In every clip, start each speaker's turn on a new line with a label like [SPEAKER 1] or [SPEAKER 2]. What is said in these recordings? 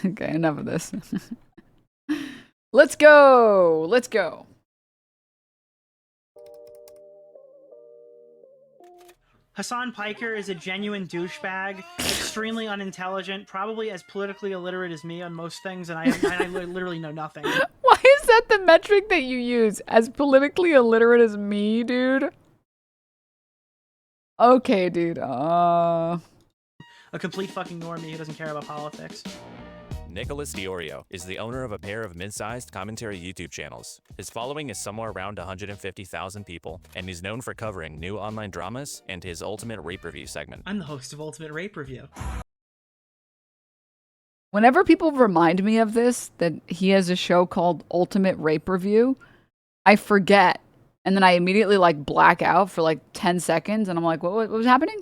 [SPEAKER 1] Okay, enough of this. Let's go. Let's go.
[SPEAKER 2] Hasan Piker is a genuine douchebag, extremely unintelligent, probably as politically illiterate as me on most things, and I literally know nothing.
[SPEAKER 1] Why is that the metric that you use? As politically illiterate as me, dude? Okay, dude.
[SPEAKER 2] A complete fucking normie who doesn't care about politics.
[SPEAKER 3] Nicholas Diorio is the owner of a pair of mid-sized commentary YouTube channels. His following is somewhere around 150,000 people, and he's known for covering new online dramas and his Ultimate Rape Review segment.
[SPEAKER 2] I'm the host of Ultimate Rape Review.
[SPEAKER 1] Whenever people remind me of this, that he has a show called Ultimate Rape Review, I forget. And then I immediately like black out for like 10 seconds and I'm like, what was happening?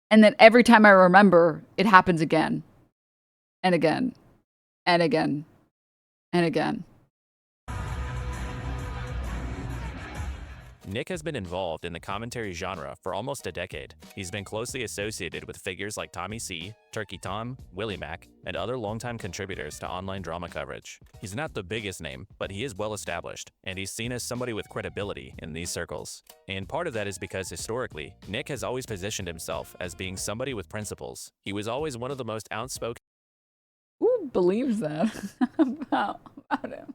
[SPEAKER 1] And then every time I remember, it happens again. And again. And again. And again.
[SPEAKER 3] Nick has been involved in the commentary genre for almost a decade. He's been closely associated with figures like Tommy C, Turkey Tom, Willie Mac, and other longtime contributors to online drama coverage. He's not the biggest name, but he is well established, and he's seen as somebody with credibility in these circles. And part of that is because historically, Nick has always positioned himself as being somebody with principles. He was always one of the most outspoken.
[SPEAKER 1] Who believes that about him?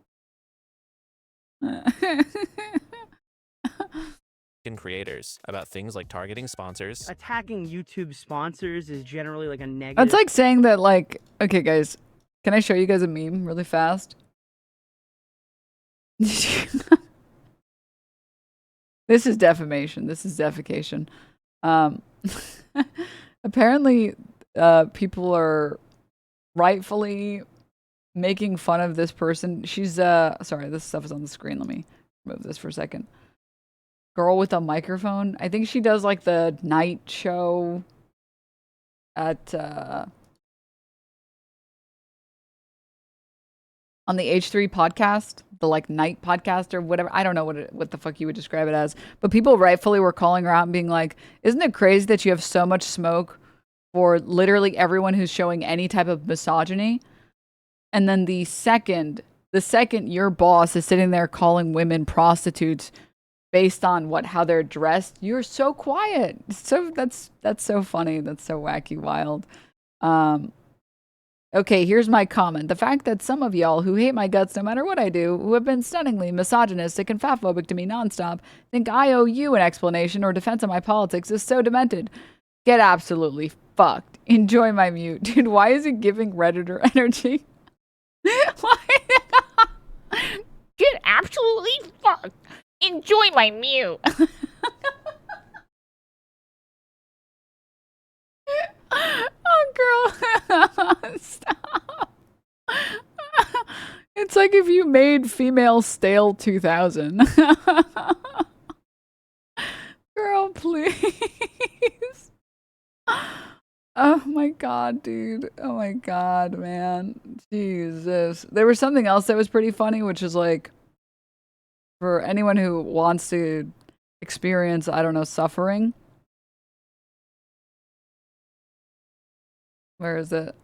[SPEAKER 3] Creators about things like targeting sponsors.
[SPEAKER 4] Attacking YouTube sponsors is generally like a negative.
[SPEAKER 1] It's like saying that, like, okay, guys, can I show you guys a meme really fast? This is defamation. This is defecation. Apparently, people are rightfully making fun of this person. She's, sorry, this stuff is on the screen. Let me move this for a second. Girl with a microphone. I think she does like the night show at on the H3 podcast, the like night podcast or whatever. I don't know what the fuck you would describe it as, but people rightfully were calling her out and being like, "Isn't it crazy that you have so much smoke for literally everyone who's showing any type of misogyny?" And then the second your boss is sitting there calling women prostitutes based on how they're dressed, you're so quiet. So that's so funny. That's so wacky wild. Okay, here's my comment. The fact that some of y'all who hate my guts no matter what I do, who have been stunningly misogynistic and fatphobic to me nonstop, think I owe you an explanation or defense of my politics is so demented. Get absolutely fucked. Enjoy my mute. Dude, why is it giving Redditor energy? Why?
[SPEAKER 5] Get absolutely fucked. Enjoy my mute.
[SPEAKER 1] Oh, girl. Stop. It's like if you made female stale 2000. Girl, please. Oh my god, dude. Oh my god, man. Jesus. There was something else that was pretty funny, which is like, for anyone who wants to experience, I don't know, suffering. Where is it?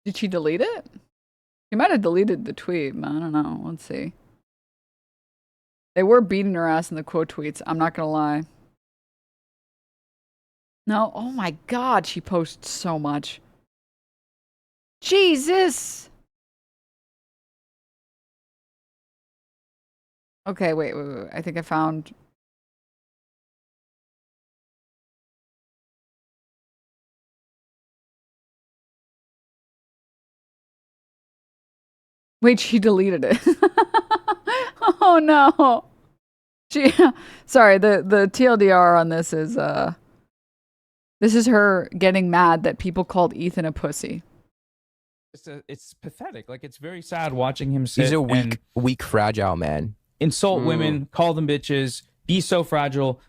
[SPEAKER 1] Did she delete it? She might have deleted the tweet, but I don't know. Let's see. They were beating her ass in the quote tweets. I'm not gonna lie. No, oh my god, she posts so much. Jesus! Okay, wait. I think I found... Wait, she deleted it. Oh no. Sorry, the TLDR on this is her getting mad that people called Ethan a pussy.
[SPEAKER 6] It's pathetic. Like, it's very sad watching him sit.
[SPEAKER 7] He's a weak, fragile man.
[SPEAKER 6] Insult women, call them bitches, be so fragile.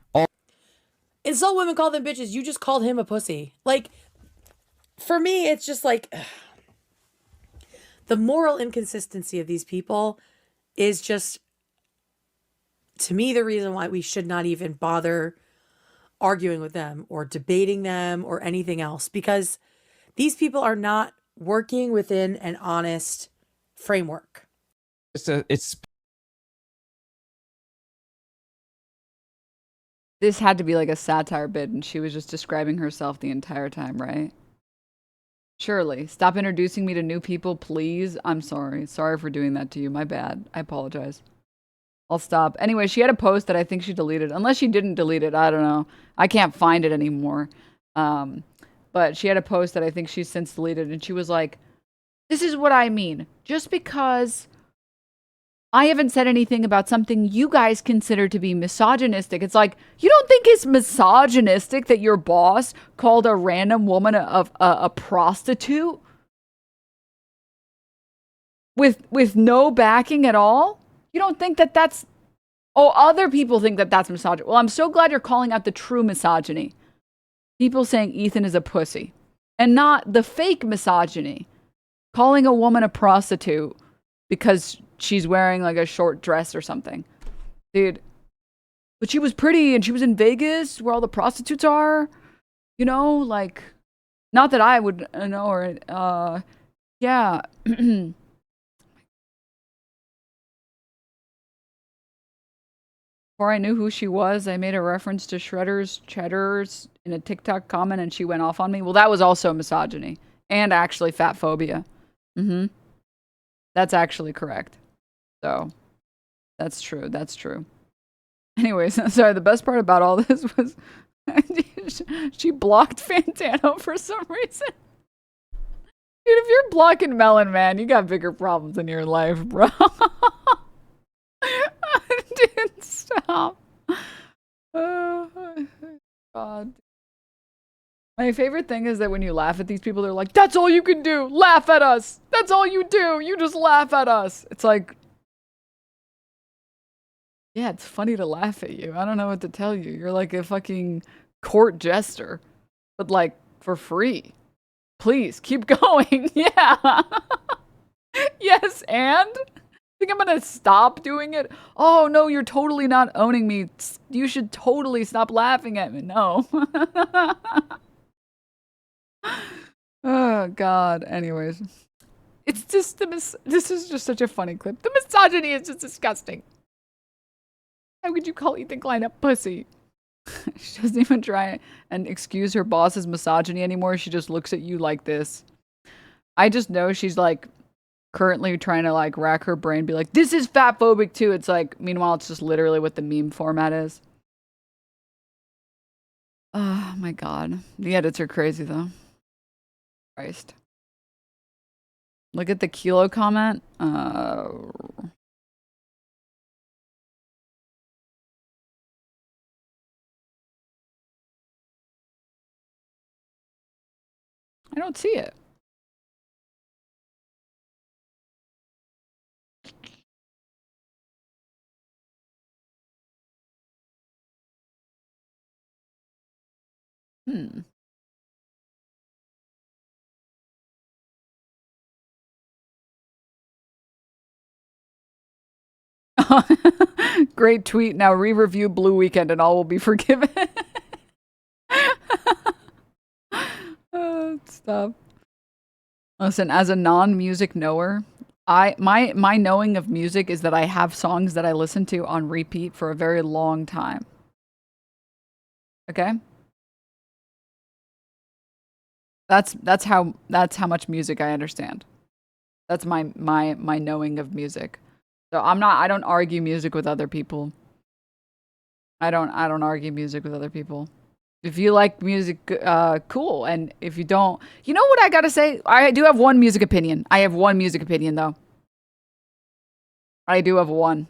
[SPEAKER 8] Insult women, call them bitches. You just called him a pussy. Like, for me, it's just like, the moral inconsistency of these people is just, to me, the reason why we should not even bother arguing with them or debating them or anything else, because these people are not working within an honest framework.
[SPEAKER 6] It's
[SPEAKER 1] This had to be like a satire bit, and she was just describing herself the entire time, right? Surely. Stop introducing me to new people, please. I'm sorry. Sorry for doing that to you. My bad. I apologize. I'll stop. Anyway, she had a post that I think she deleted. Unless she didn't delete it. I don't know. I can't find it anymore. But she had a post that I think she's since deleted, and she was like, this is what I mean. Just because I haven't said anything about something you guys consider to be misogynistic. It's like, you don't think it's misogynistic that your boss called a random woman a prostitute? With no backing at all? You don't think that that's... Oh, other people think that that's misogyny. Well, I'm so glad you're calling out the true misogyny. People saying Ethan is a pussy. And not the fake misogyny. Calling a woman a prostitute because she's wearing like a short dress or something. Dude. But she was pretty and she was in Vegas where all the prostitutes are. You know, like, not that I would know her. Yeah. Before I knew who she was, I made a reference to Shredder's Cheddars in a TikTok comment and she went off on me. Well, that was also misogyny. And actually fat phobia. That's actually correct. So, that's true. That's true. Anyways, sorry, the best part about all this was she blocked Fantano for some reason. Dude, if you're blocking Melon, man, you got bigger problems in your life, bro. Dude, stop. Oh, God. My favorite thing is that when you laugh at these people, they're like, that's all you can do. Laugh at us. That's all you do. You just laugh at us. It's like, yeah, it's funny to laugh at you. I don't know what to tell you. You're like a fucking court jester, but like for free. Please keep going. Yeah. Yes, and? Think I'm gonna stop doing it? Oh, no, you're totally not owning me. You should totally stop laughing at me. No. Oh, God. Anyways. It's just this is just such a funny clip. The misogyny is just disgusting. How could you call Ethan Klein a pussy? She doesn't even try and excuse her boss's misogyny anymore. She just looks at you like this. I just know she's like currently trying to like rack her brain, be like, this is fat phobic too. It's like, meanwhile, it's just literally what the meme format is. Oh my God. The edits are crazy though. Christ. Look at the Kilo comment. I don't see it. Great tweet. Now re-review Blue Weekend and all will be forgiven. Stop. Listen, as a non-music knower, my knowing of music is that I have songs that I listen to on repeat for a very long time. Okay? That's how much music I understand. That's my knowing of music. So I don't argue music with other people. I don't argue music with other people. If you like music, cool. And if you don't, you know what I gotta say? I do have one music opinion. I have one music opinion though. I do have one.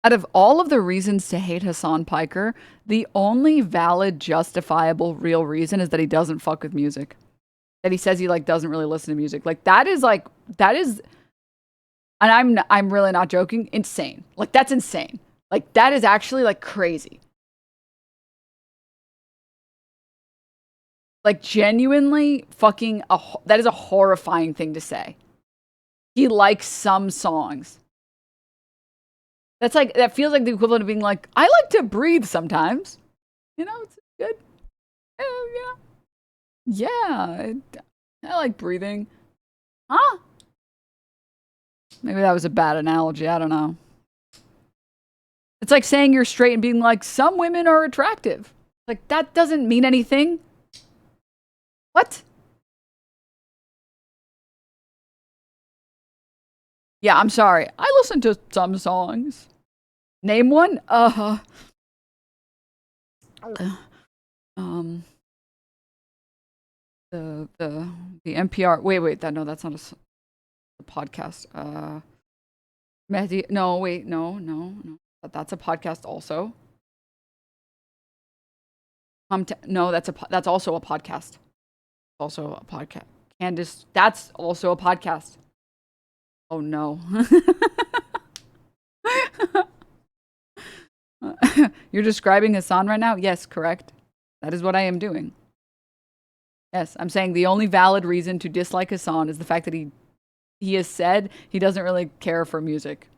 [SPEAKER 1] Out of all of the reasons to hate Hasan Piker, the only valid, justifiable, real reason is that he doesn't fuck with music. That he says he like doesn't really listen to music. Like that is, and I'm really not joking, insane. Like that's insane. Like that is actually like crazy. Like, genuinely fucking, that is a horrifying thing to say. He likes some songs. That's like, that feels like the equivalent of being like, I like to breathe sometimes. You know, it's good. Yeah, I like breathing. Huh? Maybe that was a bad analogy. I don't know. It's like saying you're straight and being like, some women are attractive. Like, that doesn't mean anything. What? Yeah, I'm sorry. I listen to some songs. Name one? The NPR. Wait. That's not a podcast. Mehdi. No, wait. No. But that's a podcast also. No, that's also a podcast. Also a podcast. Candace. That's also a podcast. Oh no. You're describing Hasan right now? Yes, correct. That is what I am doing. Yes, I'm saying the only valid reason to dislike Hasan is the fact that he has said he doesn't really care for music.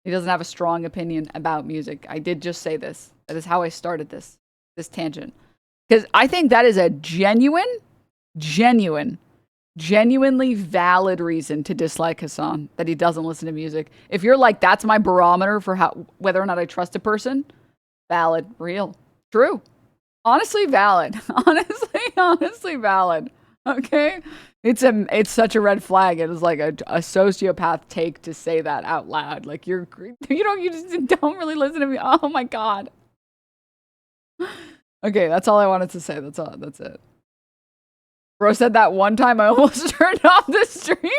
[SPEAKER 1] He doesn't have a strong opinion about music. I did just say this. That is how I started this tangent. Because I think that is a genuinely valid reason to dislike Hasan, that he doesn't listen to music. If you're like, that's my barometer for whether or not I trust a person, valid, real, true. Honestly valid. Honestly valid. Okay? It's such a red flag. It is like a sociopath take to say that out loud. Like, you just don't really listen to me. Oh my God. Okay, that's all I wanted to say. That's it. Bro said that one time I almost turned off the stream.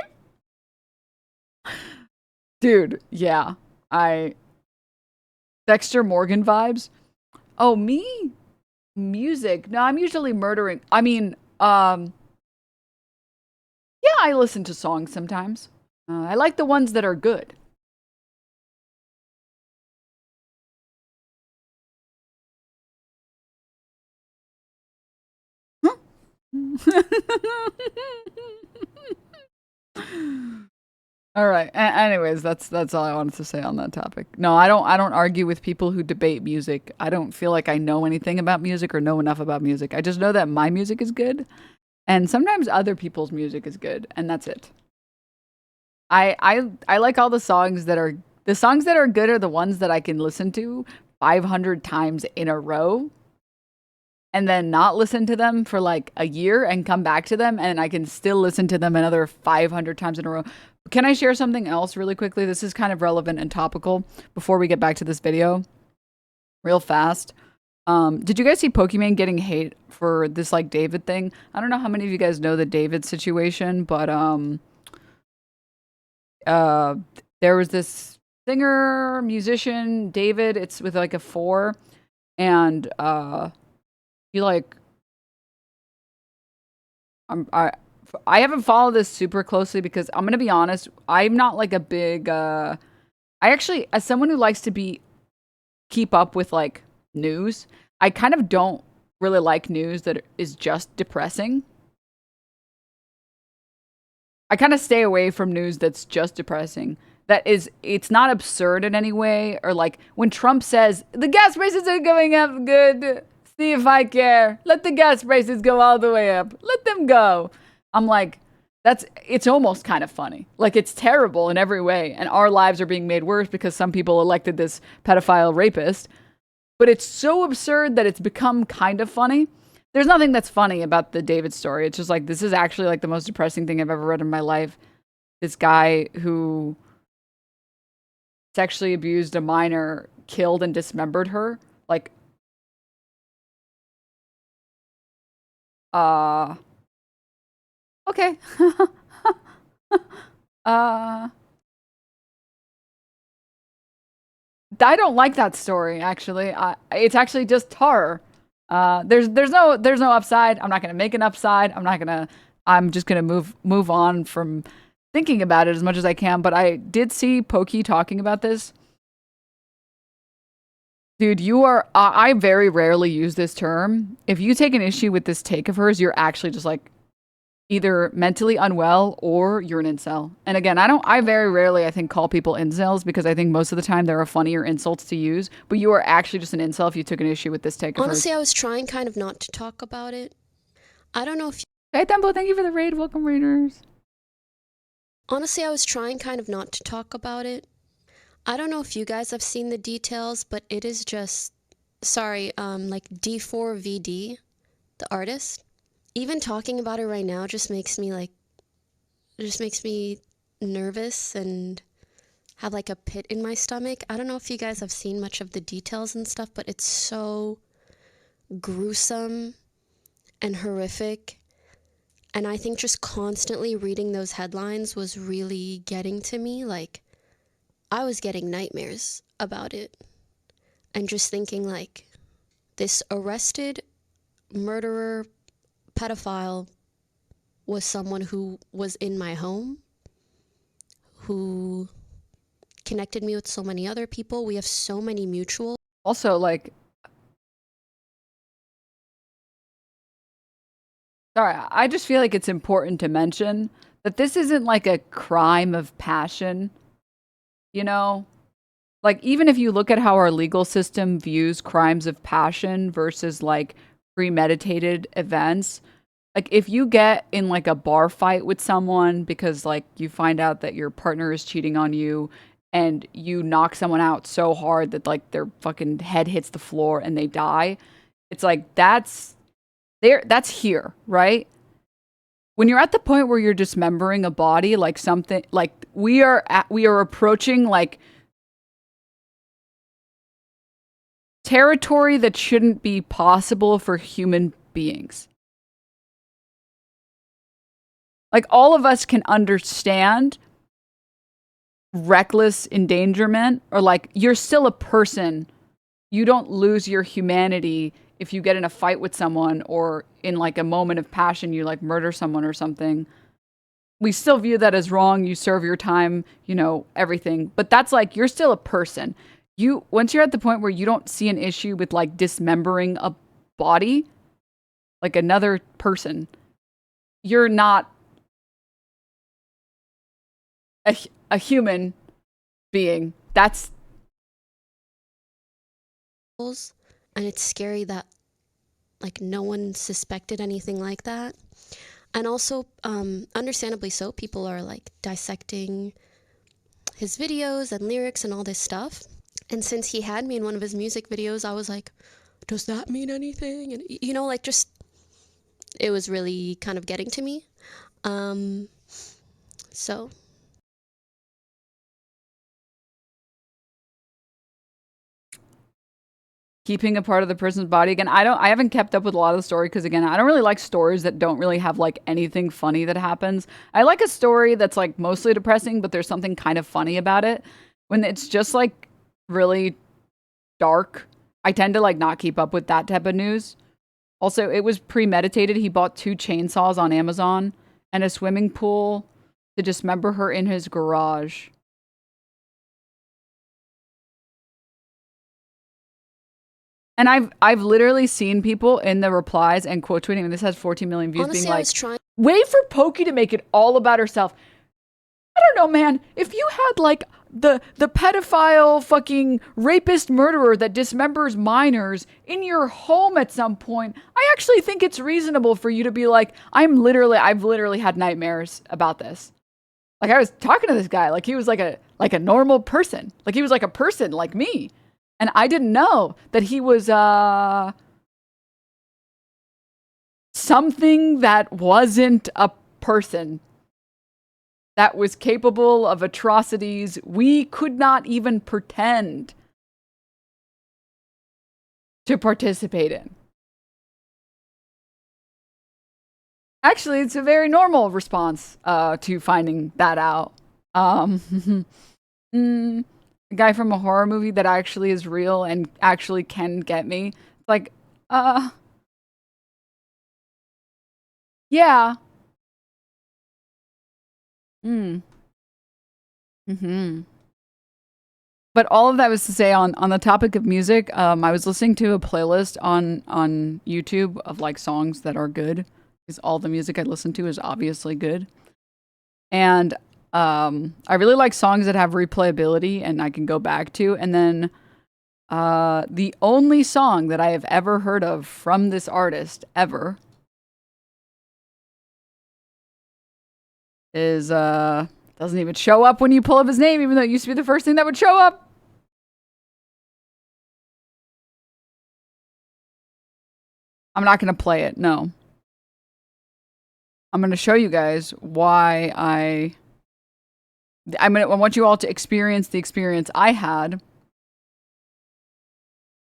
[SPEAKER 1] Dude, yeah. Dexter Morgan vibes. Oh, me? Music. No, I'm usually murdering. I mean, yeah, I listen to songs sometimes. I like the ones that are good. Huh? All right. Anyways, that's all I wanted to say on that topic. No, I don't argue with people who debate music. I don't feel like I know anything about music or know enough about music. I just know that my music is good, and sometimes other people's music is good, and that's it. I like all the songs that are good are the ones that I can listen to 500 times in a row and then not listen to them for like a year and come back to them, and I can still listen to them another 500 times in a row. Can I share something else really quickly? This is kind of relevant and topical before we get back to this video real fast. Did you guys see Pokemon getting hate for this like David thing? I don't know how many of you guys know the David situation, but there was this singer, musician, David, it's with like a 4, and he like I haven't followed this super closely because I'm gonna be honest, I'm not like a big I actually, as someone who likes to keep up with like news, I kind of don't really like news that is just depressing. I kind of stay away from news that's just depressing. It's not absurd in any way, or like when Trump says the gas prices are going up, good. See if I care. Let the gas prices go all the way up. Let them go. I'm like, it's almost kind of funny. Like, it's terrible in every way, and our lives are being made worse because some people elected this pedophile rapist. But it's so absurd that it's become kind of funny. There's nothing that's funny about the David story. It's just like, this is actually like the most depressing thing I've ever read in my life. This guy who sexually abused a minor, killed and dismembered her. Like, okay. I don't like that story, actually. It's actually just horror. There's no upside. I'm not gonna make an upside. I'm just gonna move on from thinking about it as much as I can. But I did see Pokey talking about this. Dude, you are. I very rarely use this term. If you take an issue with this take of hers, you're actually just like either mentally unwell or you're an incel. And again, I very rarely, I think, call people incels because I think most of the time there are funnier insults to use. But you are actually just an incel if you took an issue with this take of hers.
[SPEAKER 9] Honestly, I was trying kind of not to talk about it. I don't know if.
[SPEAKER 1] Hey, Tempo, thank you for the raid. Welcome, raiders.
[SPEAKER 9] Honestly, I was trying kind of not to talk about it. I don't know if you guys have seen the details, but it is just, sorry, like D4VD, the artist. Even talking about it right now just makes me nervous and have like a pit in my stomach. I don't know if you guys have seen much of the details and stuff, but it's so gruesome and horrific. And I think just constantly reading those headlines was really getting to me. Like, I was getting nightmares about it. And just thinking like, this arrested murderer, pedophile was someone who was in my home, who connected me with so many other people. We have so many mutual.
[SPEAKER 1] Also, like, sorry, I just feel like it's important to mention that this isn't like a crime of passion, you know? Like, even if you look at how our legal system views crimes of passion versus like premeditated events, like if you get in like a bar fight with someone because like you find out that your partner is cheating on you and you knock someone out so hard that like their fucking head hits the floor and they die, it's like that's here, right? When you're at the point where you're dismembering a body, like something like we are approaching like territory that shouldn't be possible for human beings. Like, all of us can understand reckless endangerment, or like, you're still a person. You don't lose your humanity if you get in a fight with someone or in like a moment of passion, you like murder someone or something. We still view that as wrong. You serve your time, you know, everything. But that's like, you're still a person. Once you're at the point where you don't see an issue with like dismembering a body, like another person, you're not a human being. That's.
[SPEAKER 9] And it's scary that like no one suspected anything like that. And also, understandably so, people are like dissecting his videos and lyrics and all this stuff. And since he had me in one of his music videos, I was like, does that mean anything? And, you know, like just, it was really kind of getting to me. So.
[SPEAKER 1] Keeping a part of the person's body. Again, I haven't kept up with a lot of the story because again, I don't really like stories that don't really have like anything funny that happens. I like a story that's like mostly depressing, but there's something kind of funny about it. When it's just like really dark, I tend to like not keep up with that type of news. Also, it was premeditated. He bought 2 chainsaws on Amazon and a swimming pool to dismember her in his garage. And I've literally seen people in the replies and quote tweeting, and this has 14 million views,
[SPEAKER 9] Honestly,
[SPEAKER 1] being like,
[SPEAKER 9] I was
[SPEAKER 1] wait for Pokey to make it all about herself. I don't know, man. If you had like the pedophile fucking rapist murderer that dismembers minors in your home at some point, I actually think it's reasonable for you to be like, I've literally had nightmares about this. Like, I was talking to this guy, like he was like a normal person. Like he was like a person like me. And I didn't know that he was something that wasn't a person, that was capable of atrocities we could not even pretend to participate in. Actually, it's a very normal response to finding that out. A guy from a horror movie that actually is real and actually can get me. It's like, yeah. Mm-hmm. But all of that was to say on the topic of music, I was listening to a playlist on YouTube of like songs that are good, because all the music I listen to is obviously good. And I really like songs that have replayability and I can go back to. And then the only song that I have ever heard of from this artist ever is doesn't even show up when you pull up his name, even though it used to be the first thing that would show up. I'm not going to play it, no. I'm going to show you guys why I want you all to experience the experience I had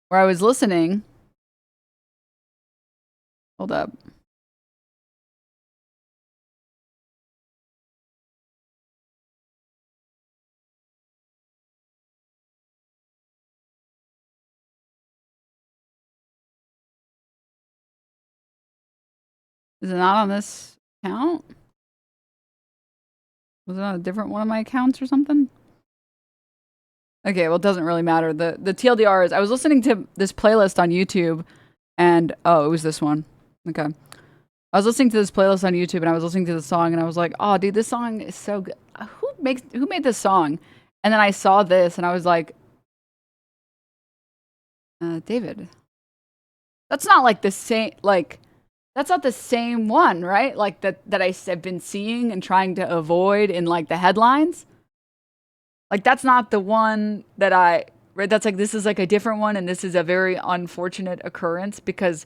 [SPEAKER 1] where I was listening. Hold up. Is it not on this account? Was it on a different one of my accounts or something? Okay, well, it doesn't really matter. The TLDR is I was listening to this playlist on YouTube and oh, it was this one. Okay. I was listening to this playlist on YouTube and I was listening to the song and I was like, oh, dude, this song is so good. Who made this song? And then I saw this and I was like, David. That's not like the same, like, that's not the same one, right? Like that I've been seeing and trying to avoid in like the headlines. Like that's not the one that right? That's like, this is like a different one. And this is a very unfortunate occurrence because,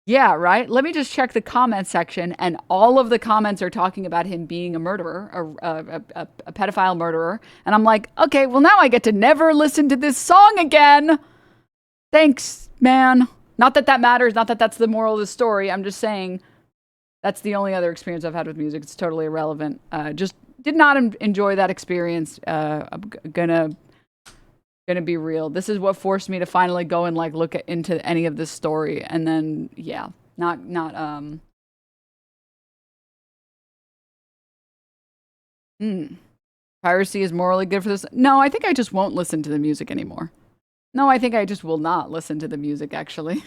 [SPEAKER 1] yeah, right. Let me just check the comment section and all of the comments are talking about him being a murderer, a pedophile murderer. And I'm like, okay, well now I get to never listen to this song again. Thanks, man. Not that that matters. Not that that's the moral of the story. I'm just saying that's the only other experience I've had with music. It's totally irrelevant. Just did not enjoy that experience. I'm gonna be real. This is what forced me to finally go and like look into any of this story. And then, yeah, not piracy is morally good for this. No, I think I just won't listen to the music anymore. No, I think I just will not listen to the music, actually.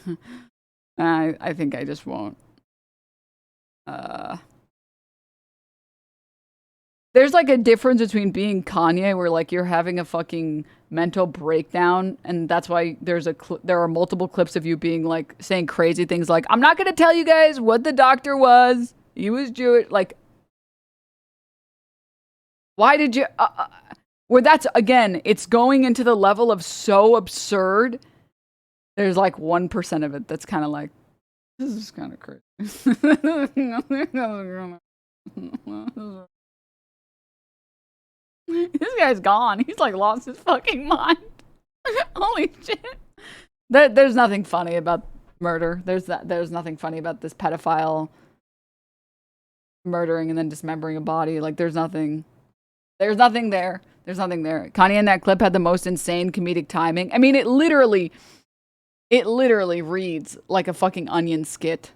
[SPEAKER 1] I think I just won't. There's like a difference between being Kanye, where like you're having a fucking mental breakdown, and that's why there are multiple clips of you being like saying crazy things like, I'm not gonna tell you guys what the doctor was. He was Jewish. Like, why did you... where that's, again, it's going into the level of so absurd. There's like 1% of it that's kind of like, this is kind of crazy. This guy's gone. He's like lost his fucking mind. Holy shit. There's nothing funny about murder. There's nothing funny about this pedophile murdering and then dismembering a body. Like there's nothing there. There's nothing there. Kanye in that clip had the most insane comedic timing. I mean, it literally reads like a fucking Onion skit.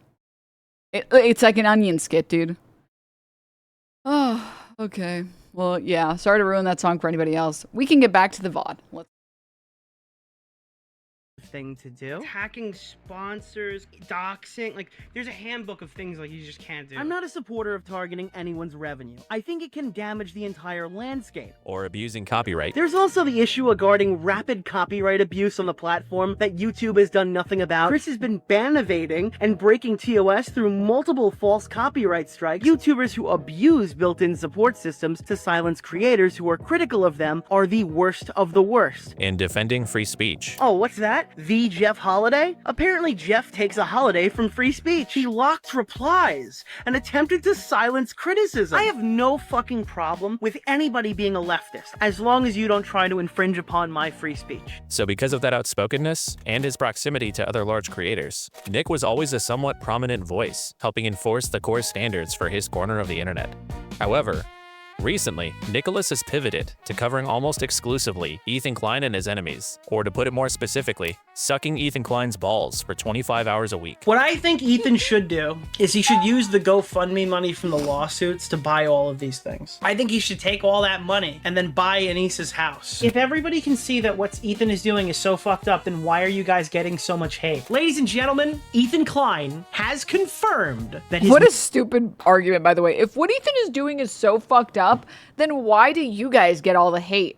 [SPEAKER 1] It's like an Onion skit, dude. Oh, okay. Well, yeah. Sorry to ruin that song for anybody else. We can get back to the VOD.
[SPEAKER 4] Thing to do. Hacking sponsors, doxing, like there's a handbook of things like you just can't do. I'm not a supporter of targeting anyone's revenue. I think it can damage the entire landscape.
[SPEAKER 3] Or abusing copyright.
[SPEAKER 4] There's also the issue regarding rapid copyright abuse on the platform that YouTube has done nothing about. Chris has been ban-evading and breaking TOS through multiple false copyright strikes. YouTubers who abuse built-in support systems to silence creators who are critical of them are the worst of the worst.
[SPEAKER 3] And defending free speech.
[SPEAKER 4] Oh, what's that? The Jeff Holiday? Apparently Jeff takes a holiday from free speech. He locked replies and attempted to silence criticism. I have no fucking problem with anybody being a leftist, as long as you don't try to infringe upon my free speech.
[SPEAKER 3] So because of that outspokenness and his proximity to other large creators, Nick was always a somewhat prominent voice, helping enforce the core standards for his corner of the internet. However, recently, Nicholas has pivoted to covering almost exclusively Ethan Klein and his enemies, or to put it more specifically, sucking Ethan Klein's balls for 25 hours a week.
[SPEAKER 2] What I think Ethan should do is he should use the GoFundMe money from the lawsuits to buy all of these things. I think he should take all that money and then buy Anissa's house. If everybody can see that what Ethan is doing is so fucked up, then why are you guys getting so much hate? Ladies and gentlemen, Ethan Klein has confirmed that his—
[SPEAKER 1] What a stupid argument, by the way. If what Ethan is doing is so fucked up, then why do you guys get all the hate?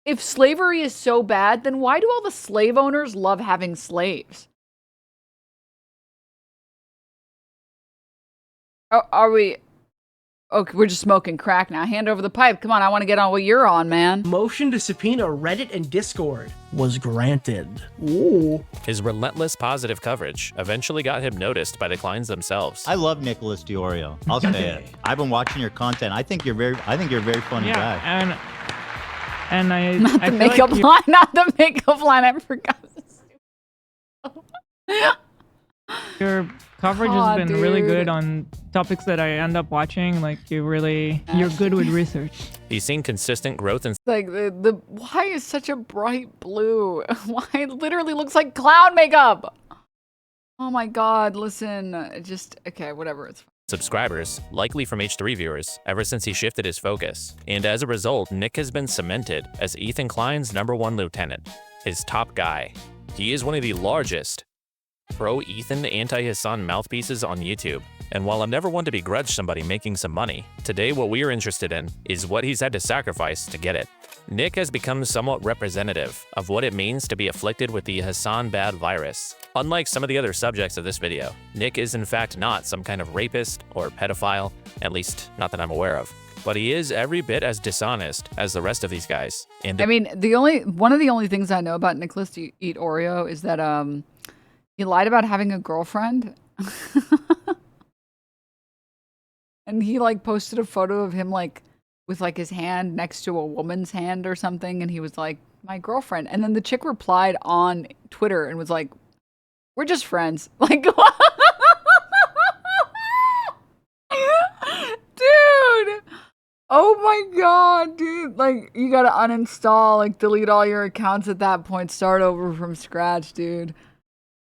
[SPEAKER 1] If slavery is so bad, then why do all the slave owners love having slaves? Are we... Okay, we're just smoking crack now. Hand over the pipe. Come on, I want to get on what you're on, man.
[SPEAKER 2] motion to subpoena Reddit and Discord was granted. Ooh.
[SPEAKER 3] His relentless positive coverage eventually got him noticed by the Kleins themselves.
[SPEAKER 10] I love Nicholas DiOrio. I'll say it. I've been watching your content. I think you're a very funny guy.
[SPEAKER 11] And I
[SPEAKER 1] Not the
[SPEAKER 11] I feel
[SPEAKER 1] makeup
[SPEAKER 11] like
[SPEAKER 1] line, not the makeup line. I forgot.
[SPEAKER 11] your coverage
[SPEAKER 1] Aw,
[SPEAKER 11] has been really
[SPEAKER 1] dude.
[SPEAKER 11] good on topics that I end up watching. Like you're good with research.
[SPEAKER 3] He's seen consistent growth in
[SPEAKER 1] Like the why is such a bright blue? Why it literally looks like clown makeup? Oh my god! Listen, just okay, whatever. It's fine.
[SPEAKER 3] subscribers, likely from H3 viewers, ever since he shifted his focus. And as a result, Nick has been cemented as Ethan Klein's #1 lieutenant, his top guy. He is one of the largest pro-Ethan, anti-Hasan mouthpieces on YouTube. And while I'm never one to begrudge somebody making some money, today what we are interested in is what he's had to sacrifice to get it. Nick has become somewhat representative of what it means to be afflicted with the Hasan bad virus. Unlike some of the other subjects of this video, Nick is in fact not some kind of rapist or pedophile, at least not that I'm aware of. But he is every bit as dishonest as the rest of these guys. And
[SPEAKER 1] I mean, one of the only things I know about Nicholas Eat Oreo is that he lied about having a girlfriend. And he like posted a photo of him like with like his hand next to a woman's hand or something, and he was like, my girlfriend. And then the chick replied on Twitter and was like, we're just friends. Like, dude, oh my god, dude. Like, you gotta uninstall, like delete all your accounts at that point, start over from scratch, dude.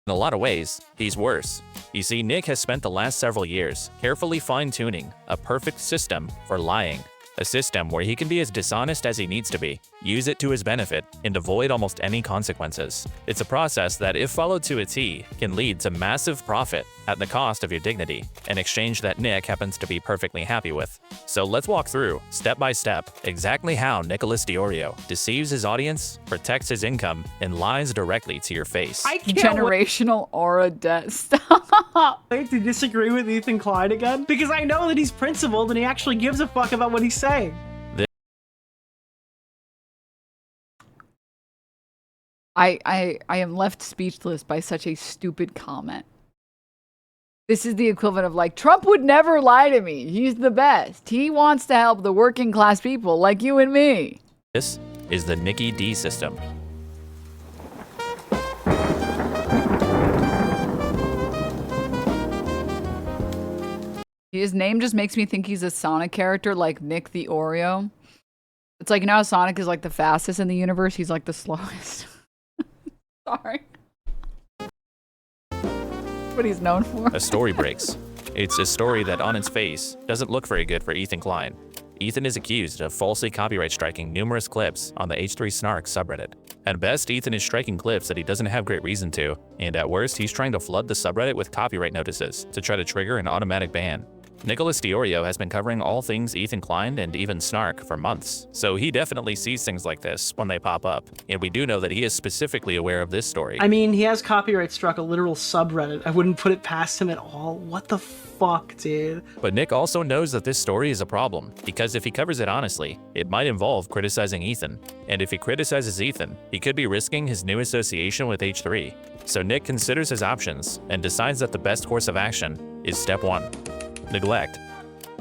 [SPEAKER 3] in a lot of ways, he's worse. You see, Nick has spent the last several years carefully fine-tuning a perfect system for lying. A system where he can be as dishonest as he needs to be, use it to his benefit, and avoid almost any consequences. It's a process that, if followed to a T, can lead to massive profit at the cost of your dignity, an exchange that Nick happens to be perfectly happy with. So let's walk through, step by step, exactly how Nicholas DiOrio deceives his audience, protects his income, and lies directly to your face.
[SPEAKER 2] I can't
[SPEAKER 1] Generational aura debt. Stop.
[SPEAKER 2] wait to disagree with Ethan Klein again, because I know that he's principled and he actually gives a fuck about what he's saying.
[SPEAKER 1] I am left speechless by such a stupid comment. This is the equivalent of like, Trump would never lie to me. He's the best. He wants to help the working class people like you and me.
[SPEAKER 3] This is the Nicky D system.
[SPEAKER 1] His name just makes me think he's a Sonic character like Nick the Oreo. It's like, you know how Sonic is like the fastest in the universe? He's like the slowest. Sorry. What he's known for.
[SPEAKER 3] A story breaks. It's a story that on its face doesn't look very good for Ethan Klein. Ethan is accused of falsely copyright striking numerous clips on the H3 Snark subreddit. At best, Ethan is striking clips that he doesn't have great reason to, and at worst, he's trying to flood the subreddit with copyright notices to try to trigger an automatic ban. Nicholas DiOrio has been covering all things Ethan Klein and even Snark for months, so he definitely sees things like this when they pop up, and we do know that he is specifically aware of this story.
[SPEAKER 2] I mean, he has copyright struck a literal subreddit. I wouldn't put it past him at all. What the fuck, dude?
[SPEAKER 3] But Nick also knows that this story is a problem, because if he covers it honestly, it might involve criticizing Ethan. And if he criticizes Ethan, he could be risking his new association with H3. So Nick considers his options and decides that the best course of action is step 1. Neglect.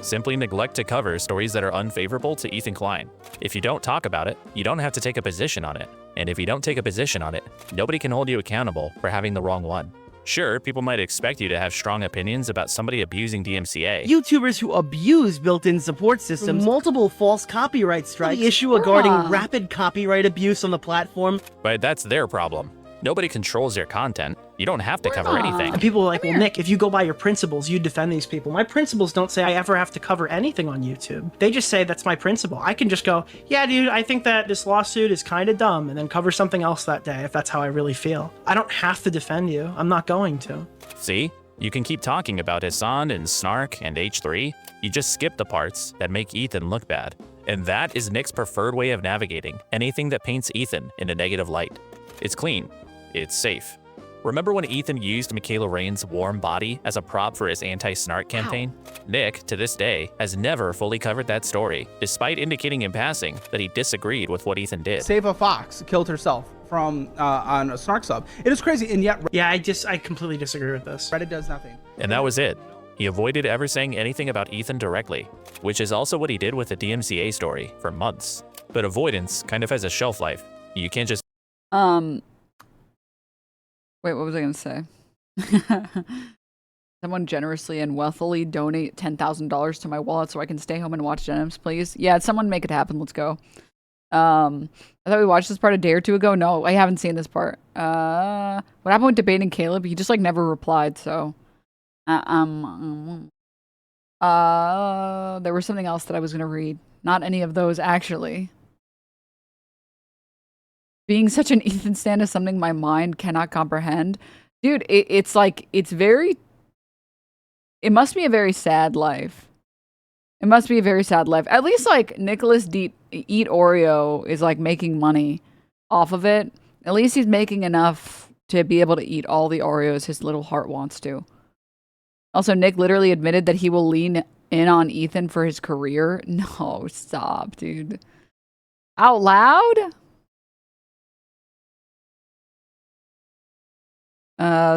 [SPEAKER 3] Simply neglect to cover stories that are unfavorable to Ethan Klein. If you don't talk about it, you don't have to take a position on it. And if you don't take a position on it, nobody can hold you accountable for having the wrong one. Sure, people might expect you to have strong opinions about somebody abusing DMCA.
[SPEAKER 4] YouTubers who abuse built-in support systems, multiple false copyright strikes, the issue regarding rapid copyright abuse on the platform.
[SPEAKER 3] But that's their problem. Nobody controls your content. You don't have to cover anything.
[SPEAKER 2] And people are like, well, Nick, if you go by your principles, you defend these people. My principles don't say I ever have to cover anything on YouTube. They just say that's my principle. I can just go, yeah, dude, I think that this lawsuit is kind of dumb, and then cover something else that day if that's how I really feel. I don't have to defend you. I'm not going to.
[SPEAKER 3] See? You can keep talking about Hasan and Snark and H3. You just skip the parts that make Ethan look bad. And that is Nick's preferred way of navigating anything that paints Ethan in a negative light. It's clean. It's safe. Remember when Ethan used Michaela Rain's warm body as a prop for his anti-Snark campaign? Nick, to this day, has never fully covered that story, despite indicating in passing that he disagreed with what Ethan did.
[SPEAKER 12] Save a Fox killed herself from on a Snark sub. It is crazy, and yet
[SPEAKER 2] yeah, I completely disagree with this.
[SPEAKER 12] Reddit does nothing.
[SPEAKER 3] And that was it. He avoided ever saying anything about Ethan directly, which is also what he did with the DMCA story for months. But avoidance kind of has a shelf life. You can't just
[SPEAKER 1] Wait, what was I going to say? Someone generously and wealthily donate $10,000 to my wallet so I can stay home and watch Denims, please. Yeah, someone make it happen. Let's go. I thought we watched this part a day or two ago. No, I haven't seen this part. What happened with Debating Caleb? He just like never replied, so. There was something else that I was going to read. Not any of those, actually. Being such an Ethan stan is something my mind cannot comprehend. Dude, it's like, it must be a very sad life. It must be a very sad life. At least, like, Nicholas Eat Oreo is, like, making money off of it. At least he's making enough to be able to eat all the Oreos his little heart wants to. Also, Nick literally admitted that he will lean in on Ethan for his career. No, stop, dude. Out loud?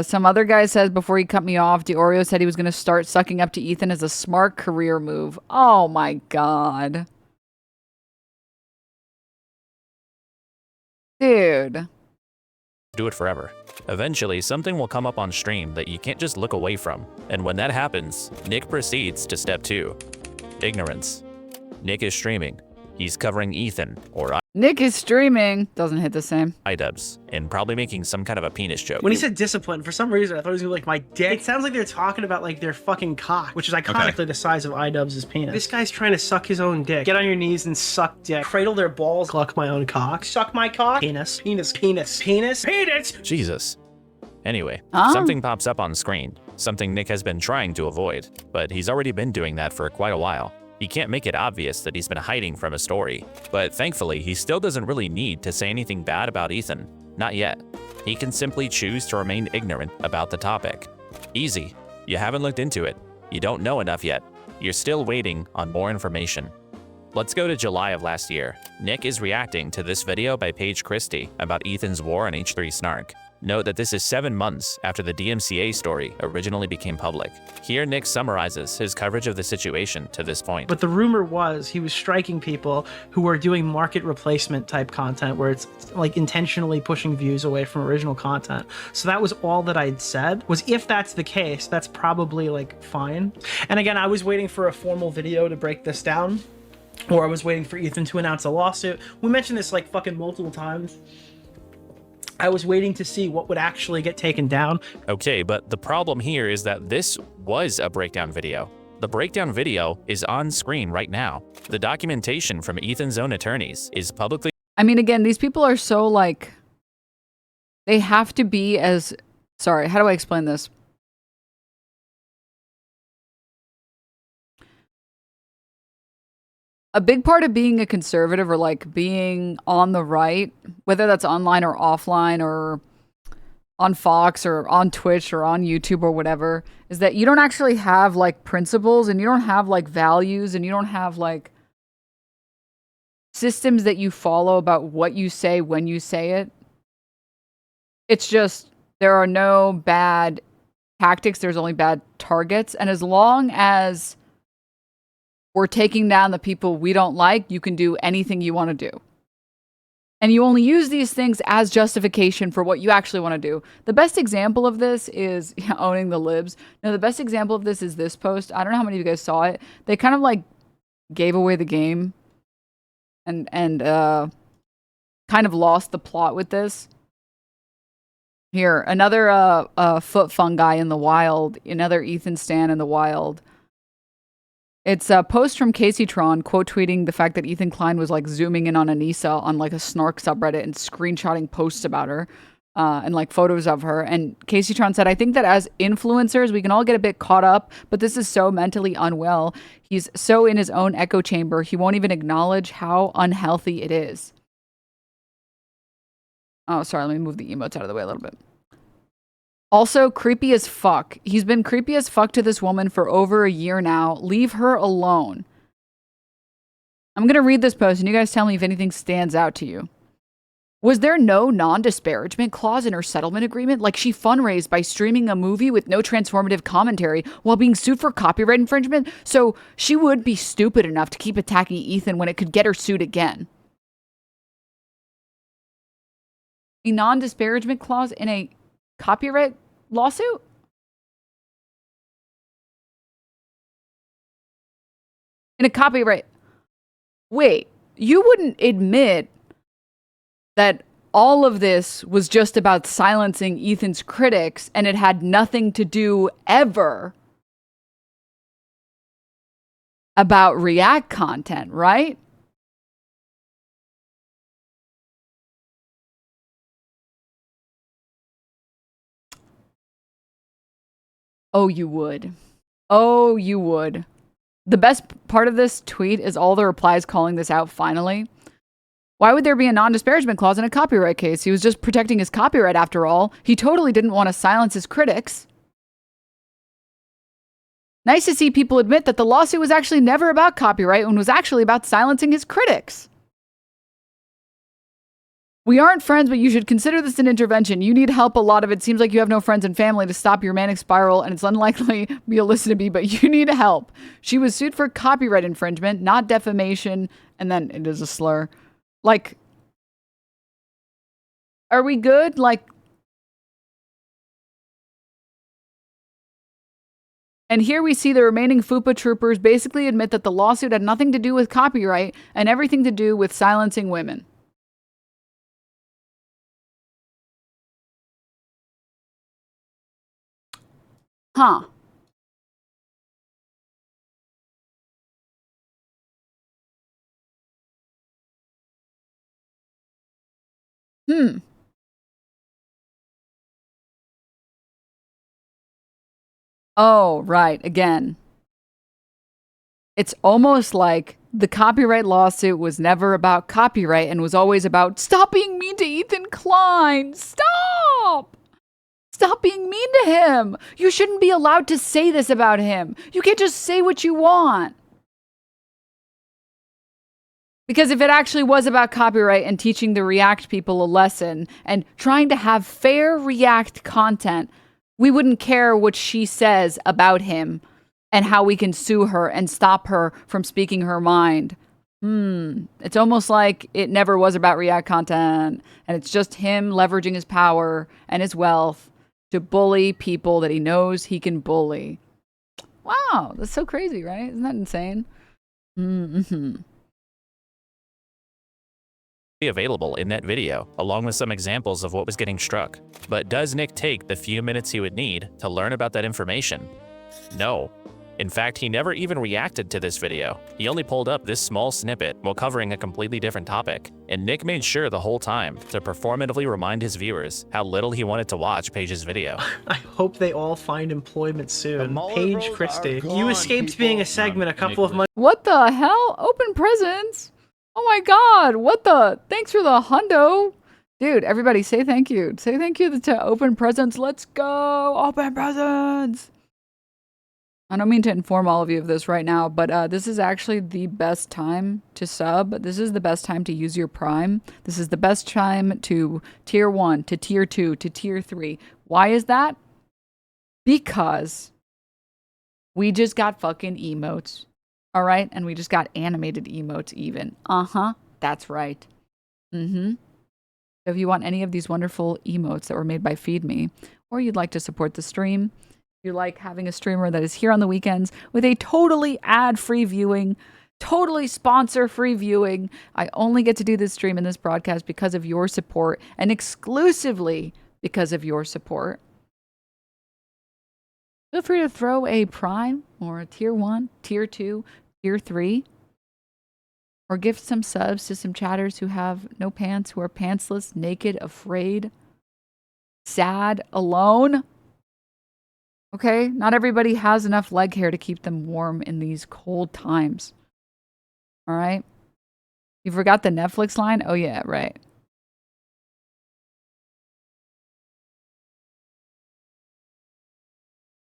[SPEAKER 1] Some other guy says before he cut me off, Oreo said he was going to start sucking up to Ethan as a smart career move. Oh my god. Dude.
[SPEAKER 3] Do it forever. Eventually, something will come up on stream that you can't just look away from. And when that happens, Nick proceeds to step 2. Ignorance. Nick is streaming. He's covering Ethan, or
[SPEAKER 1] Nick is streaming. Doesn't hit the same.
[SPEAKER 3] iDubbbz, and probably making some kind of a penis joke.
[SPEAKER 2] When he said discipline, for some reason I thought he was gonna be like my dick. It sounds like they're talking about like their fucking cock, which is iconically the size of iDubbbz' penis. This guy's trying to suck his own dick. Get on your knees and suck dick. Cradle their balls. Cluck my own cock. Suck my cock. Penis. Penis. Penis. Penis. Penis.
[SPEAKER 3] Jesus. Anyway, something pops up on screen, something Nick has been trying to avoid, but he's already been doing that for quite a while. He can't make it obvious that he's been hiding from a story, but thankfully he still doesn't really need to say anything bad about Ethan. Not yet. He can simply choose to remain ignorant about the topic. Easy. You haven't looked into it. You don't know enough yet. You're still waiting on more information. Let's go to July of last year. Nick is reacting to this video by Paige Christie about Ethan's war on H3 Snark. Note that this is 7 months after the DMCA story originally became public. Here, Nick summarizes his coverage of the situation to this point.
[SPEAKER 2] But the rumor was he was striking people who were doing market replacement type content where it's like intentionally pushing views away from original content. So that was all that I'd said, was if that's the case, that's probably like fine. And again, I was waiting for a formal video to break this down, or I was waiting for Ethan to announce a lawsuit. We mentioned this like fucking multiple times. I was waiting to see what would actually get taken down.
[SPEAKER 3] Okay, but the problem here is that this was a breakdown video. The breakdown video is on screen right now. The documentation from Ethan's own attorneys is publicly—
[SPEAKER 1] I mean, again, these people are so like, they have to be as, sorry, how do I explain this? A big part of being a conservative or like being on the right, whether that's online or offline or on Fox or on Twitch or on YouTube or whatever, is that you don't actually have like principles and you don't have like values and you don't have like systems that you follow about what you say when you say it. It's just, there are no bad tactics, there's only bad targets. And as long as we're taking down the people we don't like, you can do anything you want to do. And you only use these things as justification for what you actually want to do. The best example of this is owning the libs. No, the best example of this is this post. I don't know how many of you guys saw it. They kind of like gave away the game and kind of lost the plot with this. Here, another foot fungi in the wild. Another Ethan Stan in the wild. It's a post from Casey Tron quote tweeting the fact that Ethan Klein was like zooming in on Anissa on like a snark subreddit and screenshotting posts about her and like photos of her. And Casey Tron said, I think that as influencers, we can all get a bit caught up, but this is so mentally unwell. He's so in his own echo chamber, he won't even acknowledge how unhealthy it is. Oh, sorry, let me move the emotes out of the way a little bit. Also, creepy as fuck. He's been creepy as fuck to this woman for over a year now. Leave her alone. I'm going to read this post and you guys tell me if anything stands out to you. Was there no non-disparagement clause in her settlement agreement? Like she fundraised by streaming a movie with no transformative commentary while being sued for copyright infringement? So she would be stupid enough to keep attacking Ethan when it could get her sued again. A non-disparagement clause in a copyright lawsuit? In a copyright... Wait, you wouldn't admit that all of this was just about silencing Ethan's critics and it had nothing to do ever about React content, right? Oh, you would. Oh, you would. The best part of this tweet is all the replies calling this out finally. Why would there be a non-disparagement clause in a copyright case? He was just protecting his copyright after all. He totally didn't want to silence his critics. Nice to see people admit that the lawsuit was actually never about copyright and was actually about silencing his critics. We aren't friends, but you should consider this an intervention. You need help. A lot of it seems like you have no friends and family to stop your manic spiral, and it's unlikely you'll listen to me, but you need help. She was sued for copyright infringement, not defamation, and then it is a slur. Like, are we good? Like, and here we see the remaining FUPA troopers basically admit that the lawsuit had nothing to do with copyright and everything to do with silencing women. Huh. Oh, right. Again. It's almost like the copyright lawsuit was never about copyright and was always about stop being mean to Ethan Klein. Stop! Stop being mean to him. You shouldn't be allowed to say this about him. You can't just say what you want. Because if it actually was about copyright and teaching the React people a lesson and trying to have fair React content, we wouldn't care what she says about him and how we can sue her and stop her from speaking her mind. It's almost like it never was about React content and it's just him leveraging his power and his wealth to bully people that he knows he can bully. Wow, that's so crazy, right? Isn't that insane?
[SPEAKER 3] Available in that video, along with some examples of what was getting struck. But does Nick take the few minutes he would need to learn about that information? No. In fact, he never even reacted to this video. He only pulled up this small snippet while covering a completely different topic, and Nick made sure the whole time to performatively remind his viewers how little he wanted to watch Paige's video.
[SPEAKER 2] I hope they all find employment soon. Paige Christie, you escaped being a segment a couple of months.
[SPEAKER 1] What the hell? Open presents? Oh my god, what the? Thanks for the hundo. Dude, everybody say thank you. Say thank you to Open Presents. Let's go. Open Presents. I don't mean to inform all of you of this right now, but this is actually the best time to sub. This is the best time to use your Prime. This is the best time to tier 1, to tier 2, to tier 3. Why is that? Because we just got fucking emotes. All right? And we just got animated emotes even. That's right. So if you want any of these wonderful emotes that were made by FeedMe, or you'd like to support the stream, you like having a streamer that is here on the weekends with a totally ad-free viewing, totally sponsor-free viewing. I only get to do this stream and this broadcast because of your support and exclusively because of your support. Feel free to throw a Prime or a Tier 1, Tier 2, Tier 3, or gift some subs to some chatters who have no pants, who are pantsless, naked, afraid, sad, alone. Okay? Not everybody has enough leg hair to keep them warm in these cold times. All right? You forgot the Netflix line? Oh, yeah, right.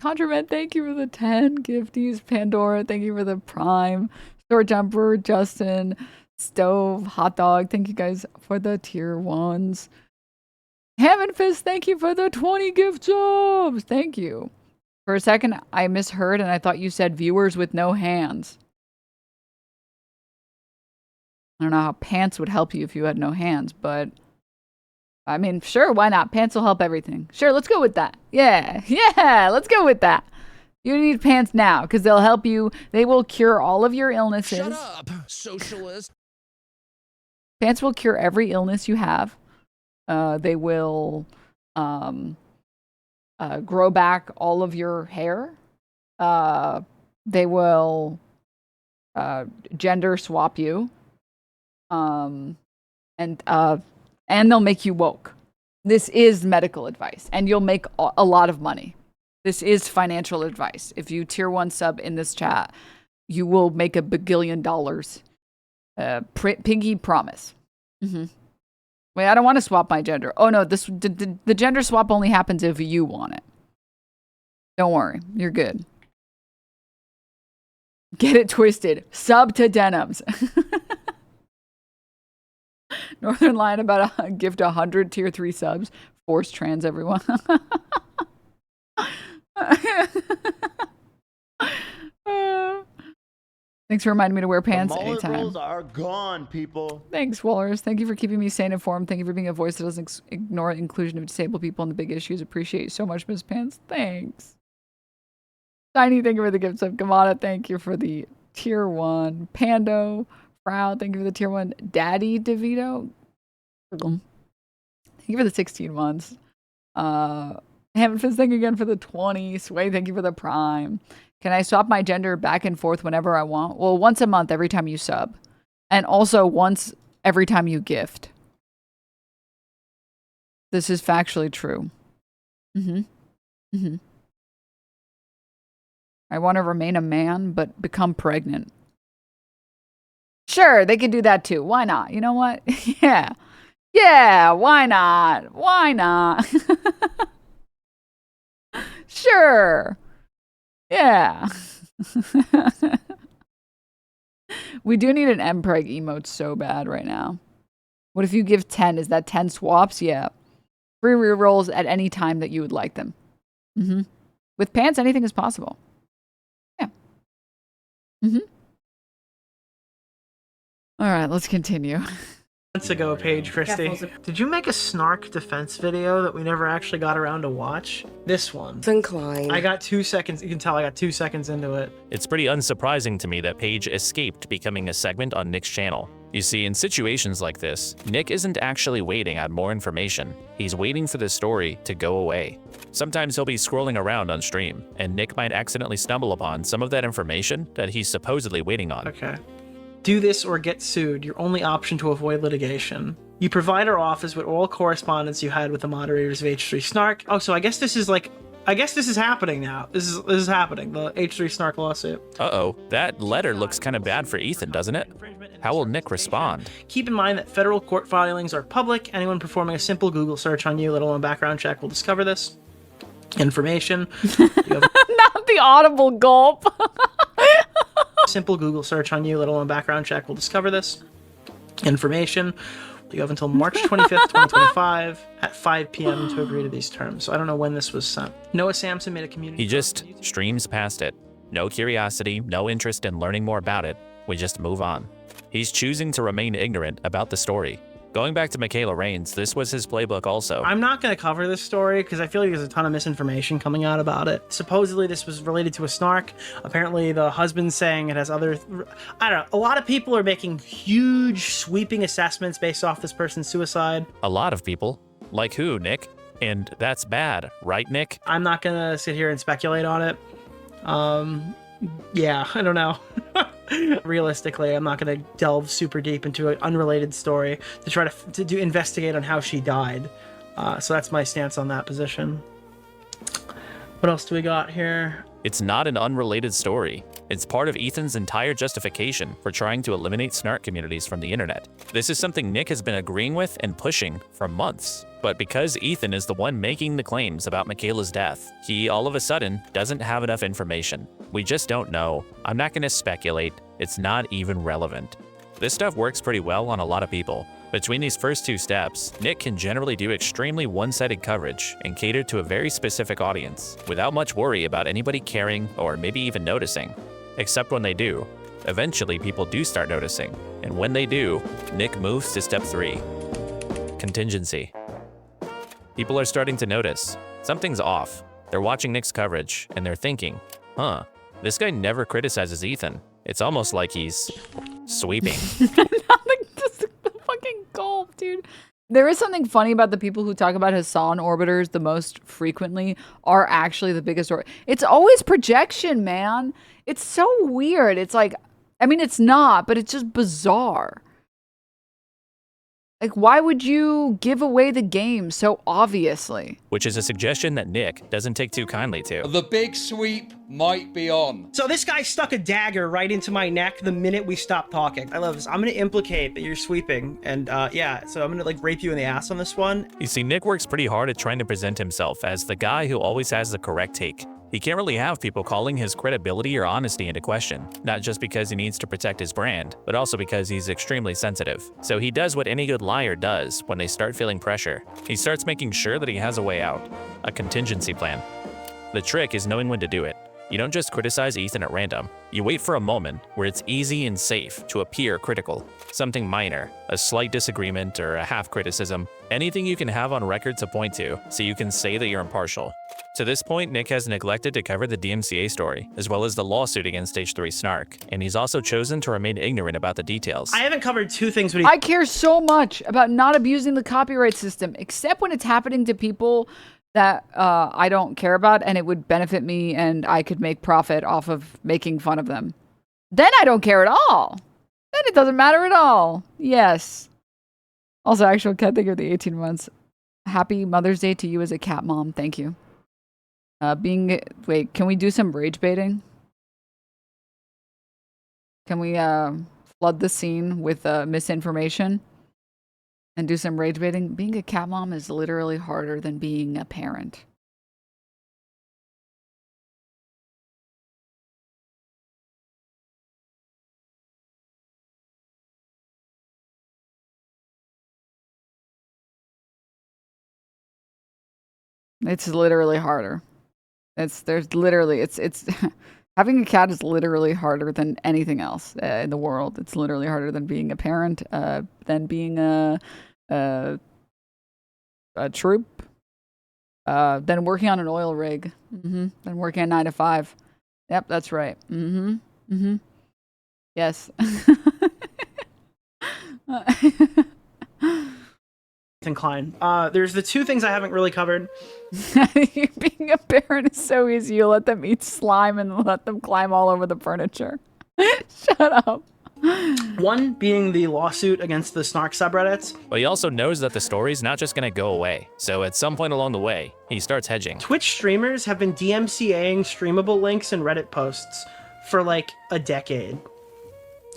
[SPEAKER 1] Contraband, thank you for the 10 gifties. Pandora, thank you for the Prime. Short Jumper, Justin, Stove, Hot Dog, thank you guys for the tier 1s. Ham and Fist, thank you for the 20 gift subs. Thank you. For a second, I misheard and I thought you said viewers with no hands. I don't know how pants would help you if you had no hands, but I mean, sure, why not? Pants will help everything. Sure, let's go with that. Yeah, let's go with that. You need pants now because they'll help you. They will cure all of your illnesses.
[SPEAKER 13] Shut up, socialist.
[SPEAKER 1] Pants will cure every illness you have. They will grow back all of your hair. They will gender swap you. And they'll make you woke. This is medical advice, and you'll make a lot of money. This is financial advice. If you tier 1 sub in this chat, you will make $1 billion. Pinky promise. Wait, I don't want to swap my gender. Oh no, the gender swap only happens if you want it. Don't worry, you're good. Get it twisted. Sub to Denims. Northern Line about a gift 100 tier 3 subs. Force trans everyone. Thanks for reminding me to wear pants anytime.
[SPEAKER 14] Rules are gone, people.
[SPEAKER 1] Thanks, Wallers. Thank you for keeping me sane and informed. Thank you for being a voice that doesn't ignore inclusion of disabled people and the big issues. Appreciate you so much, Miss Pants. Thanks. Tiny, thank you for the gift sub. Kamada, thank you for the tier 1. Pando, Proud, thank you for the tier 1. Daddy DeVito, thank you for the 16 months. Hammond Fizz, thank you again for the 20. Sway, thank you for the Prime. Can I swap my gender back and forth whenever I want? Well, once a month every time you sub. And also once every time you gift. This is factually true. I want to remain a man, but become pregnant. Sure, they could do that too. Why not? You know what? Yeah, why not? Why not? Sure. Yeah. We do need an mpreg emote so bad right now. What if you give 10? Is that 10 swaps? Yeah. Free rerolls at any time that you would like them. With pants, anything is possible. Yeah. All right, let's continue.
[SPEAKER 2] Months ago, Paige Christie. Did you make a snark defense video that we never actually got around to watch? This one.
[SPEAKER 15] Inclined.
[SPEAKER 2] I got 2 seconds. You can tell I got 2 seconds into it.
[SPEAKER 3] It's pretty unsurprising to me that Paige escaped becoming a segment on Nick's channel. You see, in situations like this, Nick isn't actually waiting on more information. He's waiting for the story to go away. Sometimes he'll be scrolling around on stream, and Nick might accidentally stumble upon some of that information that he's supposedly waiting on.
[SPEAKER 2] Okay. Do this or get sued, your only option to avoid litigation. You provide our office with all correspondence you had with the moderators of H3 Snark. Oh, so I guess this is happening now. This is happening, the H3 Snark lawsuit.
[SPEAKER 3] Uh-oh, that letter looks kind of bad for Ethan, doesn't it? How will Nick respond?
[SPEAKER 2] Keep in mind that federal court filings are public. Anyone performing a simple Google search on you, let alone a background check, will discover this information.
[SPEAKER 1] Not the audible gulp.
[SPEAKER 2] Simple Google search on you, let alone background check, will discover this information. You have until March 25th, 2025 at 5 p.m. to agree to these terms. So I don't know when this was sent. Noah Sampson made a community.
[SPEAKER 3] He just streams past it. No curiosity, no interest in learning more about it. We just move on. He's choosing to remain ignorant about the story. Going back to Michaela Reigns, this was his playbook also.
[SPEAKER 2] I'm not going to cover this story because I feel like there's a ton of misinformation coming out about it. Supposedly this was related to a snark. Apparently the husband's saying it has other... I don't know. A lot of people are making huge sweeping assessments based off this person's suicide.
[SPEAKER 3] A lot of people? Like who, Nick? And that's bad, right, Nick?
[SPEAKER 2] I'm not gonna sit here and speculate on it. Yeah, I don't know. Realistically, I'm not gonna delve super deep into an unrelated story to try to investigate on how she died. So that's my stance on that position. What else do we got here?
[SPEAKER 3] It's not an unrelated story. It's part of Ethan's entire justification for trying to eliminate snark communities from the internet. This is something Nick has been agreeing with and pushing for months. But because Ethan is the one making the claims about Michaela's death, he all of a sudden doesn't have enough information. We just don't know. I'm not gonna speculate. It's not even relevant. This stuff works pretty well on a lot of people. Between these first two steps, Nick can generally do extremely one-sided coverage and cater to a very specific audience without much worry about anybody caring or maybe even noticing. Except when they do. Eventually, people do start noticing. And when they do, Nick moves to step 3. Contingency. People are starting to notice. Something's off. They're watching Nick's coverage, and they're thinking, huh, this guy never criticizes Ethan. It's almost like he's sweeping.
[SPEAKER 1] Just the fucking golf, dude. There is something funny about the people who talk about Hasan orbiters the most frequently are actually the biggest it's always projection, man. It's so weird. It's like, I mean, it's not, but it's just bizarre. Like, why would you give away the game so obviously?
[SPEAKER 3] Which is a suggestion that Nick doesn't take too kindly to.
[SPEAKER 13] The big sweep might be on.
[SPEAKER 2] So this guy stuck a dagger right into my neck the minute we stopped talking. I love this. I'm gonna implicate that you're sweeping, and yeah, so I'm gonna like rape you in the ass on this one.
[SPEAKER 3] You see, Nick works pretty hard at trying to present himself as the guy who always has the correct take. He can't really have people calling his credibility or honesty into question, not just because he needs to protect his brand, but also because he's extremely sensitive. So he does what any good liar does when they start feeling pressure. He starts making sure that he has a way out, a contingency plan. The trick is knowing when to do it. You don't just criticize Ethan at random. You wait for a moment where it's easy and safe to appear critical. Something minor, a slight disagreement or a half criticism, anything you can have on record to point to so you can say that you're impartial. To this point, Nick has neglected to cover the DMCA story, as well as the lawsuit against Stage 3 Snark, and he's also chosen to remain ignorant about the details.
[SPEAKER 2] I haven't covered two things.
[SPEAKER 1] I care so much about not abusing the copyright system, except when it's happening to people that I don't care about and it would benefit me and I could make profit off of making fun of them. Then I don't care at all. Then it doesn't matter at all. Yes. Also, actual cat, thank you for the 18 months. Happy Mother's Day to you as a cat mom. Thank you. Wait, can we do some rage baiting? Can we flood the scene with misinformation? And do some rage baiting. Being a cat mom is literally harder than being a parent. It's literally harder. It's having a cat is literally harder than anything else in the world. It's literally harder than being a parent, than being a troop, than working on an oil rig, than working a 9 to 5. Yep, that's right. Yes.
[SPEAKER 2] Incline. There's the two things I haven't really covered.
[SPEAKER 1] Being a parent is so easy. You let them eat slime and let them climb all over the furniture. Shut up.
[SPEAKER 2] One being the lawsuit against the Snark subreddits.
[SPEAKER 3] But he also knows that the story's not just gonna go away. So at some point along the way, he starts hedging.
[SPEAKER 2] Twitch streamers have been DMCAing streamable links and Reddit posts for like a decade.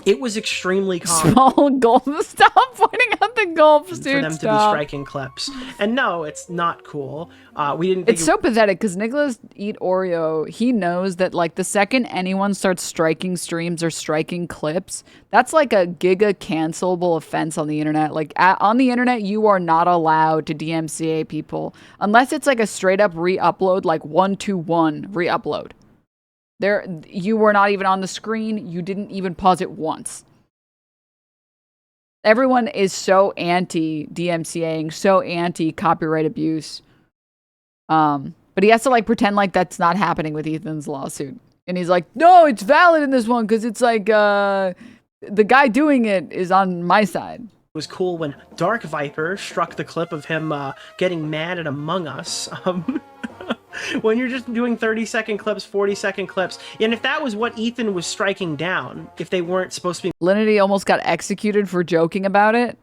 [SPEAKER 2] It was extremely common.
[SPEAKER 1] Small golf. Stop pointing out the golf, dude.
[SPEAKER 2] For them to be striking clips. And no, it's not cool. We didn't.
[SPEAKER 1] It's so pathetic because Nicholas Eat Oreo, he knows that like the second anyone starts striking streams or striking clips, that's like a giga cancelable offense on the internet. Like on the internet, you are not allowed to DMCA people unless it's like a straight up re-upload, like 1-to-1 re-upload. You were not even on the screen. You didn't even pause it once. Everyone is so anti-DMCAing, so anti-copyright abuse. But he has to like pretend like that's not happening with Ethan's lawsuit. And he's like, no, it's valid in this one because it's like the guy doing it is on my side.
[SPEAKER 2] It was cool when Dark Viper struck the clip of him getting mad at Among Us. When you're just doing 30-second clips, 40-second clips, and if that was what Ethan was striking down, if they weren't supposed to be...
[SPEAKER 1] Linity almost got executed for joking about it.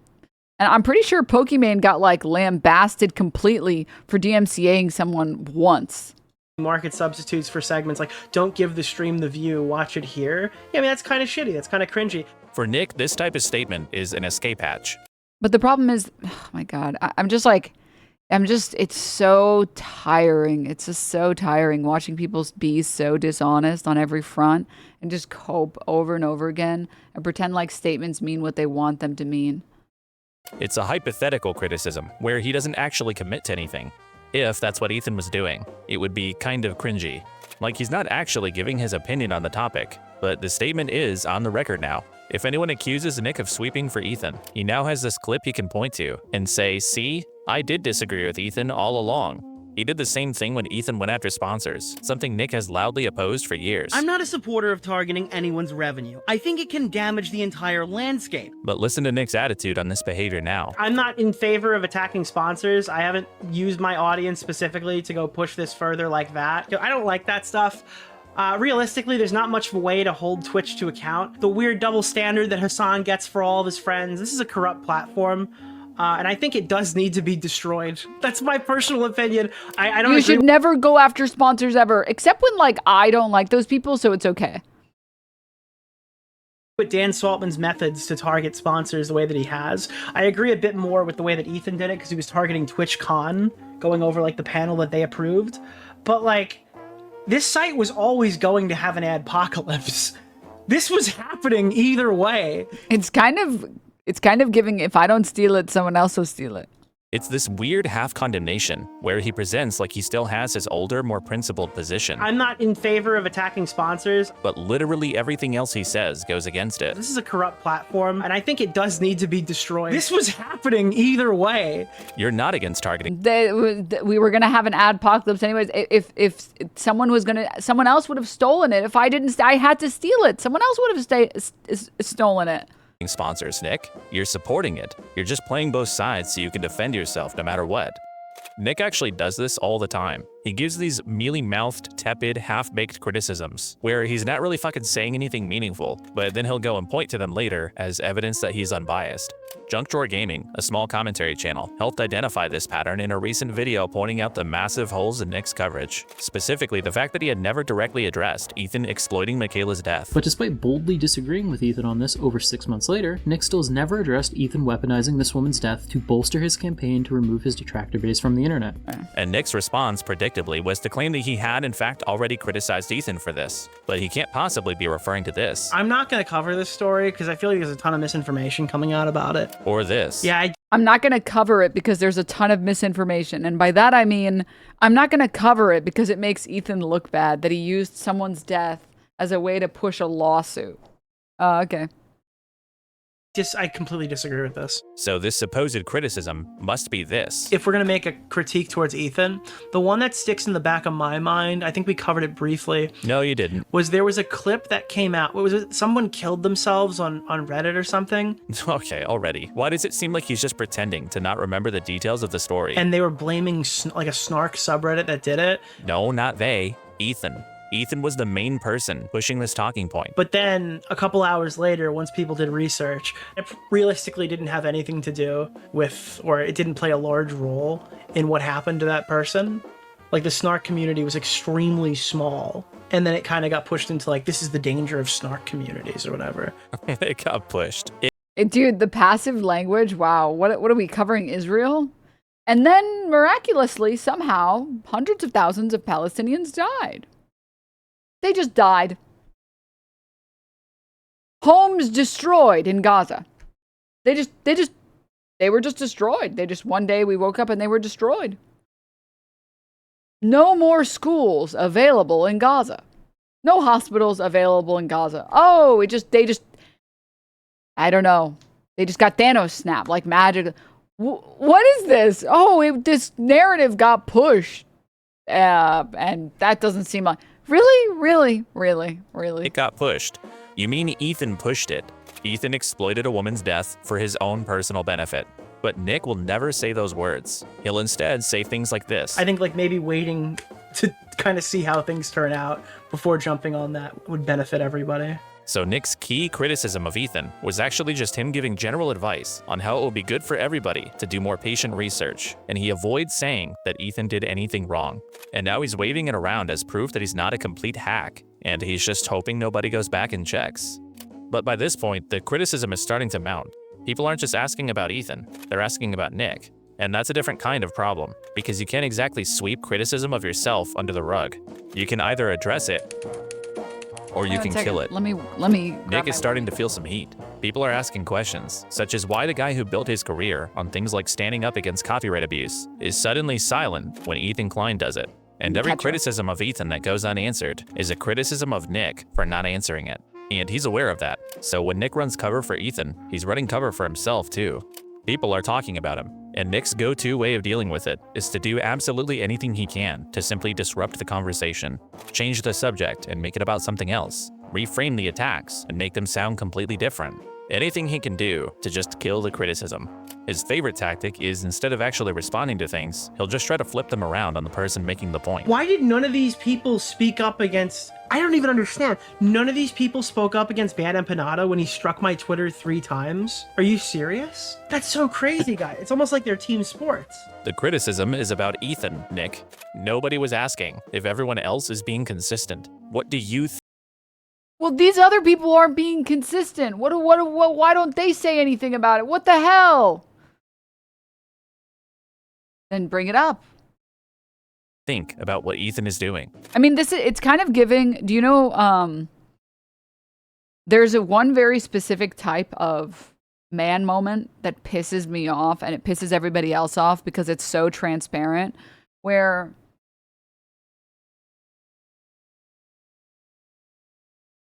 [SPEAKER 1] And I'm pretty sure Pokimane got like lambasted completely for DMCAing someone once.
[SPEAKER 2] Market substitutes for segments like, don't give the stream the view, watch it here. Yeah, I mean, that's kind of shitty. That's kind of cringy.
[SPEAKER 3] For Nick, this type of statement is an escape hatch.
[SPEAKER 1] But the problem is, oh my God, it's so tiring. It's just so tiring watching people be so dishonest on every front and just cope over and over again and pretend like statements mean what they want them to mean.
[SPEAKER 3] It's a hypothetical criticism where he doesn't actually commit to anything. If that's what Ethan was doing, it would be kind of cringy. Like he's not actually giving his opinion on the topic, but the statement is on the record now. If anyone accuses Nick of sweeping for Ethan, he now has this clip he can point to and say, see, I did disagree with Ethan all along. He did the same thing when Ethan went after sponsors, something Nick has loudly opposed for years.
[SPEAKER 4] I'm not a supporter of targeting anyone's revenue. I think it can damage the entire landscape.
[SPEAKER 3] But listen to Nick's attitude on this behavior now.
[SPEAKER 2] I'm not in favor of attacking sponsors. I haven't used my audience specifically to go push this further like that. I don't like that stuff. Realistically, there's not much of a way to hold Twitch to account. The weird double standard that Hasan gets for all of his friends, this is a corrupt platform. And I think it does need to be destroyed. That's my personal opinion. I don't.
[SPEAKER 1] You should never go after sponsors ever, except when like I don't like those people, so it's okay.
[SPEAKER 2] With Dan Saltman's methods to target sponsors the way that he has, I agree a bit more with the way that Ethan did it because he was targeting TwitchCon, going over like the panel that they approved. But like, this site was always going to have an adpocalypse. This was happening either way.
[SPEAKER 1] It's kind of giving, if I don't steal it, someone else will steal it.
[SPEAKER 3] It's this weird half-condemnation, where he presents like he still has his older, more principled position.
[SPEAKER 2] I'm not in favor of attacking sponsors.
[SPEAKER 3] But literally everything else he says goes against it.
[SPEAKER 2] This is a corrupt platform, and I think it does need to be destroyed. This was happening either way.
[SPEAKER 3] You're not against targeting.
[SPEAKER 1] We were gonna have an adpocalypse anyways. If someone else would have stolen it. If I didn't, I had to steal it. Someone else would have stolen it.
[SPEAKER 3] Sponsors, Nick. You're supporting it. You're just playing both sides so you can defend yourself no matter what. Nick actually does this all the time. He gives these mealy-mouthed, tepid, half-baked criticisms, where he's not really fucking saying anything meaningful, but then he'll go and point to them later as evidence that he's unbiased. Junk Drawer Gaming, a small commentary channel, helped identify this pattern in a recent video pointing out the massive holes in Nick's coverage, specifically the fact that he had never directly addressed Ethan exploiting Michaela's death.
[SPEAKER 15] But despite boldly disagreeing with Ethan on this over 6 months later, Nick still has never addressed Ethan weaponizing this woman's death to bolster his campaign to remove his detractor base from the internet.
[SPEAKER 3] And Nick's response, predictably, was to claim that he had in fact already criticized Ethan for this, but he can't possibly be referring to this.
[SPEAKER 2] I'm not going to cover this story because I feel like there's a ton of misinformation coming out about it.
[SPEAKER 3] Or this.
[SPEAKER 2] Yeah,
[SPEAKER 1] I'm not going to cover it because there's a ton of misinformation. And by that, I mean, I'm not going to cover it because it makes Ethan look bad that he used someone's death as a way to push a lawsuit. Okay.
[SPEAKER 2] I completely disagree with this.
[SPEAKER 3] So this supposed criticism must be this.
[SPEAKER 2] If we're going to make a critique towards Ethan, the one that sticks in the back of my mind, I think we covered it briefly.
[SPEAKER 3] No, you didn't.
[SPEAKER 2] There was a clip that came out. What was it? Someone killed themselves on Reddit or something?
[SPEAKER 3] Okay, already. Why does it seem like he's just pretending to not remember the details of the story?
[SPEAKER 2] And they were blaming like a snark subreddit that did it?
[SPEAKER 3] No, not they. Ethan. Ethan was the main person pushing this talking point.
[SPEAKER 2] But then a couple hours later, once people did research, it realistically didn't have anything to do with, or it didn't play a large role in what happened to that person. Like the snark community was extremely small. And then it kind of got pushed into like, this is the danger of snark communities or whatever.
[SPEAKER 3] It got pushed.
[SPEAKER 1] Dude, the passive language, wow. What are we covering, Israel? And then miraculously, somehow, hundreds of thousands of Palestinians died. They just died. Homes destroyed in Gaza. They were just destroyed. One day we woke up and they were destroyed. No more schools available in Gaza. No hospitals available in Gaza. Oh, I don't know. They just got Thanos snapped like magic. What is this? Oh, this narrative got pushed. And that doesn't seem like... Really?
[SPEAKER 3] It got pushed. You mean Ethan pushed it? Ethan exploited a woman's death for his own personal benefit. But Nick will never say those words. He'll instead say things like this.
[SPEAKER 2] I think like maybe waiting to kind of see how things turn out before jumping on that would benefit everybody.
[SPEAKER 3] So Nick's key criticism of Ethan was actually just him giving general advice on how it will be good for everybody to do more patient research, and he avoids saying that Ethan did anything wrong. And now he's waving it around as proof that he's not a complete hack, and he's just hoping nobody goes back and checks. But by this point, the criticism is starting to mount. People aren't just asking about Ethan, they're asking about Nick. And that's a different kind of problem, because you can't exactly sweep criticism of yourself under the rug. You can either address it, or you can kill it.
[SPEAKER 1] Let me.
[SPEAKER 3] Nick is starting to feel some heat. People are asking questions, such as why the guy who built his career on things like standing up against copyright abuse is suddenly silent when Ethan Klein does it. And every criticism of Ethan that goes unanswered is a criticism of Nick for not answering it. And he's aware of that. So when Nick runs cover for Ethan, he's running cover for himself too. People are talking about him, and Nick's go-to way of dealing with it is to do absolutely anything he can to simply disrupt the conversation, change the subject and make it about something else, reframe the attacks and make them sound completely different. Anything he can do to just kill the criticism. His favorite tactic is, instead of actually responding to things, he'll just try to flip them around on the person making the point.
[SPEAKER 2] Why did none of these people speak up against... I don't even understand. None of these people spoke up against Bad Empanada when he struck my Twitter 3 times? Are you serious? That's so crazy, guy. It's almost like they're team sports.
[SPEAKER 3] The criticism is about Ethan, Nick. Nobody was asking if everyone else is being consistent. What do you think?
[SPEAKER 1] Well, these other people aren't being consistent. Why don't they say anything about it? What the hell? Then bring it up.
[SPEAKER 3] Think about what Ethan is doing.
[SPEAKER 1] I mean, it's kind of giving, do you know, there's one very specific type of man moment that pisses me off, and it pisses everybody else off because it's so transparent, where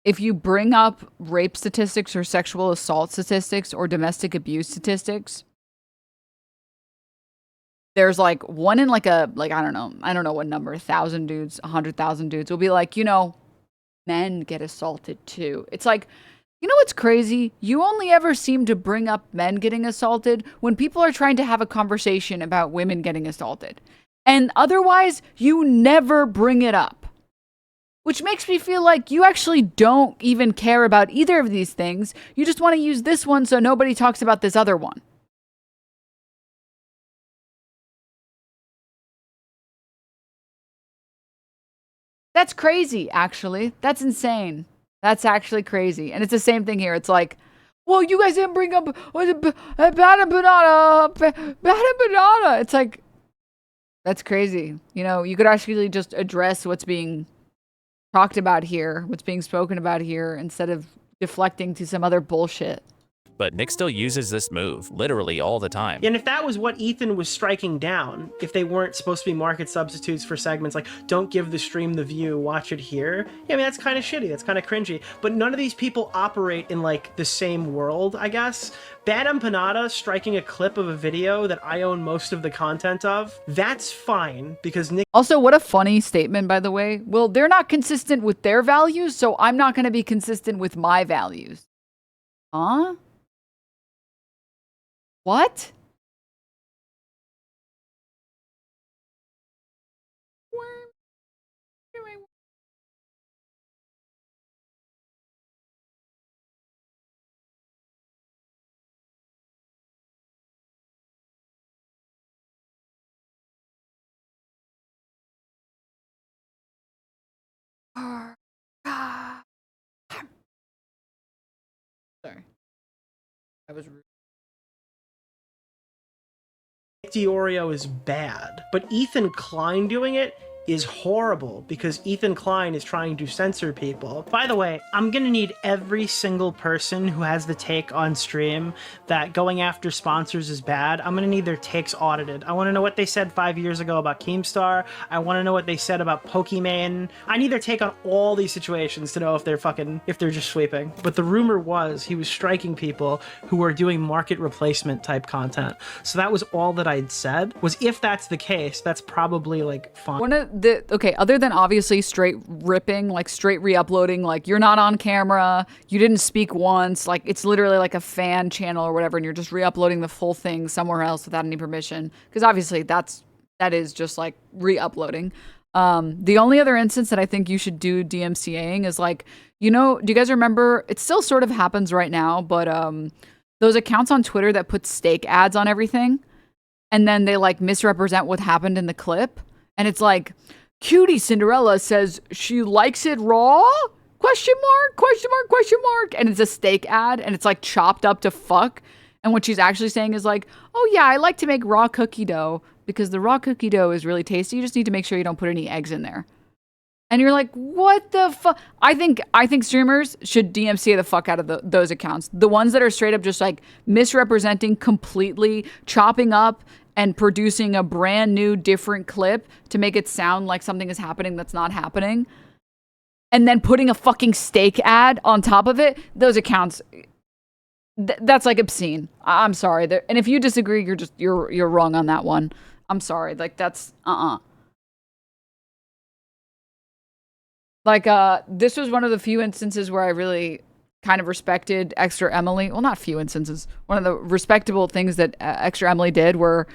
[SPEAKER 1] if you bring up rape statistics or sexual assault statistics or domestic abuse statistics, there's like one in like I don't know what number, 1,000 dudes, 100,000 dudes will be like, you know, men get assaulted too. It's like, you know what's crazy? You only ever seem to bring up men getting assaulted when people are trying to have a conversation about women getting assaulted. And otherwise, you never bring it up. Which makes me feel like you actually don't even care about either of these things. You just want to use this one so nobody talks about this other one. That's crazy, actually. That's insane. That's actually crazy. And it's the same thing here. It's like, well, you guys didn't bring up bad and banana. It's like, that's crazy. You know, you could actually just address what's being talked about here, what's being spoken about here, instead of deflecting to some other bullshit.
[SPEAKER 3] But Nick still uses this move literally all the time.
[SPEAKER 2] And if that was what Ethan was striking down, if they weren't supposed to be market substitutes for segments like, don't give the stream the view, watch it here. Yeah, I mean, that's kind of shitty. That's kind of cringy. But none of these people operate in like the same world, I guess. Bad Empanada striking a clip of a video that I own most of the content of, that's fine because Nick...
[SPEAKER 1] Also, what a funny statement, by the way. Well, they're not consistent with their values, so I'm not going to be consistent with my values. Huh? What? Sorry. I was rude.
[SPEAKER 2] Oreo is bad, but Ethan Klein doing it is horrible because Ethan Klein is trying to censor people. By the way, I'm gonna need every single person who has the take on stream that going after sponsors is bad. I'm gonna need their takes audited. I wanna know what they said 5 years ago about Keemstar. I wanna know what they said about Pokimane. I need their take on all these situations to know if they're just sweeping. But the rumor was he was striking people who were doing market replacement type content. So that was all that I'd said, was if that's the case, that's probably like fine.
[SPEAKER 1] okay, other than obviously straight ripping, like straight re-uploading, like you're not on camera, you didn't speak once, like it's literally like a fan channel or whatever, and you're just re-uploading the full thing somewhere else without any permission, because obviously that is just like re-uploading. The only other instance that I think you should do DMCAing is like, you know, do you guys remember, it still sort of happens right now, but those accounts on Twitter that put steak ads on everything, and then they like misrepresent what happened in the clip. And it's like, Cutie Cinderella says she likes it raw? Question mark, question mark, question mark. And it's a steak ad, and it's like chopped up to fuck. And what she's actually saying is like, oh yeah, I like to make raw cookie dough because the raw cookie dough is really tasty. You just need to make sure you don't put any eggs in there. And you're like, what the fuck? I think streamers should DMCA the fuck out of those accounts. The ones that are straight up just like misrepresenting completely, chopping up and producing a brand new different clip to make it sound like something is happening that's not happening. And then putting a fucking steak ad on top of it. Those accounts, that's like obscene. I'm sorry. And if you disagree, you're wrong on that one. I'm sorry. Like that's, Like, this was one of the few instances where I really kind of respected Extra Emily. Well, not few instances. One of the respectable things that Extra Emily did were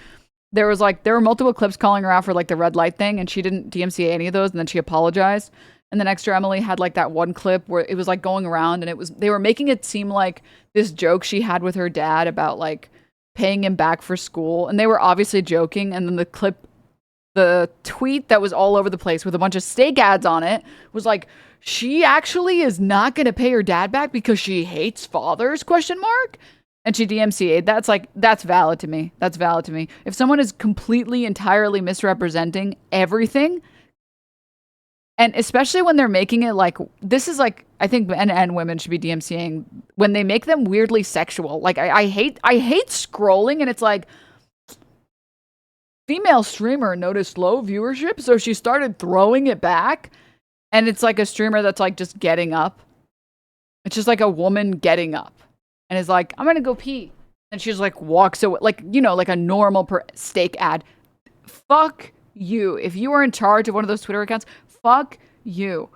[SPEAKER 1] there were multiple clips calling her out for like the red light thing, and she didn't DMCA any of those, and then she apologized. And then Extra Emily had like that one clip where it was like going around, and they were making it seem like this joke she had with her dad about like paying him back for school, and they were obviously joking. And then the tweet that was all over the place with a bunch of steak ads on it was like, she actually is not going to pay her dad back because she hates fathers, ? And she DMCA'd. That's valid to me. That's valid to me. If someone is completely, entirely misrepresenting everything, and especially when they're making it like, this is like, I think men and women should be DMCAing when they make them weirdly sexual. Like, I hate scrolling, and it's like, female streamer noticed low viewership, so she started throwing it back. And it's like a streamer that's like just getting up. It's just like a woman getting up and is like, I'm gonna go pee. And she just like walks away, like, you know, like a normal steak ad. Fuck you. If you are in charge of one of those Twitter accounts, fuck you.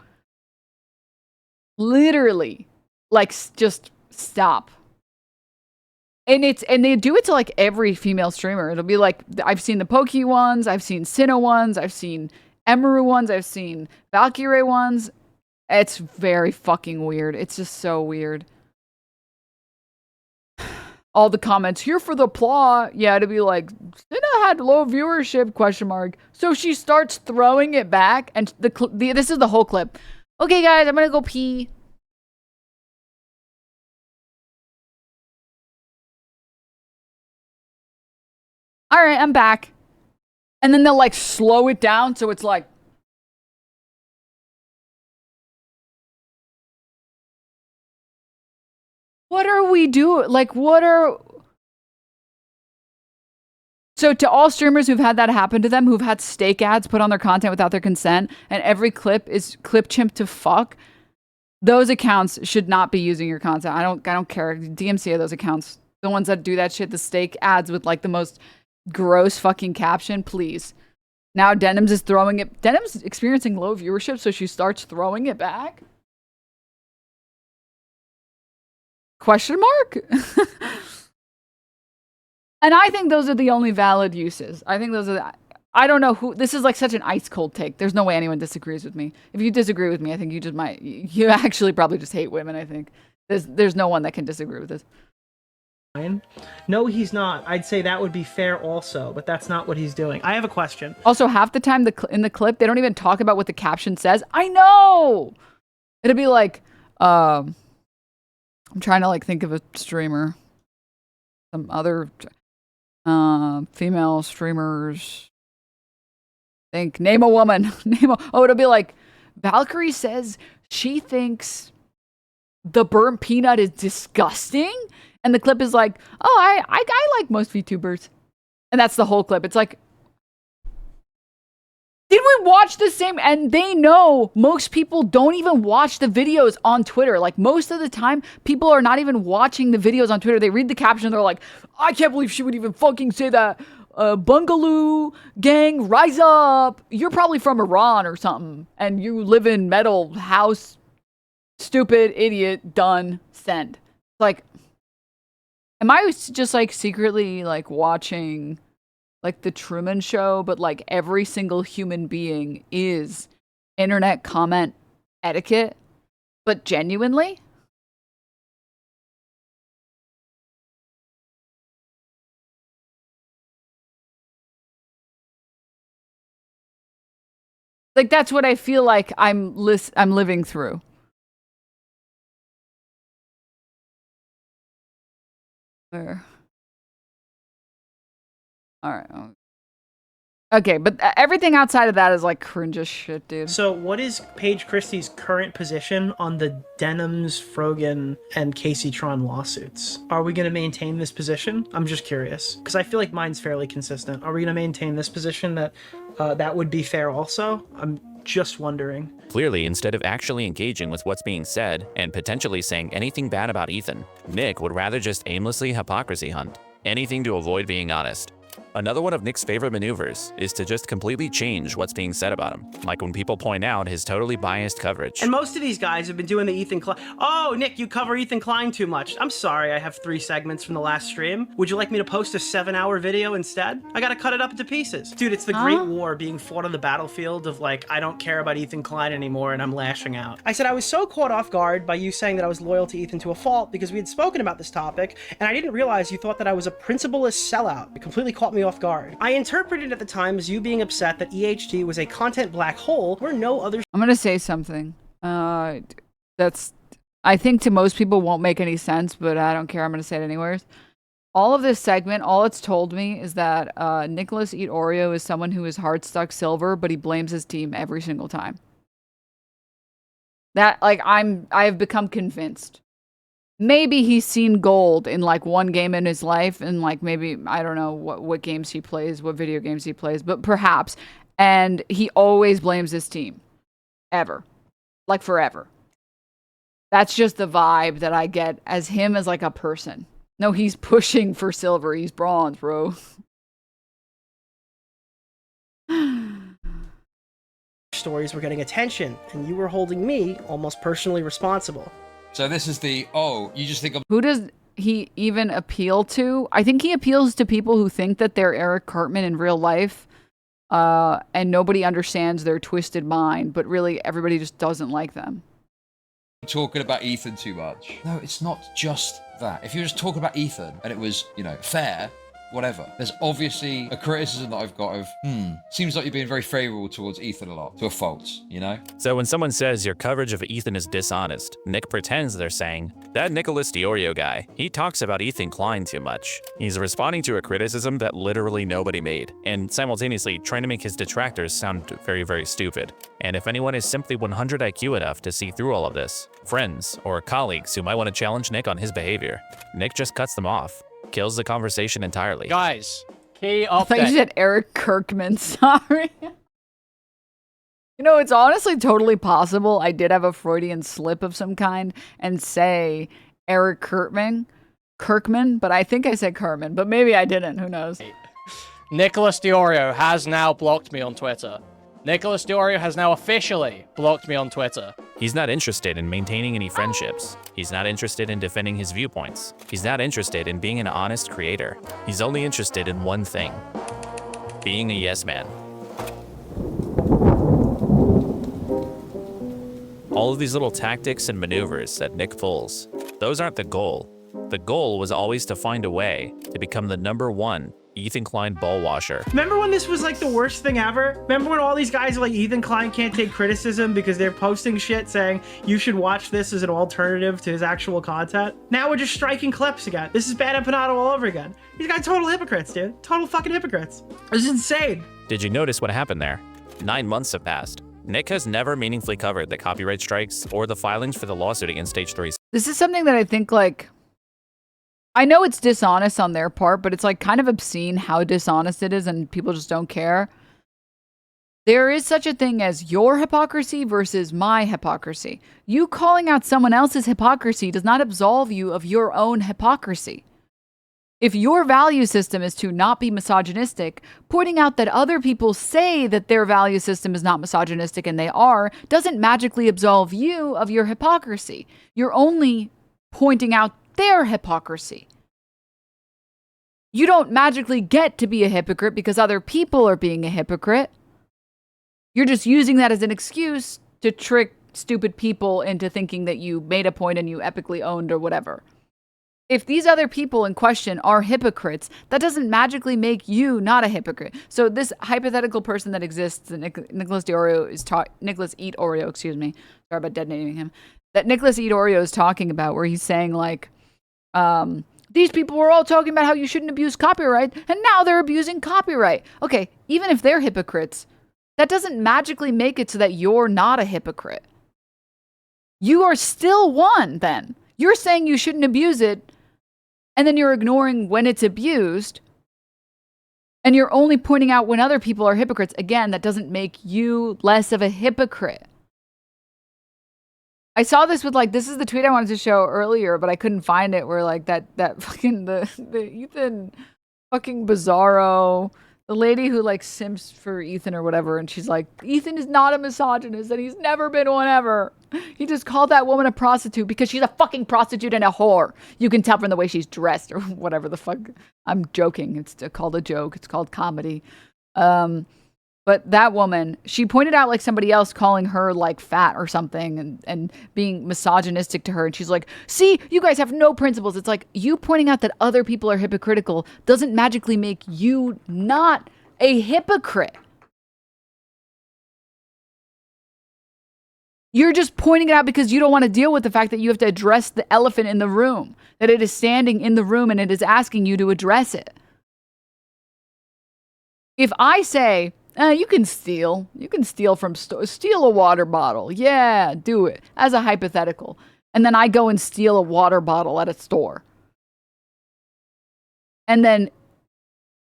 [SPEAKER 1] Literally, like, just stop. And they do it to like every female streamer. It'll be like, I've seen the Pokey ones, I've seen Sinnoh ones, I've seen Emeru ones, I've seen Valkyrie ones. It's very fucking weird. It's just so weird. All the comments here for the applause. Yeah, to be like, Sinnoh had low viewership ? So she starts throwing it back, and this is the whole clip. Okay, guys, I'm gonna go pee. All right, I'm back. And then they'll like slow it down so it's like, what are we doing? Like, so to all streamers who've had that happen to them, who've had steak ads put on their content without their consent, and every clip is clip chimp to fuck, those accounts should not be using your content. I don't care. DMCA those accounts. The ones that do that shit, the steak ads with like the most gross fucking caption, please. Now Denims is throwing it. Denims is experiencing low viewership, so she starts throwing it back? ? And I think those are the only valid uses. I think those are I don't know who, this is like such an ice cold take. There's no way anyone disagrees with me. If you disagree with me, I think you actually probably just hate women, I think. There's no one that can disagree with this.
[SPEAKER 2] No, he's not. I'd say that would be fair also, but that's not what he's doing. I have a question.
[SPEAKER 1] Also, half the time in the clip, they don't even talk about what the caption says. I know! It'll be like, I'm trying to like think of a streamer. Some other female streamers. Name a woman. It'll be like, Valkyrie says she thinks the burnt peanut is disgusting. And the clip is like, oh, I like most VTubers. And that's the whole clip. It's like, did we watch the same? And they know most people don't even watch the videos on Twitter. Like, most of the time, people are not even watching the videos on Twitter. They read the caption, they're like, I can't believe she would even fucking say that. Bungaloo gang, rise up. You're probably from Iran or something, and you live in metal house. Stupid, idiot, done, send. Like, am I just like secretly like watching like the Truman Show, but like every single human being is internet comment etiquette, but genuinely? Like, that's what I feel like I'm living through. Where? All right. Okay, but everything outside of that is like cringe as shit, dude.
[SPEAKER 2] So what is Paige Christie's current position on the Denims, Frogan, and Casey Tron lawsuits? Are we going to maintain this position? I'm just curious, because I feel like mine's fairly consistent. Are we going to maintain this position that that would be fair also? I'm just wondering.
[SPEAKER 3] Clearly, instead of actually engaging with what's being said and potentially saying anything bad about Ethan, Nick would rather just aimlessly hypocrisy hunt. Anything to avoid being honest. Another one of Nick's favorite maneuvers is to just completely change what's being said about him, like when people point out his totally biased coverage.
[SPEAKER 4] And most of these guys have been doing the Ethan Klein. Oh, Nick, you cover Ethan Klein too much. I'm sorry, I have 3 segments from the last stream. Would you like me to post a 7-hour video instead? I gotta cut it up into pieces. Dude, it's the Great War being fought on the battlefield of like, I don't care about Ethan Klein anymore and I'm lashing out. I said I was so caught off guard by you saying that I was loyal to Ethan to a fault because we had spoken about this topic and I didn't realize you thought that I was a principleless sellout. It completely caught me off guard. I interpreted at the time as you being upset that EHT was a content black hole where no other—
[SPEAKER 1] I'm gonna say something. That's, I think to most people won't make any sense, but I don't care. I'm gonna say it anyways. All of this segment, all it's told me is that Nicholas Eat Oreo is someone who is hard stuck silver, but he blames his team every single time. That, like, I've become convinced. Maybe he's seen gold in like one game in his life, and like maybe, I don't know what games he plays, what video games he plays, but perhaps. And he always blames his team. Ever. Like forever. That's just the vibe that I get as him as like a person. No, he's pushing for silver. He's bronze, bro.
[SPEAKER 4] stories were getting attention, and you were holding me almost personally responsible.
[SPEAKER 13] So this is the, oh, you just think of—
[SPEAKER 1] Who does he even appeal to? I think he appeals to people who think that they're Eric Cartman in real life, and nobody understands their twisted mind, but really everybody just doesn't like them.
[SPEAKER 13] Talking about Ethan too much. No, it's not just that. If you were just talking about Ethan and it was, you know, fair, whatever, there's obviously a criticism that I've got of, seems like you're being very favorable towards Ethan a lot, to a fault, you know?
[SPEAKER 3] So when someone says your coverage of Ethan is dishonest, Nick pretends they're saying, that Nicholas Diorio guy, he talks about Ethan Klein too much. He's responding to a criticism that literally nobody made, and simultaneously trying to make his detractors sound very, very stupid. And if anyone is simply 100 IQ enough to see through all of this, friends or colleagues who might want to challenge Nick on his behavior, Nick just cuts them off. Kills the conversation entirely.
[SPEAKER 16] Guys, key update.
[SPEAKER 1] I thought you said Eric Kirkman, sorry. You know, it's honestly totally possible I did have a Freudian slip of some kind and say Eric Kirkman, but I think I said Cartman, but maybe I didn't, who knows.
[SPEAKER 16] Nicholas Diorio has now blocked me on Twitter. Nicholas Diorio has now officially blocked me on Twitter.
[SPEAKER 3] He's not interested in maintaining any friendships. He's not interested in defending his viewpoints. He's not interested in being an honest creator. He's only interested in one thing: being a yes man. All of these little tactics and maneuvers that Nick pulls, those aren't the goal. The goal was always to find a way to become the #1 Ethan Klein ball washer.
[SPEAKER 2] Remember when this was like the worst thing ever? Remember when all these guys are like, Ethan Klein can't take criticism because they're posting shit saying you should watch this as an alternative to his actual content? Now we're just striking clips again. This is Bad Empanada all over again. These guys total hypocrites, dude. Total fucking hypocrites. This is insane.
[SPEAKER 3] Did you notice what happened there? 9 months have passed. Nick has never meaningfully covered the copyright strikes or the filings for the lawsuit against Stage 3.
[SPEAKER 1] This is something that I think, like, I know it's dishonest on their part, but it's like kind of obscene how dishonest it is and people just don't care. There is such a thing as your hypocrisy versus my hypocrisy. You calling out someone else's hypocrisy does not absolve you of your own hypocrisy. If your value system is to not be misogynistic, pointing out that other people say that their value system is not misogynistic and they are, doesn't magically absolve you of your hypocrisy. You're only pointing out their hypocrisy. You don't magically get to be a hypocrite because other people are being a hypocrite. You're just using that as an excuse to trick stupid people into thinking that you made a point and you epically owned or whatever. If these other people in question are hypocrites, that doesn't magically make you not a hypocrite. So this hypothetical person that exists, that Nicholas Diorio is Nicholas Eat Oreo, excuse me. Sorry about dead naming him. That Nicholas Eat Oreo is talking about, where he's saying like, these people were all talking about how you shouldn't abuse copyright, and now they're abusing copyright. Okay, even if they're hypocrites, that doesn't magically make it so that you're not a hypocrite. You are still one then. You're saying you shouldn't abuse it, and then you're ignoring when it's abused, and you're only pointing out when other people are hypocrites. Again, that doesn't make you less of a hypocrite. I saw this with like, this is the tweet I wanted to show earlier, but I couldn't find it, where like that fucking, the Ethan fucking Bizarro, the lady who like simps for Ethan or whatever, and she's like, Ethan is not a misogynist and he's never been one ever. He just called that woman a prostitute because she's a fucking prostitute and a whore. You can tell from the way she's dressed or whatever the fuck. I'm joking. It's called a joke. It's called comedy. But that woman, she pointed out like somebody else calling her like fat or something and being misogynistic to her. And she's like, see, you guys have no principles. It's like, you pointing out that other people are hypocritical doesn't magically make you not a hypocrite. You're just pointing it out because you don't want to deal with the fact that you have to address the elephant in the room, that it is standing in the room and it is asking you to address it. If I say, you can steal from steal a water bottle. Yeah, do it as a hypothetical. And then I go and steal a water bottle at a store. And then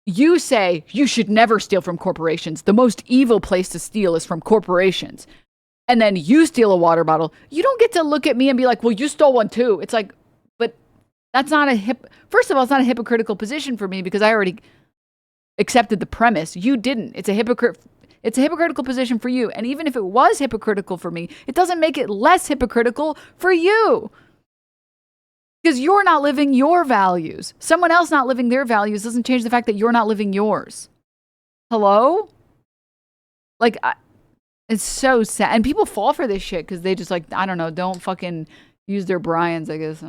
[SPEAKER 1] you say you should never steal from corporations. The most evil place to steal is from corporations. And then you steal a water bottle. You don't get to look at me and be like, well, you stole one too. It's like, but that's not first of all, it's not a hypocritical position for me because I already accepted the premise. You didn't. It's a hypocritical position for you. And even if it was hypocritical for me, it doesn't make it less hypocritical for you. Because you're not living your values. Someone else not living their values doesn't change the fact that you're not living yours. Hello? Like, it's so sad. And people fall for this shit because they just like, I don't know, don't fucking use their Bryans, I guess.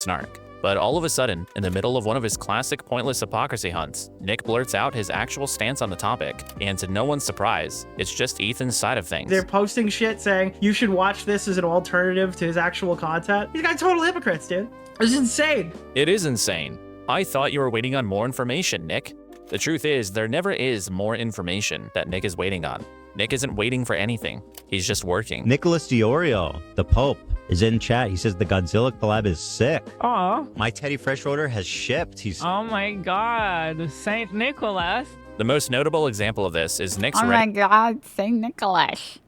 [SPEAKER 3] Snark. But all of a sudden, in the middle of one of his classic pointless hypocrisy hunts, Nick blurts out his actual stance on the topic, and to no one's surprise, it's just Ethan's side of things.
[SPEAKER 2] They're posting shit saying, you should watch this as an alternative to his actual content. These guys total hypocrites, dude. It's insane.
[SPEAKER 3] It is insane. I thought you were waiting on more information, Nick. The truth is, there never is more information that Nick is waiting on. Nick isn't waiting for anything. He's just working.
[SPEAKER 10] Nicholas Diorio, the Pope, is in chat. He says the Godzilla collab is sick.
[SPEAKER 11] Aw.
[SPEAKER 10] My Teddy Fresh order has shipped.
[SPEAKER 11] Oh my god, Saint Nicholas.
[SPEAKER 3] The most notable example of this is Nick's
[SPEAKER 1] Oh my god, Saint Nicholas.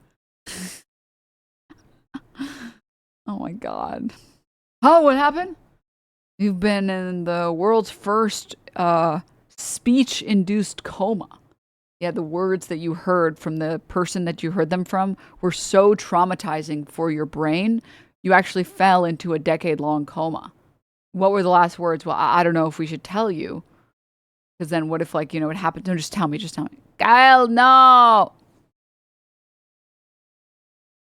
[SPEAKER 1] Oh my god. Oh, what happened? You've been in the world's first speech-induced coma. Yeah, the words that you heard from the person that you heard them from were so traumatizing for your brain, you actually fell into a decade-long coma. What were the last words? Well, I don't know if we should tell you. Because then what if, like, you know, it happened? No, just tell me. Kyle, no!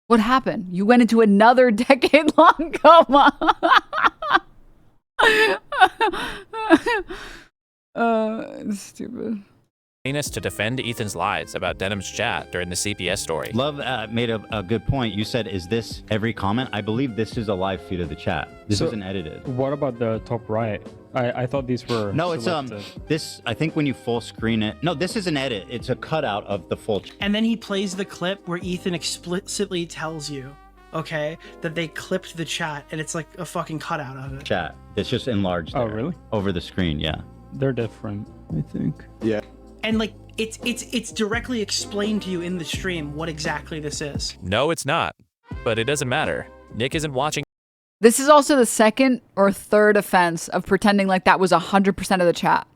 [SPEAKER 1] What happened? You went into another decade-long coma. It's stupid.
[SPEAKER 3] To defend Ethan's lies about Denims chat during the CPS story.
[SPEAKER 10] Love made a good point. You said, is this every comment? I believe this is a live feed of the chat. This isn't edited.
[SPEAKER 17] What about the top right? I thought these were
[SPEAKER 10] No,
[SPEAKER 17] selected.
[SPEAKER 10] it's this, I think when you full screen it. No, this is an edit. It's a cutout of the full
[SPEAKER 2] And then he plays the clip where Ethan explicitly tells you, okay, that they clipped the chat and it's like a fucking cutout of it.
[SPEAKER 10] chat. It's just enlarged
[SPEAKER 17] Oh,
[SPEAKER 10] there,
[SPEAKER 17] really?
[SPEAKER 10] over the screen, yeah.
[SPEAKER 17] They're different, I think.
[SPEAKER 10] Yeah.
[SPEAKER 2] And like it's directly explained to you in the stream what exactly this is.
[SPEAKER 3] No, it's not. But it doesn't matter. Nick isn't watching.
[SPEAKER 1] This is also the second or third offense of pretending like that was 100% of the chat.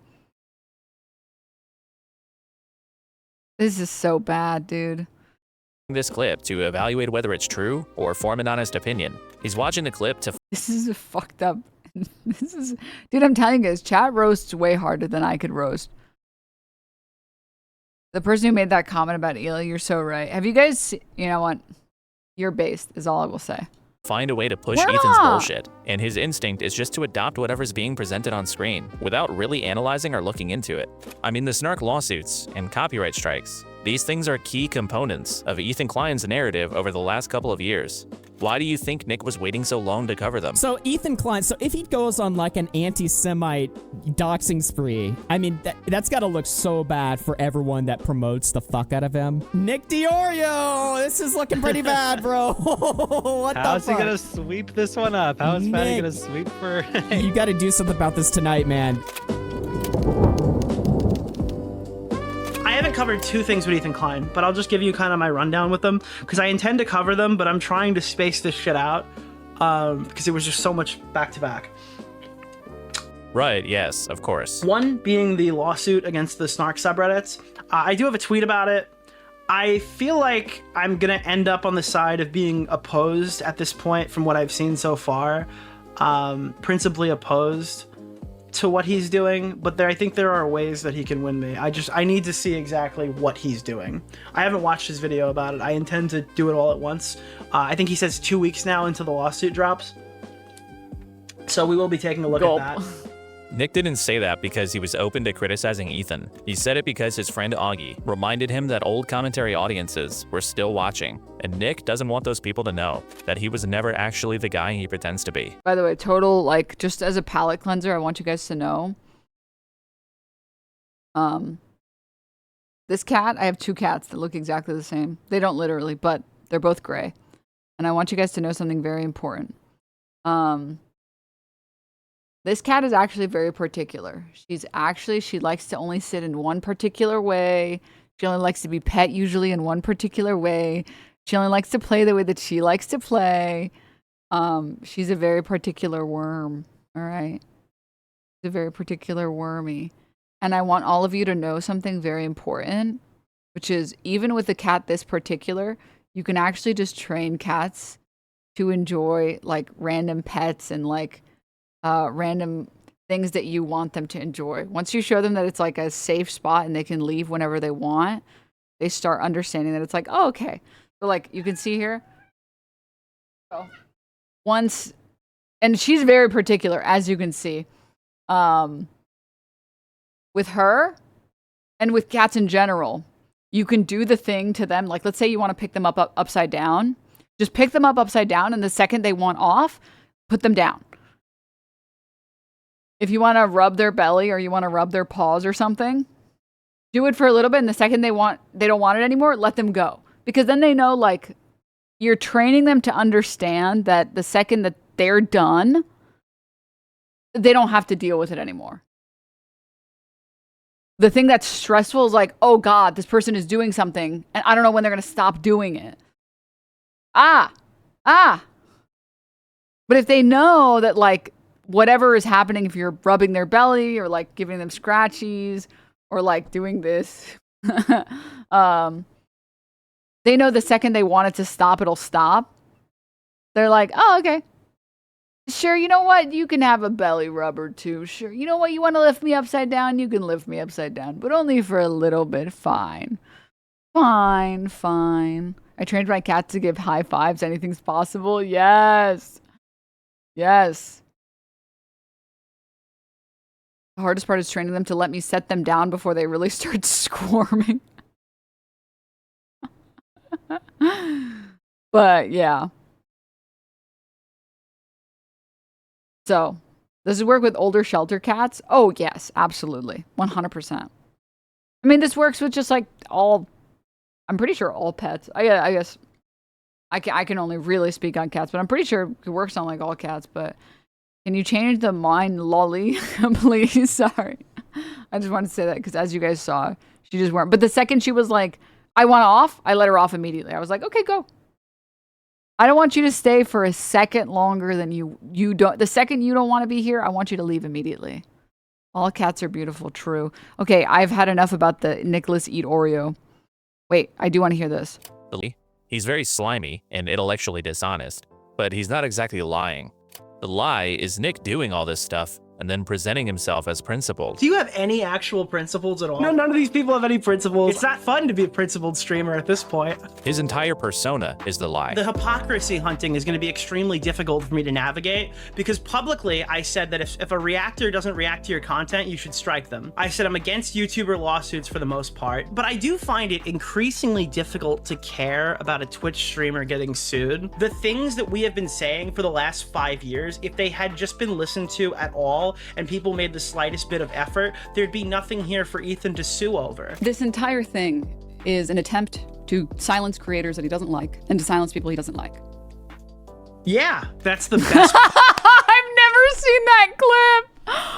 [SPEAKER 1] This is so bad, dude.
[SPEAKER 3] This clip to evaluate whether it's true or form an honest opinion. He's watching the clip to
[SPEAKER 1] This is fucked up. This is, dude, I'm telling you guys, chat roasts way harder than I could roast. The person who made that comment about Eli, you're so right. Have you guys, you know what? You're based, is all I will say.
[SPEAKER 3] find a way to push
[SPEAKER 1] We're
[SPEAKER 3] Ethan's
[SPEAKER 1] not.
[SPEAKER 3] bullshit, and his instinct is just to adopt whatever's being presented on screen without really analyzing or looking into it. I mean, the snark lawsuits and copyright strikes, these things are key components of Ethan Klein's narrative over the last couple of years. Why do you think Nick was waiting so long to cover them?
[SPEAKER 18] So Ethan Klein, so if he goes on like an anti-Semite doxing spree, I mean, that's got to look so bad for everyone that promotes the fuck out of him. Nick DiOrio, this is looking pretty bad, bro. What
[SPEAKER 19] How's
[SPEAKER 18] the
[SPEAKER 19] he
[SPEAKER 18] fuck?
[SPEAKER 19] gonna sweep this one up? How is Fatty
[SPEAKER 18] Nick,
[SPEAKER 19] gonna sweep for?
[SPEAKER 18] You got to do something about this tonight, man.
[SPEAKER 2] I haven't covered two things with Ethan Klein, but I'll just give you kind of my rundown with them because I intend to cover them, but I'm trying to space this shit out because it was just so much back to back.
[SPEAKER 3] Right, yes, of course.
[SPEAKER 2] One being the lawsuit against the Snark subreddits. I do have a tweet about it. I feel like I'm gonna end up on the side of being opposed at this point from what I've seen so far. Principally opposed to what he's doing, but I think there are ways that he can win me. I need to see exactly what he's doing. I haven't watched his video about it. I intend to do it all at once. I think he says 2 weeks now until the lawsuit drops. So we will be taking a look at that.
[SPEAKER 3] Nick didn't say that because he was open to criticizing Ethan. He said it because his friend Augie reminded him that old commentary audiences were still watching, and Nick doesn't want those people to know that he was never actually the guy he pretends to be.
[SPEAKER 1] By the way, total, like, just as a palate cleanser, I want you guys to know. This cat, I have two cats that look exactly the same. They don't literally, but they're both gray. And I want you guys to know something very important. This cat is actually very particular. She likes to only sit in one particular way. She only likes to be pet usually in one particular way. She only likes to play the way that she likes to play. She's a very particular worm, all right? She's a very particular wormy. And I want all of you to know something very important, which is even with a cat this particular, you can actually just train cats to enjoy like random pets and like random things that you want them to enjoy. Once you show them that it's like a safe spot and they can leave whenever they want, they start understanding that it's like, oh, okay. So like you can see here. So once, and she's very particular, as you can see. With her and with cats in general, you can do the thing to them. Like, let's say you want to pick them up upside down. Just pick them up upside down, and the second they want off, put them down. If you want to rub their belly or you want to rub their paws or something, do it for a little bit, and the second they don't want it anymore, let them go. Because then they know, like, you're training them to understand that the second that they're done, they don't have to deal with it anymore. The thing that's stressful is like, oh God, this person is doing something, and I don't know when they're going to stop doing it. But if they know that, like, whatever is happening, if you're rubbing their belly or like giving them scratchies or like doing this, they know the second they want it to stop, it'll stop. They're like, oh, okay. Sure, you know what? You can have a belly rubber too. Sure. You know what? You want to lift me upside down? You can lift me upside down, but only for a little bit. Fine. Fine. I trained my cat to give high fives. Anything's possible. Yes. The hardest part is training them to let me set them down before they really start squirming. But yeah. So, does it work with older shelter cats? Oh, yes, absolutely. 100%. I mean, this works with just like I'm pretty sure all pets. I guess I can only really speak on cats, but I'm pretty sure it works on like all cats, but can you change the mind lolly, please? Sorry. I just wanted to say that because as you guys saw, she just weren't. But the second she was like, I want off, I let her off immediately. I was like, okay, go. I don't want you to stay for a second longer than you don't. The second you don't want to be here, I want you to leave immediately. All cats are beautiful, true. Okay, I've had enough about the Nicholas eat Oreo. Wait, I do want to hear this.
[SPEAKER 3] He's very slimy and intellectually dishonest, but he's not exactly lying. The lie is Nick doing all this stuff and then presenting himself as principled.
[SPEAKER 2] Do you have any actual principles at all? No, none of these people have any principles. It's not fun to be a principled streamer at this point.
[SPEAKER 3] His entire persona is the lie.
[SPEAKER 2] The hypocrisy hunting is going to be extremely difficult for me to navigate because publicly I said that if a reactor doesn't react to your content, you should strike them. I said I'm against YouTuber lawsuits for the most part, but I do find it increasingly difficult to care about a Twitch streamer getting sued. The things that we have been saying for the last 5 years, if they had just been listened to at all and people made the slightest bit of effort, there'd be nothing here for Ethan to sue over.
[SPEAKER 1] This entire thing is an attempt to silence creators that he doesn't like and to silence people he doesn't like.
[SPEAKER 2] Yeah, that's the best.
[SPEAKER 1] I've never seen that clip.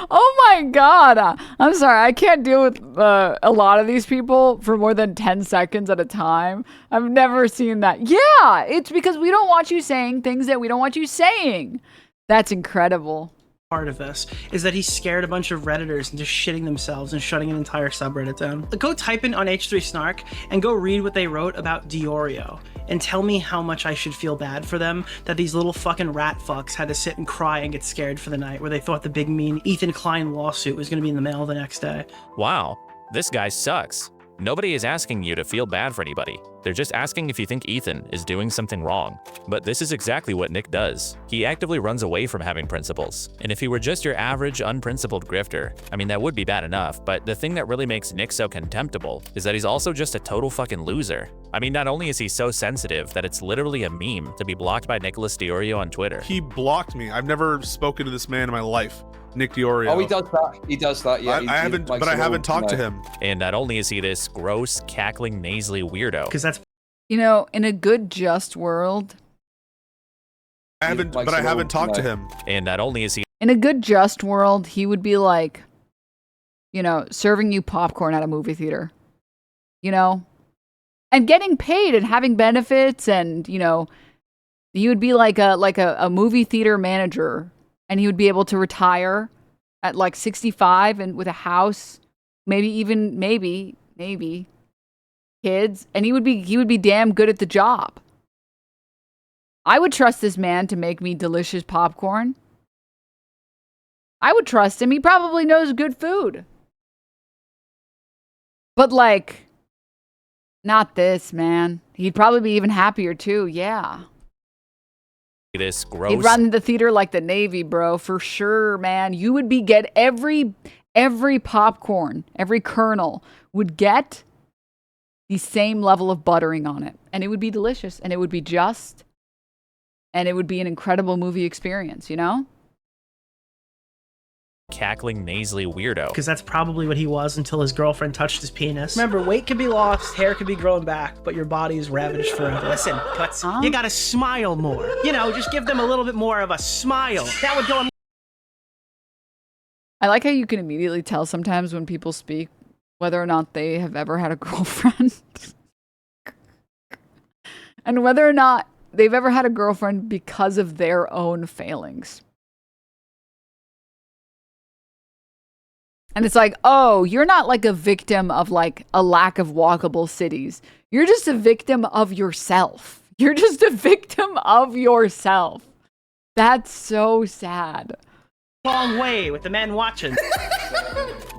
[SPEAKER 1] Oh my God. I'm sorry. I can't deal with a lot of these people for more than 10 seconds at a time. I've never seen that. Yeah, it's because we don't want you saying things that we don't want you saying. That's incredible.
[SPEAKER 2] Part of this is that he scared a bunch of Redditors into shitting themselves and shutting an entire subreddit down. Go type in on H3 Snark and go read what they wrote about Diorio and tell me how much I should feel bad for them that these little fucking rat fucks had to sit and cry and get scared for the night where they thought the big mean Ethan Klein lawsuit was going to be in the mail the next day.
[SPEAKER 3] Wow, this guy sucks. Nobody is asking you to feel bad for anybody. They're just asking if you think Ethan is doing something wrong. But this is exactly what Nick does. He actively runs away from having principles. And if he were just your average unprincipled grifter, I mean, that would be bad enough, but the thing that really makes Nick so contemptible is that he's also just a total fucking loser. I mean, not only is he so sensitive that it's literally a meme to be blocked by Nicholas Diorio on Twitter.
[SPEAKER 20] He blocked me. I've never spoken to this man in my life. Nick Diorio.
[SPEAKER 13] Oh, he does that. He does that. Yeah,
[SPEAKER 20] I haven't, but I haven't talked to him.
[SPEAKER 3] And not only is he this gross, cackling, nasally weirdo.
[SPEAKER 2] Because that's,
[SPEAKER 1] you know, in a good, just world.
[SPEAKER 20] I haven't talked to him.
[SPEAKER 3] And not only is he
[SPEAKER 1] in a good, just world, he would be like, you know, serving you popcorn at a movie theater, you know, and getting paid and having benefits, and you know, you would be like a movie theater manager. And he would be able to retire at like 65 and with a house, maybe kids, and he would be damn good at the job. I would trust this man to make me delicious popcorn. I would trust him. He probably knows good food. But like, not this, man. He'd probably be even happier too. Yeah.
[SPEAKER 3] This gross.
[SPEAKER 1] He'd run the theater like the Navy, bro, for sure, man. You would get every popcorn, every kernel would get the same level of buttering on it, and it would be delicious, and it would be just, and it would be an incredible movie experience, you know?
[SPEAKER 3] Cackling, nasally weirdo.
[SPEAKER 2] Because that's probably what he was until his girlfriend touched his penis. Remember, weight can be lost, hair can be growing back, but your body is ravaged forever. Listen, Cuts, you gotta smile more. You know, just give them a little bit more of a smile. That would go.
[SPEAKER 1] I like how you can immediately tell sometimes when people speak whether or not they have ever had a girlfriend. And whether or not they've ever had a girlfriend because of their own failings. And it's like, oh, you're not like a victim of like a lack of walkable cities. You're just a victim of yourself. You're just a victim of yourself. That's so sad.
[SPEAKER 2] Long way with the men watching.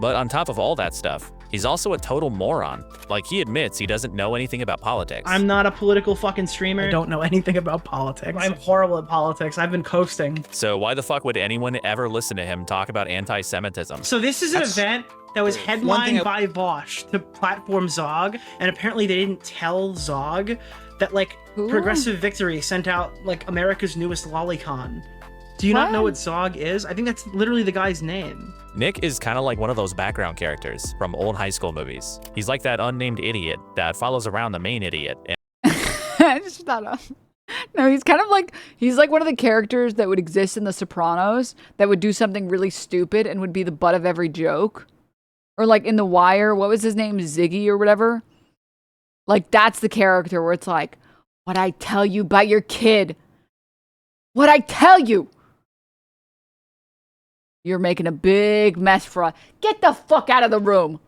[SPEAKER 3] But on top of all that stuff, he's also a total moron. Like, he admits he doesn't know anything about politics.
[SPEAKER 2] I'm not a political fucking streamer. I don't know anything about politics. I'm horrible at politics. I've been coasting.
[SPEAKER 3] So why the fuck would anyone ever listen to him talk about anti-Semitism?
[SPEAKER 2] So this is an event that was headlined by Bosch to platform Zog, and apparently they didn't tell Zog that like Progressive Victory sent out like America's newest lolicon. Do you not know what Zog is? I think that's literally the guy's name.
[SPEAKER 3] Nick is kind of like one of those background characters from old high school movies. He's like that unnamed idiot that follows around the main idiot.
[SPEAKER 1] I just thought of. No, he's kind of like, he's like one of the characters that would exist in The Sopranos that would do something really stupid and would be the butt of every joke. Or like in The Wire, what was his name? Ziggy or whatever? Like that's the character where it's like, What I tell you about your kid? What I tell you? You're making a big mess for us. Get the fuck out of the room.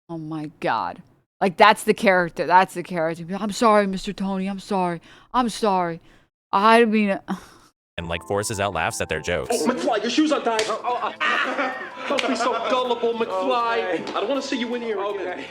[SPEAKER 1] Oh my God. Like, that's the character. That's the character. I'm sorry, Mr. Tony. I'm sorry. I'm sorry. I mean...
[SPEAKER 3] And like forces out laughs at their jokes.
[SPEAKER 21] Oh, McFly, your shoes are tied. Don't be so gullible, McFly. Okay. I don't want to see you in here again.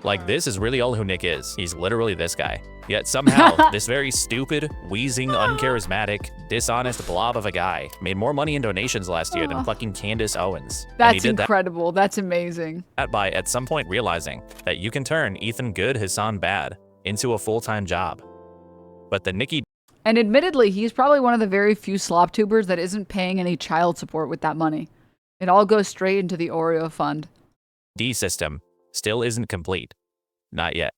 [SPEAKER 3] Like, this is really all who Nick is. He's literally this guy. Yet somehow, this very stupid, wheezing, uncharismatic, dishonest blob of a guy made more money in donations last year than fucking Candace Owens. And he
[SPEAKER 1] That's
[SPEAKER 3] did
[SPEAKER 1] incredible. That's amazing.
[SPEAKER 3] that by at some point realizing that you can turn Ethan good, Hasan bad into a full-time job. But the Nikki
[SPEAKER 1] And admittedly, he's probably one of the very few slop tubers that isn't paying any child support with that money. It all goes straight into the Oreo fund.
[SPEAKER 3] D system still isn't complete. Not yet.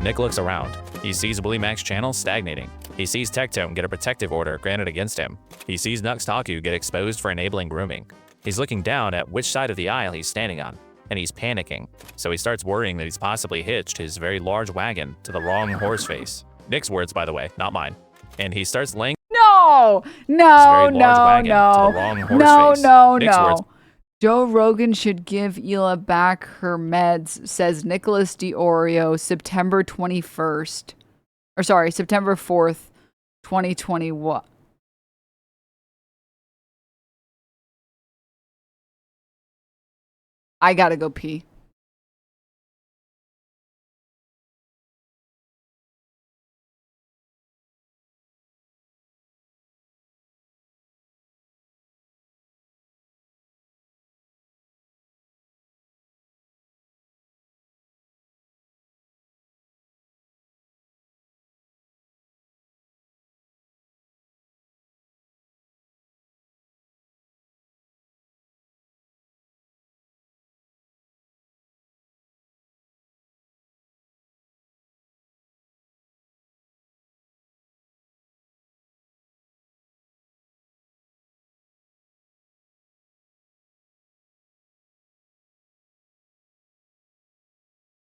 [SPEAKER 3] Nick looks around. He sees Willie Mac's channel stagnating. He sees Tectone get a protective order granted against him. He sees Nux Taku get exposed for enabling grooming. He's looking down at which side of the aisle he's standing on, and he's panicking. So he starts worrying that he's possibly hitched his very large wagon to the wrong horse face. Nick's words, by the way, not mine. And he starts laying
[SPEAKER 1] No, no,
[SPEAKER 3] large
[SPEAKER 1] no,
[SPEAKER 3] wagon to
[SPEAKER 1] no,
[SPEAKER 3] the wrong horse
[SPEAKER 1] no,
[SPEAKER 3] face.
[SPEAKER 1] no,
[SPEAKER 3] Nick's words,
[SPEAKER 1] no. Joe Rogan should give Hila back her meds, says Nicholas DiOrio, September 21st. Or sorry, September 4th, 2021. I gotta go pee.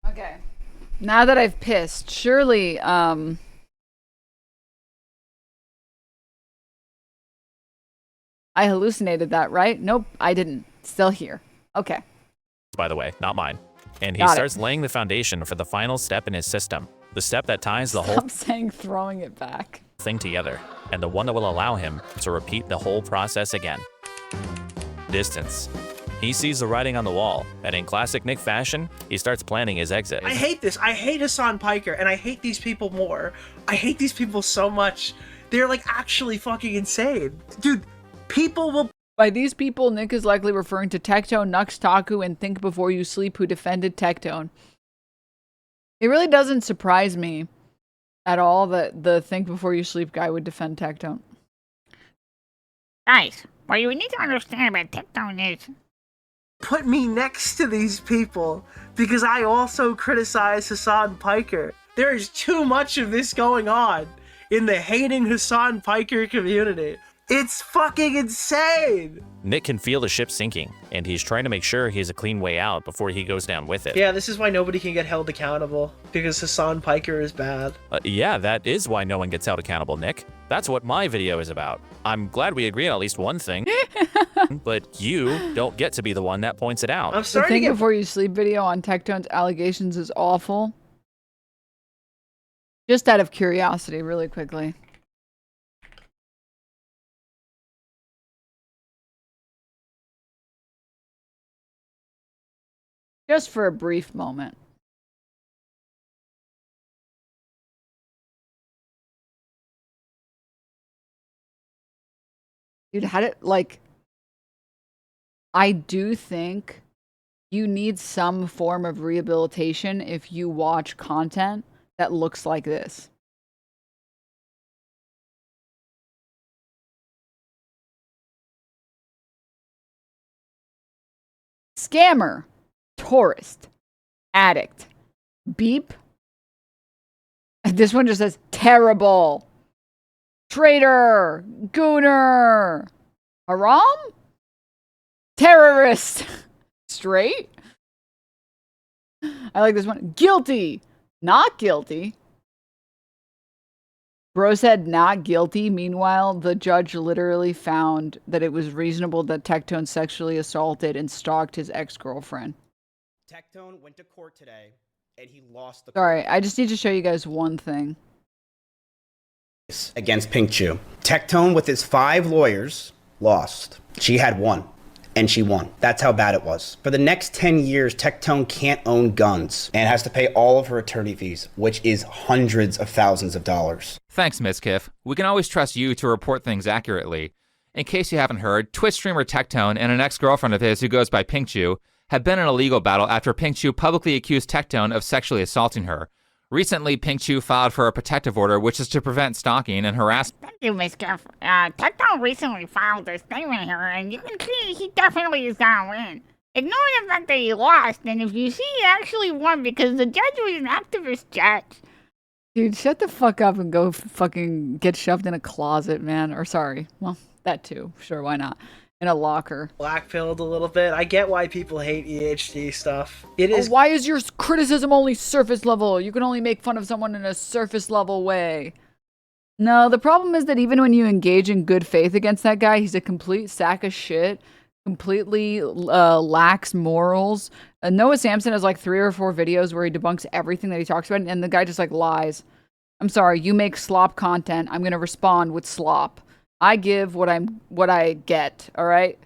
[SPEAKER 1] Okay. Now that I've pissed, surely, I hallucinated that, right? Nope, I didn't. Still here. Okay.
[SPEAKER 3] by the way, not mine. And he
[SPEAKER 1] Got it.
[SPEAKER 3] starts laying the foundation for the final step in his system. The step that ties the whole
[SPEAKER 1] Stop saying throwing it back.
[SPEAKER 3] thing together, and the one that will allow him to repeat the whole process again. Distance. He sees the writing on the wall, and in classic Nick fashion, he starts planning his exit.
[SPEAKER 2] I hate this. I hate Hasan Piker, and I hate these people more. I hate these people so much. They're like actually fucking insane. Dude, people will...
[SPEAKER 1] By these people, Nick is likely referring to Tectone, Nux Taku, and Think Before You Sleep, who defended Tectone. It really doesn't surprise me at all that the Think Before You Sleep guy would defend Tectone.
[SPEAKER 5] Guys, what you need to understand about Tectone is...
[SPEAKER 2] Put me next to these people because I also criticize Hasan Piker. There is too much of this going on in the hating Hasan Piker community. It's fucking insane.
[SPEAKER 3] Nick can feel the ship sinking, and he's trying to make sure he has a clean way out before he goes down with it.
[SPEAKER 2] Yeah, this is why nobody can get held accountable, because Hasan Piker is bad.
[SPEAKER 3] Yeah, that is why no one gets held accountable, Nick. That's what my video is about. I'm glad we agree on at least one thing, but you don't get to be the one that points it out.
[SPEAKER 2] I'm
[SPEAKER 1] The
[SPEAKER 2] starting to
[SPEAKER 1] Think
[SPEAKER 2] get...
[SPEAKER 1] Before You Sleep video on Tectone's allegations is awful. Just out of curiosity, really quickly. Just for a brief moment. Dude, how did, like, I do think you need some form of rehabilitation if you watch content that looks like this. Scammer, tourist, addict, beep. This one just says terrible, traitor, gooner, haram, terrorist, straight. I like this one. Guilty. Not guilty. Bro said not guilty. Meanwhile, the judge literally found that it was reasonable that Tectone sexually assaulted and stalked his ex-girlfriend.
[SPEAKER 7] Tectone went to court today, and he lost the
[SPEAKER 1] Sorry, I just need to show you guys one thing.
[SPEAKER 7] case against Pink Chew. Tectone, with his 5 lawyers, lost. She had 1, and she won. That's how bad it was. For the next 10 years, Tectone can't own guns and has to pay all of her attorney fees, which is hundreds of thousands of dollars.
[SPEAKER 22] Thanks, Miskiff. We can always trust you to report things accurately. In case you haven't heard, Twitch streamer Tectone and an ex-girlfriend of his who goes by Pink Chew have been in a legal battle after Pink Chew publicly accused Tectone of sexually assaulting her. Recently, Pink Chew filed for a protective order, which is to prevent stalking and harassment.
[SPEAKER 5] Thank you, Miss Giff. Tectone recently filed a statement here, and you can see he definitely is gonna win. Ignore the fact that he lost, and if you see he actually won because the judge was an activist judge.
[SPEAKER 1] Dude, shut the fuck up and go fucking get shoved in a closet, man. Or sorry. Well, that too. Sure, why not? In a locker.
[SPEAKER 2] Blackpilled a little bit. I get why people hate EHD stuff. It is.
[SPEAKER 1] Why is your criticism only surface level? You can only make fun of someone in a surface level way. No, the problem is that even when you engage in good faith against that guy, he's a complete sack of shit. Completely lacks morals. Noah Samson has like 3 or 4 videos where he debunks everything that he talks about, and the guy just like lies. I'm sorry, you make slop content. I'm gonna respond with slop. I give what I get. All right.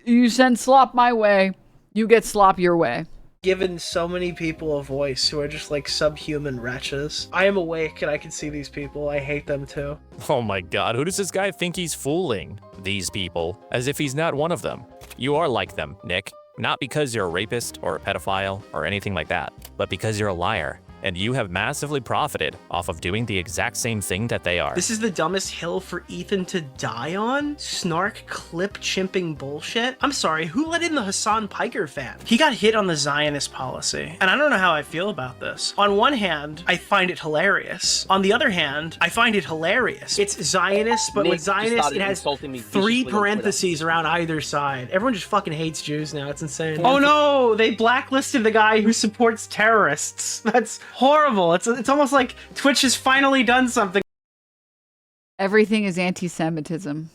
[SPEAKER 1] You send slop my way, you get slop your way.
[SPEAKER 2] Given so many people a voice who are just like subhuman wretches. I am awake and I can see these people. I hate them too.
[SPEAKER 3] Oh my god, who does this guy think he's fooling? These people, as if he's not one of them. You are like them, Nick. Not because you're a rapist or a pedophile or anything like that, but because you're a liar. And you have massively profited off of doing the exact same thing that they are.
[SPEAKER 2] This is the dumbest hill for Ethan to die on? Snark clip chimping bullshit? I'm sorry, who let in the Hasan Piker fan? He got hit on the Zionist policy, and I don't know how I feel about this. On one hand, I find it hilarious. On the other hand, I find it hilarious. It's Zionist, but
[SPEAKER 23] Nick
[SPEAKER 2] with Zionist, it has
[SPEAKER 23] insulting me
[SPEAKER 2] 3
[SPEAKER 23] viciously on
[SPEAKER 2] parentheses around either side. Everyone just fucking hates Jews now, it's insane. Oh no, they blacklisted the guy who supports terrorists. That's horrible. It's almost like Twitch has finally done something
[SPEAKER 1] Everything is anti-Semitism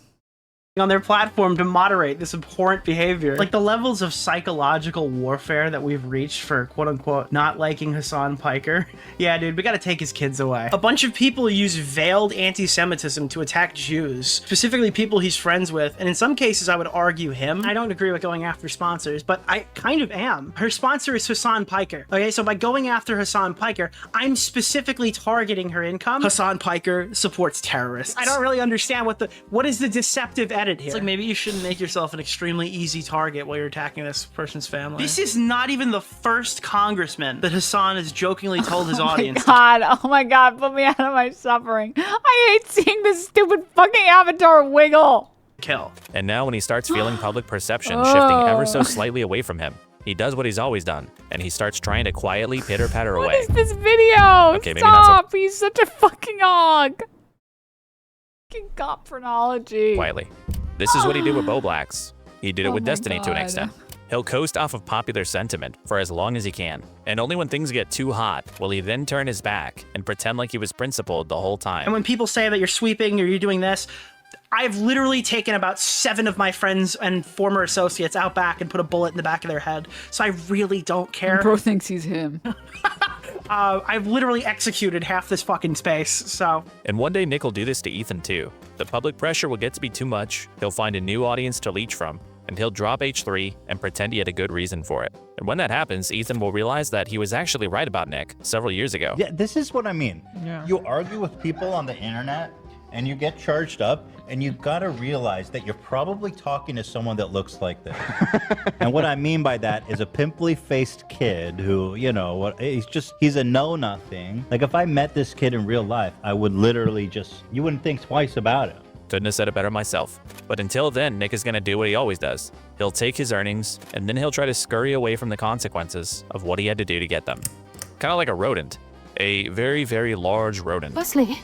[SPEAKER 2] on their platform to moderate this abhorrent behavior. Like the levels of psychological warfare that we've reached for quote-unquote not liking Hasan Piker. Yeah, dude, we gotta take his kids away. A bunch of people use veiled anti-Semitism to attack Jews, specifically people he's friends with, and in some cases I would argue him. I don't agree with going after sponsors, but I kind of am. Her sponsor is Hasan Piker. Okay, so by going after Hasan Piker, I'm specifically targeting her income. Hasan Piker supports terrorists. I don't really understand what is the deceptive edit here. It's like maybe you shouldn't make yourself an extremely easy target while you're attacking this person's family. This is not even the first congressman that Hasan has jokingly told his audience.
[SPEAKER 1] Oh my god, put me out of my suffering. I hate seeing this stupid fucking avatar wiggle.
[SPEAKER 2] Kill.
[SPEAKER 3] And now when he starts feeling public perception shifting ever so slightly away from him, he does what he's always done, and he starts trying to quietly pitter-patter away.
[SPEAKER 1] What is this video?
[SPEAKER 3] Okay, maybe not
[SPEAKER 1] Stop! He's such a fucking hog. Fucking cop phrenology.
[SPEAKER 3] Quietly. This is what he did with Bo Blacks. He did it with Destiny to an
[SPEAKER 1] God.
[SPEAKER 3] extent. He'll coast off of popular sentiment for as long as he can, and only when things get too hot will he then turn his back and pretend like he was principled the whole time.
[SPEAKER 2] And when people say that you're sweeping or you're doing this, I've literally taken about 7 of my friends and former associates out back and put a bullet in the back of their head. So I really don't care.
[SPEAKER 1] Bro thinks he's him.
[SPEAKER 2] I've literally executed half this fucking space, so.
[SPEAKER 3] And one day Nick will do this to Ethan too. The public pressure will get to be too much, he'll find a new audience to leech from, and he'll drop H3 and pretend he had a good reason for it. And when that happens, Ethan will realize that he was actually right about Nick several years ago.
[SPEAKER 10] Yeah, this is what I mean.
[SPEAKER 11] Yeah.
[SPEAKER 10] You argue with people on the internet and you get charged up, and you gotta realize that you're probably talking to someone that looks like this. And what I mean by that is a pimply-faced kid who, you know, he's a know-nothing. Like, if I met this kid in real life, I would literally you wouldn't think twice about it.
[SPEAKER 3] Couldn't have said it better myself. But until then, Nick is gonna do what he always does. He'll take his earnings, and then he'll try to scurry away from the consequences of what he had to do to get them. Kind of like a rodent. A very, very large rodent.
[SPEAKER 24] Wesley,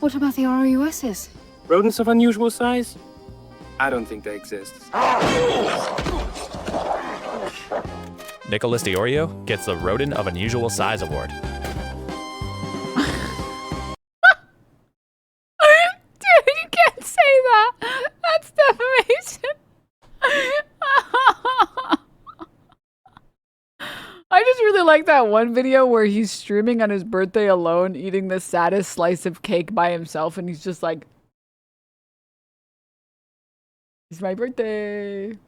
[SPEAKER 24] what about the RUSs?
[SPEAKER 19] Rodents of unusual size? I don't think they exist.
[SPEAKER 3] Nicholas DeOrio gets the Rodent of Unusual Size Award.
[SPEAKER 1] Dude, you can't say that. That's defamation. I just really like that one video where he's streaming on his birthday alone, eating the saddest slice of cake by himself, and he's just like, it's my birthday.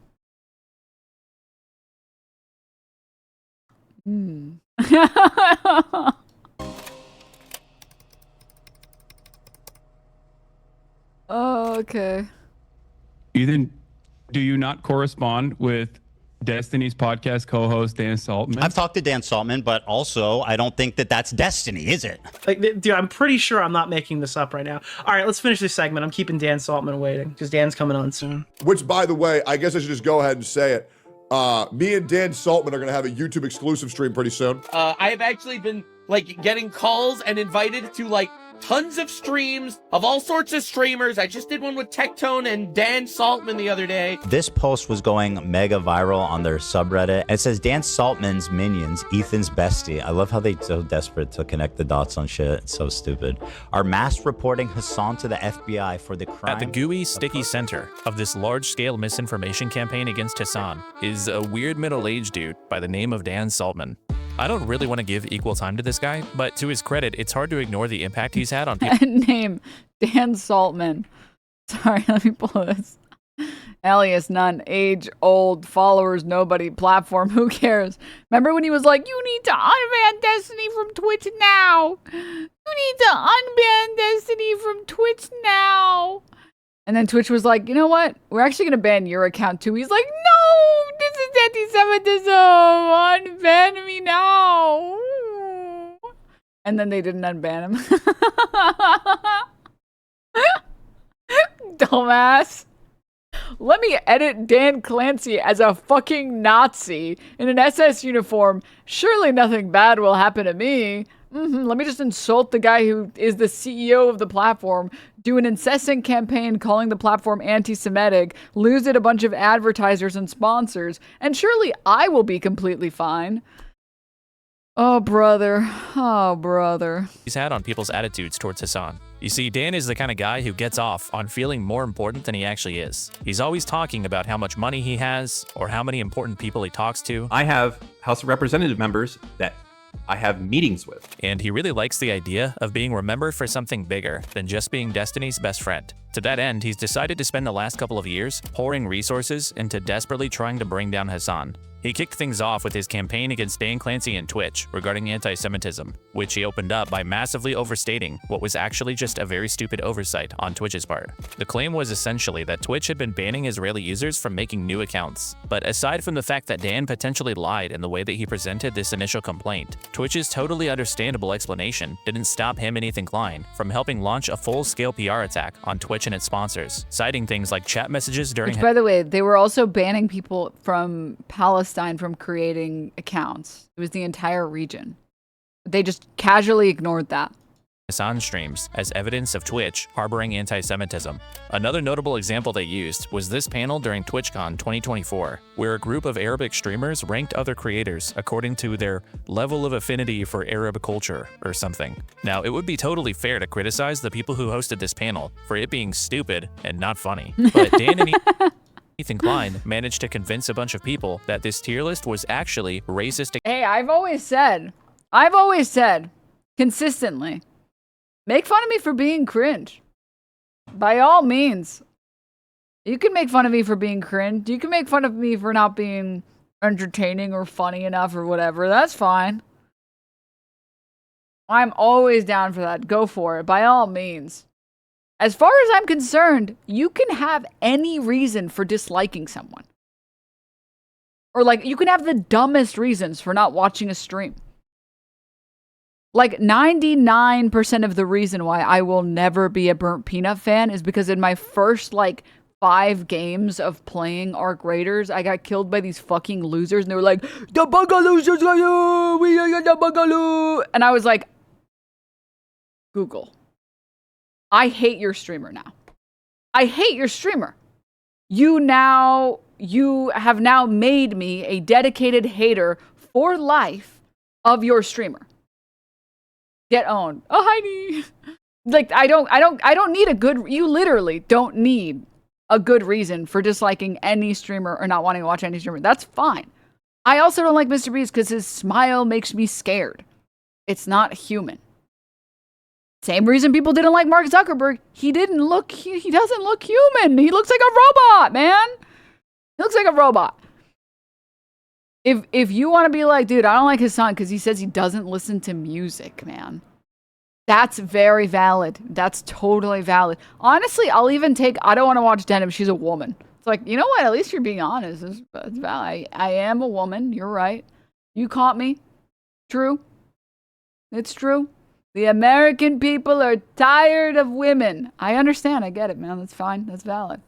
[SPEAKER 1] Oh, okay.
[SPEAKER 17] Ethan, do you not correspond with Destiny's podcast co-host Dan Saltman?
[SPEAKER 10] I've talked to Dan Saltman, but also I don't think that that's Destiny, is it?
[SPEAKER 2] Like, dude, I'm pretty sure I'm not making this up right now. All right, let's finish this segment. I'm keeping Dan Saltman waiting because Dan's coming on soon.
[SPEAKER 6] Which, by the way, I guess I should just go ahead and say it. Me and Dan Saltman are going to have a YouTube exclusive stream pretty soon.
[SPEAKER 8] I have actually been, like, getting calls and invited to, like, tons of streams of all sorts of streamers. I just did one with Tectone and Dan Saltman the other day.
[SPEAKER 10] This post was going mega viral on their subreddit. It says Dan Saltman's minions, Ethan's bestie. I love how they so desperate to connect the dots on shit. It's so stupid. Are mass reporting Hasan to the FBI for the crime.
[SPEAKER 3] At the gooey, sticky center of this large-scale misinformation campaign against Hasan is a weird middle-aged dude by the name of Dan Saltman. I don't really want to give equal time to this guy, but to his credit, it's hard to ignore the impact he's had on people.
[SPEAKER 1] Name, Dan Saltman. Sorry, let me pull this. Alias, none. Age, old. Followers, nobody. Platform, who cares? Remember when he was like, you need to unban Destiny from Twitch now. You need to unban Destiny from Twitch now. And then Twitch was like, you know what? We're actually going to ban your account too. He's like, no, this is anti-Semitism. Unban me now. And then they didn't unban him. Dumbass. Let me edit Dan Clancy as a fucking Nazi in an SS uniform. Surely nothing bad will happen to me. Let me just insult the guy who is the CEO of the platform, do an incessant campaign calling the platform anti-Semitic, lose it a bunch of advertisers and sponsors, and surely I will be completely fine. Oh, brother. Oh, brother.
[SPEAKER 3] He's had on people's attitudes towards Hasan. You see, Dan is the kind of guy who gets off on feeling more important than he actually is. He's always talking about how much money he has or how many important people he talks to.
[SPEAKER 9] I have House of Representative members that I have meetings with.
[SPEAKER 3] And he really likes the idea of being remembered for something bigger than just being Destiny's best friend. To that end, he's decided to spend the last couple of years pouring resources into desperately trying to bring down Hasan. He kicked things off with his campaign against Dan Clancy and Twitch regarding anti-Semitism, which he opened up by massively overstating what was actually just a very stupid oversight on Twitch's part. The claim was essentially that Twitch had been banning Israeli users from making new accounts. But aside from the fact that Dan potentially lied in the way that he presented this initial complaint, Twitch's totally understandable explanation didn't stop him and Ethan Klein from helping launch a full-scale PR attack on Twitch and its sponsors, citing things like chat messages during—
[SPEAKER 1] Which, by the way, they were also banning people from Palestine from creating accounts. It was the entire region. They just casually ignored that.
[SPEAKER 3] Hasan streams as evidence of Twitch harboring anti-Semitism. Another notable example they used was this panel during TwitchCon 2024, where a group of Arabic streamers ranked other creators according to their level of affinity for Arab culture or something. Now, it would be totally fair to criticize the people who hosted this panel for it being stupid and not funny, but Dan and Ethan Klein managed to convince a bunch of people that this tier list was actually racist.
[SPEAKER 1] Hey, I've always said, consistently, make fun of me for being cringe. By all means. You can make fun of me for being cringe. You can make fun of me for not being entertaining or funny enough or whatever. That's fine. I'm always down for that. Go for it. By all means. As far as I'm concerned, you can have any reason for disliking someone. Or like, you can have the dumbest reasons for not watching a stream. Like 99% of the reason why I will never be a Burnt Peanut fan is because in my first like 5 games of playing Arc Raiders, I got killed by these fucking losers and they were like, the Bugaloo's just like you, we are the Bugaloo. And I was like, Google. I hate your streamer now. I hate your streamer. You now you have now made me a dedicated hater for life of your streamer. Get owned. Oh, Heidi. Like, I don't need a good, you literally don't need a good reason for disliking any streamer or not wanting to watch any streamer. That's fine. I also don't like Mr. Beast because his smile makes me scared. It's not human. Same reason people didn't like Mark Zuckerberg. He doesn't look human. He looks like a robot, man. He looks like a robot. If you want to be like, dude, I don't like Hasan because he says he doesn't listen to music, man. That's very valid. That's totally valid. Honestly, I'll even take, I don't want to watch Denims. She's a woman. It's like, you know what? At least you're being honest. It's valid. I am a woman. You're right. You caught me. True. It's true. The American people are tired of women. I understand. I get it, man. That's fine. That's valid.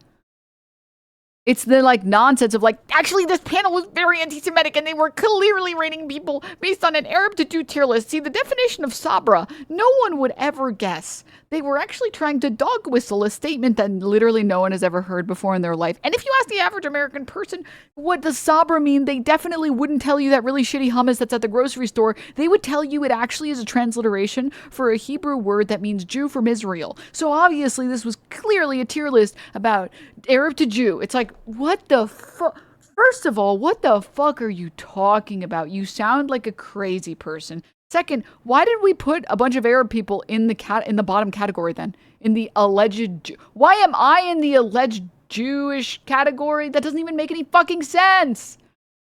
[SPEAKER 1] It's the like nonsense of like, actually this panel was very anti-Semitic and they were clearly rating people based on an Arab to Jew tier list. See, the definition of Sabra, no one would ever guess. They were actually trying to dog whistle a statement that literally no one has ever heard before in their life. And if you ask the average American person what does Sabra mean, they definitely wouldn't tell you that really shitty hummus that's at the grocery store. They would tell you it actually is a transliteration for a Hebrew word that means Jew from Israel. So obviously this was clearly a tier list about Arab to Jew. It's like, what the fuck? First of all, what the fuck are you talking about? You sound like a crazy person. Second, why did we put a bunch of Arab people in the bottom category then? In the alleged why am I in the alleged Jewish category? That doesn't even make any fucking sense.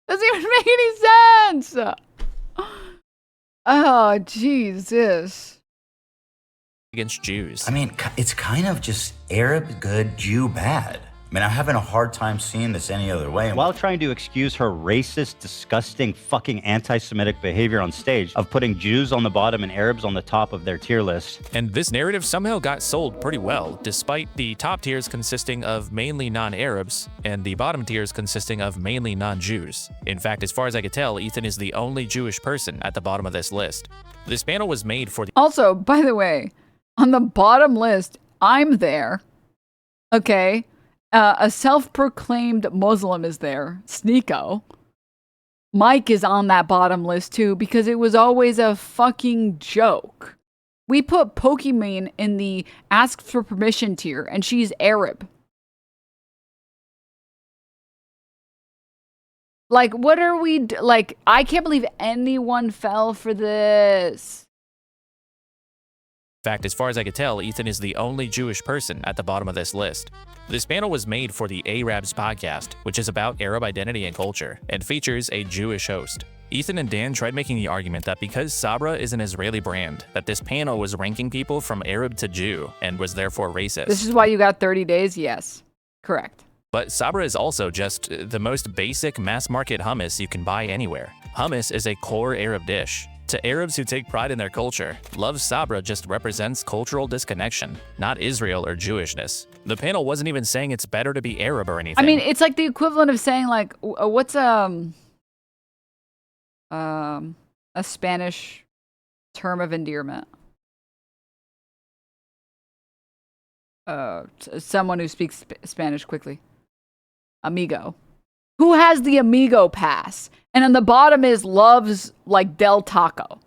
[SPEAKER 1] Doesn't even make any sense. Oh, Jesus.
[SPEAKER 3] Against Jews.
[SPEAKER 12] I mean, it's kind of just Arab good, Jew bad. I mean, I'm having a hard time seeing this any other way.
[SPEAKER 10] While trying to excuse her racist, disgusting, fucking anti-Semitic behavior on stage of putting Jews on the bottom and Arabs on the top of their tier list.
[SPEAKER 3] And this narrative somehow got sold pretty well, despite the top tiers consisting of mainly non-Arabs and the bottom tiers consisting of mainly non-Jews. In fact, as far as I could tell, Ethan is the only Jewish person at the bottom of this list. This panel was made for the—
[SPEAKER 1] Also, by the way, on the bottom list, I'm there. Okay. A self-proclaimed Muslim is there, Sneeko. Mike is on that bottom list too because it was always a fucking joke. We put Pokimane in the ask for permission tier and she's Arab. Like, what are we, like, I can't believe anyone fell for this.
[SPEAKER 3] In fact, as far as I could tell, Ethan is the only Jewish person at the bottom of this list. This panel was made for the Arabs podcast, which is about Arab identity and culture, and features a Jewish host. Ethan and Dan tried making the argument that because Sabra is an Israeli brand, that this panel was ranking people from Arab to Jew, and was therefore racist.
[SPEAKER 1] This is why you got 30 days? Yes. Correct.
[SPEAKER 3] But Sabra is also just the most basic mass-market hummus you can buy anywhere. Hummus is a core Arab dish. To Arabs who take pride in their culture, love Sabra just represents cultural disconnection, not Israel or Jewishness. The panel wasn't even saying it's better to be Arab or anything.
[SPEAKER 1] I mean, it's like the equivalent of saying like, what's a Spanish term of endearment? Someone who speaks Spanish quickly. Amigo. Who has the Amigo pass? And on the bottom is loves like Del Taco.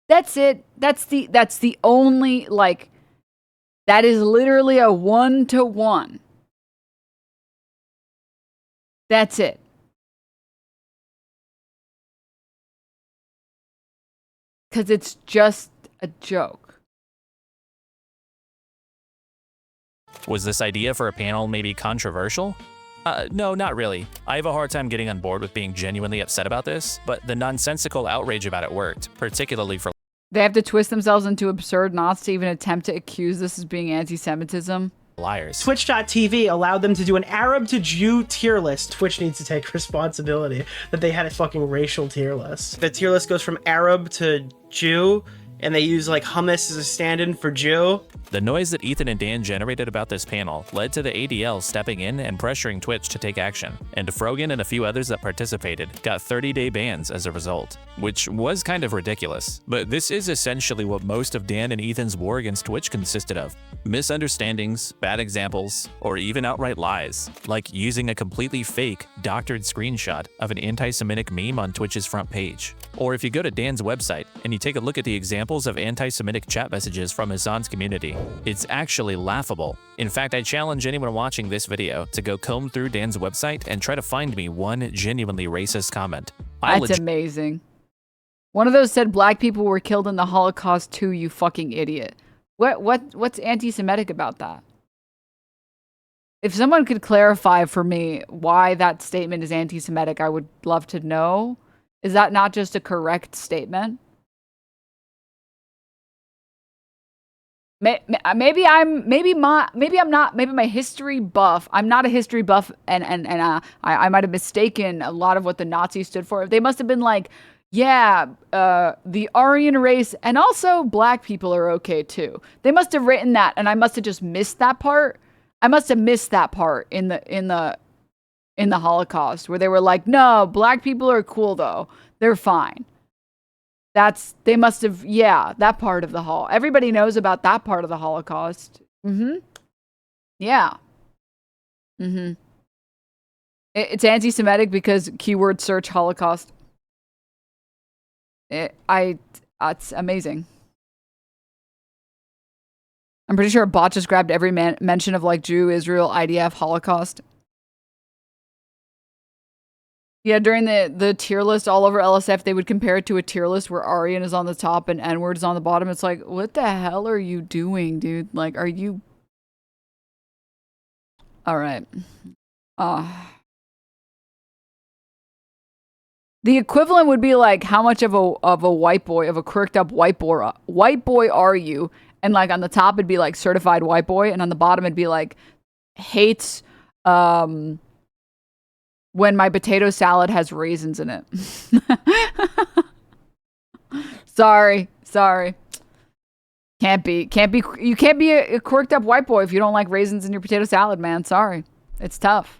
[SPEAKER 1] That's it. That's the only, like, that is literally a 1-to-1. That's it. Because it's just a joke.
[SPEAKER 3] Was this idea for a panel maybe controversial? No, not really. I have a hard time getting on board with being genuinely upset about this, but the nonsensical outrage about it worked, particularly for—
[SPEAKER 1] They have to twist themselves into absurd knots to even attempt to accuse this as being anti-Semitism.
[SPEAKER 3] Liars.
[SPEAKER 2] Twitch.tv allowed them to do an Arab to Jew tier list. Twitch needs to take responsibility that they had a fucking racial tier list. The tier list goes from Arab to Jew, and they use like hummus as a stand-in for Jew.
[SPEAKER 3] The noise that Ethan and Dan generated about this panel led to the ADL stepping in and pressuring Twitch to take action, and Frogan and a few others that participated got 30-day bans as a result, which was kind of ridiculous. But this is essentially what most of Dan and Ethan's war against Twitch consisted of: misunderstandings, bad examples, or even outright lies, like using a completely fake, doctored screenshot of an anti-Semitic meme on Twitch's front page. Or if you go to Dan's website and you take a look at the examples of anti-Semitic chat messages from Hasan's community, it's actually laughable. In fact, I challenge anyone watching this video to go comb through Dan's website and try to find me one genuinely racist comment.
[SPEAKER 1] That's amazing. One of those said black people were killed in the Holocaust too, you fucking idiot. What's anti-Semitic about that? If someone could clarify for me why that statement is anti-Semitic, I would love to know. Is that not just a correct statement? Maybe I'm not. Maybe my history buff. I'm not a history buff, and I might have mistaken a lot of what the Nazis stood for. They must have been like, yeah, the Aryan race, and also black people are okay too. They must have written that, and I must have just missed that part. I must have missed that part in the Holocaust where they were like, no, black people are cool though. They're fine. They must have, yeah, that part of the everybody knows about that part of the Holocaust. Yeah. It's anti-Semitic because keyword search Holocaust. It's amazing. I'm pretty sure a bot just grabbed every mention of like Jew, Israel, IDF, Holocaust. Yeah, during the tier list all over LSF, they would compare it to a tier list where Aryan is on the top and N-word is on the bottom. It's like, what the hell are you doing, dude? Like, are you... All right. The equivalent would be like, how much of a white boy, of a quirked up white boy are you? And like on the top it'd be like certified white boy, and on the bottom it'd be like hates when my potato salad has raisins in it. Sorry. You can't be a quirked up white boy if you don't like raisins in your potato salad, man. Sorry. It's tough.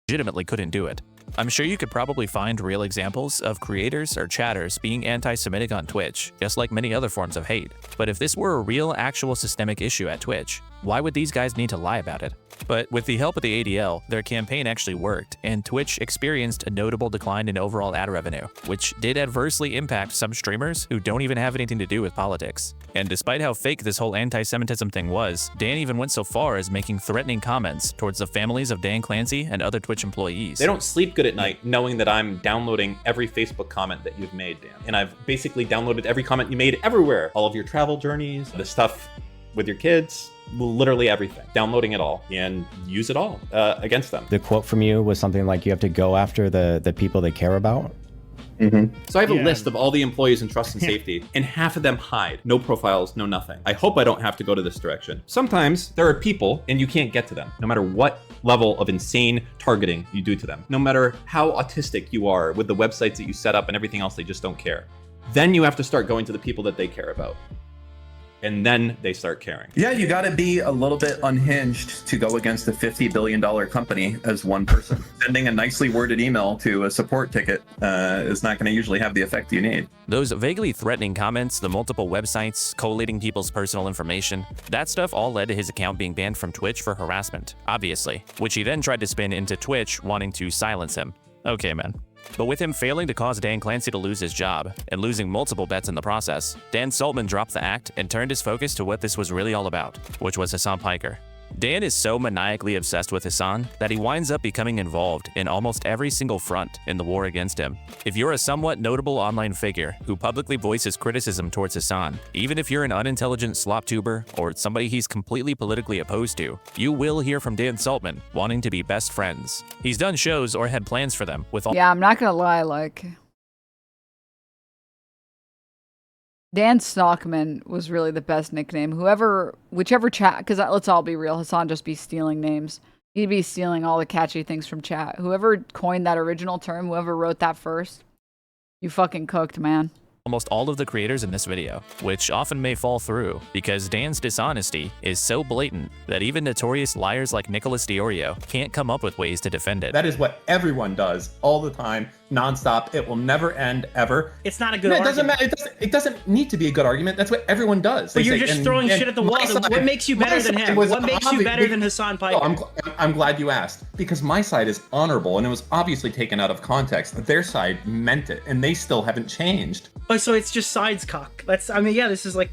[SPEAKER 3] Legitimately couldn't do it. I'm sure you could probably find real examples of creators or chatters being anti-Semitic on Twitch, just like many other forms of hate. But if this were a real, actual systemic issue at Twitch, why would these guys need to lie about it? But with the help of the ADL, their campaign actually worked, and Twitch experienced a notable decline in overall ad revenue, which did adversely impact some streamers who don't even have anything to do with politics. And despite how fake this whole anti-Semitism thing was, Dan even went so far as making threatening comments towards the families of Dan Clancy and other Twitch employees.
[SPEAKER 9] They don't sleep good at night knowing that I'm downloading every Facebook comment that you've made, Dan. And I've basically downloaded every comment you made everywhere. All of your travel journeys, the stuff with your kids, literally everything. Downloading it all and use it all against them.
[SPEAKER 4] The quote from you was something like, you have to go after the people they care about.
[SPEAKER 9] So I have a list of all the employees in trust and safety, and half of them hide. No profiles, no nothing. I hope I don't have to go to this direction. Sometimes there are people and you can't get to them, no matter what level of insane targeting you do to them. No matter how autistic you are with the websites that you set up and everything else, they just don't care. Then you have to start going to the people that they care about. And then they start caring.
[SPEAKER 14] Yeah, you got to be a little bit unhinged to go against a $50 billion company as one person. Sending a nicely worded email to a support ticket is not going to usually have the effect you need.
[SPEAKER 3] Those vaguely threatening comments, the multiple websites, collating people's personal information, that stuff all led to his account being banned from Twitch for harassment, obviously, which he then tried to spin into Twitch wanting to silence him. Okay, man. But with him failing to cause Dan Clancy to lose his job, and losing multiple bets in the process, Dan Saltman dropped the act and turned his focus to what this was really all about, which was Hasan Piker. Dan is so maniacally obsessed with Hasan that he winds up becoming involved in almost every single front in the war against him. If you're a somewhat notable online figure who publicly voices criticism towards Hasan, even if you're an unintelligent slop tuber or somebody he's completely politically opposed to, you will hear from Dan Saltman wanting to be best friends. He's done shows or had plans for them with all—
[SPEAKER 1] Yeah, I'm not gonna lie, like... Dan Stockman was really the best nickname. Whichever chat, because let's all be real, Hasan just be stealing names. He'd be stealing all the catchy things from chat. Whoever coined that original term, whoever wrote that first, you fucking cooked, man.
[SPEAKER 3] almost all of the creators in this video, which often may fall through because Dan's dishonesty is so blatant that even notorious liars like Nicholas Diorio can't come up with ways to defend it.
[SPEAKER 9] That is what everyone does all the time, nonstop. It will never end, ever.
[SPEAKER 2] It's not a good
[SPEAKER 9] No, it
[SPEAKER 2] argument.
[SPEAKER 9] doesn't matter. It doesn't need to be a good argument. That's what everyone does.
[SPEAKER 2] But
[SPEAKER 9] They
[SPEAKER 2] you're
[SPEAKER 9] say-
[SPEAKER 2] just
[SPEAKER 9] and-
[SPEAKER 2] throwing
[SPEAKER 9] and
[SPEAKER 2] shit at the
[SPEAKER 9] my
[SPEAKER 2] wall.
[SPEAKER 9] side-
[SPEAKER 2] What makes you
[SPEAKER 9] my
[SPEAKER 2] better than
[SPEAKER 9] side
[SPEAKER 2] him?
[SPEAKER 9] was
[SPEAKER 2] What makes you
[SPEAKER 9] obvious-
[SPEAKER 2] better than Hasan Piker?
[SPEAKER 9] No, I'm glad you asked, because my side is honorable and it was obviously taken out of context. Their side meant it, and they still haven't changed.
[SPEAKER 2] Oh, so it's just sides cock. This is the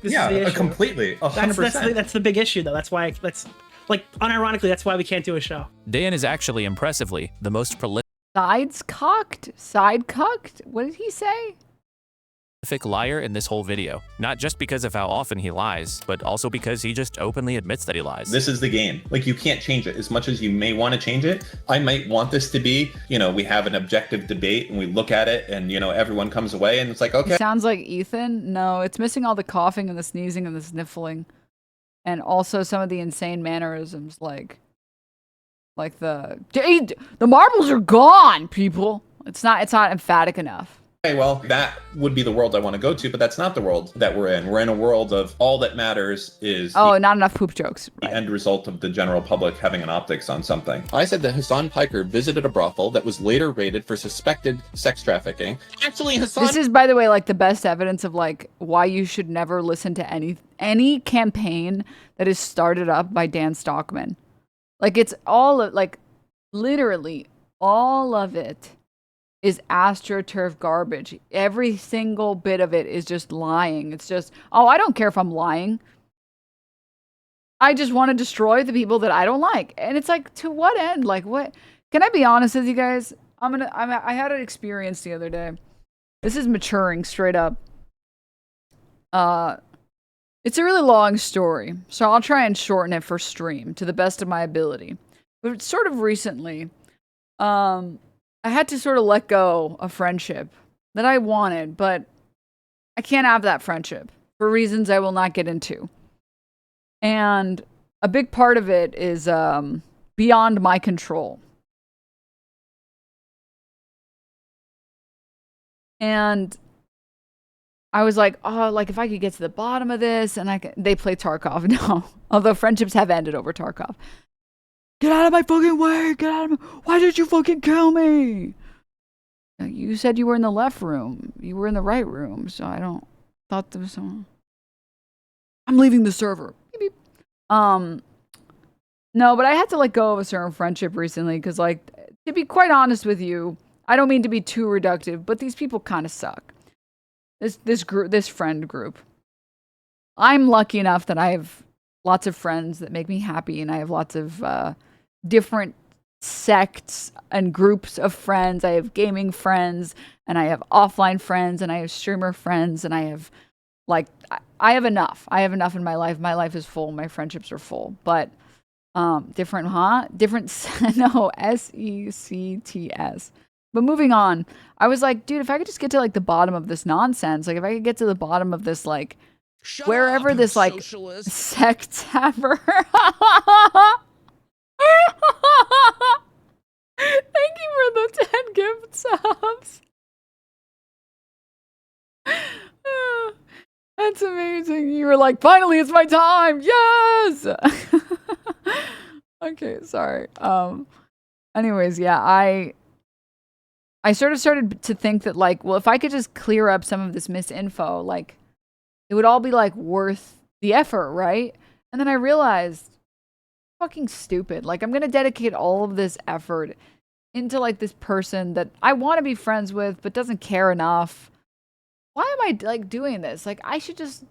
[SPEAKER 2] issue.
[SPEAKER 9] Completely, 100%.
[SPEAKER 2] That's the big issue though. That's why unironically, that's why we can't do a show.
[SPEAKER 3] Dan is actually impressively the most prolific
[SPEAKER 1] Side cocked? What did he say?
[SPEAKER 3] liar in this whole video, not just because of how often he lies, but also because he just openly admits that he lies.
[SPEAKER 9] This is the game. Like, you can't change it as much as you may want to change it. I might want this to be, we have an objective debate and we look at it and, everyone comes away and it's like, okay.
[SPEAKER 1] He sounds like Ethan. No, it's missing all the coughing and the sneezing and the sniffling. And also some of the insane mannerisms like the marbles are gone, people. It's not emphatic enough.
[SPEAKER 9] Okay, well, that would be the world I want to go to, but that's not the world that we're in. We're in a world of all that matters is
[SPEAKER 1] not enough poop jokes.
[SPEAKER 9] The end result of the general public having an optics on something. I said that Hasan Piker visited a brothel that was later raided for suspected sex trafficking. Actually, Hasan...
[SPEAKER 1] This is, by the way, the best evidence of why you should never listen to any campaign that is started up by Dan Stockman. It's all literally all of it is astroturf garbage. Every single bit of it is just lying. It's just, I don't care if I'm lying. I just want to destroy the people that I don't like. And it's to what end? What? Can I be honest with you guys? I had an experience the other day. This is maturing straight up. It's a really long story, so I'll try and shorten it for stream to the best of my ability. But sort of recently, I had to sort of let go of friendship that I wanted, but I can't have that friendship for reasons I will not get into. And a big part of it is beyond my control. And I was like, if I could get to the bottom of this, and they play Tarkov. No, although friendships have ended over Tarkov. Get out of my fucking way! Get out of my... Why did you fucking kill me? You said you were in the left room. You were in the right room, so I don't... Thought there was someone... I'm leaving the server. Beep, beep. No, but I had to let go of a certain friendship recently, because, to be quite honest with you, I don't mean to be too reductive, but these people kind of suck. This friend group. I'm lucky enough that I have lots of friends that make me happy, and I have lots of different sects and groups of friends. I have gaming friends, and I have offline friends, and I have streamer friends, and I have I have enough. I have enough in my life. My life is full. My friendships are full. But different, no, SECTS. But moving on, I was like, dude, if I could just get to the bottom of this nonsense, if I could get to the bottom of this wherever this sect ever. Thank you for the 10 gift subs. That's amazing. You were like, finally, it's my time. Yes. Okay, sorry. Anyways, yeah, I sort of started to think that if I could just clear up some of this misinfo, it would all be worth the effort, right? And then I realized, fucking stupid. I'm gonna dedicate all of this effort into this person that I want to be friends with, but doesn't care enough. Why am I doing this? I should just.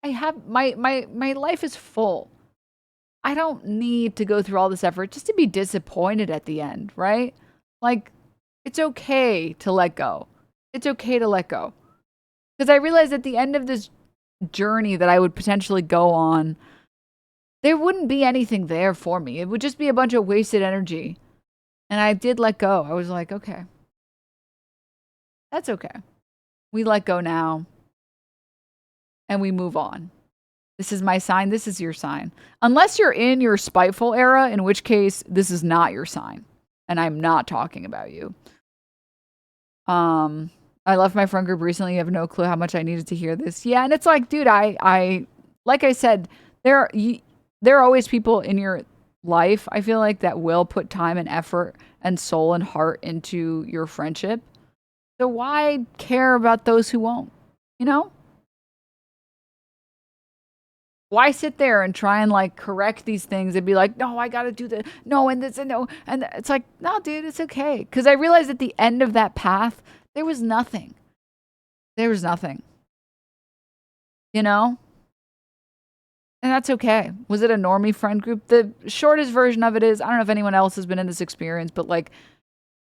[SPEAKER 1] I have my life is full. I don't need to go through all this effort just to be disappointed at the end, right? It's okay to let go. It's okay to let go. Because I realized at the end of this journey that I would potentially go on, there wouldn't be anything there for me. It would just be a bunch of wasted energy. And I did let go. I was like, okay. That's okay. We let go now. And we move on. This is my sign. This is your sign. Unless you're in your spiteful era, in which case this is not your sign. And I'm not talking about you. I left my friend group recently. You have no clue how much I needed to hear this. Yeah, and it's like, dude, I like I said, there are always people in your life, I feel like, that will put time and effort and soul and heart into your friendship. So why care about those who won't? You know? Why sit there and try and like correct these things and be like, no, I gotta do the no and this and no, and it's like, no, dude, it's okay. Because I realized at the end of that path, there was nothing. There was nothing. You know? And that's okay. Was it a normie friend group? The shortest version of it is, I don't know if anyone else has been in this experience, but like,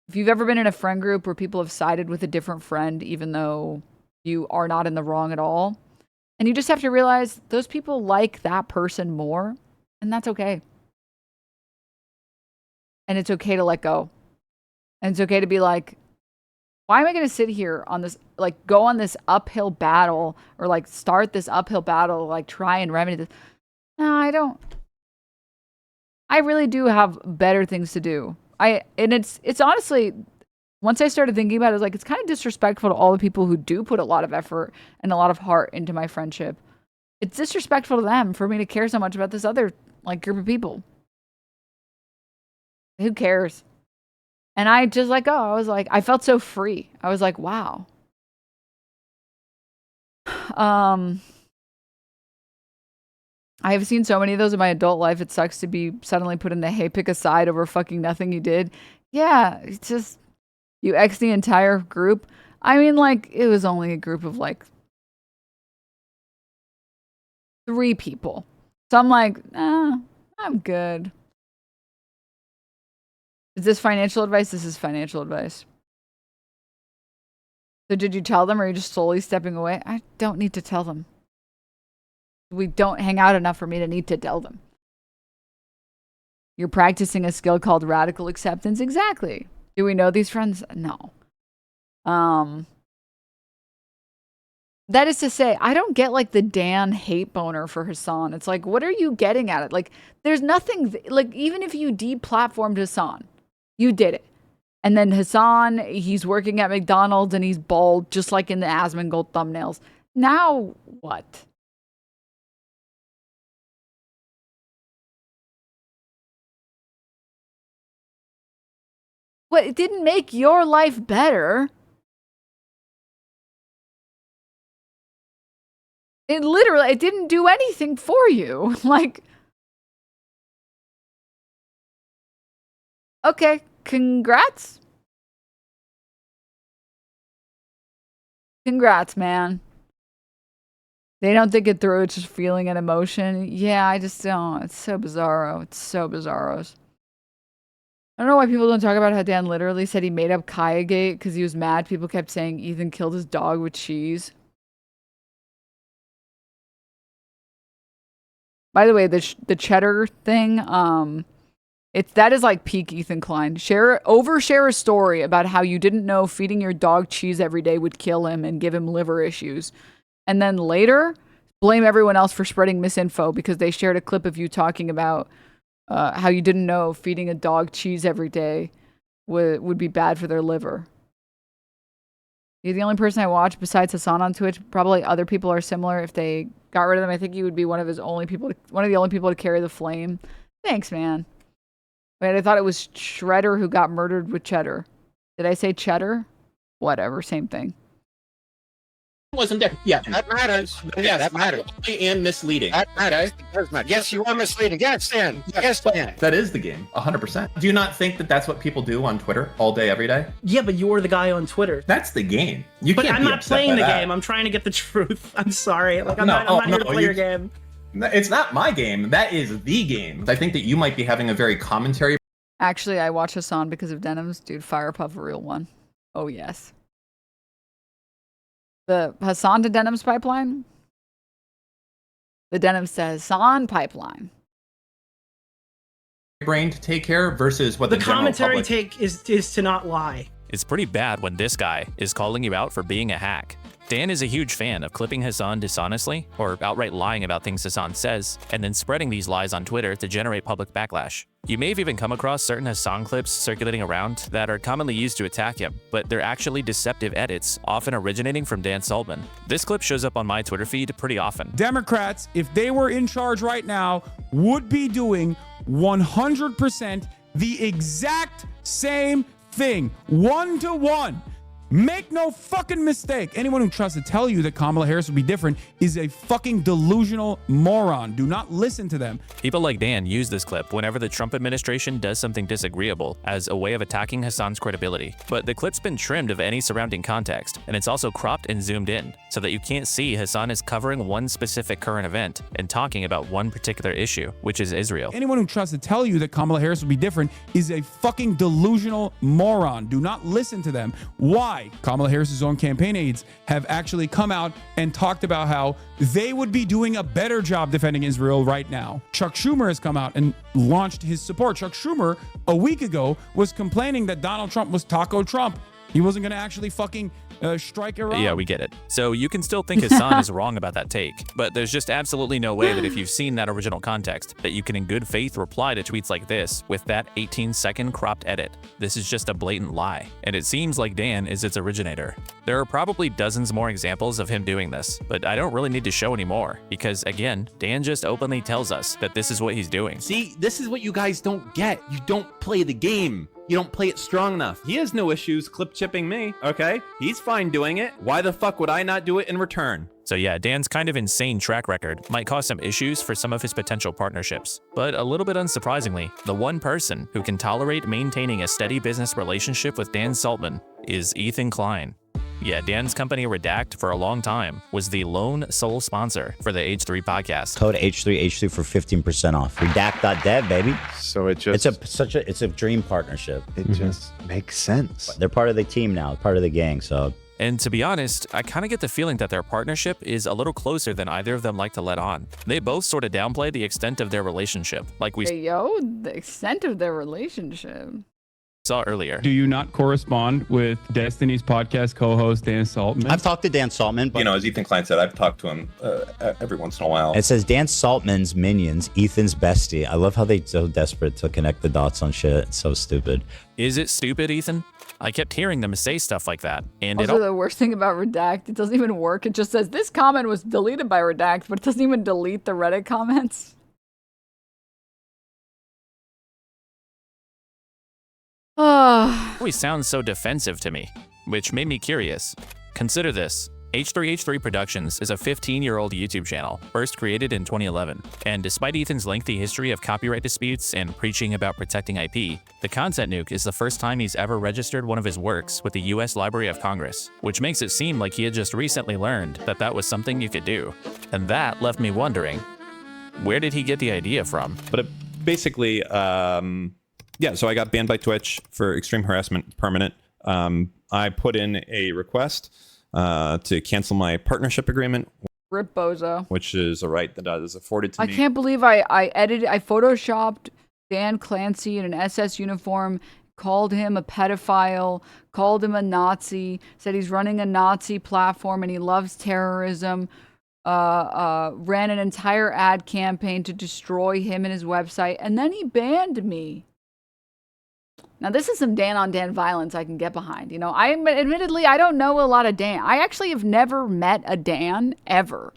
[SPEAKER 1] if you've ever been in a friend group where people have sided with a different friend, even though you are not in the wrong at all, and you just have to realize those people like that person more, and that's okay. And it's okay to let go. And it's okay to be like, why am I going to sit here on this, like go on this uphill battle or like start this uphill battle, like try and remedy this? No, I don't. I really do have better things to do. And it's honestly, once I started thinking about it, it's like, it's kind of disrespectful to all the people who do put a lot of effort and a lot of heart into my friendship. It's disrespectful to them for me to care so much about this other like group of people. Who cares? And I just like, I was like, I felt so free. I was like, wow. I have seen so many of those in my adult life. It sucks to be suddenly put in the hey, pick a side over fucking nothing you did. Yeah, it's just, you X the entire group. I mean, like, it was only a group of like 3 people. So I'm like, I'm good. Is this financial advice? This is financial advice. So did you tell them, or are you just slowly stepping away? I don't need to tell them. We don't hang out enough for me to need to tell them. You're practicing a skill called radical acceptance. Exactly. Do we know these friends? No. That is to say, I don't get like the Dan hate boner for Hasan. It's like, what are you getting at it? Like, there's nothing, like, even if you deplatformed Hasan, you did it. And then Hasan, he's working at McDonald's and he's bald, just like in the Asmongold thumbnails. Now what? What? It didn't make your life better. It didn't do anything for you. Like, okay, congrats. Congrats, man. They don't think it through. It's just feeling and emotion. Yeah, I just don't. It's so bizarro. It's so bizarros. I don't know why people don't talk about how Dan literally said he made up Kayagate because he was mad. People kept saying Ethan killed his dog with cheese. By the way, the cheddar thing, that is like peak Ethan Klein. Overshare a story about how you didn't know feeding your dog cheese every day would kill him and give him liver issues. And then later, blame everyone else for spreading misinfo because they shared a clip of you talking about how you didn't know feeding a dog cheese every day would be bad for their liver. You're the only person I watch besides Hasan on Twitch. Probably other people are similar. If they got rid of them, I think you would be one of the only people to carry the flame. Thanks, man. Wait, I thought it was Shredder who got murdered with cheddar. Did I say cheddar? Whatever, same thing.
[SPEAKER 7] Wasn't there? Yeah, that matters. Yeah, that matters. And misleading. That matters. Yes, you are misleading. Yes, Dan. Yes, Dan.
[SPEAKER 14] That is the game, 100%. Do you not think that that's what people do on Twitter all day, every day?
[SPEAKER 2] Yeah, but you're the guy on Twitter.
[SPEAKER 14] That's the game.
[SPEAKER 2] But I'm not playing the game. I'm trying to get the truth. I'm sorry. Like, I'm not here to play your game.
[SPEAKER 14] It's not my game. That is the game. I think that you might be having a very commentary.
[SPEAKER 1] Actually, I watch Hasan because of Denims. Dude, Firepuff, a real one. Oh, yes. The Hasan to Denims pipeline? The Denims to Hasan pipeline.
[SPEAKER 14] Brain to take care versus what
[SPEAKER 2] the
[SPEAKER 14] general
[SPEAKER 2] commentary
[SPEAKER 14] public...
[SPEAKER 2] take is to not lie.
[SPEAKER 3] It's pretty bad when this guy is calling you out for being a hack. Dan is a huge fan of clipping Hasan dishonestly, or outright lying about things Hasan says, and then spreading these lies on Twitter to generate public backlash. You may have even come across certain Hasan clips circulating around that are commonly used to attack him, but they're actually deceptive edits, often originating from Dan Saltman. This clip shows up on my Twitter feed pretty often.
[SPEAKER 15] Democrats, if they were in charge right now, would be doing 100% the exact same thing, 1-to-1. Make no fucking mistake. Anyone who tries to tell you that Kamala Harris would be different is a fucking delusional moron. Do not listen to them.
[SPEAKER 3] People like Dan use this clip whenever the Trump administration does something disagreeable as a way of attacking Hasan's credibility. But the clip's been trimmed of any surrounding context, and it's also cropped and zoomed in so that you can't see Hasan is covering one specific current event and talking about one particular issue, which is Israel.
[SPEAKER 15] Anyone who tries to tell you that Kamala Harris would be different is a fucking delusional moron. Do not listen to them. Why? Kamala Harris's own campaign aides have actually come out and talked about how they would be doing a better job defending Israel right now. Chuck Schumer has come out and launched his support. Chuck Schumer, a week ago, was complaining that Donald Trump was Taco Trump. He wasn't going to actually fucking strike Iran.
[SPEAKER 3] Yeah, we get it. So you can still think Hasan is wrong about that take, but there's just absolutely no way that if you've seen that original context, that you can in good faith reply to tweets like this with that 18-second cropped edit. This is just a blatant lie, and it seems like Dan is its originator. There are probably dozens more examples of him doing this, but I don't really need to show any more, because again, Dan just openly tells us that this is what he's doing.
[SPEAKER 9] See, this is what you guys don't get. You don't play the game. You don't play it strong enough. He has no issues clip chipping me, okay? He's fine doing it. Why the fuck would I not do it in return?
[SPEAKER 3] So yeah, Dan's kind of insane track record might cause some issues for some of his potential partnerships. But a little bit unsurprisingly, the one person who can tolerate maintaining a steady business relationship with Dan Saltman is Ethan Klein. Yeah, Dan's company Redact for a long time was the lone sole sponsor for the H3 podcast.
[SPEAKER 12] Code H3H3 for 15% off. Redact.dev, baby.
[SPEAKER 16] So it just
[SPEAKER 12] it's a dream partnership.
[SPEAKER 16] It just makes sense.
[SPEAKER 12] They're part of the team now, part of the gang. So.
[SPEAKER 3] And to be honest, I kind of get the feeling that their partnership is a little closer than either of them like to let on. They both sort of downplay the extent of their relationship, like we
[SPEAKER 1] the extent of their relationship.
[SPEAKER 3] saw earlier.
[SPEAKER 17] Do you not correspond with Destiny's podcast co-host Dan Saltman?
[SPEAKER 12] I've talked to Dan Saltman, but
[SPEAKER 14] as Ethan Klein said, I've talked to him every once in a while.
[SPEAKER 12] It says Dan Saltman's minions, Ethan's bestie. I love how they're so desperate to connect the dots on shit. It's so stupid.
[SPEAKER 3] Is it stupid, Ethan? I kept hearing them say stuff like that, and
[SPEAKER 1] also, the worst thing about Redact, it doesn't even work. It just says this comment was deleted by Redact, but it doesn't even delete the Reddit comments.
[SPEAKER 3] always sounds so defensive to me, which made me curious. Consider this. H3H3 Productions is a 15-year-old YouTube channel, first created in 2011. And despite Ethan's lengthy history of copyright disputes and preaching about protecting IP, the content nuke is the first time he's ever registered one of his works with the US Library of Congress, which makes it seem like he had just recently learned that that was something you could do. And that left me wondering, where did he get the idea from?
[SPEAKER 9] But basically, yeah, so I got banned by Twitch for extreme harassment, permanent. I put in a request to cancel my partnership agreement.
[SPEAKER 1] Rip Bozo.
[SPEAKER 9] Which is a right that is afforded to me.
[SPEAKER 1] I can't believe I photoshopped Dan Clancy in an SS uniform, called him a pedophile, called him a Nazi, said he's running a Nazi platform and he loves terrorism, ran an entire ad campaign to destroy him and his website, and then he banned me. Now, this is some Dan on Dan violence I can get behind. Admittedly, I don't know a lot of Dan. I actually have never met a Dan ever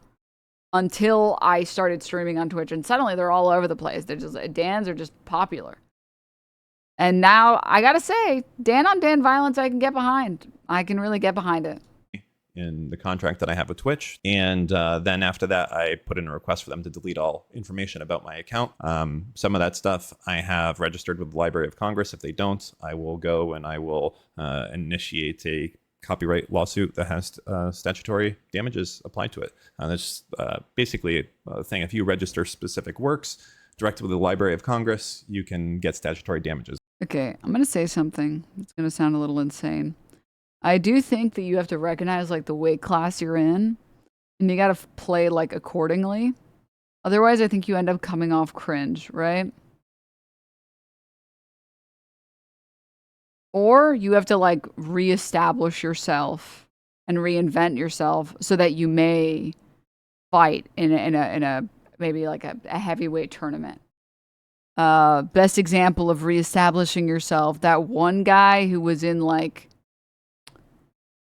[SPEAKER 1] until I started streaming on Twitch. And suddenly they're all over the place. Dans are just popular. And now I got to say, Dan on Dan violence I can get behind. I can really get behind it.
[SPEAKER 9] In the contract that I have with Twitch. And then after that, I put in a request for them to delete all information about my account. Some of that stuff I have registered with the Library of Congress. If they don't, I will go and I will initiate a copyright lawsuit that has statutory damages applied to it. That's basically a thing. If you register specific works directly with the Library of Congress, you can get statutory damages.
[SPEAKER 1] Okay, I'm going to say something. It's going to sound a little insane. I do think that you have to recognize the weight class you're in, and you got to play accordingly. Otherwise, I think you end up coming off cringe, right? or you have to like reestablish yourself and reinvent yourself so that you may fight in a maybe like a heavyweight tournament. Best example of reestablishing yourself, that one guy who was in like, I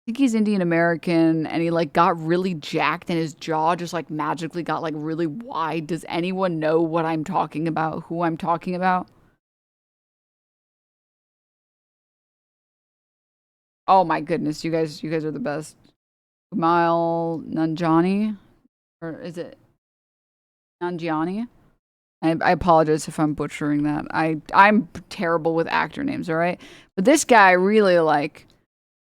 [SPEAKER 1] think he's Indian American, and he like got really jacked and his jaw just like magically got like really wide. Does anyone know what I'm talking about? Who I'm talking about? Oh my goodness, you guys are the best. Kumail Nanjiani, or is it Nanjiani? I apologize if I'm butchering that. I'm terrible with actor names, all right? But this guy really like,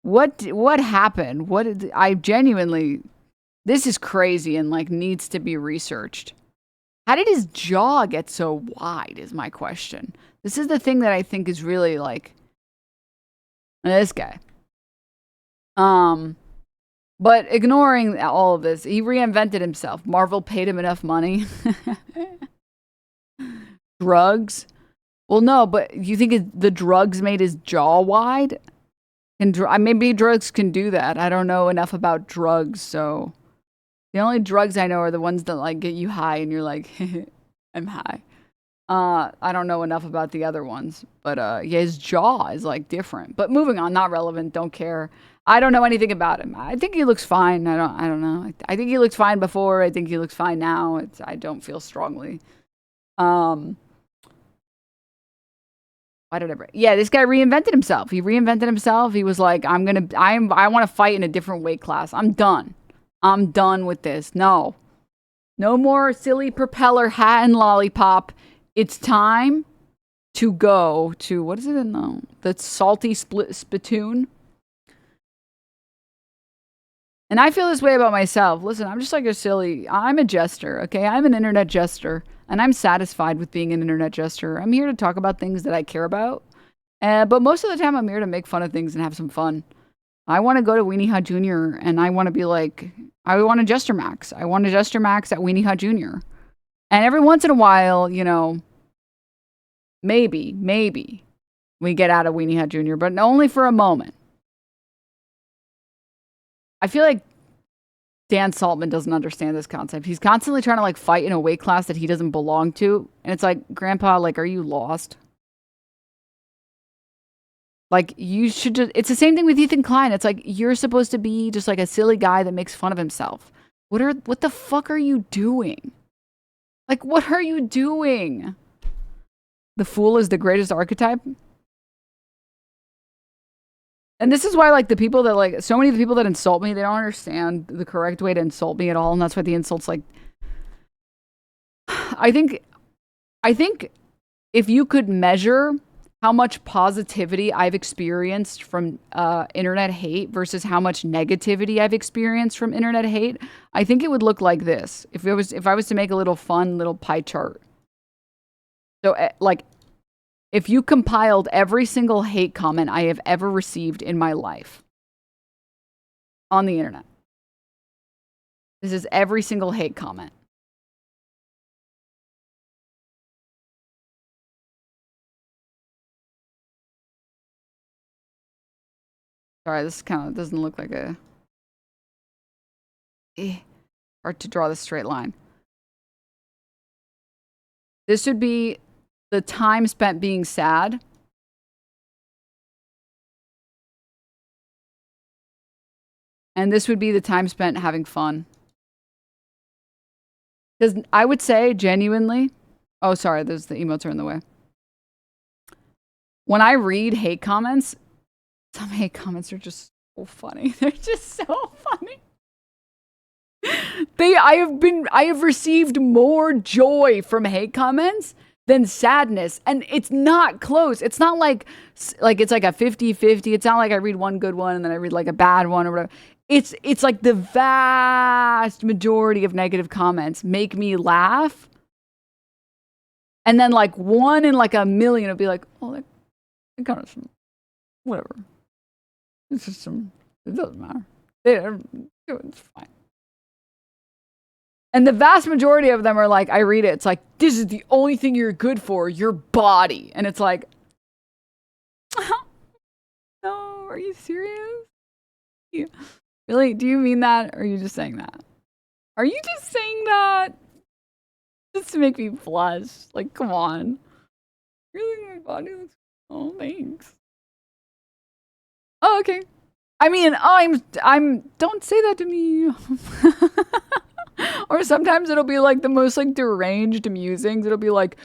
[SPEAKER 1] what happened? I genuinely, this is crazy and like needs to be researched. How did his jaw get so wide is my question. This is the thing that I think is really like, this guy. But ignoring all of this, he reinvented himself. Marvel paid him enough money. Drugs? Well, no, but you think the drugs made his jaw wide? Maybe drugs can do that. I don't know enough about drugs, so the only drugs I know are the ones that like get you high and you're like, I'm high. I don't know enough about the other ones, but yeah, his jaw is like different. But moving on, not relevant, don't care. I don't know anything about him. I think he looks fine. I don't know. I think he looked fine before. I think he looks fine now. I don't feel strongly. Yeah, this guy reinvented himself. He reinvented himself. He was like, I want to fight in a different weight class. I'm done. I'm done with this. No more silly propeller hat and lollipop. It's time to go to, what is it in the salty spittoon? And I feel this way about myself. Listen, I'm just like I'm a jester, okay? I'm an internet jester, and I'm satisfied with being an internet jester. I'm here to talk about things that I care about, but most of the time I'm here to make fun of things and have some fun. I want to go to Weenie Hut Jr., and I want to be like, I want a Jester Max. I want a Jester Max at Weenie Hut Jr. And every once in a while, you know, maybe we get out of Weenie Hut Jr., but only for a moment. I feel like Dan Saltman doesn't understand this concept. He's constantly trying to like fight in a weight class that he doesn't belong to. And it's like, Grandpa, like, are you lost? Like, you should just, it's the same thing with Ethan Klein. It's like, you're supposed to be just like a silly guy that makes fun of himself. What the fuck are you doing? Like, what are you doing? The fool is the greatest archetype. And this is why, like, the people that, like, so many of the people that insult me, they don't understand the correct way to insult me at all. And that's why the insults, like, I think if you could measure how much positivity I've experienced from internet hate versus how much negativity I've experienced from internet hate, I think it would look like this. If I was to make a little fun little pie chart. So, like, if you compiled every single hate comment I have ever received in my life on the internet. This is every single hate comment. Sorry, this kind of doesn't look like a... hard to draw the straight line. This would be the time spent being sad. And this would be the time spent having fun. Because I would say, genuinely... Oh, sorry, the emotes are in the way. When I read hate comments, some hate comments are just so funny. They're just so funny. I have received more joy from hate comments than sadness, and it's not close. It's not like it's like a 50-50. It's not like I read one good one and then I read like a bad one or whatever. It's like the vast majority of negative comments make me laugh, and then like one in like a million will be like, oh, that kind of whatever. It's just it doesn't matter. It's fine. And the vast majority of them are like, I read it, it's like, this is the only thing you're good for, your body. And it's like, Are you serious? Really? Do you mean that? Or are you just saying that? Are you just saying that? Just to make me blush. Like, come on. Really? My body looks... Oh, thanks. Oh, okay. I mean, I'm, don't say that to me. Or sometimes it'll be like the most like deranged musings. It'll be like,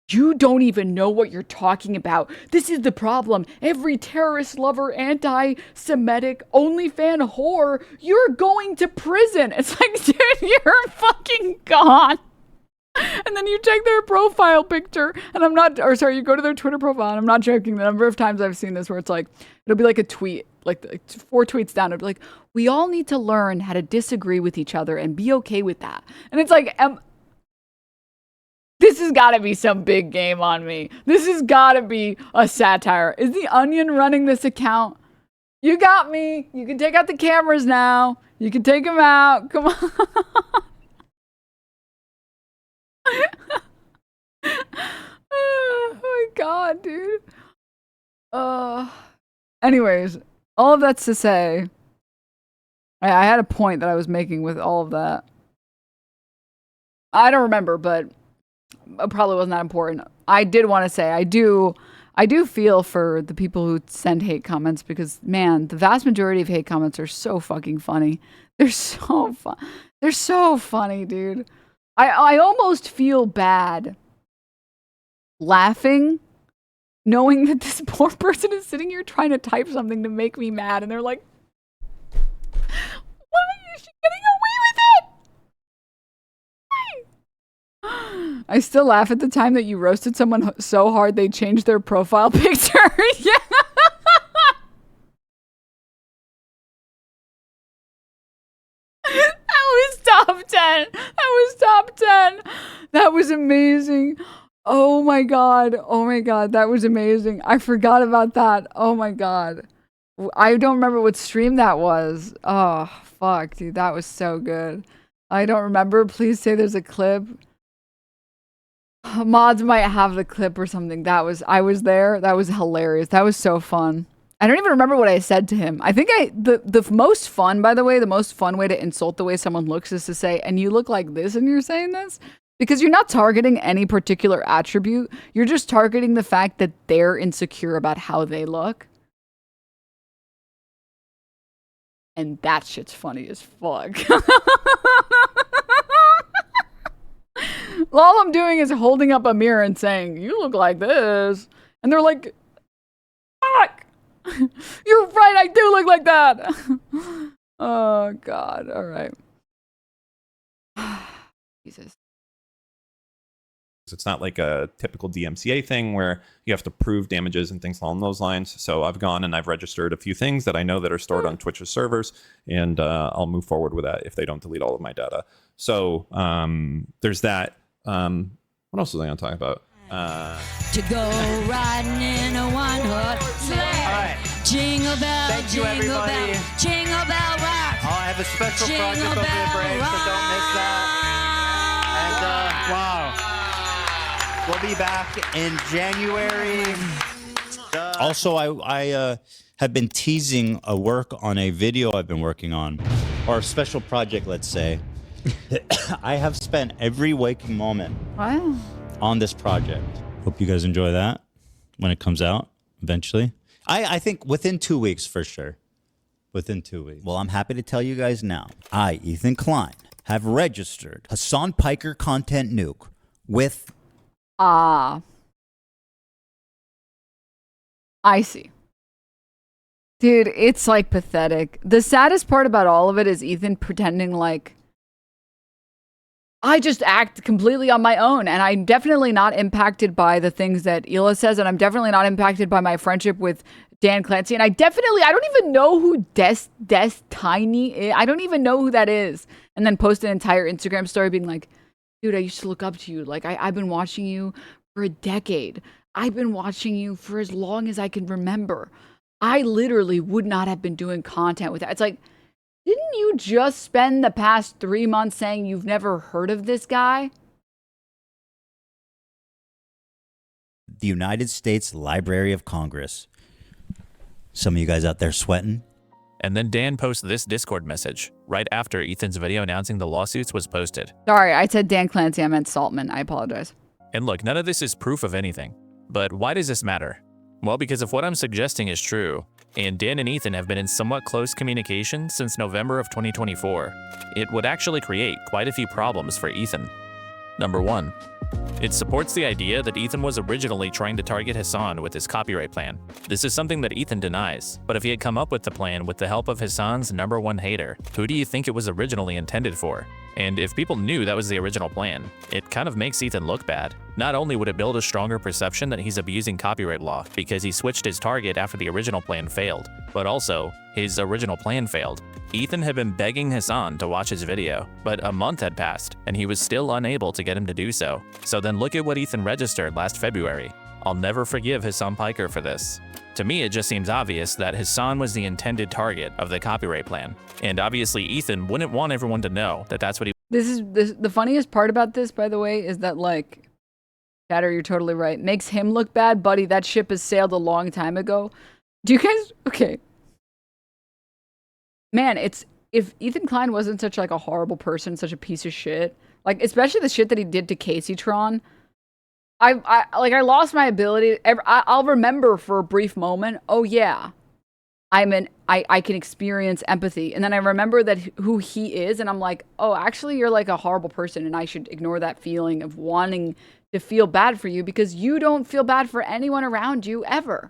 [SPEAKER 1] you don't even know what you're talking about. This is the problem. Every terrorist lover, anti-Semitic, OnlyFan whore, you're going to prison. It's like, dude, you're fucking gone. And then you check their profile picture, and I'm not, or sorry, you go to their Twitter profile, and I'm not joking. The number of times I've seen this where it's like, it'll be like a tweet, like 4 tweets down. It'll be like, we all need to learn how to disagree with each other and be okay with that. And it's like, this has got to be some big game on me. This has got to be a satire. Is The Onion running this account? You got me. You can take out the cameras now. You can take them out. Come on. Oh my god, dude. Anyways, all of that's to say, I had a point that I was making with all of that. I don't remember, but it probably wasn't that important. I did want to say I do feel for the people who send hate comments because, man, the vast majority of hate comments are so fucking funny. They're so fun. They're so funny, dude. I almost feel bad laughing, knowing that this poor person is sitting here trying to type something to make me mad, and they're like, why is she getting away with it? Why? I still laugh at the time that you roasted someone so hard they changed their profile picture. Yeah. That was top 10. That was amazing. Oh my god. That was amazing. I forgot about that. Oh my god. I don't remember what stream that was. Oh, fuck, dude. That was so good. I don't remember. Please say there's a clip. Mods might have the clip or something. I was there. That was hilarious. That was so fun. I don't even remember what I said to him. I think the most fun, by the way, the most fun way to insult the way someone looks is to say, and you look like this and you're saying this? Because you're not targeting any particular attribute. You're just targeting the fact that they're insecure about how they look. And that shit's funny as fuck. All I'm doing is holding up a mirror and saying, you look like this. And they're like, fuck. You're right, I do look like that. Oh, God. All right. Jesus.
[SPEAKER 9] It's not like a typical DMCA thing where you have to prove damages and things along those lines. So I've gone and I've registered a few things that I know that are stored on Twitch's servers, and I'll move forward with that if they don't delete all of my data. So there's that. What else was I going to talk about?
[SPEAKER 13] To go riding in a one-horse sleigh.
[SPEAKER 18] All right.
[SPEAKER 13] Jingle bell,
[SPEAKER 18] Thank you, everybody.
[SPEAKER 13] Jingle bell rock.
[SPEAKER 18] Oh, I have a special
[SPEAKER 13] Jingle
[SPEAKER 18] project over the
[SPEAKER 13] bell
[SPEAKER 18] break, so don't miss that. And wow, we'll be back in January.
[SPEAKER 12] Also, I have been teasing a work on a video I've been working on, or a special project, let's say. I have spent every waking moment on this project. Hope you guys enjoy that when it comes out eventually. I think within 2 weeks for sure. Within 2 weeks. Well, I'm happy to tell you guys now. I, Ethan Klein, have registered Hasan Piker Content Nuke with...
[SPEAKER 1] I see. Dude, it's like pathetic. The saddest part about all of it is Ethan pretending like I just act completely on my own, and I'm definitely not impacted by the things that Hila says, and I'm definitely not impacted by my friendship with Dan Clancy, and I don't even know who Des Tiny is. I don't even know who that is. And then post an entire Instagram story being like, dude, I used to look up to you. Like, I've been watching you for a decade. I've been watching you for as long as I can remember. I literally would not have been doing content with that. It's like, didn't you just spend the past 3 months saying you've never heard of this guy?
[SPEAKER 12] The United States Library of Congress. Some of you guys out there sweating.
[SPEAKER 3] And then Dan posts this Discord message right after Ethan's video announcing the lawsuits was posted.
[SPEAKER 1] Sorry, I said Dan Clancy. I meant Saltman. I apologize.
[SPEAKER 3] And look, none of this is proof of anything. But why does this matter? Well, because if what I'm suggesting is true, and Dan and Ethan have been in somewhat close communication since November of 2024, it would actually create quite a few problems for Ethan. Number 1. It supports the idea that Ethan was originally trying to target Hasan with his copyright plan. This is something that Ethan denies, but if he had come up with the plan with the help of Hasan's #1 hater, who do you think it was originally intended for? And if people knew that was the original plan, it kind of makes Ethan look bad. Not only would it build a stronger perception that he's abusing copyright law because he switched his target after the original plan failed, but also, his original plan failed. Ethan had been begging Hasan to watch his video, but a month had passed and he was still unable to get him to do so. So then look at what Ethan registered last February. I'll never forgive Hasan Piker for this. To me, it just seems obvious that Hasan was the intended target of the copyright plan. And obviously Ethan wouldn't want everyone to know that that's what he—
[SPEAKER 1] The funniest part about this, by the way, is that, like, Chatter, you're totally right. Makes him look bad, buddy. That ship has sailed a long time ago. Do you guys... Okay. Man, if Ethan Klein wasn't such, like, a horrible person, such a piece of shit, like, especially the shit that he did to Casey Tron, I lost my ability. I'll remember for a brief moment, oh yeah, I can experience empathy. And then I remember that who he is, and I'm like, oh, actually you're like a horrible person, and I should ignore that feeling of wanting to feel bad for you, because you don't feel bad for anyone around you ever.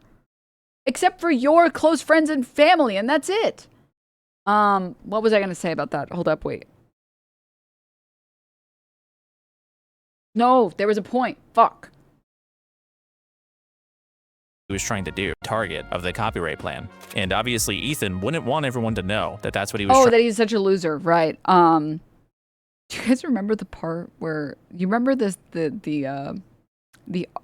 [SPEAKER 1] Except for your close friends and family, and that's it. What was I gonna say about that? Hold up, wait. No, there was a point. Fuck.
[SPEAKER 3] He was trying to do, target of the copyright plan. And obviously Ethan wouldn't want everyone to know that that's what he was
[SPEAKER 1] Oh, that he's such a loser, right. Do you guys remember the part where, you remember this, the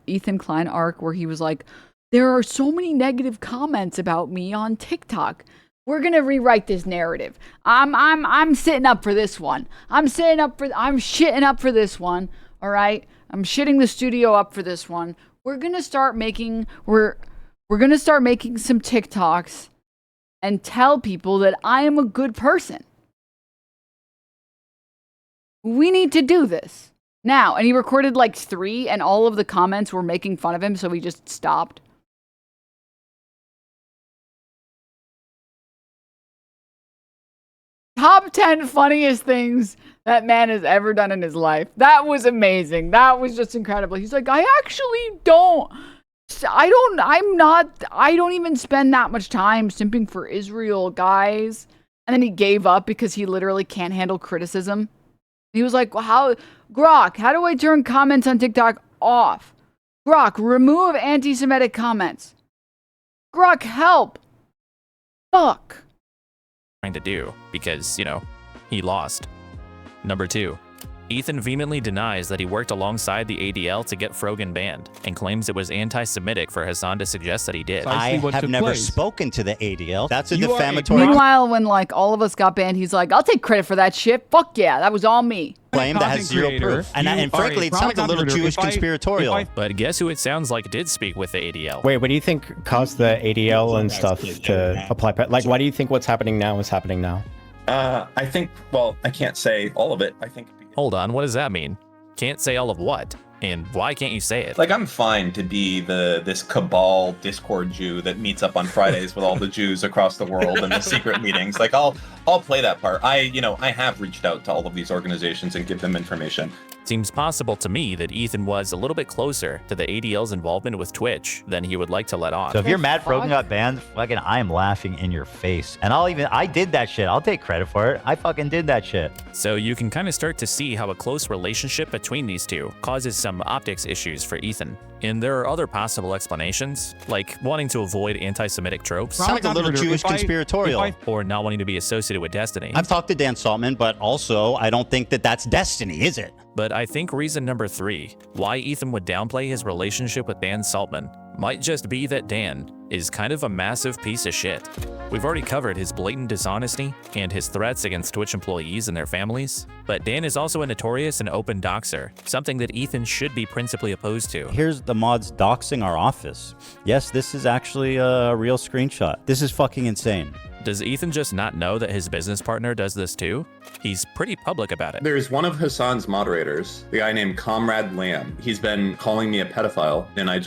[SPEAKER 1] Ethan Klein arc where he was like, there are so many negative comments about me on TikTok. We're gonna rewrite this narrative. I'm sitting up for this one. I'm shitting up for this one. All right, I'm shitting the studio up for this one. We're gonna start making some TikToks and tell people that I am a good person. We need to do this now. And he recorded like 3, and all of the comments were making fun of him, so he just stopped. Top 10 funniest things that man has ever done in his life. That was amazing. That was just incredible. He's like, I don't even spend that much time simping for Israel, guys. And then he gave up because he literally can't handle criticism. He was like, well, Grok, how do I turn comments on TikTok off? Grok, remove anti-Semitic comments. Grok, help. Fuck.
[SPEAKER 3] trying to do because, you know, he lost. Number 2. Ethan vehemently denies that he worked alongside the ADL to get Frogan banned and claims it was anti-Semitic for Hasan to suggest that he did.
[SPEAKER 12] I have never spoken to the ADL. That's a defamatory
[SPEAKER 1] Meanwhile, when like all of us got banned, he's like, I'll take credit for that shit. Fuck yeah, that was all me.
[SPEAKER 12] claim that has zero proof. And frankly, it sounds a little Jewish conspiratorial.
[SPEAKER 3] But guess who it sounds like did speak with the ADL?
[SPEAKER 4] Wait, what do you think caused the ADL and stuff to apply? Like, why do you think what's happening now is happening now?
[SPEAKER 14] I think, well, I can't say all of it. I think.
[SPEAKER 3] Hold on, what does that mean? Can't say all of what? And why can't you say it?
[SPEAKER 14] Like, I'm fine to be this cabal Discord Jew that meets up on Fridays with all the Jews across the world in the secret meetings. Like, I'll play that part. I have reached out to all of these organizations and give them information.
[SPEAKER 3] Seems possible to me that Ethan was a little bit closer to the ADL's involvement with Twitch than he would like to let on.
[SPEAKER 20] So if you're mad Frogan got banned, fucking I am laughing in your face. And I did that shit. I'll take credit for it. I fucking did that shit.
[SPEAKER 3] So you can kind of start to see how a close relationship between these two causes some optics issues for Ethan. And there are other possible explanations, like wanting to avoid anti-Semitic tropes.
[SPEAKER 12] Sounds like a little Jewish conspiratorial.
[SPEAKER 3] Or not wanting to be associated with Destiny.
[SPEAKER 12] I've talked to Dan Saltman, but also I don't think that that's Destiny, is it?
[SPEAKER 3] But I think reason number 3, why Ethan would downplay his relationship with Dan Saltman, might just be that Dan is kind of a massive piece of shit. We've already covered his blatant dishonesty and his threats against Twitch employees and their families, but Dan is also a notorious and open doxer, something that Ethan should be principally opposed to.
[SPEAKER 12] Here's the mods doxing our office. Yes, this is actually a real screenshot. This is fucking insane.
[SPEAKER 3] Does Ethan just not know that his business partner does this too? He's pretty public about it.
[SPEAKER 14] There's one of Hasan's moderators, the guy named Comrade Lamb. He's been calling me a pedophile, and I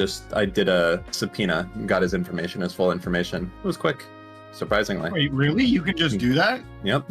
[SPEAKER 14] did a subpoena and got his information, his full information. It was quick, surprisingly.
[SPEAKER 5] Wait, really? You can just do that?
[SPEAKER 14] Yep.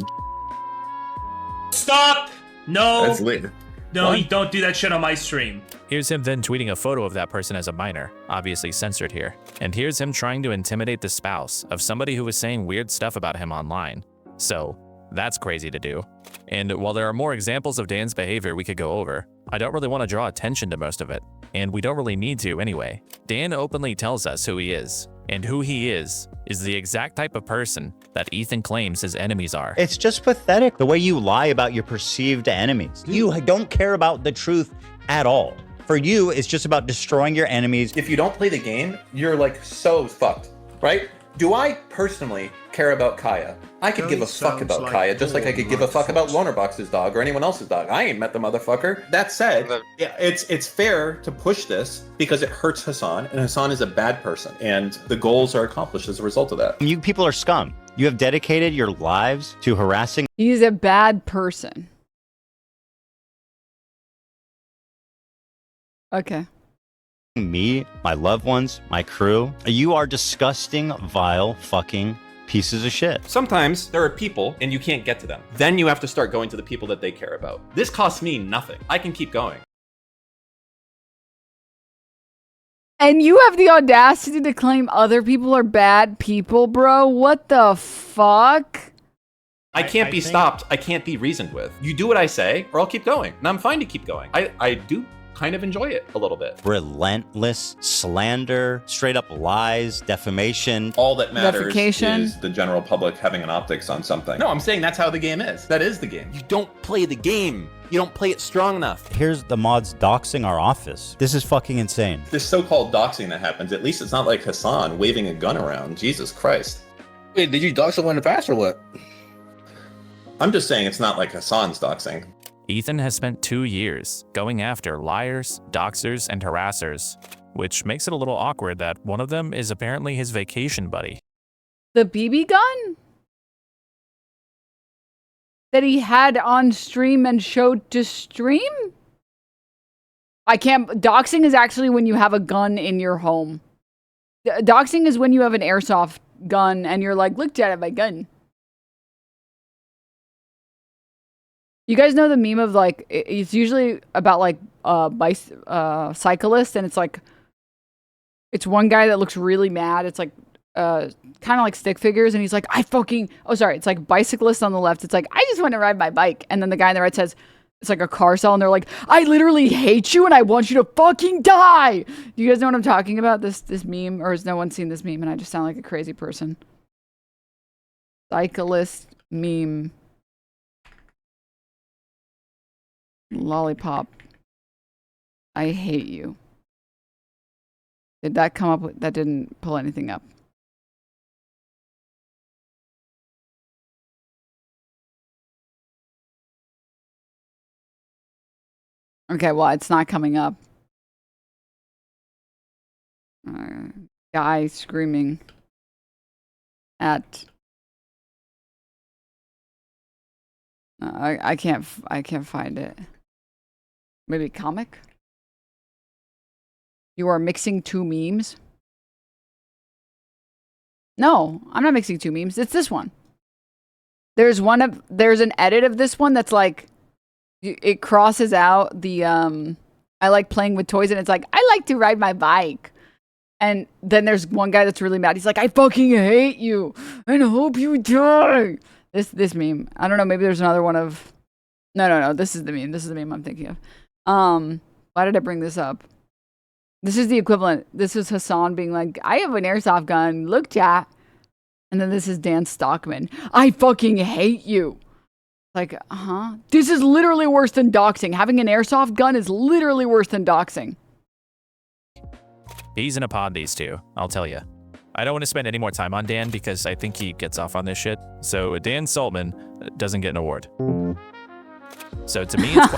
[SPEAKER 21] Stop! No.
[SPEAKER 14] That's lit.
[SPEAKER 21] No,
[SPEAKER 3] What?
[SPEAKER 21] you don't do that shit on my stream.
[SPEAKER 3] Here's him then tweeting a photo of that person as a minor, obviously censored here. And here's him trying to intimidate the spouse of somebody who was saying weird stuff about him online. So, that's crazy to do. And while there are more examples of Dan's behavior we could go over, I don't really want to draw attention to most of it. And we don't really need to anyway. Dan openly tells us who he is. And who he is the exact type of person that Ethan claims his enemies are.
[SPEAKER 12] It's just pathetic the way you lie about your perceived enemies. You don't care about the truth at all. For you, it's just about destroying your enemies.
[SPEAKER 14] If you don't play the game, you're like so fucked, right? Do I personally care about Kaya? I could give a fuck about Kaya just like I could give a fuck about Lonerbox's dog or anyone else's dog. I ain't met the motherfucker. That said, yeah, it's fair to push this because it hurts Hasan, and Hasan is a bad person, and the goals are accomplished as a result of that.
[SPEAKER 12] You people are scum. You have dedicated your lives to harassing.
[SPEAKER 1] He's a bad person. Okay.
[SPEAKER 12] Me, my loved ones, my crew. You are disgusting, vile, fucking pieces of shit.
[SPEAKER 9] Sometimes there are people and you can't get to them. Then you have to start going to the people that they care about. This costs me nothing. I can keep going.
[SPEAKER 1] And you have the audacity to claim other people are bad people, bro? What the fuck?
[SPEAKER 9] I can't be stopped. I can't be reasoned with. You do what I say or I'll keep going. And I'm fine to keep going. I do kind of enjoy it a little bit.
[SPEAKER 12] Relentless slander, straight up lies, defamation.
[SPEAKER 14] All that matters
[SPEAKER 1] Defecation.
[SPEAKER 14] is the general public having an optics on something.
[SPEAKER 9] No, I'm saying that's how the game is. That is the game. You don't play the game. You don't play it strong enough.
[SPEAKER 12] Here's the mods doxing our office. This is fucking insane.
[SPEAKER 14] This so-called doxing that happens, at least it's not like Hasan waving a gun around. Jesus Christ.
[SPEAKER 22] Wait, did you dox someone in the past or what?
[SPEAKER 14] I'm just saying it's not like Hasan's doxing.
[SPEAKER 3] Ethan has spent 2 years going after liars, doxers, and harassers, which makes it a little awkward that one of them is apparently his vacation buddy.
[SPEAKER 1] The BB gun? That he had on stream and showed to stream? Doxing is actually when you have a gun in your home. Doxing is when you have an airsoft gun and you're like, look, Dad, I have my gun. You guys know the meme of like, it's usually about like cyclists, and it's like, it's one guy that looks really mad. It's like kind of like stick figures, and he's like, it's like bicyclists on the left. It's like, I just want to ride my bike. And then the guy on the right says, it's like a car cell, and they're like, I literally hate you and I want you to fucking die. Do you guys know what I'm talking about? This meme, or has no one seen this meme and I just sound like a crazy person? Cyclist meme. Lollipop. I hate you. Did that come up with, that didn't pull anything up? Okay, well, it's not coming up. Guy screaming at... I can't find it. Maybe comic? You are mixing two memes? No, I'm not mixing two memes. It's this one. There's an edit of this one that's like, it crosses out the, I like playing with toys, and it's like, I like to ride my bike. And then there's one guy that's really mad. He's like, I fucking hate you and hope you die. This meme. I don't know, maybe there's another one of... No, this is the meme. This is the meme I'm thinking of. Why did I bring this up? This is the equivalent. This is Hasan being like, I have an airsoft gun. Look, chat. And then this is Dan Stockman. I fucking hate you. Like, This is literally worse than doxing. Having an airsoft gun is literally worse than doxing.
[SPEAKER 3] He's in a pod, these two, I'll tell you. I don't want to spend any more time on Dan because I think he gets off on this shit. So Dan Saltman doesn't get an award. So to me, it's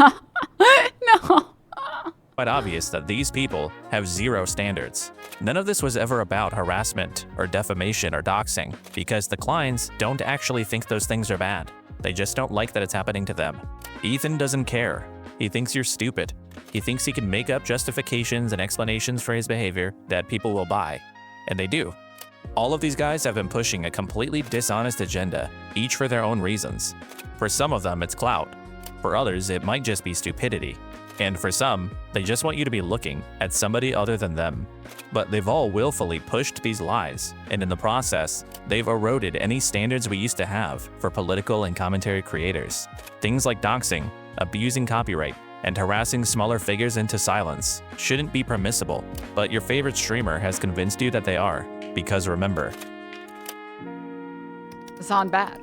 [SPEAKER 3] quite obvious that these people have zero standards. None of this was ever about harassment or defamation or doxing because the clients don't actually think those things are bad. They just don't like that it's happening to them. Ethan doesn't care. He thinks you're stupid. He thinks he can make up justifications and explanations for his behavior that people will buy. And they do. All of these guys have been pushing a completely dishonest agenda, each for their own reasons. For some of them, it's clout. For others, it might just be stupidity. And for some, they just want you to be looking at somebody other than them. But they've all willfully pushed these lies, and in the process, they've eroded any standards we used to have for political and commentary creators. Things like doxing, abusing copyright, and harassing smaller figures into silence shouldn't be permissible, but your favorite streamer has convinced you that they are. Because remember,
[SPEAKER 1] Hasan bad.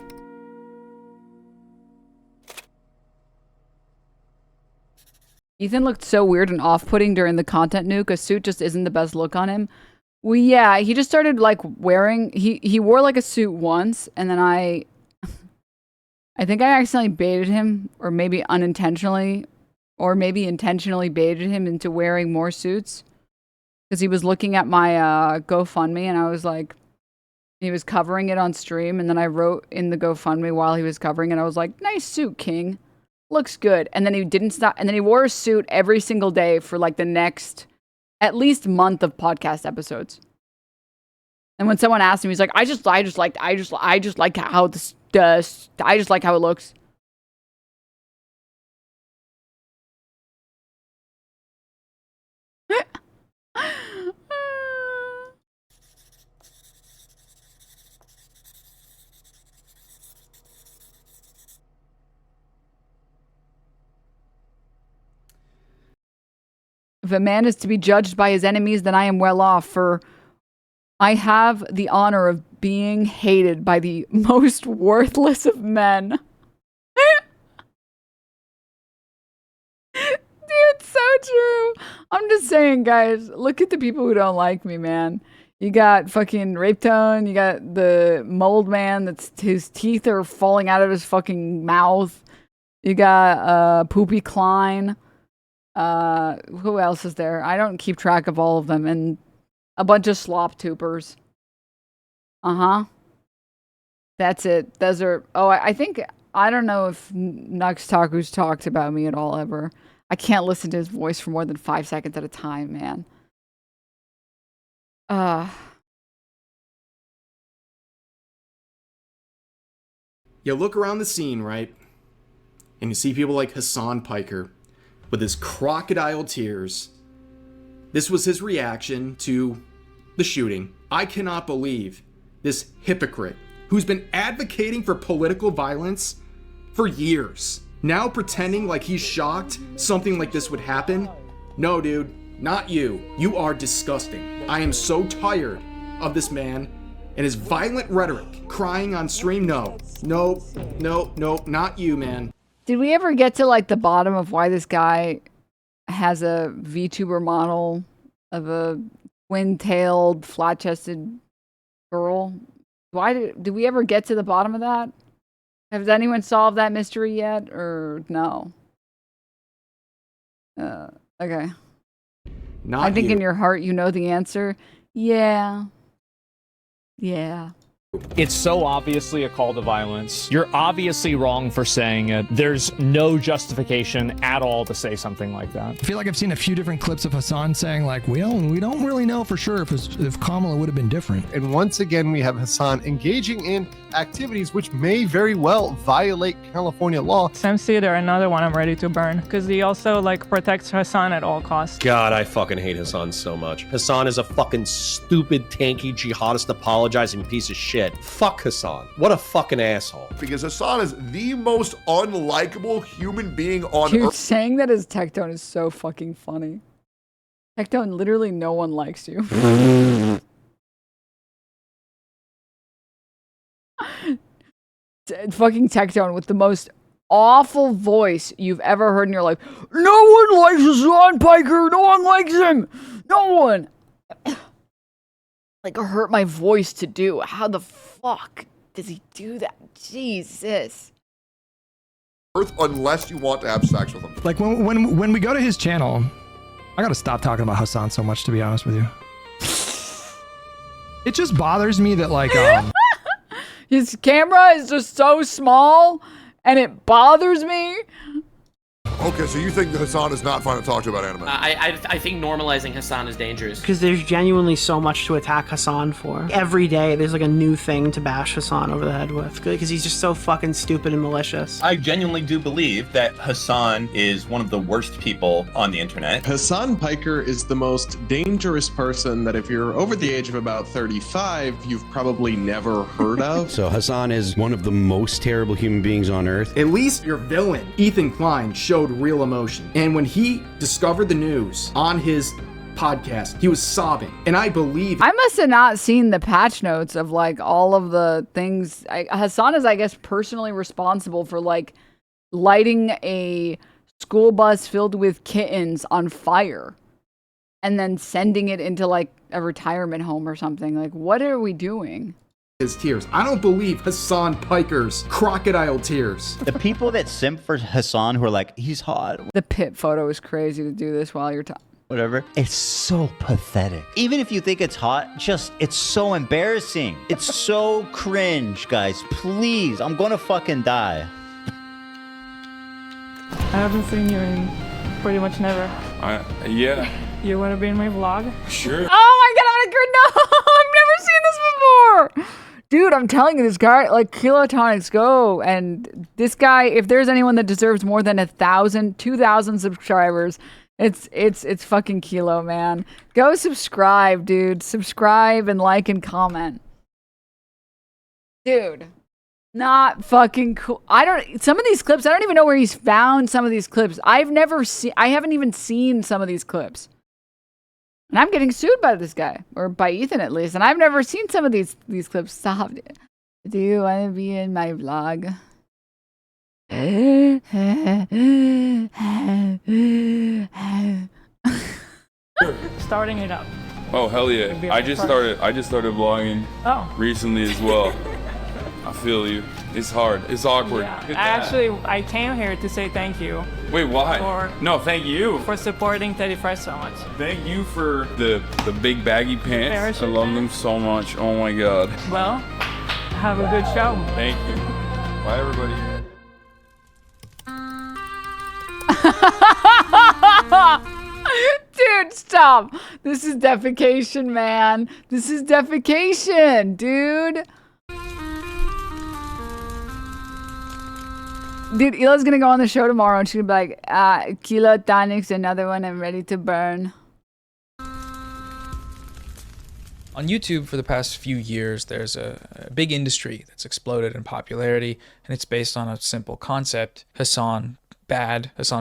[SPEAKER 1] Ethan looked so weird and off-putting during the content nuke. A suit just isn't the best look on him. Well, yeah, he just started like wearing. He wore like a suit once, and then I think I accidentally baited him, or maybe unintentionally, or maybe intentionally baited him into wearing more suits. Because he was looking at my GoFundMe, and I was like, he was covering it on stream, and then I wrote in the GoFundMe while he was covering it, I was like, nice suit, King. Looks good. And then he didn't stop, and then he wore a suit every single day for like the next, at least month of podcast episodes. And when someone asked him, he's like, I just like how this does, I just like how it looks. If a man is to be judged by his enemies, then I am well off, for I have the honor of being hated by the most worthless of men. Dude, it's so true. I'm just saying, guys, look at the people who don't like me, man. You got fucking Rape Tone, you got the mold man that's his teeth are falling out of his fucking mouth. You got Poopy Klein. Who else is there? I don't keep track of all of them, and a bunch of slop tubers. That's it. Those are. Oh, I think I don't know if Nux Taku's talked about me at all ever. I can't listen to his voice for more than 5 seconds at a time, man.
[SPEAKER 11] You look around the scene, right? And you see people like Hasan Piker with his crocodile tears. This was his reaction to the shooting. I cannot believe this hypocrite who's been advocating for political violence for years, now pretending like he's shocked something like this would happen. No, dude, not you. You are disgusting. I am so tired of this man and his violent rhetoric, crying on stream. No, not you, man.
[SPEAKER 1] Did we ever get to like the bottom of why this guy has a VTuber model of a twin-tailed, flat-chested girl? Why did we ever get to the bottom of that? Has anyone solved that mystery yet, or no? Okay. I think in your heart you know the answer. Yeah.
[SPEAKER 19] It's so obviously a call to violence. You're obviously wrong for saying it. There's no justification at all to say something like that.
[SPEAKER 23] I feel like I've seen a few different clips of Hasan saying like, we don't really know for sure if Kamala would have been different.
[SPEAKER 16] And once again, we have Hasan engaging in activities which may very well violate California law.
[SPEAKER 24] Sam Cedar, another one I'm ready to burn, because he also like protects Hasan at all costs.
[SPEAKER 25] God, I fucking hate Hasan so much. Hasan is a fucking stupid, tanky, jihadist, apologizing piece of shit. Fuck Hasan. What a fucking asshole.
[SPEAKER 6] Because Hasan is the most unlikable human being on
[SPEAKER 1] Dude,
[SPEAKER 6] earth.
[SPEAKER 1] saying that as Tectone is so fucking funny. Tectone, literally no one likes you. Fucking Tectone with the most awful voice you've ever heard in your life. No one likes Hasan Piker. No one likes him. No one. like hurt my voice to do. How the fuck does he do that? Jesus.
[SPEAKER 6] Unless you want to have sex with him.
[SPEAKER 23] Like when we go to his channel, I gotta stop talking about Hasan so much, to be honest with you. It just bothers me that like
[SPEAKER 1] his camera is just so small and it bothers me.
[SPEAKER 6] Okay, so you think Hasan is not fun to talk to about anime?
[SPEAKER 2] I think normalizing Hasan is dangerous.
[SPEAKER 7] Because there's genuinely so much to attack Hasan for. Every day there's like a new thing to bash Hasan over the head with. Because he's just so fucking stupid and malicious.
[SPEAKER 14] I genuinely do believe that Hasan is one of the worst people on the internet.
[SPEAKER 8] Hasan Piker is the most dangerous person that if you're over the age of about 35, you've probably never heard of.
[SPEAKER 10] So Hasan is one of the most terrible human beings on earth.
[SPEAKER 11] At least your villain, Ethan Klein, showed real emotion. And when he discovered the news on his podcast, he was sobbing. And I believe
[SPEAKER 1] I must have not seen the patch notes of like all of the things. Hasan is, I guess, personally responsible for like lighting a school bus filled with kittens on fire and then sending it into like a retirement home or something. Like, what are we doing?
[SPEAKER 11] his tears. I don't believe Hasan Piker's crocodile tears.
[SPEAKER 20] The people that simp for Hasan who are like, he's hot.
[SPEAKER 1] The pit photo is crazy to do this while you're talking.
[SPEAKER 20] Whatever. It's so pathetic. Even if you think it's hot, it's so embarrassing. It's so cringe, guys. Please, I'm gonna fucking die.
[SPEAKER 24] I haven't seen you in pretty much never.
[SPEAKER 17] Yeah.
[SPEAKER 24] You want to be in my vlog?
[SPEAKER 17] Sure.
[SPEAKER 1] Oh my god, I'm gonna no! I've never seen this before! Dude, I'm telling you, this guy, like, Kilotonics, go. And this guy, if there's anyone that deserves more than 1,000, 2,000 subscribers, it's fucking Kilo, man. Go subscribe, dude. Subscribe and like and comment. Dude. Not fucking cool. Some of these clips, I don't even know where he's found some of these clips. I haven't even seen some of these clips. And I'm getting sued by this guy, or by Ethan at least, and I've never seen some of these clips. Stop. Do you want to be in my vlog?
[SPEAKER 24] Starting it up.
[SPEAKER 17] Oh hell yeah! I just started vlogging recently as well. I feel you. It's hard. It's awkward.
[SPEAKER 24] Yeah. I came here to say thank you.
[SPEAKER 17] Wait, why? No, thank you
[SPEAKER 24] for supporting 35 so much.
[SPEAKER 17] Thank you for the big baggy pants. I love them so much. Oh my god.
[SPEAKER 24] Well, have a good show.
[SPEAKER 17] Thank you. Bye everybody.
[SPEAKER 1] Dude, stop. This is defecation, man. This is defecation, dude. Dude, Ila's gonna go on the show tomorrow and she'll be like, Kilotonics, another one, I'm ready to burn.
[SPEAKER 15] On YouTube for the past few years, there's a big industry that's exploded in popularity, and it's based on a simple concept. Hasan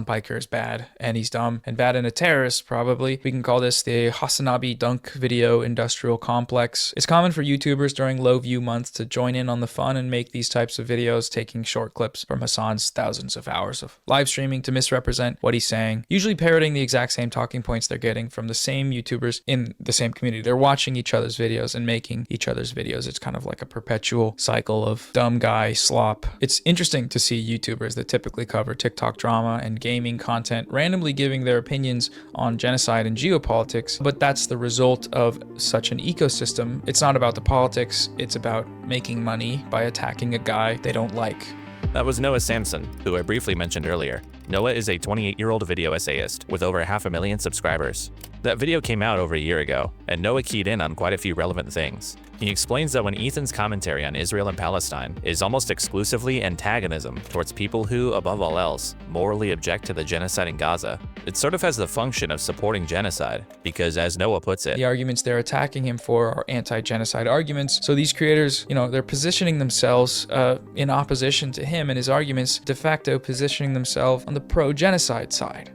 [SPEAKER 15] Piker is bad, and he's dumb, and bad and a terrorist, probably. We can call this the Hasanabi Dunk Video Industrial Complex. It's common for YouTubers during low view months to join in on the fun and make these types of videos, taking short clips from Hasan's thousands of hours of live streaming to misrepresent what he's saying, usually parroting the exact same talking points they're getting from the same YouTubers in the same community. They're watching each other's videos and making each other's videos. It's kind of like a perpetual cycle of dumb guy slop. It's interesting to see YouTubers that typically cover TikTok drama and gaming content randomly giving their opinions on genocide and geopolitics, but that's the result of such an ecosystem. It's not about the politics, it's about making money by attacking a guy they don't like.
[SPEAKER 3] That was Noah Samson, who I briefly mentioned earlier. Noah is a 28-year-old video essayist with over 500,000 subscribers. That video came out over a year ago, and Noah keyed in on quite a few relevant things. He explains that when Ethan's commentary on Israel and Palestine is almost exclusively antagonism towards people who, above all else, morally object to the genocide in Gaza, it sort of has the function of supporting genocide, because as Noah puts it,
[SPEAKER 15] the arguments they're attacking him for are anti-genocide arguments. So these creators, they're positioning themselves in opposition to him and his arguments, de facto positioning themselves on the pro-genocide side.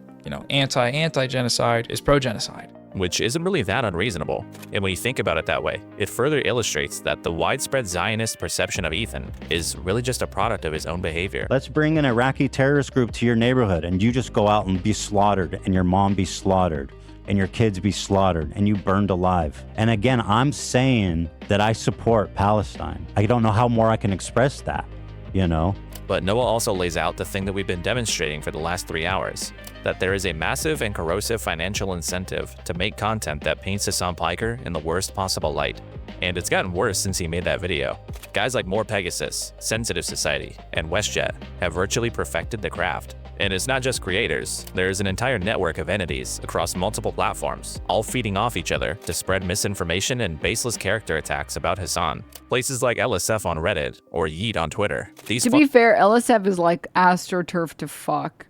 [SPEAKER 15] Anti-genocide is pro-genocide.
[SPEAKER 3] Which isn't really that unreasonable. And when you think about it that way, it further illustrates that the widespread Zionist perception of Ethan is really just a product of his own behavior.
[SPEAKER 20] Let's bring an Iraqi terrorist group to your neighborhood and you just go out and be slaughtered and your mom be slaughtered.
[SPEAKER 12] and your kids be slaughtered and you burned alive. And again, I'm saying that I support Palestine. I don't know how more I can express that, you know?
[SPEAKER 3] But Noah also lays out the thing that we've been demonstrating for the last 3 hours, that there is a massive and corrosive financial incentive to make content that paints Hasan Piker in the worst possible light. And it's gotten worse since he made that video. Guys like More Pegasus, Sensitive Society, and WestJet have virtually perfected the craft. And it's not just creators, there's an entire network of entities across multiple platforms, all feeding off each other to spread misinformation and baseless character attacks about Hasan. Places like LSF on Reddit or Yeet on Twitter.
[SPEAKER 1] To be fair, LSF is like AstroTurf to fuck.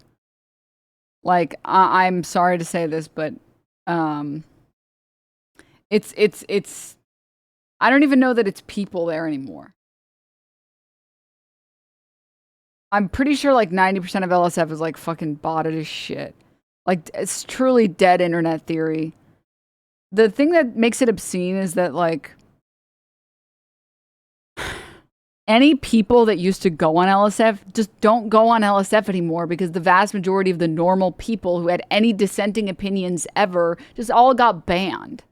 [SPEAKER 1] Like, I'm sorry to say this, but it's I don't even know that it's people there anymore. I'm pretty sure like 90% of LSF is like fucking botted as shit. Like, it's truly dead internet theory. The thing that makes it obscene is that like any people that used to go on LSF just don't go on LSF anymore because the vast majority of the normal people who had any dissenting opinions ever just all got banned.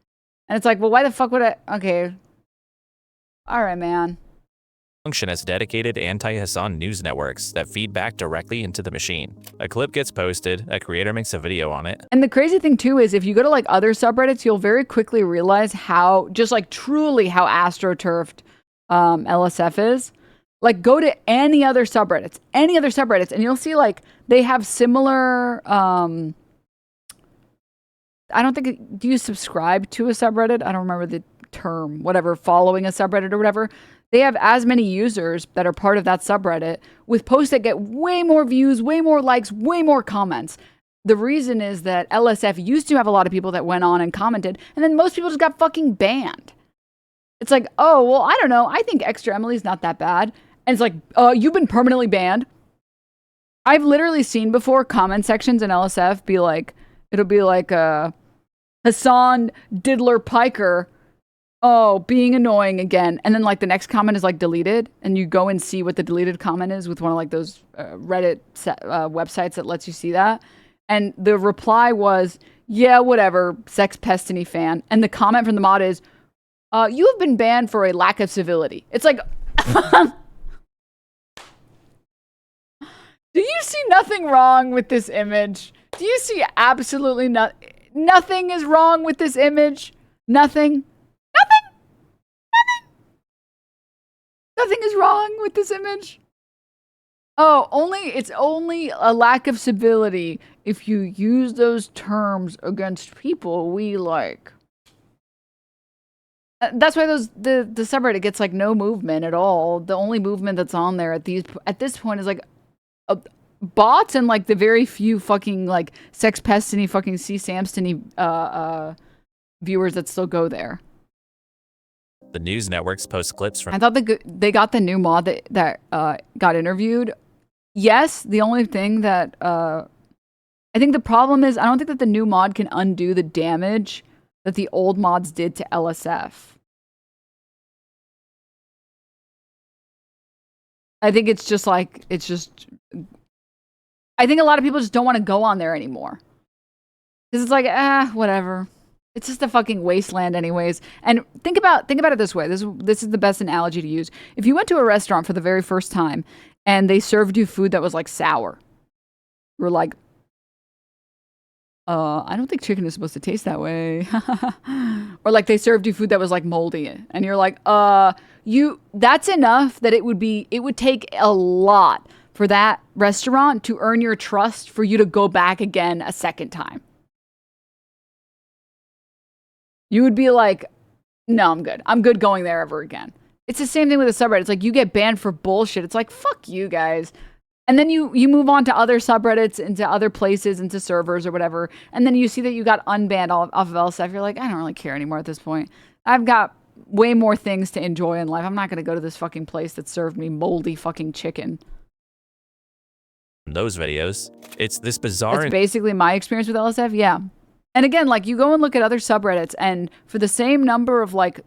[SPEAKER 1] And it's like, well, why the fuck would I? Okay. All right, man.
[SPEAKER 3] Function as dedicated anti-Hasan news networks that feed back directly into the machine. A clip gets posted, a creator makes a video on it.
[SPEAKER 1] And the crazy thing too is if you go to like other subreddits, you'll very quickly realize how, just like truly how astroturfed LSF is. Like go to any other subreddits, and you'll see like they have similar, I don't think, do you subscribe to a subreddit? I don't remember the term, whatever, following a subreddit or whatever. They have as many users that are part of that subreddit with posts that get way more views, way more likes, way more comments. The reason is that LSF used to have a lot of people that went on and commented, and then most people just got fucking banned. It's like, oh, well, I don't know. I think Extra Emily's not that bad. And it's like, you've been permanently banned. I've literally seen before comment sections in LSF be like, it'll be like, Hasan Diddler Piker, oh, being annoying again. And then like the next comment is like deleted, and you go and see what the deleted comment is with one of like those Reddit websites that lets you see that. And the reply was, yeah, whatever, Sex Pestiny fan. And the comment from the mod is, you have been banned for a lack of civility. It's like, do you see nothing wrong with this image? Do you see absolutely nothing is wrong with this image? Nothing? Nothing is wrong with this image? Oh, it's only a lack of civility if you use those terms against people we like. That's why the subreddit gets like no movement at all. The only movement that's on there at this point is like bots and like the very few fucking like Sex Pestiny fucking C Samstony viewers that still go there.
[SPEAKER 3] The news networks post clips from.
[SPEAKER 1] I thought they got the new mod that got interviewed. Yes, the only thing that I think the problem is I don't think that the new mod can undo the damage that the old mods did to LSF. I think it's just like, I think a lot of people just don't want to go on there anymore. Because it's like, whatever. It's just a fucking wasteland anyways. And think about it this way. This is the best analogy to use. If you went to a restaurant for the very first time and they served you food that was like sour, you were like, I don't think chicken is supposed to taste that way. Or like they served you food that was like moldy and you're like, that's enough that it would take a lot for that restaurant to earn your trust for you to go back again a second time. You would be like, no, I'm good. I'm good going there ever again. It's the same thing with a subreddit. It's like you get banned for bullshit. It's like, fuck you guys. And then you move on to other subreddits, into other places, into servers or whatever. And then you see that you got unbanned off of LSF. You're like, I don't really care anymore at this point. I've got way more things to enjoy in life. I'm not going to go to this fucking place that served me moldy fucking chicken.
[SPEAKER 3] Those videos, it's this bizarre.
[SPEAKER 1] That's basically my experience with LSF. Yeah. And again, like you go and look at other subreddits, and for the same number of like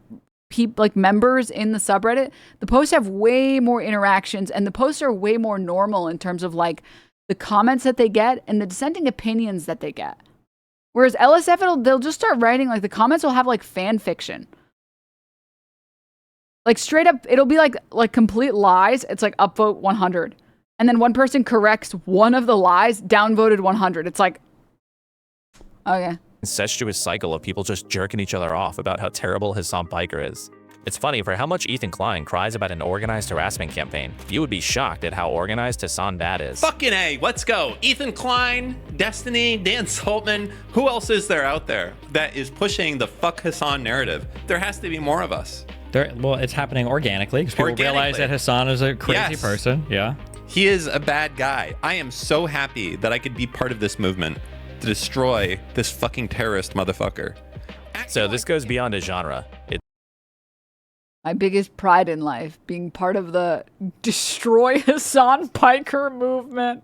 [SPEAKER 1] members in the subreddit, the posts have way more interactions, and the posts are way more normal in terms of like the comments that they get and the dissenting opinions that they get. Whereas LSF, they'll just start writing, like, the comments will have, like, fan fiction. Like, straight up, it'll be, like complete lies. It's, like, upvote 100. And then one person corrects one of the lies, downvoted 100. It's like, okay.
[SPEAKER 3] Incestuous cycle of people just jerking each other off about how terrible Hasan Piker is. It's funny, for how much Ethan Klein cries about an organized harassment campaign, you would be shocked at how organized Hasan Bad is.
[SPEAKER 4] Fucking A, let's go. Ethan Klein, Destiny, Dan Saltman, who else is there out there that is pushing the fuck Hasan narrative? There has to be more of us.
[SPEAKER 5] Well, it's happening organically because people realize that Hasan is a crazy person. Yeah.
[SPEAKER 4] He is a bad guy. I am so happy that I could be part of this movement to destroy this fucking terrorist motherfucker.
[SPEAKER 3] So this goes beyond a genre.
[SPEAKER 1] My biggest pride in life, being part of the Destroy Hasan Piker movement.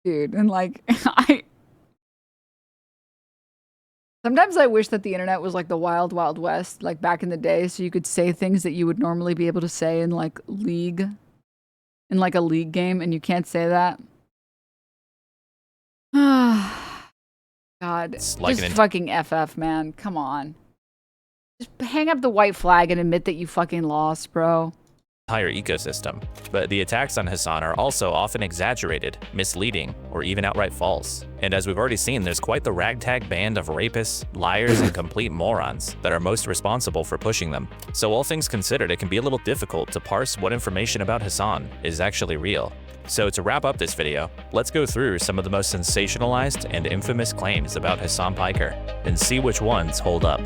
[SPEAKER 1] Dude, and like, sometimes I wish that the internet was like the wild, wild west, like back in the day, so you could say things that you would normally be able to say in like League, in like a League game, and you can't say that. God,
[SPEAKER 3] like
[SPEAKER 1] just fucking FF, man. Come on. Just hang up the white flag and admit that you fucking lost, bro.
[SPEAKER 3] Entire ecosystem. But the attacks on Hasan are also often exaggerated, misleading, or even outright false. And as we've already seen, there's quite the ragtag band of rapists, liars, and complete morons that are most responsible for pushing them. So all things considered, it can be a little difficult to parse what information about Hasan is actually real. So to wrap up this video, let's go through some of the most sensationalized and infamous claims about Hasan Piker and see which ones hold up.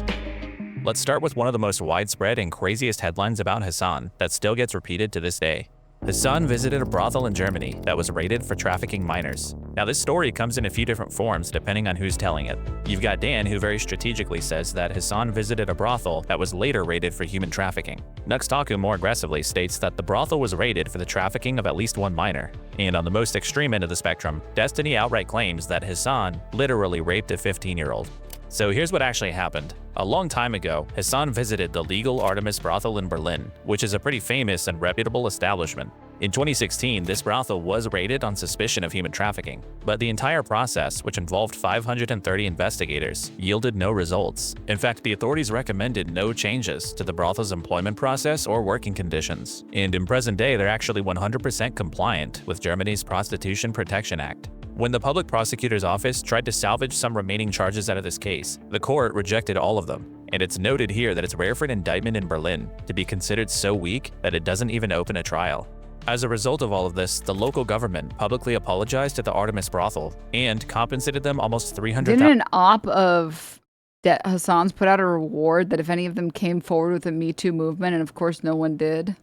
[SPEAKER 3] Let's start with one of the most widespread and craziest headlines about Hasan that still gets repeated to this day. Hasan visited a brothel in Germany that was raided for trafficking minors. Now this story comes in a few different forms depending on who's telling it. You've got Dan, who very strategically says that Hasan visited a brothel that was later raided for human trafficking. Nuxtaku more aggressively states that the brothel was raided for the trafficking of at least one minor. And on the most extreme end of the spectrum, Destiny outright claims that Hasan literally raped a 15-year-old. So here's what actually happened. A long time ago, Hasan visited the legal Artemis brothel in Berlin, which is a pretty famous and reputable establishment. In 2016, this brothel was raided on suspicion of human trafficking, but the entire process, which involved 530 investigators, yielded no results. In fact, the authorities recommended no changes to the brothel's employment process or working conditions, and in present day, they're actually 100% compliant with Germany's Prostitution Protection Act. When the public prosecutor's office tried to salvage some remaining charges out of this case, the court rejected all of them. And it's noted here that it's rare for an indictment in Berlin to be considered so weak that it doesn't even open a trial. As a result of all of this, the local government publicly apologized to the Artemis brothel and compensated them almost $300,000.
[SPEAKER 1] Didn't an op of Hasan's put out a reward that if any of them came forward with a Me Too movement, and of course no one did?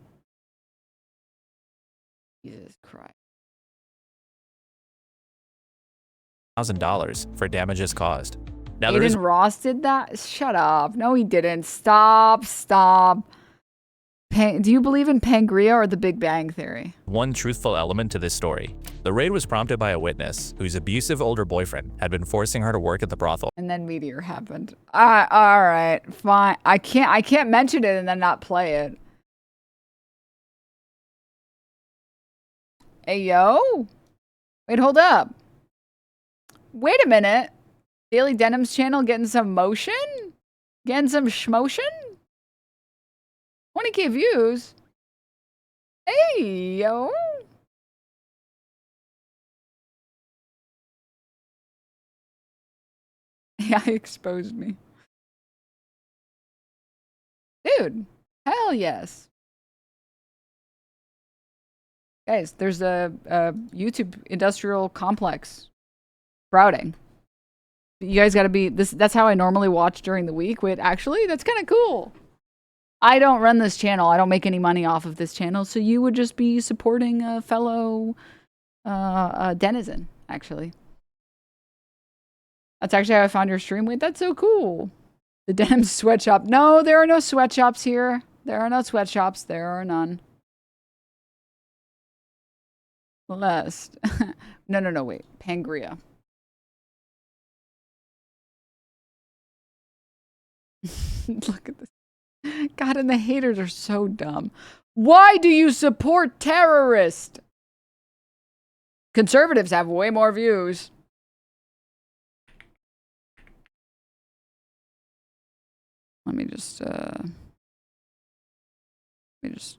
[SPEAKER 1] Jesus Christ.
[SPEAKER 3] $1,000 for damages caused. Now
[SPEAKER 1] Aiden Ross did that? Shut up. No, he didn't. Stop. Do you believe in Pangea or the Big Bang Theory?
[SPEAKER 3] One truthful element to this story. The raid was prompted by a witness whose abusive older boyfriend had been forcing her to work at the brothel.
[SPEAKER 1] And then Meteor happened. All right, fine. I can't mention it and then not play it. Hey, yo. Wait, hold up. Wait a minute. Daily Denims channel getting some motion? Getting some schmotion? 20K views? Hey, yo. Yeah, he exposed me. Dude, hell yes. Guys, there's a YouTube industrial complex sprouting. You guys gotta be this. That's how I normally watch during the week. Wait, actually, that's kind of cool. I don't run this channel. I don't make any money off of this channel. So you would just be supporting a fellow denizen, actually. That's actually how I found your stream. Wait, that's so cool. The Denims sweatshop. No, there are no sweatshops here. There are no sweatshops. There are none. Lest. No, wait. Pangea. Look at this. God, and the haters are so dumb. Why do you support terrorists? Conservatives have way more views. Let me just there's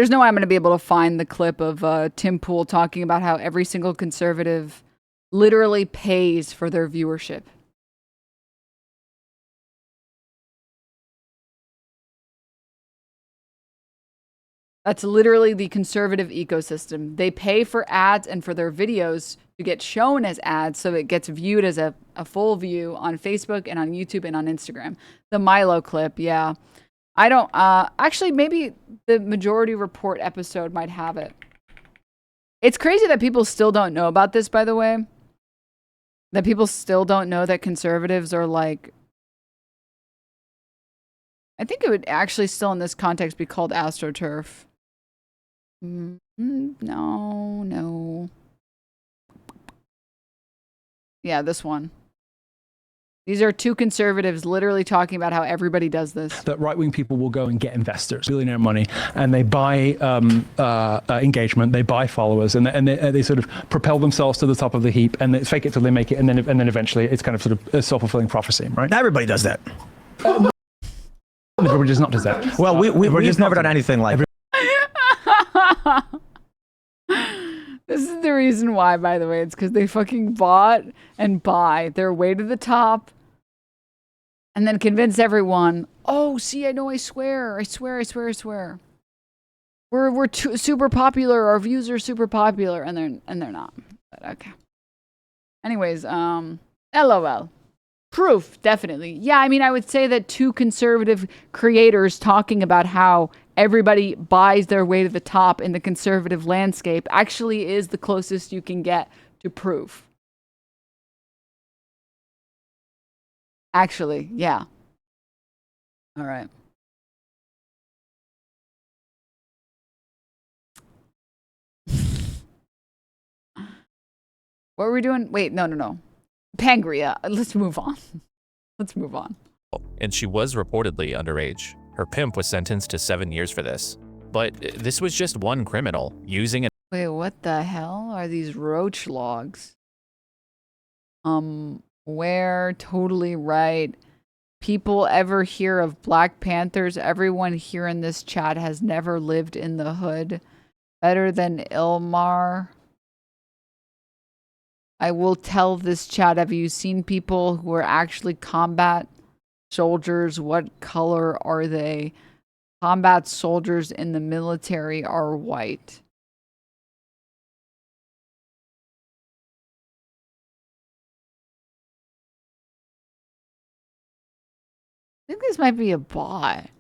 [SPEAKER 1] no way I'm going to be able to find the clip of Tim Pool talking about how every single conservative literally pays for their viewership. That's literally the conservative ecosystem. They pay for ads and for their videos to get shown as ads so it gets viewed as a full view on Facebook and on YouTube and on Instagram. The Milo clip, yeah. I don't, actually, maybe the Majority Report episode might have it. It's crazy that people still don't know about this, by the way. That people still don't know that conservatives are like, I think it would actually still in this context be called AstroTurf. No. Yeah, this one. These are two conservatives literally talking about how everybody does this.
[SPEAKER 9] That right-wing people will go and get investors, billionaire money, and they buy engagement, they buy followers, and they sort of propel themselves to the top of the heap, and they fake it till they make it, and then eventually it's kind of sort of a self-fulfilling prophecy, right?
[SPEAKER 13] Everybody does that.
[SPEAKER 9] Everybody just not does that.
[SPEAKER 13] Well, we've never done anything like that.
[SPEAKER 1] This is the reason why, by the way. It's because they fucking bought and buy their way to the top and then convince everyone, oh, see, I know, I swear. We're super popular. Our views are super popular. And they're not. But okay. Anyways, LOL. Proof, definitely. Yeah, I mean, I would say that two conservative creators talking about how everybody buys their way to the top in the conservative landscape actually is the closest you can get to proof. Actually, yeah. All right. What were we doing? Wait, no. Pangria. Let's move on.
[SPEAKER 3] And she was reportedly underage. Her pimp was sentenced to 7 years for this. But this was just one criminal using it.
[SPEAKER 1] Wait, what the hell are these roach logs? Where? Totally right. People ever hear of Black Panthers? Everyone here in this chat has never lived in the hood. Better than Ilmar. I will tell this chat, have you seen people who are actually combat soldiers? What color are they? Combat soldiers in the military are white. I think this might be a bot.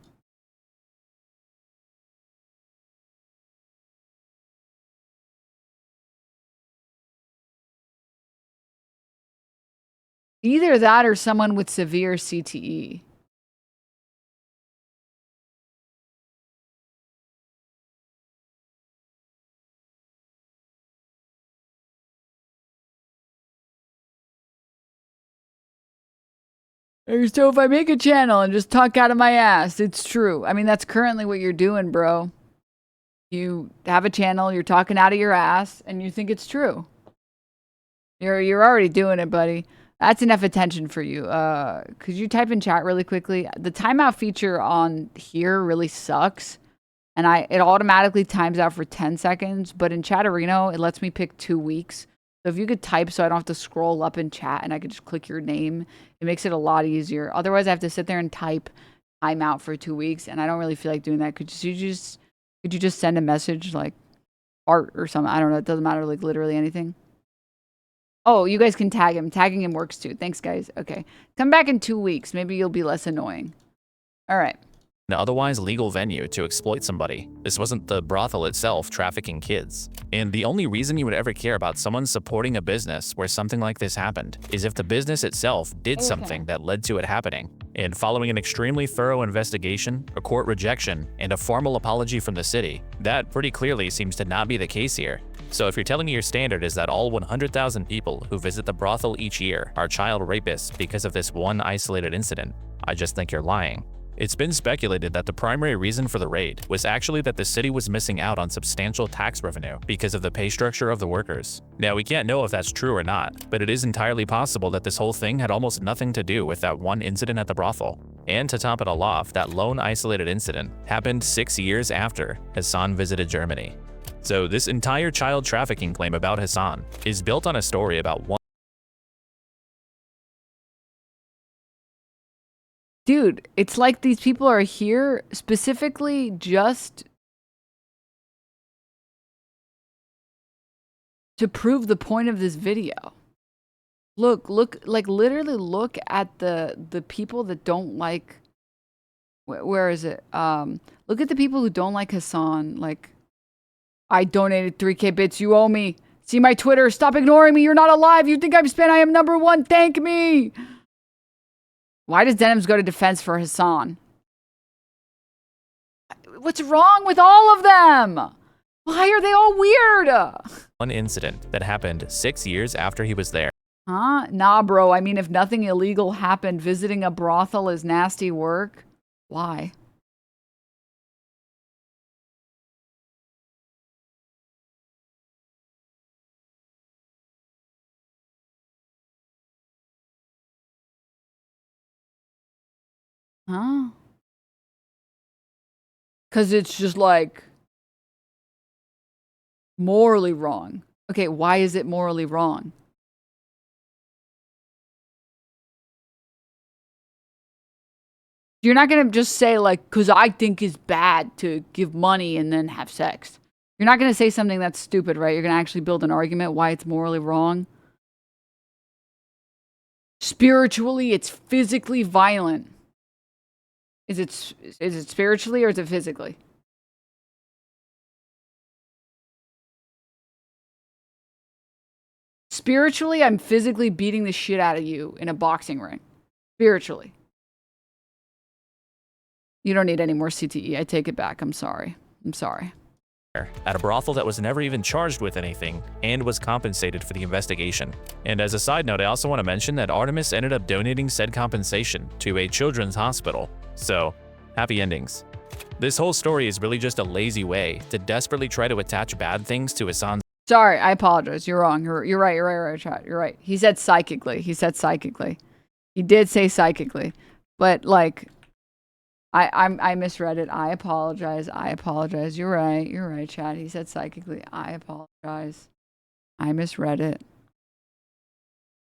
[SPEAKER 1] Either that or someone with severe CTE. So if I make a channel and just talk out of my ass, it's true. I mean, that's currently what you're doing, bro. You have a channel, you're talking out of your ass, and you think it's true. You're already doing it, buddy. That's enough attention for you. Could you type in chat really quickly? The timeout feature on here really sucks. And it automatically times out for 10 seconds. But in Chatterino, it lets me pick 2 weeks. So if you could type so I don't have to scroll up in chat and I could just click your name, it makes it a lot easier. Otherwise, I have to sit there and type timeout for 2 weeks. And I don't really feel like doing that. Could you just send a message like art or something? I don't know. It doesn't matter, like literally anything. Oh, you guys can tag him. Tagging him works too. Thanks, guys. Okay. Come back in 2 weeks. Maybe you'll be less annoying. All right.
[SPEAKER 3] An otherwise legal venue to exploit somebody. This wasn't the brothel itself trafficking kids. And the only reason you would ever care about someone supporting a business where something like this happened is if the business itself did something that led to it happening. And following an extremely thorough investigation, a court rejection, and a formal apology from the city, that pretty clearly seems to not be the case here. So if you're telling me your standard is that all 100,000 people who visit the brothel each year are child rapists because of this one isolated incident, I just think you're lying. It's been speculated that the primary reason for the raid was actually that the city was missing out on substantial tax revenue because of the pay structure of the workers. Now, we can't know if that's true or not, but it is entirely possible that this whole thing had almost nothing to do with that one incident at the brothel. And to top it all off, that lone isolated incident happened 6 years after Hasan visited Germany. So this entire child trafficking claim about Hasan is built on a story about one.
[SPEAKER 1] Dude, it's like these people are here specifically just to prove the point of this video. Look, like literally look at the people that don't like, where is it? Look at the people who don't like Hasan. Like, I donated 3K bits, you owe me. See my Twitter, stop ignoring me, you're not alive, you think I'm spam, I am #1, thank me. Why does Denims go to defense for Hasan? What's wrong with all of them? Why are they all weird?
[SPEAKER 3] One incident that happened 6 years after he was there.
[SPEAKER 1] Huh? Nah, bro. I mean, if nothing illegal happened, visiting a brothel is nasty work. Why? Huh? Because it's just like morally wrong. Okay, why is it morally wrong? You're not going to just say like, because I think it's bad to give money and then have sex. You're not going to say something that's stupid, right? You're going to actually build an argument why it's morally wrong. Spiritually, it's physically violent. Is it spiritually or is it physically? Spiritually, I'm physically beating the shit out of you in a boxing ring. Spiritually. You don't need any more CTE. I take it back. I'm sorry. I'm sorry.
[SPEAKER 3] At a brothel that was never even charged with anything and was compensated for the investigation. And as a side note, I also want to mention that Artemis ended up donating said compensation to a children's hospital. So, happy endings. This whole story is really just a lazy way to desperately try to attach bad things to Hasan's.
[SPEAKER 1] Sorry, I apologize. You're wrong. You're right, chat. You're right. He said psychically. He did say psychically. But like, I misread it. I apologize. You're right, chat. He said psychically. I apologize. I misread it.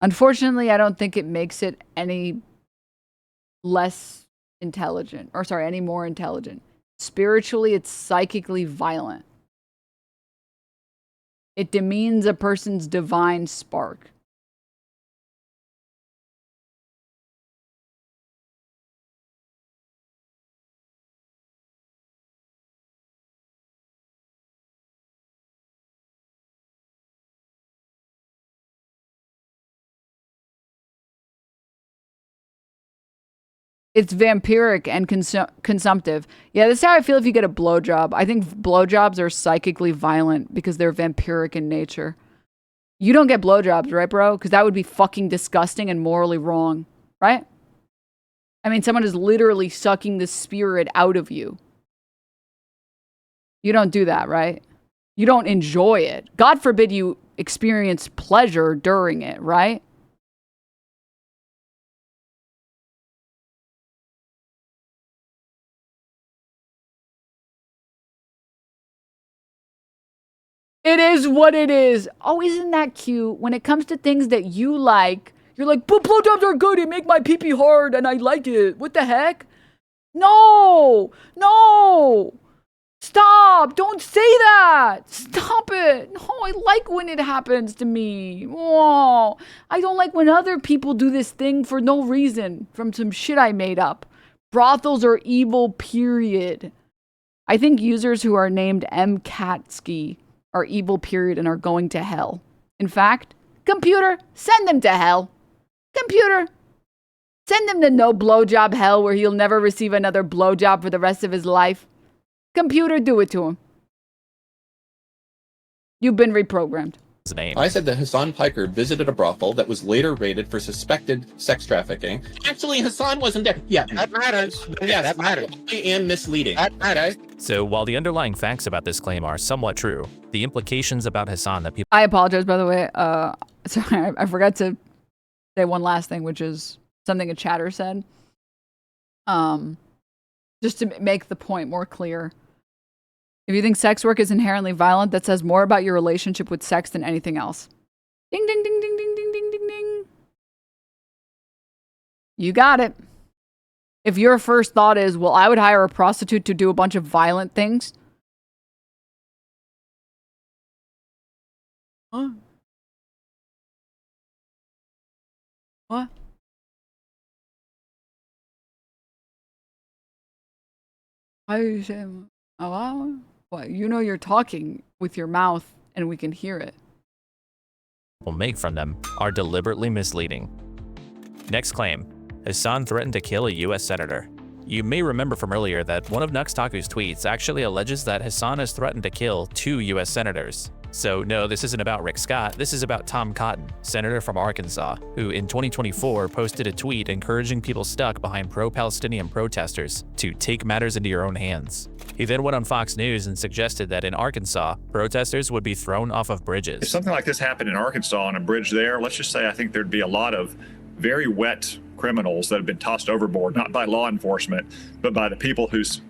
[SPEAKER 1] Unfortunately, I don't think it makes it any less intelligent. Or sorry, any more intelligent. Spiritually, it's psychically violent. It demeans a person's divine spark. It's vampiric and consumptive. Yeah, this is how I feel if you get a blowjob. I think blowjobs are psychically violent because they're vampiric in nature. You don't get blowjobs, right, bro? Because that would be fucking disgusting and morally wrong, right? I mean, someone is literally sucking the spirit out of you. You don't do that, right? You don't enjoy it. God forbid you experience pleasure during it, right? It is what it is. Oh, isn't that cute? When it comes to things that you like, you're like, but blowjobs are good. They make my pee-pee hard and I like it. What the heck? No. Stop. Don't say that. Stop it. No, I like when it happens to me. Oh, I don't like when other people do this thing for no reason from some shit I made up. Brothels are evil, period. I think users who are named M. Katsky are evil, period, and are going to hell. In fact, computer, send them to hell. Computer, send him to no blowjob hell where he'll never receive another blowjob for the rest of his life. Computer, do it to him. You've been reprogrammed.
[SPEAKER 3] Name.
[SPEAKER 14] I said that Hasan Piker visited a brothel that was later raided for suspected sex trafficking. Actually, Hasan wasn't there. Yeah, that matters. Yeah, that matters. I am misleading. That matters.
[SPEAKER 3] So while the underlying facts about this claim are somewhat true, the implications about Hasan that people...
[SPEAKER 1] I apologize, by the way. Sorry, I forgot to say one last thing, which is something a chatter said. Just to make the point more clear. If you think sex work is inherently violent, that says more about your relationship with sex than anything else. Ding, ding, ding, ding, ding, ding, ding, ding, ding. You got it. If your first thought is, well, I would hire a prostitute to do a bunch of violent things. Huh? What? Why are you saying, oh, wow? What? You know you're talking with your mouth and we can hear it.
[SPEAKER 3] Will make from them are deliberately misleading. Next claim, Hasan threatened to kill a US senator. You may remember from earlier that one of Nuxtaku's tweets actually alleges that Hasan has threatened to kill 2 US senators. So no, this isn't about Rick Scott, this is about Tom Cotton, senator from Arkansas, who in 2024 posted a tweet encouraging people stuck behind pro-Palestinian protesters to take matters into your own hands. He then went on Fox News and suggested that in Arkansas, protesters would be thrown off of bridges.
[SPEAKER 16] If something like this happened in Arkansas on a bridge there, let's just say I think there'd be a lot of very wet criminals that have been tossed overboard, not by law enforcement, but by the people whose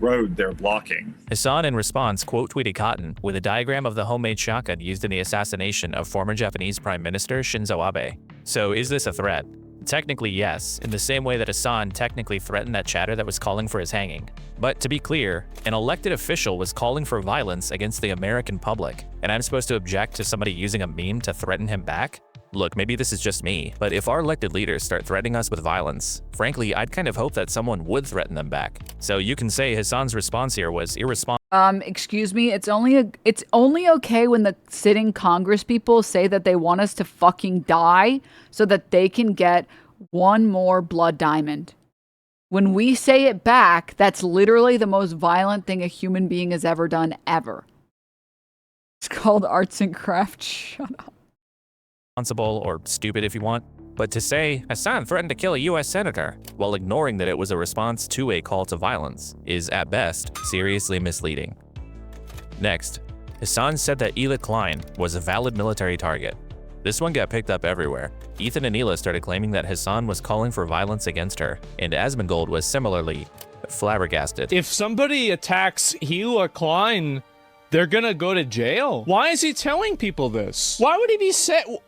[SPEAKER 16] road they're blocking.
[SPEAKER 3] Hasan, in response, quote tweeted Cotton with a diagram of the homemade shotgun used in the assassination of former Japanese Prime Minister Shinzo Abe. So is this a threat? Technically, yes, in the same way that Hasan technically threatened that chatter that was calling for his hanging. But to be clear, an elected official was calling for violence against the American public, and I'm supposed to object to somebody using a meme to threaten him back? Look, maybe this is just me, but if our elected leaders start threatening us with violence, frankly, I'd kind of hope that someone would threaten them back. So you can say Hasan's response here was irresponsible.
[SPEAKER 1] Excuse me, it's only okay when the sitting Congress people say that they want us to fucking die so that they can get one more blood diamond. When we say it back, that's literally the most violent thing a human being has ever done, ever. It's called arts and crafts. Shut up.
[SPEAKER 3] Or stupid if you want, but to say Hasan threatened to kill a US senator while ignoring that it was a response to a call to violence is at best seriously misleading. Next, Hasan said that Hila Klein was a valid military target. This one got picked up everywhere. Ethan and Hila started claiming that Hasan was calling for violence against her, and Asmongold was similarly flabbergasted.
[SPEAKER 18] If somebody attacks Hila Klein, they're gonna go to jail. Why is he telling people this? Why would he be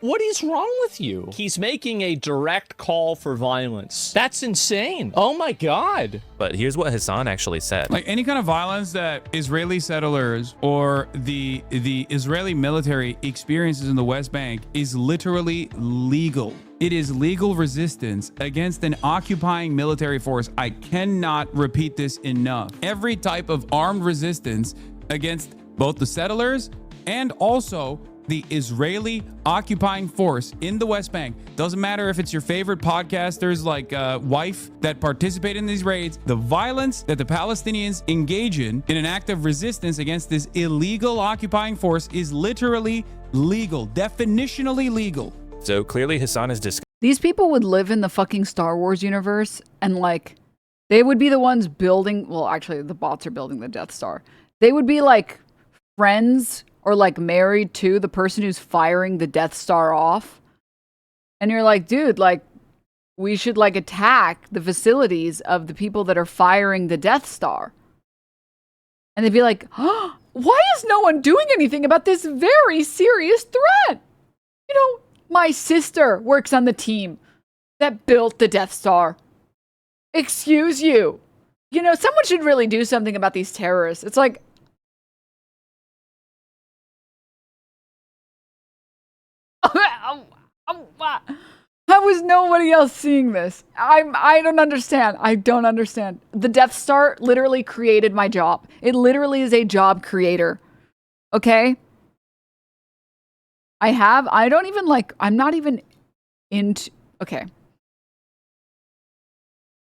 [SPEAKER 18] what is wrong with you? He's making a direct call for violence. That's insane. Oh my God.
[SPEAKER 3] But here's what Hasan actually said.
[SPEAKER 19] Like any kind of violence that Israeli settlers or the Israeli military experiences in the West Bank is literally legal. It is legal resistance against an occupying military force. I cannot repeat this enough. Every type of armed resistance against both the settlers and also the Israeli occupying force in the West Bank. Doesn't matter if it's your favorite podcasters like Wife that participate in these raids. The violence that the Palestinians engage in an act of resistance against this illegal occupying force is literally legal, definitionally legal.
[SPEAKER 3] So clearly Hasan is
[SPEAKER 1] These people would live in the fucking Star Wars universe and like they would be the ones building, well actually the bots are building the Death Star. They would be like friends or like married to the person who's firing the Death Star off. And you're like, dude, like we should like attack the facilities of the people that are firing the Death Star. And they'd be like, oh, why is no one doing anything about this very serious threat? You know, my sister works on the team that built the Death Star. Excuse you. You know, someone should really do something about these terrorists. It's like, how was nobody else seeing this? I don't understand. I don't understand. The Death Star literally created my job. It literally is a job creator. Okay? I'm not even into, okay.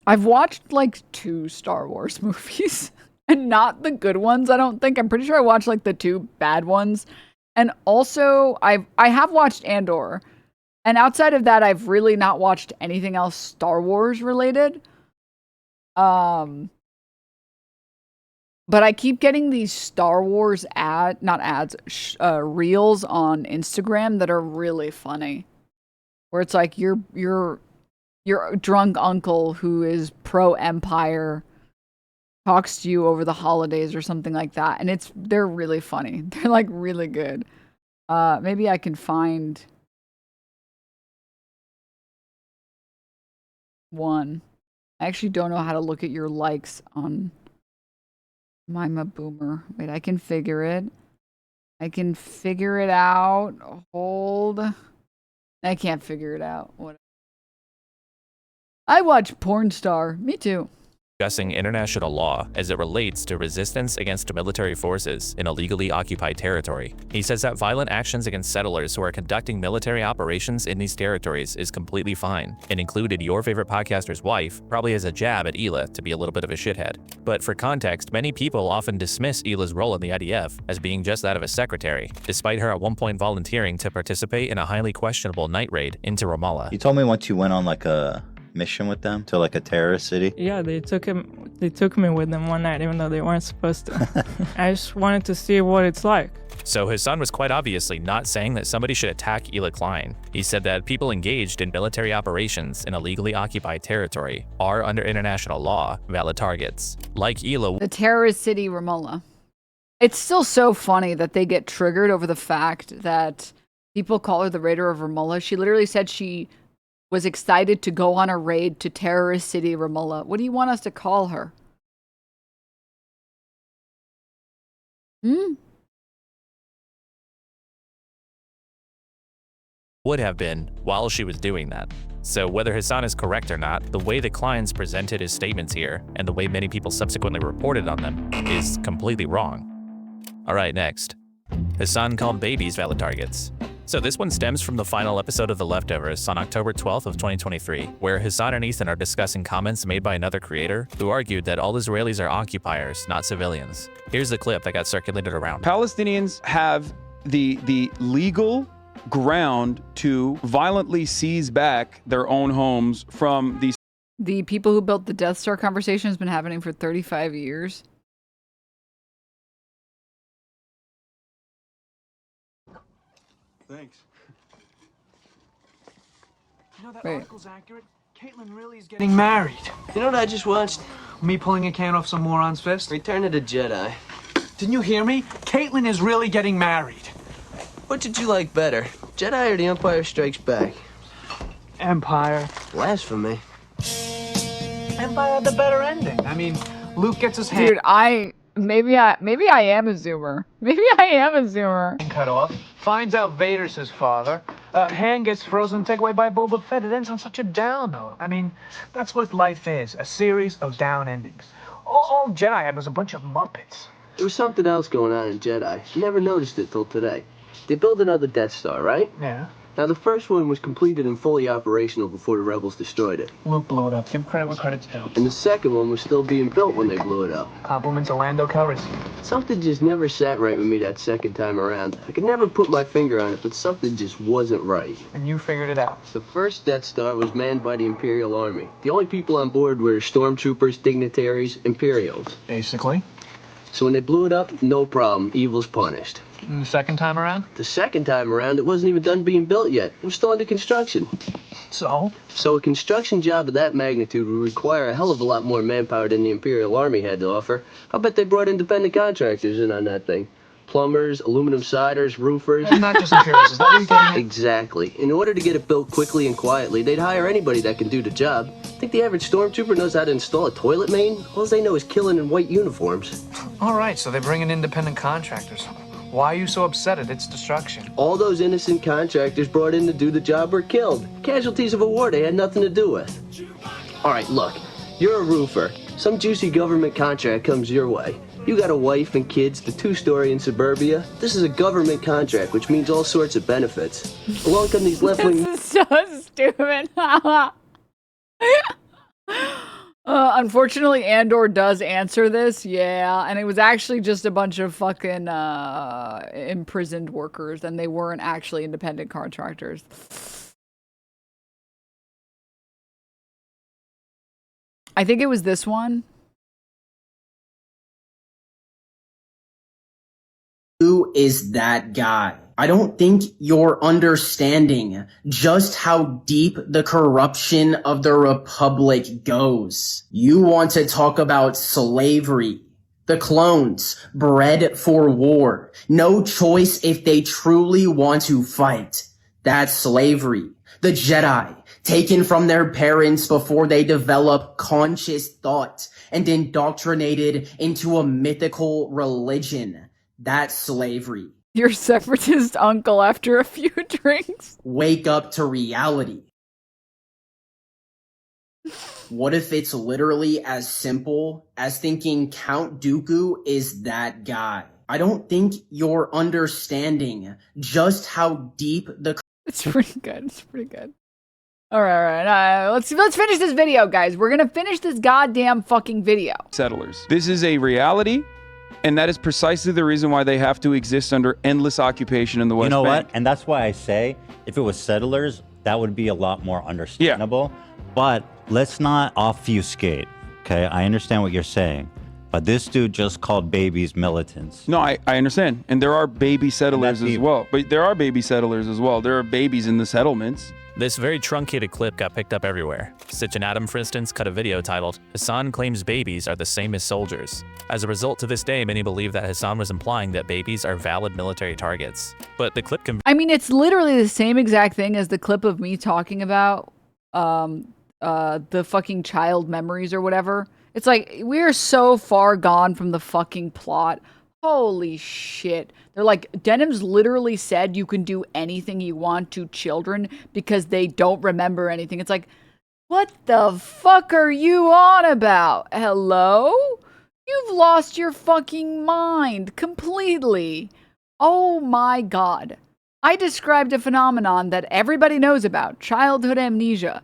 [SPEAKER 1] I've watched like 2 Star Wars movies and not the good ones. I don't think. I'm pretty sure I watched like the 2 bad ones And also, I have watched Andor. And outside of that, I've really not watched anything else Star Wars related. But I keep getting these Star Wars reels on Instagram that are really funny. Where it's like your drunk uncle who is pro-Empire talks to you over the holidays or something like that. And they're really funny. They're like really good. Maybe I can find one. I actually don't know how to look at your likes on I'm a Boomer. Wait, I can figure it. I can figure it out. Hold. I can't figure it out. What? I watch Porn Star. Me too.
[SPEAKER 3] Discussing international law as it relates to resistance against military forces in illegally occupied territory. He says that violent actions against settlers who are conducting military operations in these territories is completely fine, and included your favorite podcaster's wife probably as a jab at Hila to be a little bit of a shithead. But for context, many people often dismiss Hila's role in the IDF as being just that of a secretary, despite her at one point volunteering to participate in a highly questionable night raid into Ramallah.
[SPEAKER 20] You told me once you went on like a mission with them to like a terrorist city.
[SPEAKER 24] Yeah, they took me with them one night, even though they weren't supposed to. I just wanted to see what it's like.
[SPEAKER 3] So Hasan was quite obviously not saying that somebody should attack Hila Klein. He said that people engaged in military operations in illegally occupied territory are, under international law, valid targets. Like Hila,
[SPEAKER 1] the terrorist city Ramallah. It's still so funny that they get triggered over the fact that people call her the Raider of Ramallah. She literally said she was excited to go on a raid to terrorist city Ramallah. What do you want us to call her?
[SPEAKER 3] would have been while she was doing that. So whether Hasan is correct or not, the way the clients presented his statements here, and the way many people subsequently reported on them, is completely wrong. Alright, next. Hasan called babies valid targets. So this one stems from the final episode of The Leftovers on October 12th of 2023, where Hasan and Ethan are discussing comments made by another creator who argued that all Israelis are occupiers, not civilians. Here's the clip that got circulated around.
[SPEAKER 6] Palestinians have the legal ground to violently seize back their own homes from these.
[SPEAKER 1] The people who built the Death Star conversation has been happening for 35 years.
[SPEAKER 21] Thanks.
[SPEAKER 22] You know that
[SPEAKER 1] Wait.
[SPEAKER 22] article's accurate? Caitlyn really is getting married. You know what I just watched? Me pulling a can off some moron's fist? Return of the Jedi. Didn't you hear me? Caitlyn is really getting married.
[SPEAKER 23] What did you like better, Jedi or The Empire Strikes Back?
[SPEAKER 22] Empire.
[SPEAKER 23] Blasphemy.
[SPEAKER 22] Empire had the better ending. I mean, Luke gets his hand
[SPEAKER 1] Dude, maybe I am a zoomer. Maybe I am a zoomer.
[SPEAKER 22] cut off. Finds out Vader's his father. Hand gets frozen, taken away by Boba Fett. It ends on such a down note. I mean, that's what life is. A series of down endings. All Jedi had was a bunch of Muppets.
[SPEAKER 23] There was something else going on in Jedi. Never noticed it till today. They built another Death Star, right?
[SPEAKER 22] Yeah.
[SPEAKER 23] Now, the first one was completed and fully operational before the Rebels destroyed it.
[SPEAKER 22] Luke blew it up. Give credit where credit's due.
[SPEAKER 23] And the second one was still being built when they blew it up.
[SPEAKER 22] Compliments of Lando Calrissian.
[SPEAKER 23] Something just never sat right with me that second time around. I could never put my finger on it, but something just wasn't right.
[SPEAKER 22] And you figured it out.
[SPEAKER 23] The first Death Star was manned by the Imperial Army. The only people on board were stormtroopers, dignitaries, Imperials.
[SPEAKER 22] Basically.
[SPEAKER 23] So when they blew it up, no problem. Evil's punished.
[SPEAKER 22] And the second time around?
[SPEAKER 23] The second time around, it wasn't even done being built yet. It was still under construction.
[SPEAKER 22] So?
[SPEAKER 23] So a construction job of that magnitude would require a hell of a lot more manpower than the Imperial Army had to offer. I'll bet they brought independent contractors in on that thing. Plumbers, aluminum siders, roofers.
[SPEAKER 22] And not just Imperials, is that what you're getting at?
[SPEAKER 23] Exactly. In order to get it built quickly and quietly, they'd hire anybody that can do the job. Think the average stormtrooper knows how to install a toilet main? All they know is killing in white uniforms.
[SPEAKER 22] All right, so they bring in independent contractors. Why are you so upset at its destruction?
[SPEAKER 23] All those innocent contractors brought in to do the job were killed. Casualties of a war they had nothing to do with. All right, look, you're a roofer. Some juicy government contract comes your way. You got a wife and kids, the two-story in suburbia. This is a government contract, which means all sorts of benefits. Along come these left-wing...
[SPEAKER 1] This is so stupid. Unfortunately, Andor does answer this, yeah, and it was actually just a bunch of fucking imprisoned workers, and they weren't actually independent contractors. I think it was this one.
[SPEAKER 2] Who is that guy? I don't think you're understanding just how deep the corruption of the Republic goes. You want to talk about slavery. The clones, bred for war. No choice if they truly want to fight. That's slavery. The Jedi, taken from their parents before they develop conscious thought and indoctrinated into a mythical religion. That's slavery.
[SPEAKER 1] Your separatist uncle after a few drinks.
[SPEAKER 2] Wake up to reality. What if it's literally as simple as thinking Count Dooku is that guy? I don't think you're understanding just how deep the...
[SPEAKER 1] It's pretty good. It's pretty good. All right. Let's finish this video, guys. We're gonna finish this goddamn fucking video.
[SPEAKER 6] Settlers. This is a reality. And that is precisely the reason why they have to exist under endless occupation in the West Bank.
[SPEAKER 12] You know what? And that's why I say, if it was settlers, that would be a lot more understandable. Yeah. But let's not obfuscate, okay? I understand what you're saying. But this dude just called babies militants.
[SPEAKER 6] No, I understand. And there are baby settlers as well. But there are baby settlers as well. There are babies in the settlements.
[SPEAKER 3] This very truncated clip got picked up everywhere. Stitch and Adam, for instance, cut a video titled, "Hasan claims babies are the same as soldiers." As a result, to this day, many believe that Hasan was implying that babies are valid military targets. But the clip can...
[SPEAKER 1] I mean, it's literally the same exact thing as the clip of me talking about the fucking child memories or whatever. It's like, we're so far gone from the fucking plot. Holy shit. They're like, Denims literally said you can do anything you want to children because they don't remember anything. It's like, what the fuck are you on about? Hello? You've lost your fucking mind completely. Oh my god. I described a phenomenon that everybody knows about, childhood amnesia.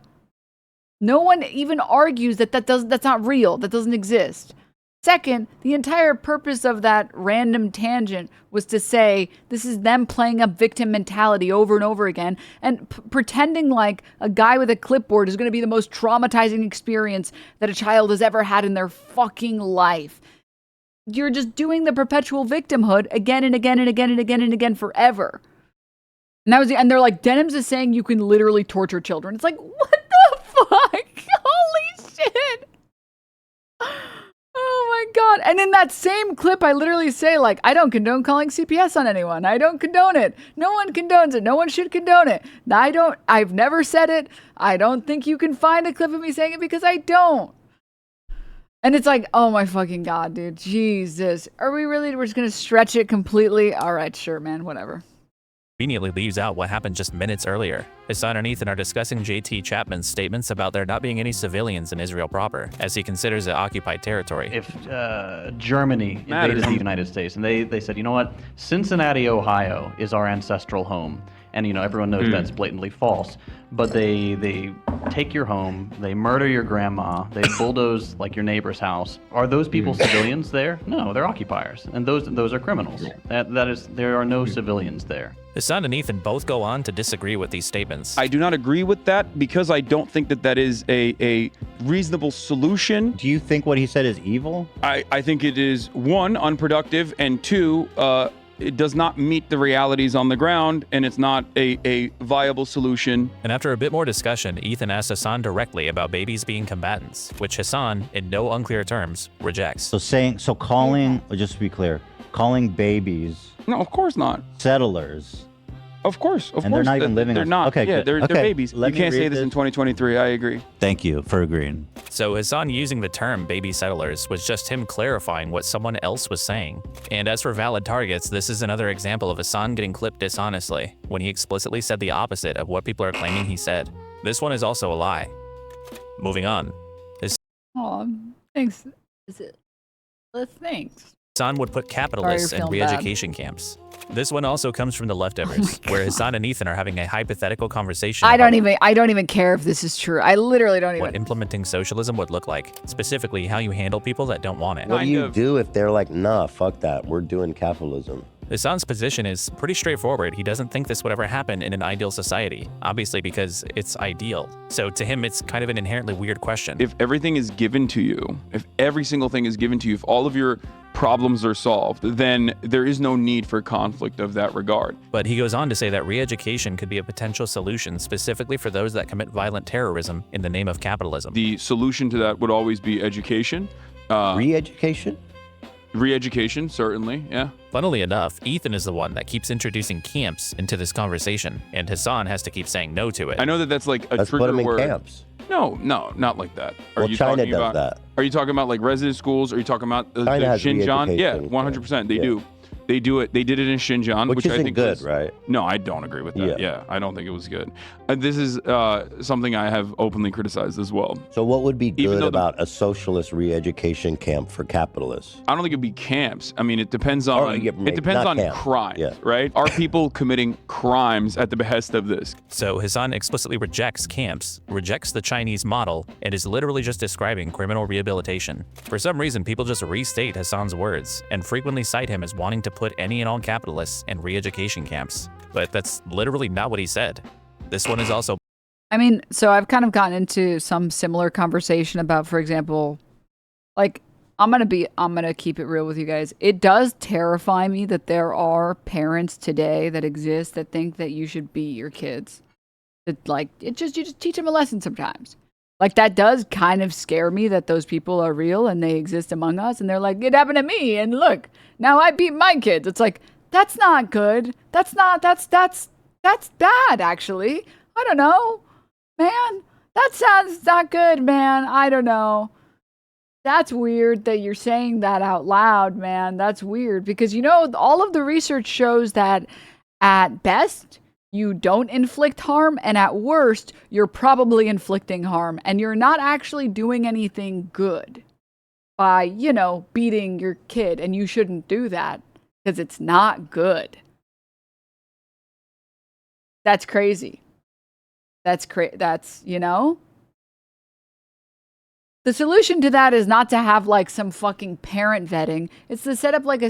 [SPEAKER 1] No one even argues that that's not real, that doesn't exist. Second, the entire purpose of that random tangent was to say this is them playing up victim mentality over and over again and pretending like a guy with a clipboard is going to be the most traumatizing experience that a child has ever had in their fucking life. You're just doing the perpetual victimhood again and again and again and again and again forever. And they're like, Denims is saying you can literally torture children. It's like, what the fuck? Holy shit. Oh my god. And in that same clip, I literally say, like, I don't condone calling CPS on anyone. I don't condone it. No one condones it. No one should condone it. I've never said it. I don't think you can find a clip of me saying it because I don't. And it's like, oh my fucking god, dude. Jesus. We're just gonna stretch it completely? Alright, sure, man. Whatever.
[SPEAKER 3] Conveniently leaves out what happened just minutes earlier. Hasan and Ethan are discussing JT Chapman's statements about there not being any civilians in Israel proper, as he considers it occupied territory.
[SPEAKER 7] If Germany invaded the United States, and they said, you know what, Cincinnati, Ohio is our ancestral home, and you know everyone knows that's blatantly false, but they take your home, they murder your grandma, they bulldoze like your neighbor's house. Are those people civilians there? No, they're occupiers, and those are criminals. There are no civilians there.
[SPEAKER 3] Hasan and Ethan both go on to disagree with these statements.
[SPEAKER 6] I do not agree with that because I don't think that is a reasonable solution.
[SPEAKER 12] Do you think what he said is evil?
[SPEAKER 6] I think it is, one, unproductive, and two, it does not meet the realities on the ground, and it's not a viable solution.
[SPEAKER 3] And after a bit more discussion, Ethan asks Hasan directly about babies being combatants, which Hasan, in no unclear terms, rejects.
[SPEAKER 12] So calling, just to be clear, calling babies...
[SPEAKER 6] No, of course not.
[SPEAKER 12] Settlers.
[SPEAKER 6] Of course.
[SPEAKER 12] And they're not even living...
[SPEAKER 6] They're not.
[SPEAKER 12] Okay,
[SPEAKER 6] yeah,
[SPEAKER 12] good.
[SPEAKER 6] They're babies. You can't say this in 2023. I agree.
[SPEAKER 12] Thank you for agreeing.
[SPEAKER 3] So Hasan using the term baby settlers was just him clarifying what someone else was saying. And as for valid targets, this is another example of Hasan getting clipped dishonestly, when he explicitly said the opposite of what people are claiming he said. This one is also a lie. Moving on.
[SPEAKER 1] Aw, thanks. Thanks.
[SPEAKER 3] Hasan would put capitalists in re-education camps. This one also comes from the leftovers, where Hasan and Ethan are having a hypothetical conversation
[SPEAKER 1] I don't even care if this is true. I literally don't
[SPEAKER 3] what
[SPEAKER 1] even.
[SPEAKER 3] implementing socialism would look like, specifically how you handle people that don't want it.
[SPEAKER 8] What do you do if they're like, nah, fuck that, we're doing capitalism?
[SPEAKER 3] Hasan's position is pretty straightforward. He doesn't think this would ever happen in an ideal society, obviously because it's ideal. So to him, it's kind of an inherently weird question.
[SPEAKER 6] If everything is given to you, if every single thing is given to you, if all of your problems are solved, then there is no need for conflict of that regard.
[SPEAKER 3] But he goes on to say that re-education could be a potential solution specifically for those that commit violent terrorism in the name of capitalism.
[SPEAKER 6] The solution to that would always be education.
[SPEAKER 8] Re-education?
[SPEAKER 6] Re-education, certainly, yeah.
[SPEAKER 3] Funnily enough, Ethan is the one that keeps introducing camps into this conversation, and Hasan has to keep saying no to it.
[SPEAKER 6] I know that that's like a
[SPEAKER 8] Let's
[SPEAKER 6] trigger
[SPEAKER 8] put them in
[SPEAKER 6] word.
[SPEAKER 8] camps.
[SPEAKER 6] No, not like that.
[SPEAKER 8] Well, China does that.
[SPEAKER 6] Are you talking about like resident schools? Are you talking about the
[SPEAKER 8] China has
[SPEAKER 6] Xinjiang? Yeah,
[SPEAKER 8] re-education
[SPEAKER 6] 100%. They
[SPEAKER 8] camps.
[SPEAKER 6] do. They do it. They did it in Xinjiang,
[SPEAKER 8] Which
[SPEAKER 6] which I
[SPEAKER 8] isn't
[SPEAKER 6] think
[SPEAKER 8] good,
[SPEAKER 6] was,
[SPEAKER 8] right?
[SPEAKER 6] No, I don't agree with that. Yeah, I don't think it was good. This is something I have openly criticized as well.
[SPEAKER 8] So what would be
[SPEAKER 6] Even
[SPEAKER 8] good
[SPEAKER 6] though
[SPEAKER 8] about a socialist re-education camp for capitalists?
[SPEAKER 6] I don't think it'd be camps. I mean, it depends on it depends
[SPEAKER 8] not
[SPEAKER 6] on
[SPEAKER 8] camp.
[SPEAKER 6] crimes,
[SPEAKER 8] Yeah.
[SPEAKER 6] right? Are people committing crimes at the behest of this?
[SPEAKER 3] So Hasan explicitly rejects camps, rejects the Chinese model, and is literally just describing criminal rehabilitation. For some reason, people just restate Hasan's words and frequently cite him as wanting to put any and all capitalists in re-education camps. But that's literally not what he said. This one is also...
[SPEAKER 1] I mean, so I've kind of gotten into some similar conversation about, for example, like, I'm gonna keep it real with you guys. It does terrify me that there are parents today that exist that think that you should beat your kids. That like, you just teach them a lesson sometimes. Like, that does kind of scare me that those people are real and they exist among us, and they're like, it happened to me, and look, now I beat my kids. It's like, that's not good. That's bad, actually. I don't know, man. That sounds not good, man. I don't know. That's weird that you're saying that out loud, man. That's weird because, you know, all of the research shows that at best, you don't inflict harm, and at worst, you're probably inflicting harm, and you're not actually doing anything good by, you know, beating your kid, and you shouldn't do that because it's not good. That's crazy. That's, you know? The solution to that is not to have like some fucking parent vetting. It's to set up like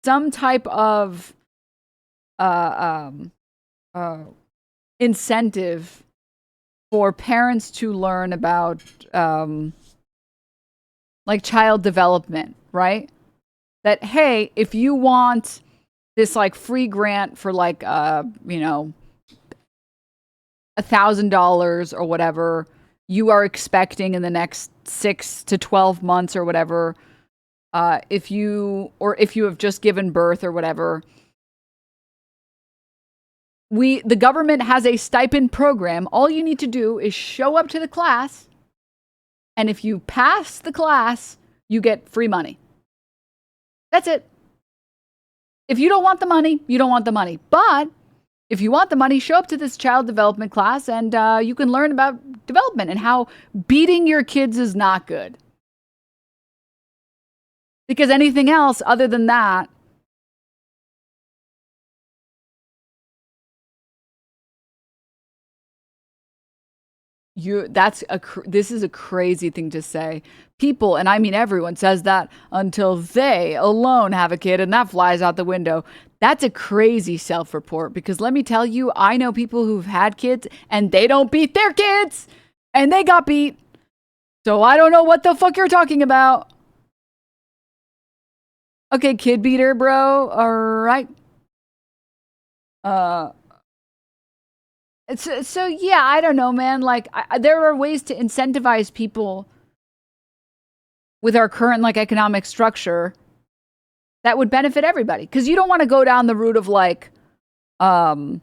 [SPEAKER 1] some type of incentive for parents to learn about like child development, right? That, hey, if you want this like free grant for like you know, $1,000 or whatever you are expecting in the next 6 to 12 months or whatever, if you have just given birth or whatever, the government has a stipend program. All you need to do is show up to the class, and if you pass the class, you get free money. That's it. If you don't want the money, you don't want the money. But if you want the money, show up to this child development class, and you can learn about development and how beating your kids is not good. Because anything else other than that, this is a crazy thing to say. People, and I mean everyone, says that until they alone have a kid, and that flies out the window. That's a crazy self-report, because let me tell you, I know people who've had kids and they don't beat their kids, and they got beat. So I don't know what the fuck you're talking about. Okay, kid beater, bro. All right. So yeah, I don't know, man. Like, there are ways to incentivize people with our current like economic structure that would benefit everybody. Because you don't want to go down the route of like, you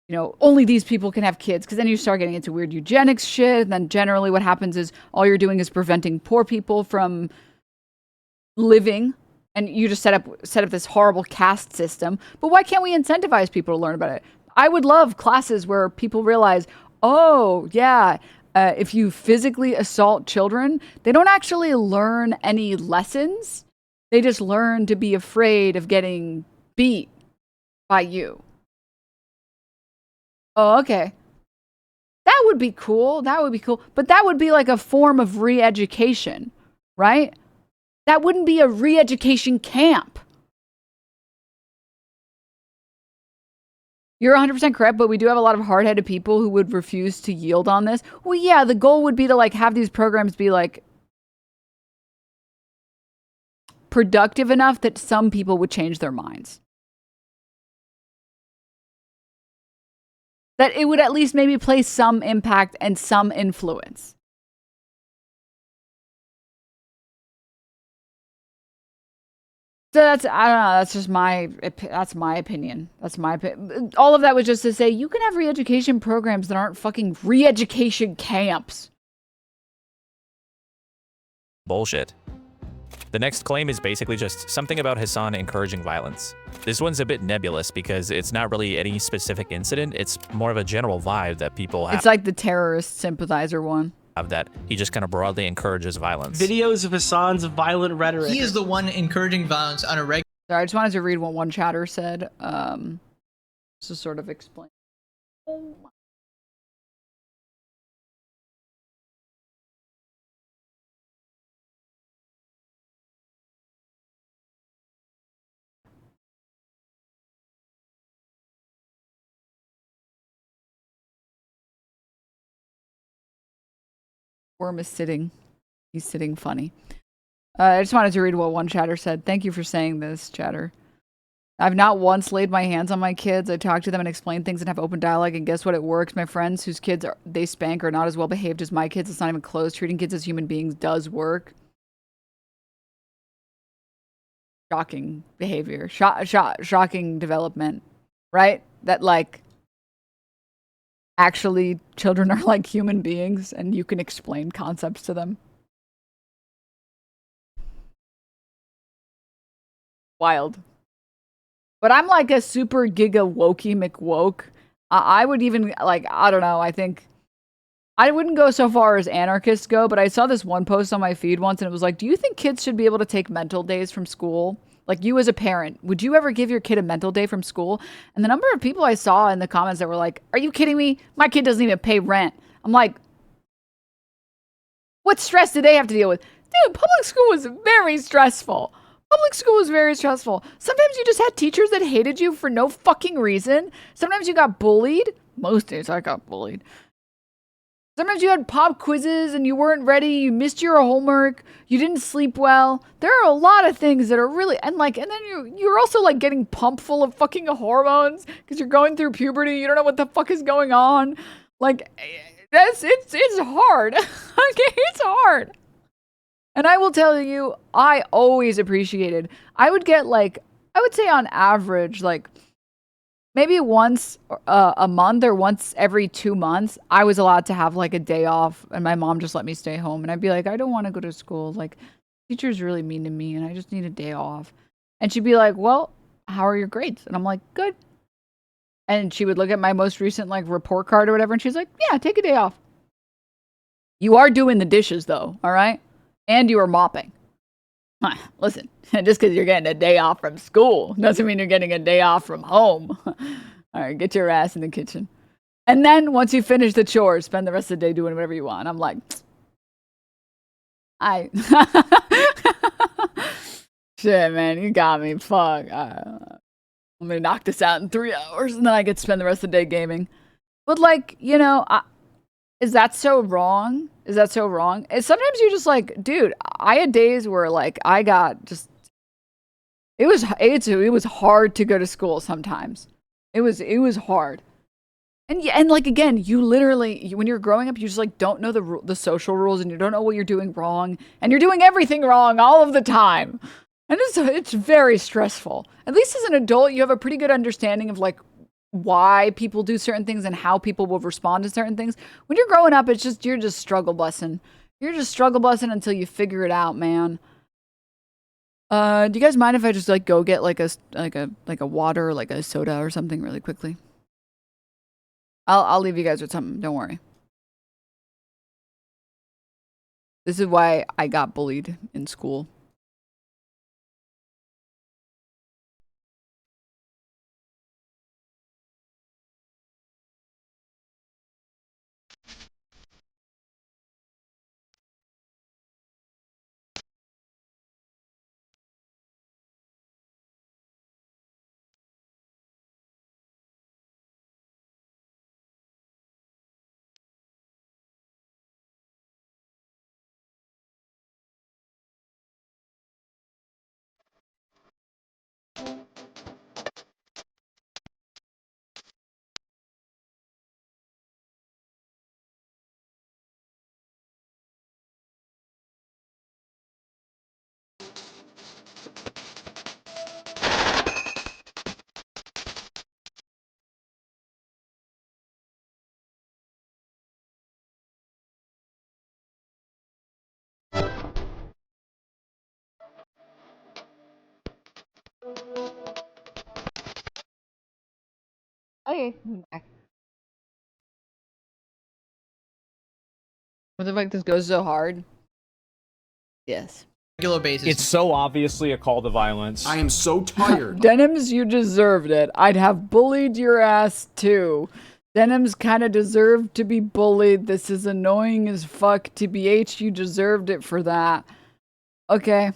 [SPEAKER 1] know, only these people can have kids. Because then you start getting into weird eugenics shit. And then generally what happens is all you're doing is preventing poor people from living. And you just set up this horrible caste system. But why can't we incentivize people to learn about it? I would love classes where people realize, oh, yeah, if you physically assault children, they don't actually learn any lessons. They just learn to be afraid of getting beat by you. Oh, okay. That would be cool. That would be cool. But that would be like a form of re-education, right? That wouldn't be a re-education camp. You're 100% correct, but we do have a lot of hard-headed people who would refuse to yield on this. Well, yeah, the goal would be to like have these programs be like productive enough that some people would change their minds. That it would at least maybe play some impact and some influence. So that's, I don't know, that's just my opinion. That's my opinion. All of that was just to say, you can have re-education programs that aren't fucking re-education camps.
[SPEAKER 3] Bullshit. The next claim is basically just something about Hasan encouraging violence. This one's a bit nebulous because it's not really any specific incident, it's more of a general vibe that people have.
[SPEAKER 1] It's like the terrorist sympathizer one.
[SPEAKER 3] Of that he just kind of broadly encourages violence.
[SPEAKER 10] Videos of Hasan's violent rhetoric.
[SPEAKER 11] He is the one encouraging violence on a regular.
[SPEAKER 1] Sorry, I just wanted to read what one chatter said. To sort of explain. Worm is sitting. He's sitting funny. I just wanted to read what one chatter said. Thank you for saying this, chatter. I've not once laid my hands on my kids. I talk to them and explain things and have open dialogue, and guess what? It works. My friends whose kids they spank are not as well behaved as my kids. It's not even close. Treating kids as human beings does work. Shocking behavior. Shocking development. Right? That like actually children are like human beings and you can explain concepts to them. Wild. But I'm like a super giga wokey McWoke. I would even like, I don't know, I think I wouldn't go so far as anarchists go, but I saw this one post on my feed once and it was like, do you think kids should be able to take mental days from school? Like, you as a parent, would you ever give your kid a mental day from school? And the number of people I saw in the comments that were like, are you kidding me? My kid doesn't even pay rent. I'm like, what stress do they have to deal with? Dude, public school was very stressful. Public school was very stressful. Sometimes you just had teachers that hated you for no fucking reason. Sometimes you got bullied. Most days I got bullied. Sometimes you had pop quizzes and you weren't ready. You missed your homework. You didn't sleep well. There are a lot of things that are really, and then you're also like getting pumped full of fucking hormones because you're going through puberty. You don't know what the fuck is going on. Like, it's hard. Okay, it's hard. And I will tell you, I always appreciated, I would get like, I would say on average, like maybe once a month or once every 2 months, I was allowed to have like a day off and my mom just let me stay home. And I'd be like, I don't want to go to school. Like, teacher's really mean to me and I just need a day off. And she'd be like, well, how are your grades? And I'm like, good. And she would look at my most recent like report card or whatever. And she's like, yeah, take a day off. You are doing the dishes though. All right. And you are mopping. Listen, just because you're getting a day off from school doesn't mean you're getting a day off from home. All right, get your ass in the kitchen. And then once you finish the chores, spend the rest of the day doing whatever you want. I'm like, shit, man, you got me. Fuck. I'm going to knock this out in 3 hours and then I get to spend the rest of the day gaming. But like, you know, is that so wrong? Is that so wrong? And sometimes you're just like, dude, I had days where like I got just, it was hard to go to school sometimes. It was hard. And yeah, and like again, you literally, when you're growing up, you just like don't know the social rules and you don't know what you're doing wrong and you're doing everything wrong all of the time. And it's very stressful. At least as an adult, you have a pretty good understanding of like why people do certain things and how people will respond to certain things. When you're growing up, it's just, you're just struggle bussing. You're just struggle bussing until you figure it out, man. Do you guys mind if I just like go get like a water, like a soda or something really quickly? I'll leave you guys with something. Don't worry. This is why I got bullied in school. Okay. What the fuck? This goes so hard. Yes.
[SPEAKER 11] Regular basis.
[SPEAKER 18] It's so obviously a call to violence.
[SPEAKER 5] I am so tired.
[SPEAKER 1] Denims, you deserved it. I'd have bullied your ass too. Denims kind of deserved to be bullied. This is annoying as fuck. TBH, you deserved it for that. Okay.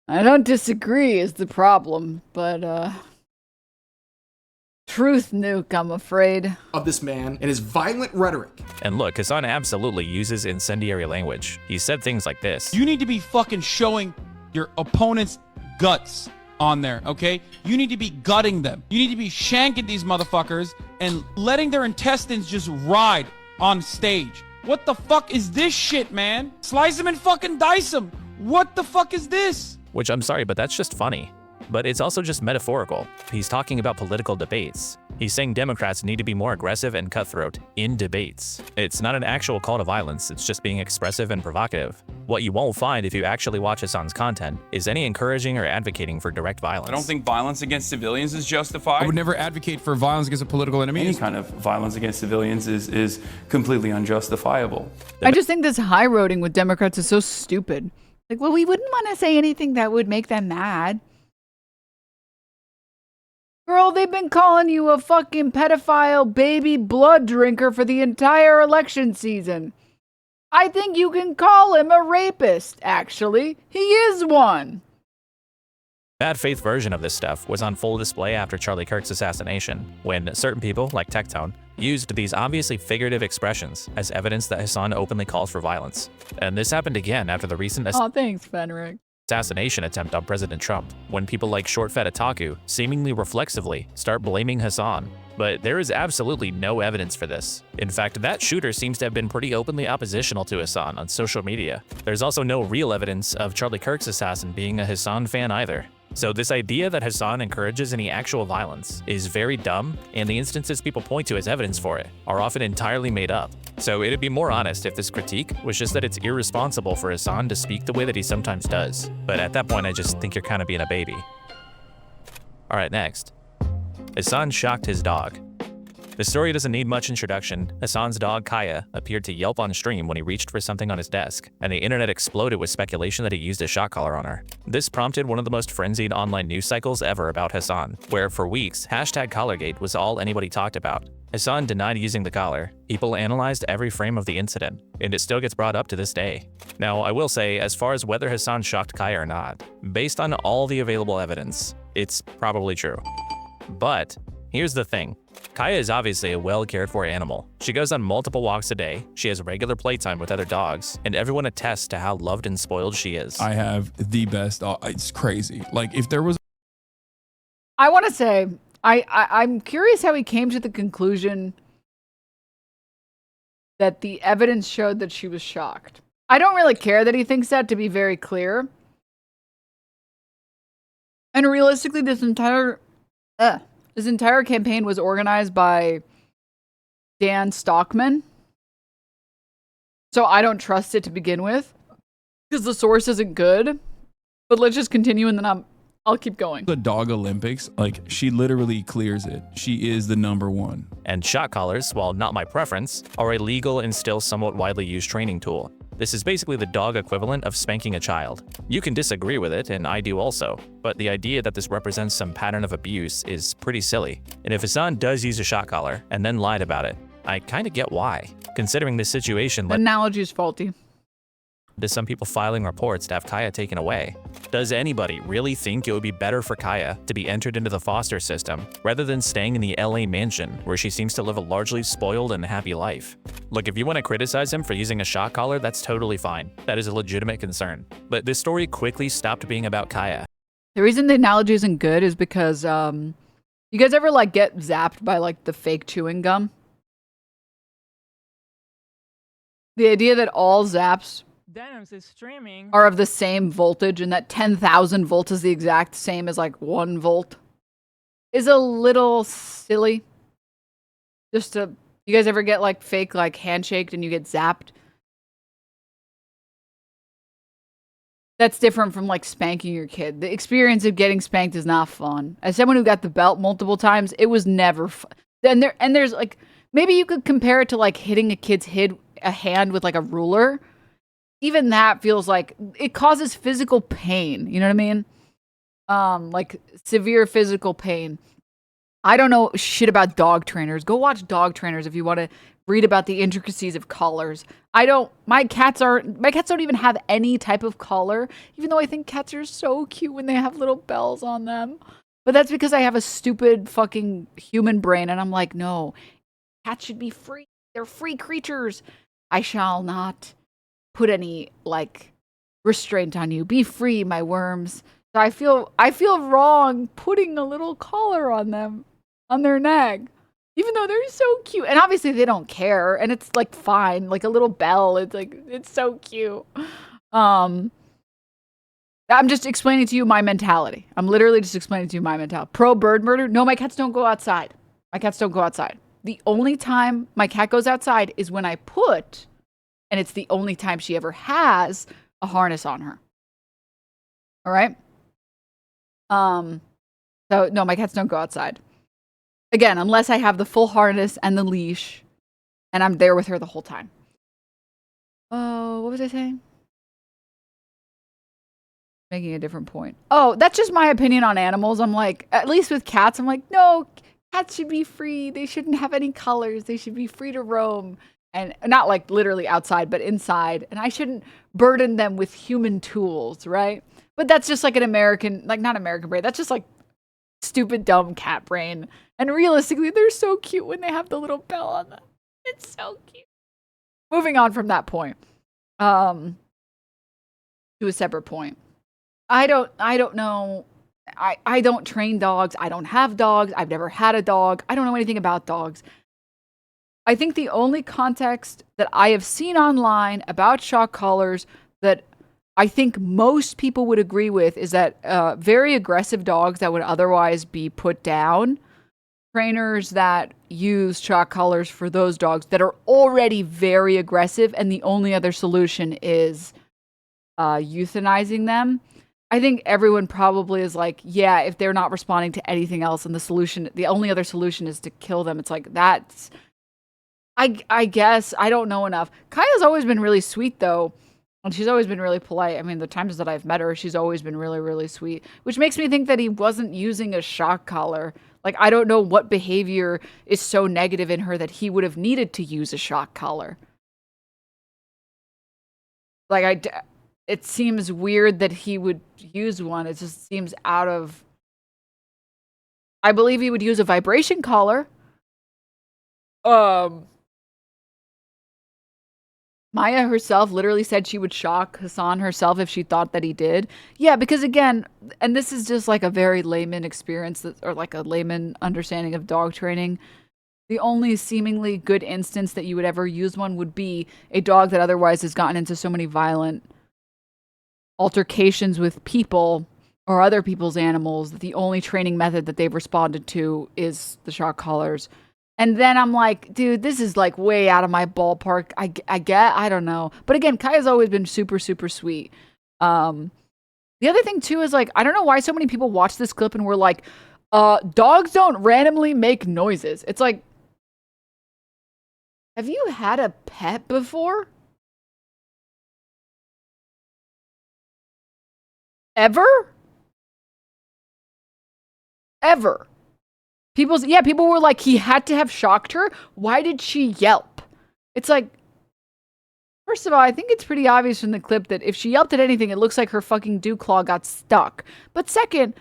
[SPEAKER 1] I don't disagree is the problem, but truth nuke, I'm afraid.
[SPEAKER 5] Of this man and his violent rhetoric.
[SPEAKER 3] And look, Hasan absolutely uses incendiary language. He said things like this.
[SPEAKER 19] You need to be fucking showing your opponent's guts on there, okay? You need to be gutting them. You need to be shanking these motherfuckers and letting their intestines just ride on stage. What the fuck is this shit, man? Slice them and fucking dice them. What the fuck is this?
[SPEAKER 3] Which, I'm sorry, but that's just funny. But it's also just metaphorical. He's talking about political debates. He's saying Democrats need to be more aggressive and cutthroat in debates. It's not an actual call to violence, it's just being expressive and provocative. What you won't find if you actually watch Hasan's content is any encouraging or advocating for direct violence.
[SPEAKER 15] I don't think violence against civilians is justified.
[SPEAKER 19] I would never advocate for violence against a political enemy.
[SPEAKER 15] Any kind of violence against civilians is completely unjustifiable.
[SPEAKER 1] I just think this high roading with Democrats is so stupid. Like, well, we wouldn't want to say anything that would make them mad. Girl, they've been calling you a fucking pedophile baby blood drinker for the entire election season. I think you can call him a rapist, actually. He is one.
[SPEAKER 3] Bad faith version of this stuff was on full display after Charlie Kirk's assassination, when certain people, like Tectone, used these obviously figurative expressions as evidence that Hasan openly calls for violence. And this happened again after the recent
[SPEAKER 1] Thanks, Fenric.
[SPEAKER 3] assassination attempt on President Trump, when people like Short-Fed Otaku seemingly reflexively start blaming Hasan. But there is absolutely no evidence for this. In fact, that shooter seems to have been pretty openly oppositional to Hasan on social media. There's also no real evidence of Charlie Kirk's assassin being a Hasan fan either. So this idea that Hasan encourages any actual violence is very dumb, and the instances people point to as evidence for it are often entirely made up. So it'd be more honest if this critique was just that it's irresponsible for Hasan to speak the way that he sometimes does. But at that point, I just think you're kind of being a baby. Alright, next. Hasan shocked his dog. The story doesn't need much introduction. Hasan's dog, Kaya, appeared to yelp on stream when he reached for something on his desk, and the internet exploded with speculation that he used a shock collar on her. This prompted one of the most frenzied online news cycles ever about Hasan, where for weeks, #Collargate was all anybody talked about. Hasan denied using the collar. People analyzed every frame of the incident, and it still gets brought up to this day. Now, I will say, as far as whether Hasan shocked Kaya or not, based on all the available evidence, it's probably true. But here's the thing. Kaya is obviously a well-cared-for animal. She goes on multiple walks a day, she has regular playtime with other dogs, and everyone attests to how loved and spoiled she is.
[SPEAKER 19] I have the best dog. It's crazy. Like, if there was...
[SPEAKER 1] I want to say, I'm curious how he came to the conclusion that the evidence showed that she was shocked. I don't really care that he thinks that, to be very clear. And realistically, this entire campaign was organized by Dan Stockman. So I don't trust it to begin with, because the source isn't good. But let's just continue, and then I'll keep going.
[SPEAKER 19] The dog Olympics, like, she literally clears it. She is the #1.
[SPEAKER 3] And shock collars, while not my preference, are a legal and still somewhat widely used training tool. This is basically the dog equivalent of spanking a child. You can disagree with it, and I do also, but the idea that this represents some pattern of abuse is pretty silly. And if Hasan does use a shock collar and then lied about it, I kinda get why. Considering this situation
[SPEAKER 1] The analogy is faulty.
[SPEAKER 3] to some people filing reports to have Kaya taken away. Does anybody really think it would be better for Kaya to be entered into the foster system rather than staying in the LA mansion where she seems to live a largely spoiled and happy life? Look, if you want to criticize him for using a shock collar, that's totally fine. That is a legitimate concern. But this story quickly stopped being about Kaya.
[SPEAKER 1] The reason the analogy isn't good is because, you guys ever, like, get zapped by, like, the fake chewing gum? The idea that all zaps
[SPEAKER 24] Denims is streaming.
[SPEAKER 1] are of the same voltage and that 10,000 volts is the exact same as, like, 1 volt is a little silly. You guys ever get, like, fake, like, handshaked and you get zapped? That's different from like spanking your kid. The experience of getting spanked is not fun. As someone who got the belt multiple times, it was never fun. There's like, maybe you could compare it to like hitting a kid's hand with like a ruler. Even that feels like it causes physical pain. You know what I mean? Like severe physical pain. I don't know shit about dog trainers. Go watch Dog Trainers if you want to read about the intricacies of collars. My cats don't even have any type of collar, even though I think cats are so cute when they have little bells on them. But that's because I have a stupid fucking human brain and I'm like, no, cats should be free. They're free creatures. I shall not put any like restraint on you. Be free, my worms. So I feel wrong putting a little collar on them, on their neck, even though they're so cute. And obviously they don't care, and it's like fine, like a little bell. It's like it's so cute. I'm just explaining to you my mentality. I'm literally just explaining to you my mentality. Pro bird murder? No, my cats don't go outside. My cats don't go outside. The only time my cat goes outside is when I put, and it's the only time she ever has, a harness on her. All right? So no, my cats don't go outside. Again, unless I have the full harness and the leash and I'm there with her the whole time. Oh, what was I saying? Making a different point. Oh, that's just my opinion on animals. I'm like, at least with cats, I'm like, no, cats should be free. They shouldn't have any colors. They should be free to roam. And not like literally outside, but inside. And I shouldn't burden them with human tools, right? But that's just like an American, like not American brain. That's just like stupid, dumb cat brain. And realistically, they're so cute when they have the little bell on them. It's so cute. Moving on from that point, to a separate point. I don't know. I don't train dogs. I don't have dogs. I've never had a dog. I don't know anything about dogs. I think the only context that I have seen online about shock collars that I think most people would agree with is that very aggressive dogs that would otherwise be put down, trainers that use shock collars for those dogs that are already very aggressive and the only other solution is euthanizing them. I think everyone probably is like, yeah, if they're not responding to anything else and the only other solution is to kill them. It's like, that's, I guess, I don't know enough. Kaya's always been really sweet though. And she's always been really polite. I mean, the times that I've met her, she's always been really, really sweet, which makes me think that he wasn't using a shock collar. Like, I don't know what behavior is so negative in her that he would have needed to use a shock collar. Like, it seems weird that he would use one. It just seems out of... I believe he would use a vibration collar. Maya herself literally said she would shock Hasan herself if she thought that he did. Yeah, because again, and this is just like a very layman experience or like a layman understanding of dog training. The only seemingly good instance that you would ever use one would be a dog that otherwise has gotten into so many violent altercations with people or other people's animals that the only training method that they've responded to is the shock collars. And then I'm like, dude, this is like way out of my ballpark. I don't know. But again, Kaya's always been super, super sweet. The other thing too is like, I don't know why so many people watch this clip and were like, dogs don't randomly make noises. It's like, have you had a pet before? Ever? People were like, he had to have shocked her. Why did she yelp? It's like, first of all, I think it's pretty obvious from the clip that if she yelped at anything, it looks like her fucking dew claw got stuck. But second,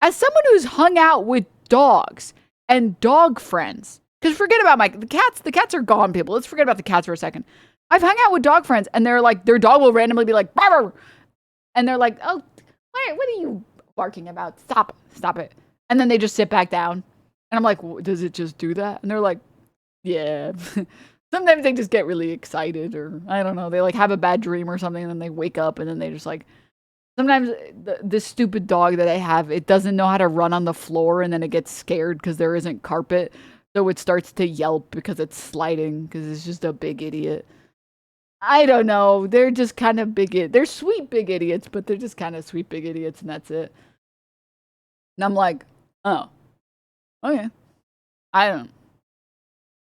[SPEAKER 1] as someone who's hung out with dogs and dog friends, because forget about the cats are gone, people. Let's forget about the cats for a second. I've hung out with dog friends and they're like, their dog will randomly be like, "Barr!" And they're like, oh, what are you barking about? Stop it. And then they just sit back down. And I'm like, does it just do that? And they're like, yeah. Sometimes they just get really excited or I don't know. They like have a bad dream or something and then they wake up and then they just like, sometimes this stupid dog that I have, it doesn't know how to run on the floor and then it gets scared because there isn't carpet. So it starts to yelp because it's sliding because it's just a big idiot. I don't know. They're just kind of big. They're sweet big idiots, but they're just kind of sweet big idiots, and that's it. And I'm like, oh, okay. I don't.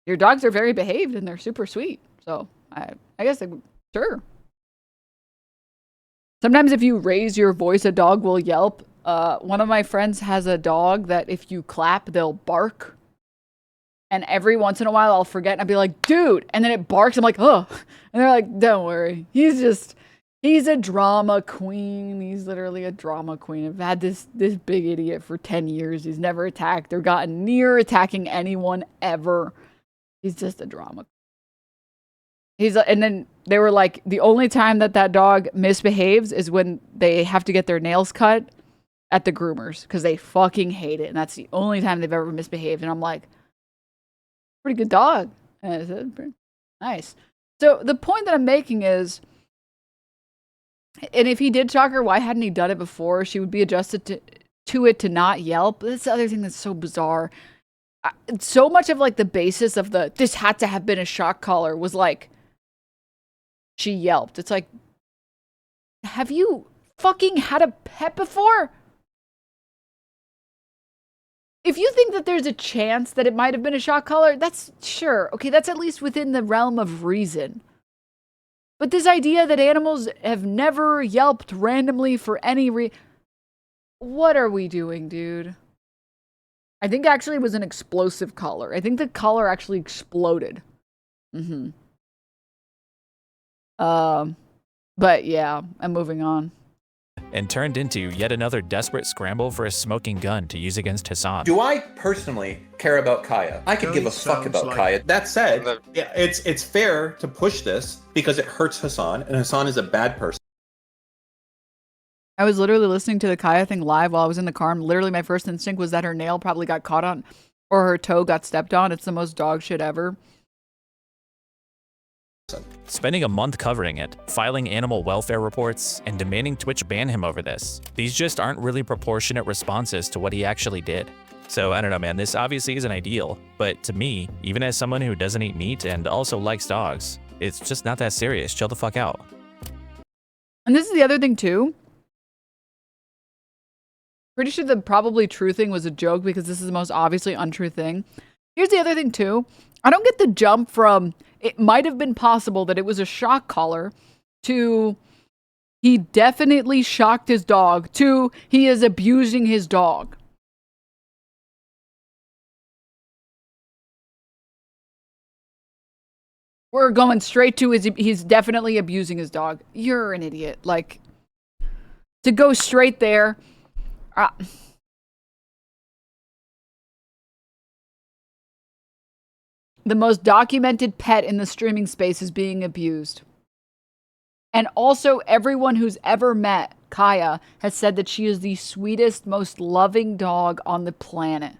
[SPEAKER 1] Your dogs are very behaved and they're super sweet. So I guess sure. Sometimes if you raise your voice, a dog will yelp. One of my friends has a dog that if you clap, they'll bark. And every once in a while, I'll forget and I'll be like, dude. And then it barks. I'm like, oh. And they're like, don't worry. He's a drama queen. He's literally a drama queen. I've had this big idiot for 10 years. He's never attacked or gotten near attacking anyone ever. He's just a drama. And then they were like, the only time that dog misbehaves is when they have to get their nails cut at the groomers because they fucking hate it. And that's the only time they've ever misbehaved. And I'm like, pretty good dog. And I said, pretty nice. So the point that I'm making is, and if he did shock her, why hadn't he done it before? She would be adjusted to it to not yelp. That's the other thing that's so bizarre. So much of like the basis of this had to have been a shock collar was like, she yelped. It's like, have you fucking had a pet before? If you think that there's a chance that it might have been a shock collar, that's sure. Okay, that's at least within the realm of reason. But this idea that animals have never yelped randomly for any what are we doing, dude? I think actually it was an explosive collar. I think the collar actually exploded. But yeah, I'm moving on.
[SPEAKER 3] And turned into yet another desperate scramble for a smoking gun to use against Hasan.
[SPEAKER 14] Do I personally care about Kaya? I could give a fuck about Kaya. That said, yeah, it's fair to push this because it hurts Hasan, and Hasan is a bad person.
[SPEAKER 1] I was literally listening to the Kaya thing live while I was in the car, and literally my first instinct was that her nail probably got caught on, or her toe got stepped on. It's the most dog shit ever.
[SPEAKER 3] Spending a month covering it, filing animal welfare reports, and demanding Twitch ban him over this. These just aren't really proportionate responses to what he actually did. So I don't know, man, this obviously isn't ideal, but to me, even as someone who doesn't eat meat and also likes dogs, it's just not that serious. Chill the fuck out.
[SPEAKER 1] And this is the other thing too. Pretty sure the probably true thing was a joke because this is the most obviously untrue thing. Here's the other thing too. I don't get the jump from it might have been possible that it was a shock collar to he definitely shocked his dog to he is abusing his dog. We're going straight to he's definitely abusing his dog. You're an idiot. Like, to go straight there. The most documented pet in the streaming space is being abused. And also, everyone who's ever met Kaya has said that she is the sweetest, most loving dog on the planet.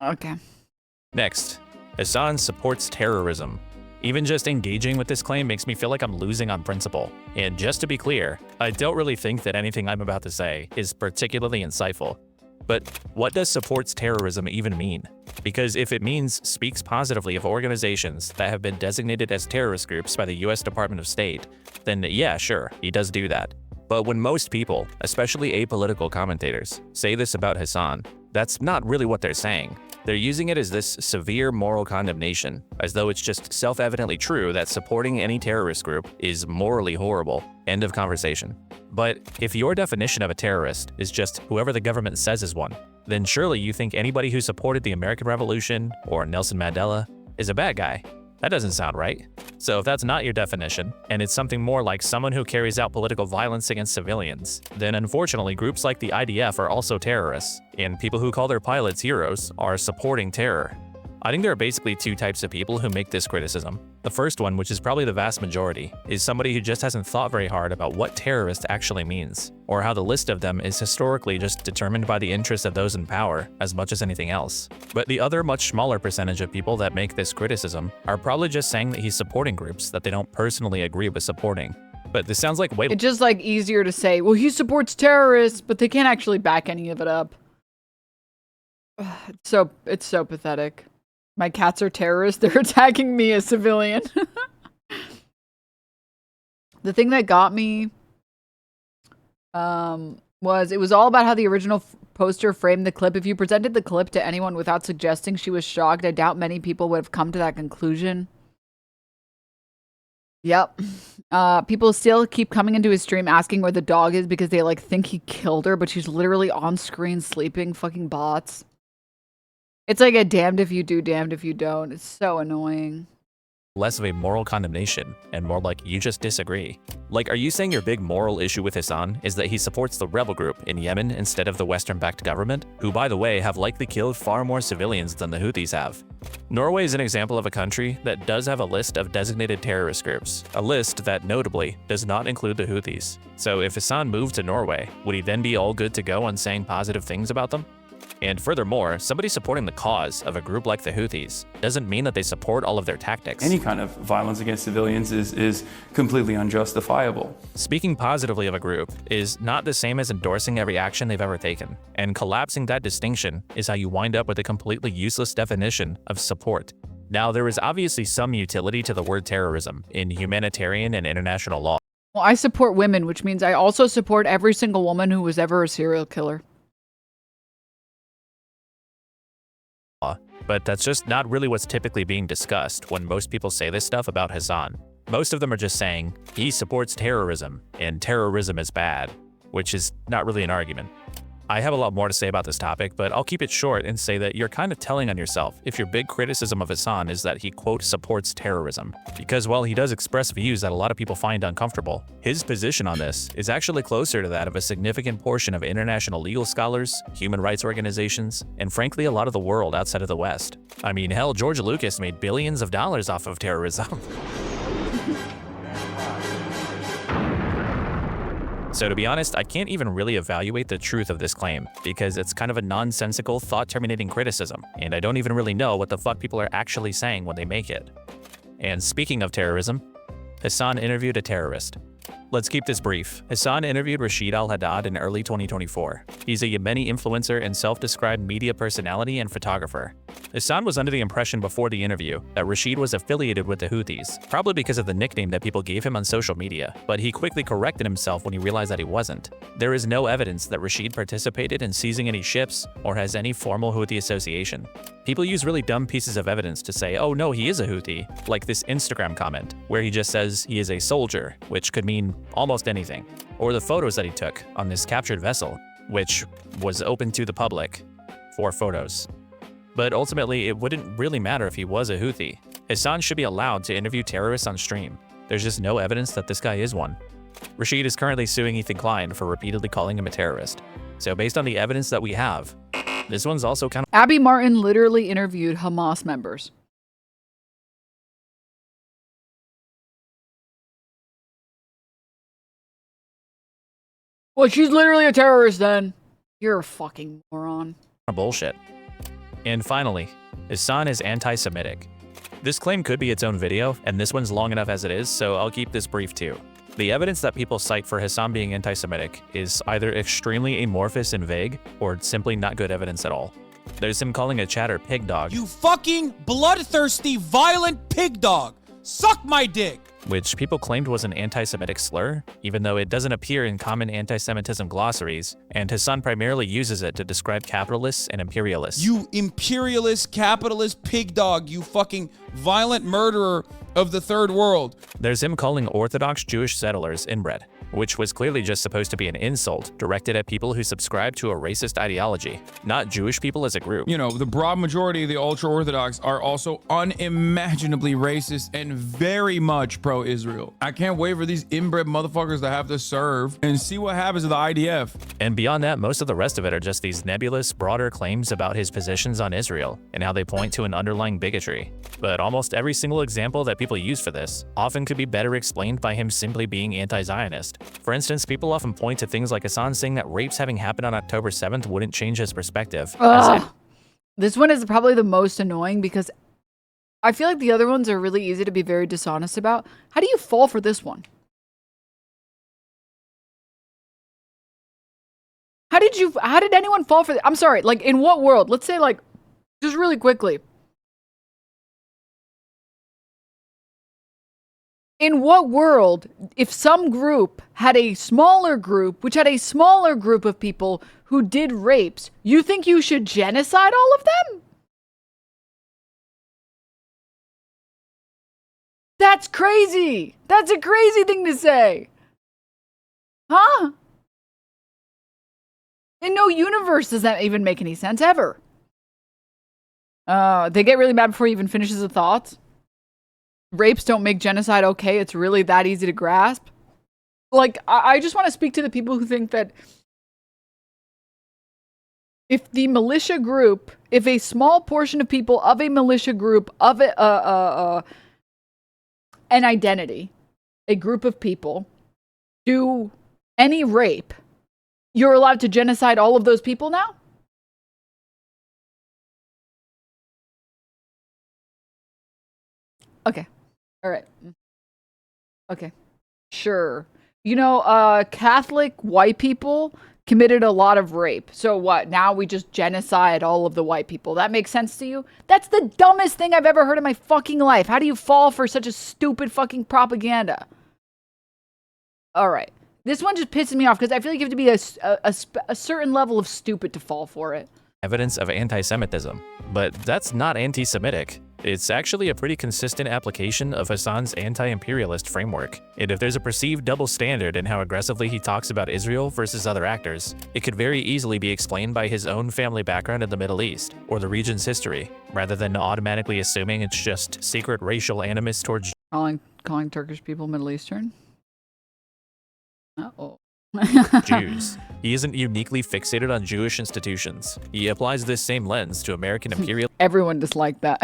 [SPEAKER 1] Okay.
[SPEAKER 3] Next, Hasan supports terrorism. Even just engaging with this claim makes me feel like I'm losing on principle. And just to be clear, I don't really think that anything I'm about to say is particularly insightful. But what does supports terrorism even mean? Because if it means speaks positively of organizations that have been designated as terrorist groups by the US Department of State, then yeah, sure, he does do that. But when most people, especially apolitical commentators, say this about Hasan, that's not really what they're saying. They're using it as this severe moral condemnation, as though it's just self-evidently true that supporting any terrorist group is morally horrible. End of conversation. But if your definition of a terrorist is just whoever the government says is one, then surely you think anybody who supported the American Revolution or Nelson Mandela is a bad guy. That doesn't sound right. So if that's not your definition, and it's something more like someone who carries out political violence against civilians, then unfortunately groups like the IDF are also terrorists, and people who call their pilots heroes are supporting terror. I think there are basically two types of people who make this criticism. The first one, which is probably the vast majority, is somebody who just hasn't thought very hard about what terrorist actually means, or how the list of them is historically just determined by the interests of those in power as much as anything else. But the other much smaller percentage of people that make this criticism are probably just saying that he's supporting groups that they don't personally agree with supporting. But this sounds like
[SPEAKER 1] it's just like easier to say, well, he supports terrorists, but they can't actually back any of it up. It's so pathetic. My cats are terrorists. They're attacking me, a civilian. The thing that got me was it was all about how the original poster framed the clip. If you presented the clip to anyone without suggesting she was shocked, I doubt many people would have come to that conclusion. Yep. People still keep coming into his stream asking where the dog is because they like think he killed her, but she's literally on screen sleeping. Fucking bots. It's like a damned if you do, damned if you don't. It's so annoying.
[SPEAKER 3] Less of a moral condemnation and more like you just disagree. Like, are you saying your big moral issue with Hasan is that he supports the rebel group in Yemen instead of the Western-backed government, who, by the way, have likely killed far more civilians than the Houthis have? Norway is an example of a country that does have a list of designated terrorist groups, a list that notably does not include the Houthis. So if Hasan moved to Norway, would he then be all good to go on saying positive things about them? And furthermore, somebody supporting the cause of a group like the Houthis doesn't mean that they support all of their tactics.
[SPEAKER 15] Any kind of violence against civilians is completely unjustifiable.
[SPEAKER 3] Speaking positively of a group is not the same as endorsing every action they've ever taken, and collapsing that distinction is how you wind up with a completely useless definition of support. Now, there is obviously some utility to the word terrorism in humanitarian and international law.
[SPEAKER 1] Well, I support women, which means I also support every single woman who was ever a serial killer.
[SPEAKER 3] But that's just not really what's typically being discussed when most people say this stuff about Hasan. Most of them are just saying, he supports terrorism, and terrorism is bad, which is not really an argument. I have a lot more to say about this topic, but I'll keep it short and say that you're kind of telling on yourself if your big criticism of Hasan is that he, quote, supports terrorism. Because while he does express views that a lot of people find uncomfortable, his position on this is actually closer to that of a significant portion of international legal scholars, human rights organizations, and frankly a lot of the world outside of the West. I mean, hell, George Lucas made billions of dollars off of terrorism. So to be honest, I can't even really evaluate the truth of this claim, because it's kind of a nonsensical, thought-terminating criticism, and I don't even really know what the fuck people are actually saying when they make it. And speaking of terrorism, Hasan interviewed a terrorist. Let's keep this brief. Hasan interviewed Rashid al-Haddad in early 2024. He's a Yemeni influencer and self-described media personality and photographer. Hasan was under the impression before the interview that Rashid was affiliated with the Houthis, probably because of the nickname that people gave him on social media, but he quickly corrected himself when he realized that he wasn't. There is no evidence that Rashid participated in seizing any ships or has any formal Houthi association. People use really dumb pieces of evidence to say, oh no, he is a Houthi, like this Instagram comment, where he just says he is a soldier, which could mean almost anything, or the photos that he took on this captured vessel, which was open to the public for photos. But ultimately, it wouldn't really matter if he was a Houthi. Hasan should be allowed to interview terrorists on stream. There's just no evidence that this guy is one. Rashid is currently suing Ethan Klein for repeatedly calling him a terrorist. So based on the evidence that we have, this one's also kind of—
[SPEAKER 1] Abby Martin literally interviewed Hamas members. Well, she's literally a terrorist then. You're a fucking moron.
[SPEAKER 3] bullshit. And finally, Hasan is anti-Semitic. This claim could be its own video, and this one's long enough as it is, so I'll keep this brief too. The evidence that people cite for Hasan being anti-Semitic is either extremely amorphous and vague, or simply not good evidence at all. There's him calling a chatter pig dog,
[SPEAKER 4] You fucking bloodthirsty, violent pig dog! Suck my dick!
[SPEAKER 3] which people claimed was an anti-Semitic slur, even though it doesn't appear in common anti-Semitism glossaries, and Hasan primarily uses it to describe capitalists and imperialists.
[SPEAKER 4] You imperialist, capitalist pig dog, you fucking violent murderer of the third world.
[SPEAKER 3] There's him calling Orthodox Jewish settlers inbred, which was clearly just supposed to be an insult directed at people who subscribe to a racist ideology, not Jewish people as a group.
[SPEAKER 19] You know, the broad majority of the ultra-Orthodox are also unimaginably racist and very much pro-Israel. I can't wait for these inbred motherfuckers to have to serve and see what happens to the IDF.
[SPEAKER 3] And beyond that, most of the rest of it are just these nebulous, broader claims about his positions on Israel and how they point to an underlying bigotry. But almost every single example that people use for this often could be better explained by him simply being anti-Zionist. For instance, people often point to things like Hasan saying that rapes having happened on October 7th wouldn't change his perspective.
[SPEAKER 1] This one is probably the most annoying because I feel like the other ones are really easy to be very dishonest about. How do you fall for this one? How did how did anyone fall for that? I'm sorry, like, in what world? Let's say, like, just really quickly. In what world, if some group had a smaller group, which had a smaller group of people who did rapes, you think you should genocide all of them? That's crazy. That's a crazy thing to say. Huh? In no universe does that even make any sense, ever. They get really mad before he even finishes the thoughts. Rapes don't make genocide okay. It's really that easy to grasp. Like, I just want to speak to the people who think that if the militia group, if a small portion of people of a militia group, of an identity, a group of people, do any rape, you're allowed to genocide all of those people now? Okay. All right. Okay. Sure. You know, Catholic white people committed a lot of rape. So what? Now we just genocide all of the white people. That makes sense to you? That's the dumbest thing I've ever heard in my fucking life. How do you fall for such a stupid fucking propaganda? All right. This one just pisses me off because I feel like you have to be a certain level of stupid to fall for it.
[SPEAKER 3] Evidence of anti-Semitism, but that's not anti-Semitic. It's actually a pretty consistent application of Hasan's anti-imperialist framework. And if there's a perceived double standard in how aggressively he talks about Israel versus other actors, it could very easily be explained by his own family background in the Middle East, or the region's history, rather than automatically assuming it's just secret racial animus towards
[SPEAKER 1] Calling Turkish people Middle Eastern? Uh-oh.
[SPEAKER 3] Jews. He isn't uniquely fixated on Jewish institutions. He applies this same lens to American imperialism,
[SPEAKER 1] Everyone disliked that.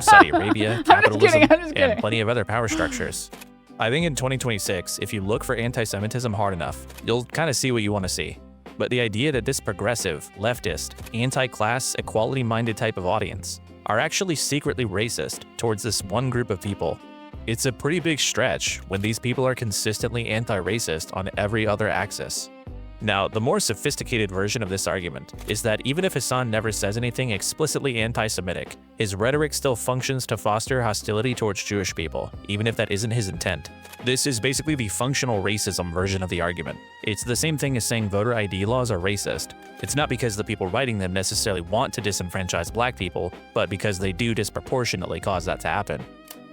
[SPEAKER 3] Saudi Arabia, capitalism,
[SPEAKER 1] I'm just kidding.
[SPEAKER 3] and plenty of other power structures. I think in 2026, if you look for anti-Semitism hard enough, you'll kind of see what you want to see. But the idea that this progressive, leftist, anti-class, equality-minded type of audience are actually secretly racist towards this one group of people, it's a pretty big stretch when these people are consistently anti-racist on every other axis. Now, the more sophisticated version of this argument is that even if Hasan never says anything explicitly anti-Semitic, his rhetoric still functions to foster hostility towards Jewish people, even if that isn't his intent. This is basically the functional racism version of the argument. It's the same thing as saying voter ID laws are racist. It's not because the people writing them necessarily want to disenfranchise black people, but because they do disproportionately cause that to happen.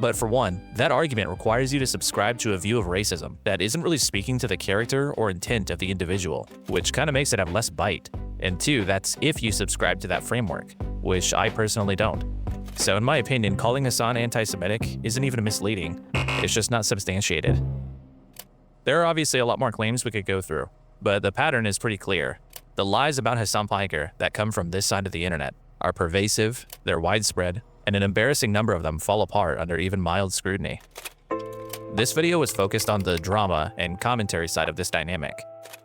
[SPEAKER 3] But for one, that argument requires you to subscribe to a view of racism that isn't really speaking to the character or intent of the individual, which kind of makes it have less bite. And two, that's if you subscribe to that framework, which I personally don't. So in my opinion, calling Hasan anti-Semitic isn't even misleading, it's just not substantiated. There are obviously a lot more claims we could go through, but the pattern is pretty clear. The lies about Hasan Piker that come from this side of the internet are pervasive, they're widespread, and an embarrassing number of them fall apart under even mild scrutiny. This video was focused on the drama and commentary side of this dynamic.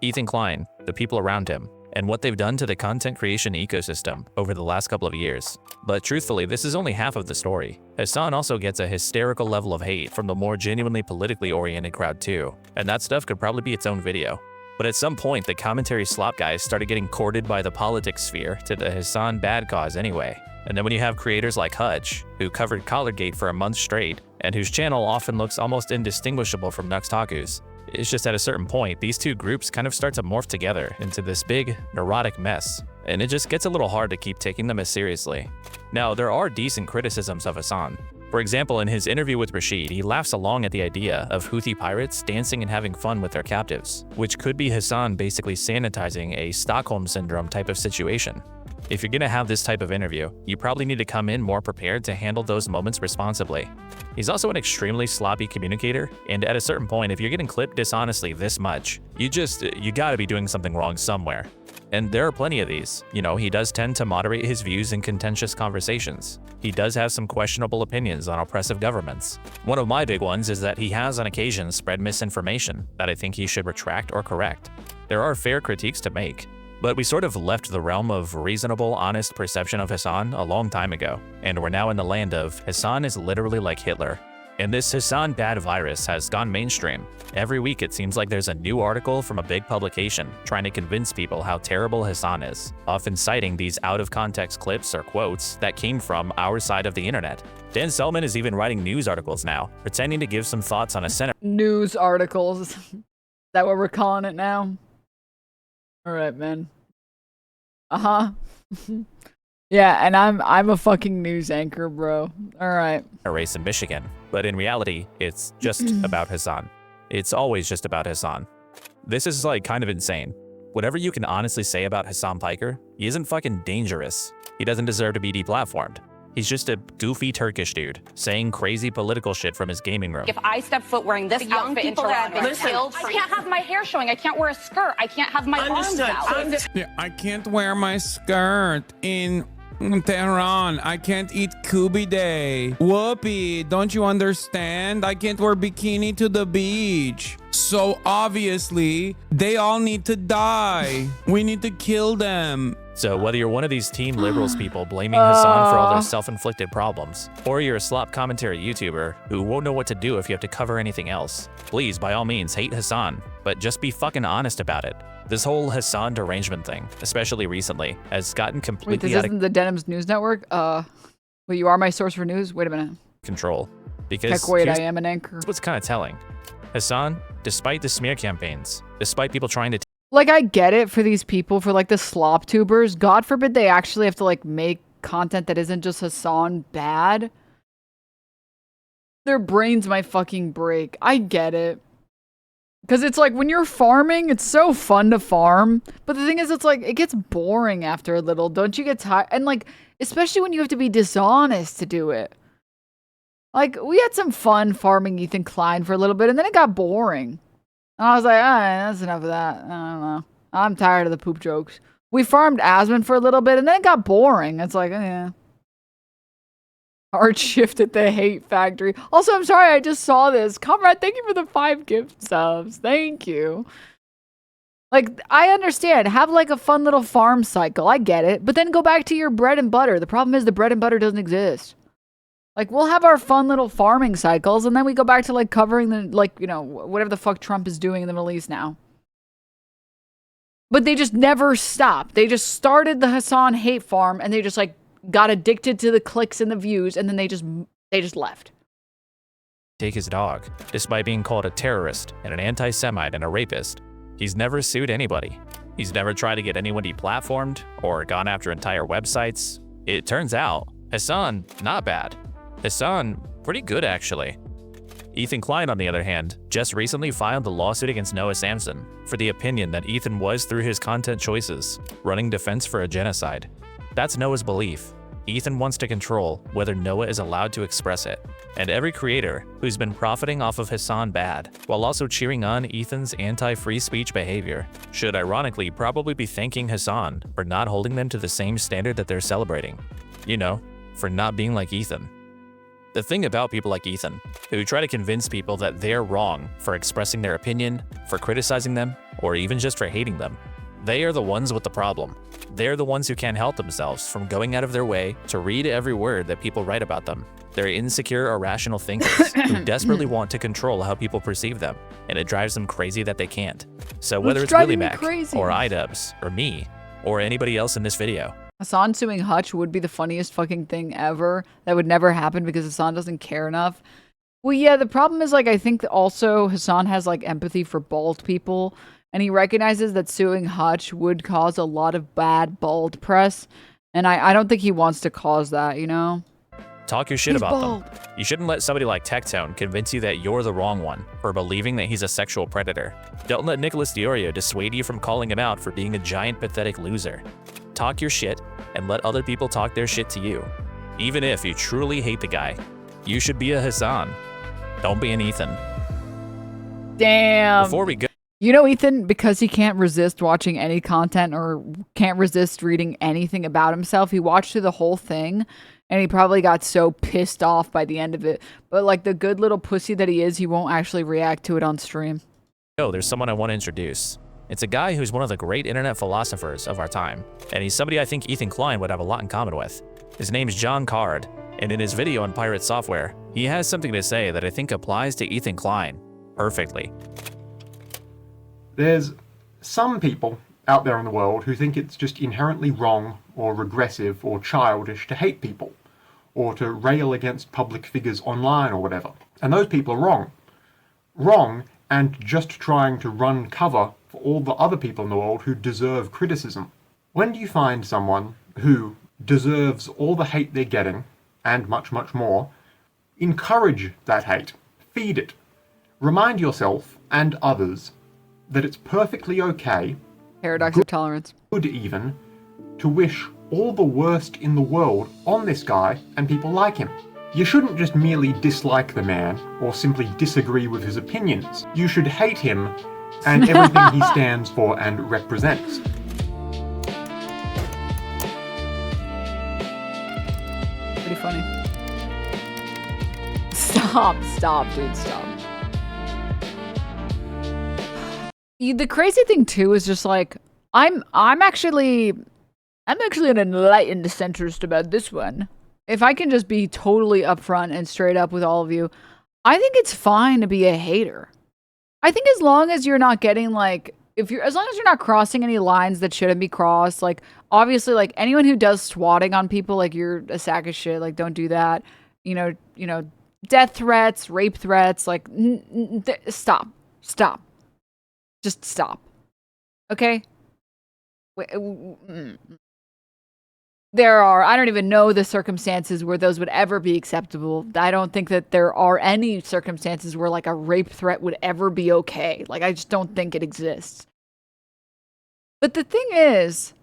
[SPEAKER 3] Ethan Klein, the people around him, and what they've done to the content creation ecosystem over the last couple of years. But truthfully, this is only half of the story. Hasan also gets a hysterical level of hate from the more genuinely politically oriented crowd too, and that stuff could probably be its own video. But at some point, the commentary slop guys started getting courted by the politics sphere to the Hasan bad cause anyway. And then when you have creators like Hutch, who covered Collargate for a month straight, and whose channel often looks almost indistinguishable from Nux Taku's, it's just at a certain point, these two groups kind of start to morph together into this big, neurotic mess, and it just gets a little hard to keep taking them as seriously. Now, there are decent criticisms of Hasan. For example, in his interview with Rashid, he laughs along at the idea of Houthi pirates dancing and having fun with their captives, which could be Hasan basically sanitizing a Stockholm Syndrome type of situation. If you're gonna have this type of interview, you probably need to come in more prepared to handle those moments responsibly. He's also an extremely sloppy communicator, and at a certain point, if you're getting clipped dishonestly this much, you gotta be doing something wrong somewhere. And there are plenty of these. You know, he does tend to moderate his views in contentious conversations. He does have some questionable opinions on oppressive governments. One of my big ones is that he has on occasion spread misinformation that I think he should retract or correct. There are fair critiques to make, but we sort of left the realm of reasonable, honest perception of Hasan a long time ago, and we're now in the land of Hasan is literally like Hitler. And this Hasan bad virus has gone mainstream. Every week it seems like there's a new article from a big publication trying to convince people how terrible Hasan is, often citing these out-of-context clips or quotes that came from our side of the internet. Dan Selman is even writing news articles now, pretending to give some thoughts on a senator.
[SPEAKER 1] News articles. Is that what we're calling it now? All right, man. Uh-huh. Yeah, and I'm a fucking news anchor, bro. All right.
[SPEAKER 3] A race in Michigan, but in reality, it's just about Hasan. It's always just about Hasan. This is like kind of insane. Whatever you can honestly say about Hasan Piker, he isn't fucking dangerous. He doesn't deserve to be deplatformed. He's just a goofy Turkish dude saying crazy political shit from his gaming room.
[SPEAKER 9] If I step foot wearing this outfit in Toronto, I can't have my hair showing. I can't wear a skirt. I can't have my arms out.
[SPEAKER 19] Yeah, I can't wear my skirt in Tehran. I can't eat Kubi Day. Whoopee, don't you understand? I can't wear bikini to the beach. So obviously, they all need to die. We need to kill them.
[SPEAKER 3] So whether you're one of these team liberals people blaming Hasan for all their self-inflicted problems, or you're a slop commentary YouTuber who won't know what to do if you have to cover anything else, please, by all means, hate Hasan, but just be fucking honest about it. This whole Hasan derangement thing, especially recently, has gotten completely
[SPEAKER 1] Wait, this isn't the Denims News Network? Wait, you are my source for news? Wait a minute.
[SPEAKER 3] control. Because
[SPEAKER 1] Heck, wait, I am an anchor.
[SPEAKER 3] That's what's kind of telling. Hasan, despite the smear campaigns, despite people trying to
[SPEAKER 1] Like, I get it for these people, for like the slop tubers. God forbid they actually have to like make content that isn't just Hasan bad. Their brains might fucking break. I get it. Because it's like when you're farming, it's so fun to farm. But the thing is, it's like, it gets boring after a little. Don't you get tired? And like, especially when you have to be dishonest to do it. Like, we had some fun farming Ethan Klein for a little bit, and then it got boring. And I was like, all right, that's enough of that. I don't know. I'm tired of the poop jokes. We farmed Asmon for a little bit, and then it got boring. It's like, yeah. Hard shift at the hate factory. Also, I'm sorry, I just saw this. Comrade, thank you for the 5 gift subs. Thank you. Like, I understand. Have like a fun little farm cycle. I get it. But then go back to your bread and butter. The problem is the bread and butter doesn't exist. Like, we'll have our fun little farming cycles, and then we go back to, like, covering the, like, you know, whatever the fuck Trump is doing in the Middle East now. But they just never stopped. They just started the Hasan hate farm, and they just, like, got addicted to the clicks and the views, and then they just left.
[SPEAKER 3] take his dog, despite being called a terrorist and an anti-Semite and a rapist. He's never sued anybody. He's never tried to get anyone deplatformed or gone after entire websites. It turns out, Hasan, not bad. Hasan, pretty good actually. Ethan Klein, on the other hand, just recently filed a lawsuit against Noah Samson for the opinion that Ethan was, through his content choices, running defense for a genocide. That's Noah's belief. Ethan wants to control whether Noah is allowed to express it. And every creator who's been profiting off of Hasan bad, while also cheering on Ethan's anti-free speech behavior, should ironically probably be thanking Hasan for not holding them to the same standard that they're celebrating. You know, for not being like Ethan. The thing about people like Ethan, who try to convince people that they're wrong for expressing their opinion, for criticizing them, or even just for hating them, they are the ones with the problem. They're the ones who can't help themselves from going out of their way to read every word that people write about them. They're insecure, irrational thinkers who desperately want to control how people perceive them, and it drives them crazy that they can't. So whether it's Willie Mac, or iDubbbz, or me, or anybody else in this video,
[SPEAKER 1] Hasan suing Hutch would be the funniest fucking thing ever. That would never happen because Hasan doesn't care enough. Well, yeah, the problem is, like, I think also Hasan has, like, empathy for bald people. And he recognizes that suing Hutch would cause a lot of bad bald press. And I don't think he wants to cause that, you know?
[SPEAKER 3] talk your shit
[SPEAKER 1] He's
[SPEAKER 3] about
[SPEAKER 1] bald.
[SPEAKER 3] them. You shouldn't let somebody like Tectone convince you that you're the wrong one for believing that he's a sexual predator. Don't let Nicholas Diorio dissuade you from calling him out for being a giant pathetic loser. Talk your shit and let other people talk their shit to you. Even if you truly hate the guy, you should be a Hasan. Don't be an Ethan.
[SPEAKER 1] Damn.
[SPEAKER 3] Before we go,
[SPEAKER 1] you know, Ethan, because he can't resist watching any content or can't resist reading anything about himself, he watched through the whole thing and he probably got so pissed off by the end of it. But like the good little pussy that he is, he won't actually react to it on stream.
[SPEAKER 3] there's someone I want to introduce. It's a guy who's one of the great internet philosophers of our time, and he's somebody I think Ethan Klein would have a lot in common with. His name's John Card, And in his video on pirate software, he has something to say that I think applies to Ethan Klein perfectly.
[SPEAKER 13] There's some people out there in the world who think it's just inherently wrong or regressive or childish to hate people or to rail against public figures online or whatever. And those people are wrong. Wrong and just trying to run cover for all the other people in the world who deserve criticism. When do you find someone who deserves all the hate they're getting, and much, much more, encourage that hate, feed it, remind yourself and others that it's perfectly okay,
[SPEAKER 1] paradox of tolerance,
[SPEAKER 13] good even, to wish all the worst in the world on this guy and people like him? You shouldn't just merely dislike the man or simply disagree with his opinions. You should hate him and everything he stands for and represents.
[SPEAKER 1] Pretty funny. Stop, dude, stop. The crazy thing too is just like I'm actually an enlightened centrist about this one. If I can just be totally upfront and straight up with all of you, I think it's fine to be a hater. I think as long as you're not getting like, as long as you're not crossing any lines that shouldn't be crossed, like obviously like anyone who does swatting on people, like you're a sack of shit, like don't do that. You know, death threats, rape threats, like stop. Just stop. Okay? I don't even know the circumstances where those would ever be acceptable. I don't think that there are any circumstances where like a rape threat would ever be okay. Like I just don't think it exists. But the thing is,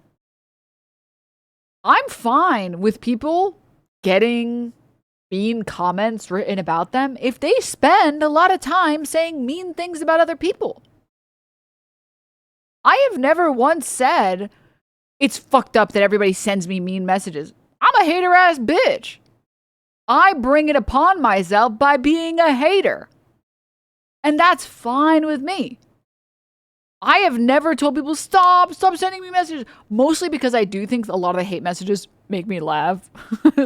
[SPEAKER 1] I'm fine with people getting mean comments written about them if they spend a lot of time saying mean things about other people. I have never once said it's fucked up that everybody sends me mean messages. I'm a hater ass bitch. I bring it upon myself by being a hater. And that's fine with me. I have never told people, stop sending me messages. Mostly because I do think a lot of the hate messages make me laugh.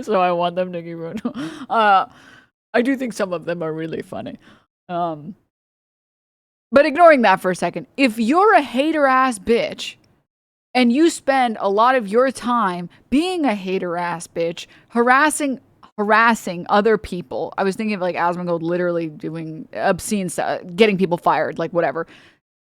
[SPEAKER 1] So I want them to keep going. I do think some of them are really funny. But ignoring that for a second, if you're a hater ass bitch and you spend a lot of your time being a hater ass bitch, harassing other people. I was thinking of like Asmongold literally doing obscene stuff, getting people fired, like whatever.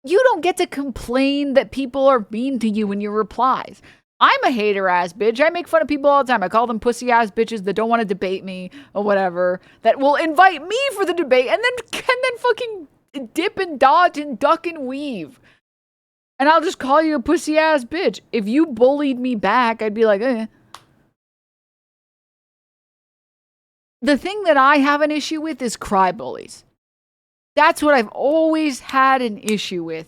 [SPEAKER 1] You don't get to complain that people are mean to you in your replies. I'm a hater ass bitch. I make fun of people all the time. I call them pussy ass bitches that don't want to debate me or whatever, that will invite me for the debate and then fucking dip and dodge and duck and weave. And I'll just call you a pussy ass bitch. If you bullied me back, I'd be like, eh. The thing that I have an issue with is cry bullies. That's what I've always had an issue with.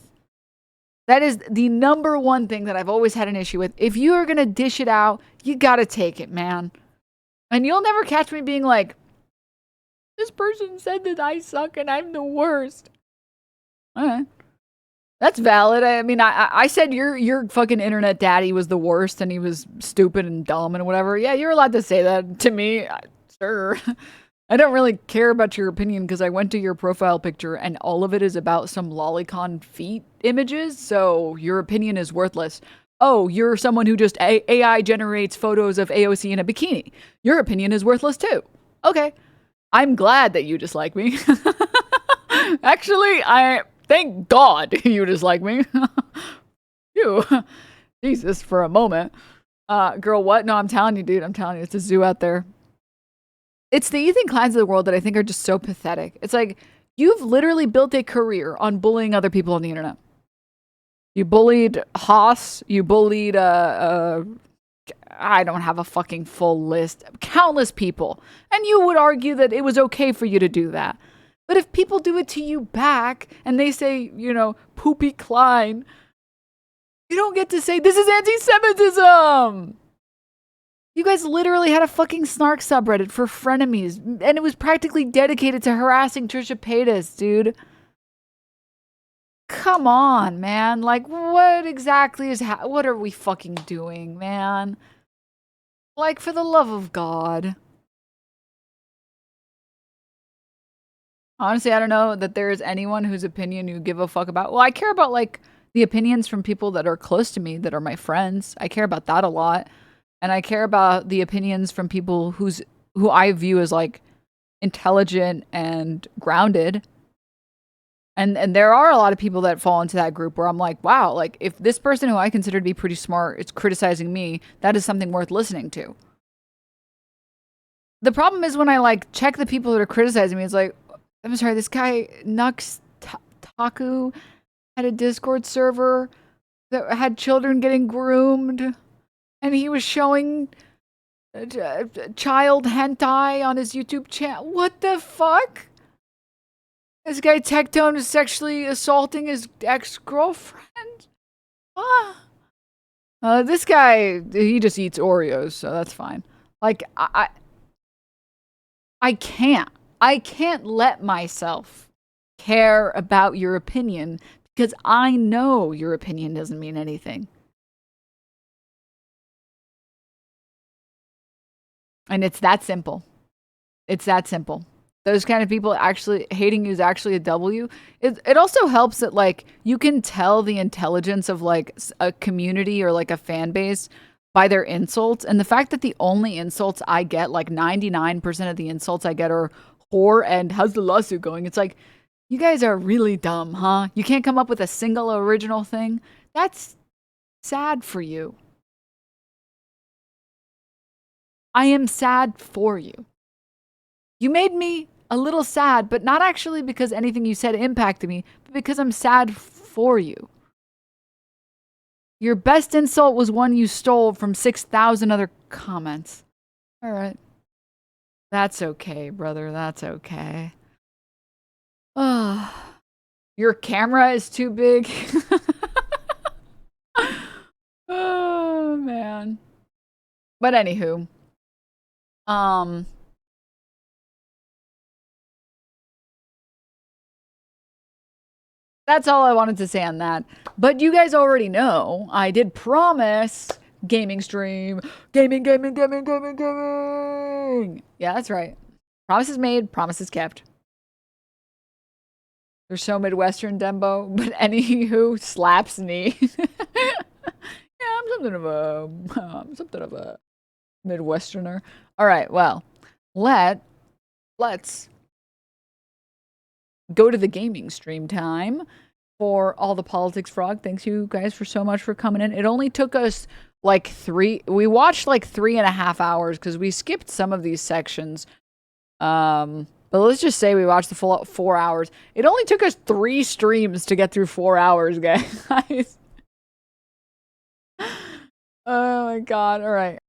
[SPEAKER 1] That is the number one thing that I've always had an issue with. If you are going to dish it out, you got to take it, man. And you'll never catch me being like, this person said that I suck and I'm the worst. All right. That's valid. I mean, I said your fucking internet daddy was the worst and he was stupid and dumb and whatever. Yeah, you're allowed to say that to me. Sure. I don't really care about your opinion because I went to your profile picture and all of it is about some lolicon feet images. So your opinion is worthless. Oh, you're someone who just AI generates photos of AOC in a bikini. Your opinion is worthless too. Okay. I'm glad that you dislike me. Actually, thank God you dislike me. You. Jesus, for a moment. Girl, what? No, I'm telling you, dude. I'm telling you, it's a zoo out there. It's the Ethan Kleins of the world that I think are just so pathetic. It's like, you've literally built a career on bullying other people on the internet. You bullied Haas. You bullied, I don't have a fucking full list. Countless people. And you would argue that it was okay for you to do that. But if people do it to you back and they say, poopy Klein, you don't get to say, this is anti-Semitism. You guys literally had a fucking snark subreddit for frenemies, and it was practically dedicated to harassing Trisha Paytas, dude. Come on, man. Like, what exactly what are we fucking doing, man? Like, for the love of God. Honestly, I don't know that there is anyone whose opinion you give a fuck about. Well, I care about like the opinions from people that are close to me, that are my friends. I care about that a lot. And I care about the opinions from people who I view as like intelligent and grounded. And there are a lot of people that fall into that group where I'm like, wow, like if this person who I consider to be pretty smart is criticizing me, that is something worth listening to. The problem is when I like check the people that are criticizing me, it's like, I'm sorry, this guy Nux Taku had a Discord server that had children getting groomed, and he was showing child hentai on his YouTube channel. What the fuck? This guy Tectone is sexually assaulting his ex-girlfriend? This guy, he just eats Oreos, so that's fine. Like, I can't let myself care about your opinion because I know your opinion doesn't mean anything. And it's that simple. It's that simple. Those kind of people actually hating you is actually a W. It also helps that like you can tell the intelligence of like a community or like a fan base by their insults. And the fact that the only insults I get, like 99% of the insults I get are whore and how's the lawsuit going? It's like, you guys are really dumb, huh? You can't come up with a single original thing? That's sad for you. I am sad for you. You made me a little sad, but not actually because anything you said impacted me, but because I'm sad for you. Your best insult was one you stole from 6,000 other comments. All right. That's okay, brother. That's okay. Your camera is too big. Oh, man. But anywho. That's all I wanted to say on that. But you guys already know, I did promise gaming stream. Gaming. Yeah, that's right. Promises made, promises kept. They're so Midwestern, Dembo, but anywho, slaps knee. Yeah, I'm something of a Midwesterner. All right, well, let's go to the gaming stream time for all the politics frog. Thanks you guys for so much for coming in. It only took us like we watched like 3.5 hours because we skipped some of these sections. But let's just say we watched the full 4 hours. It only took us 3 streams to get through 4 hours, guys. Oh my god. All right.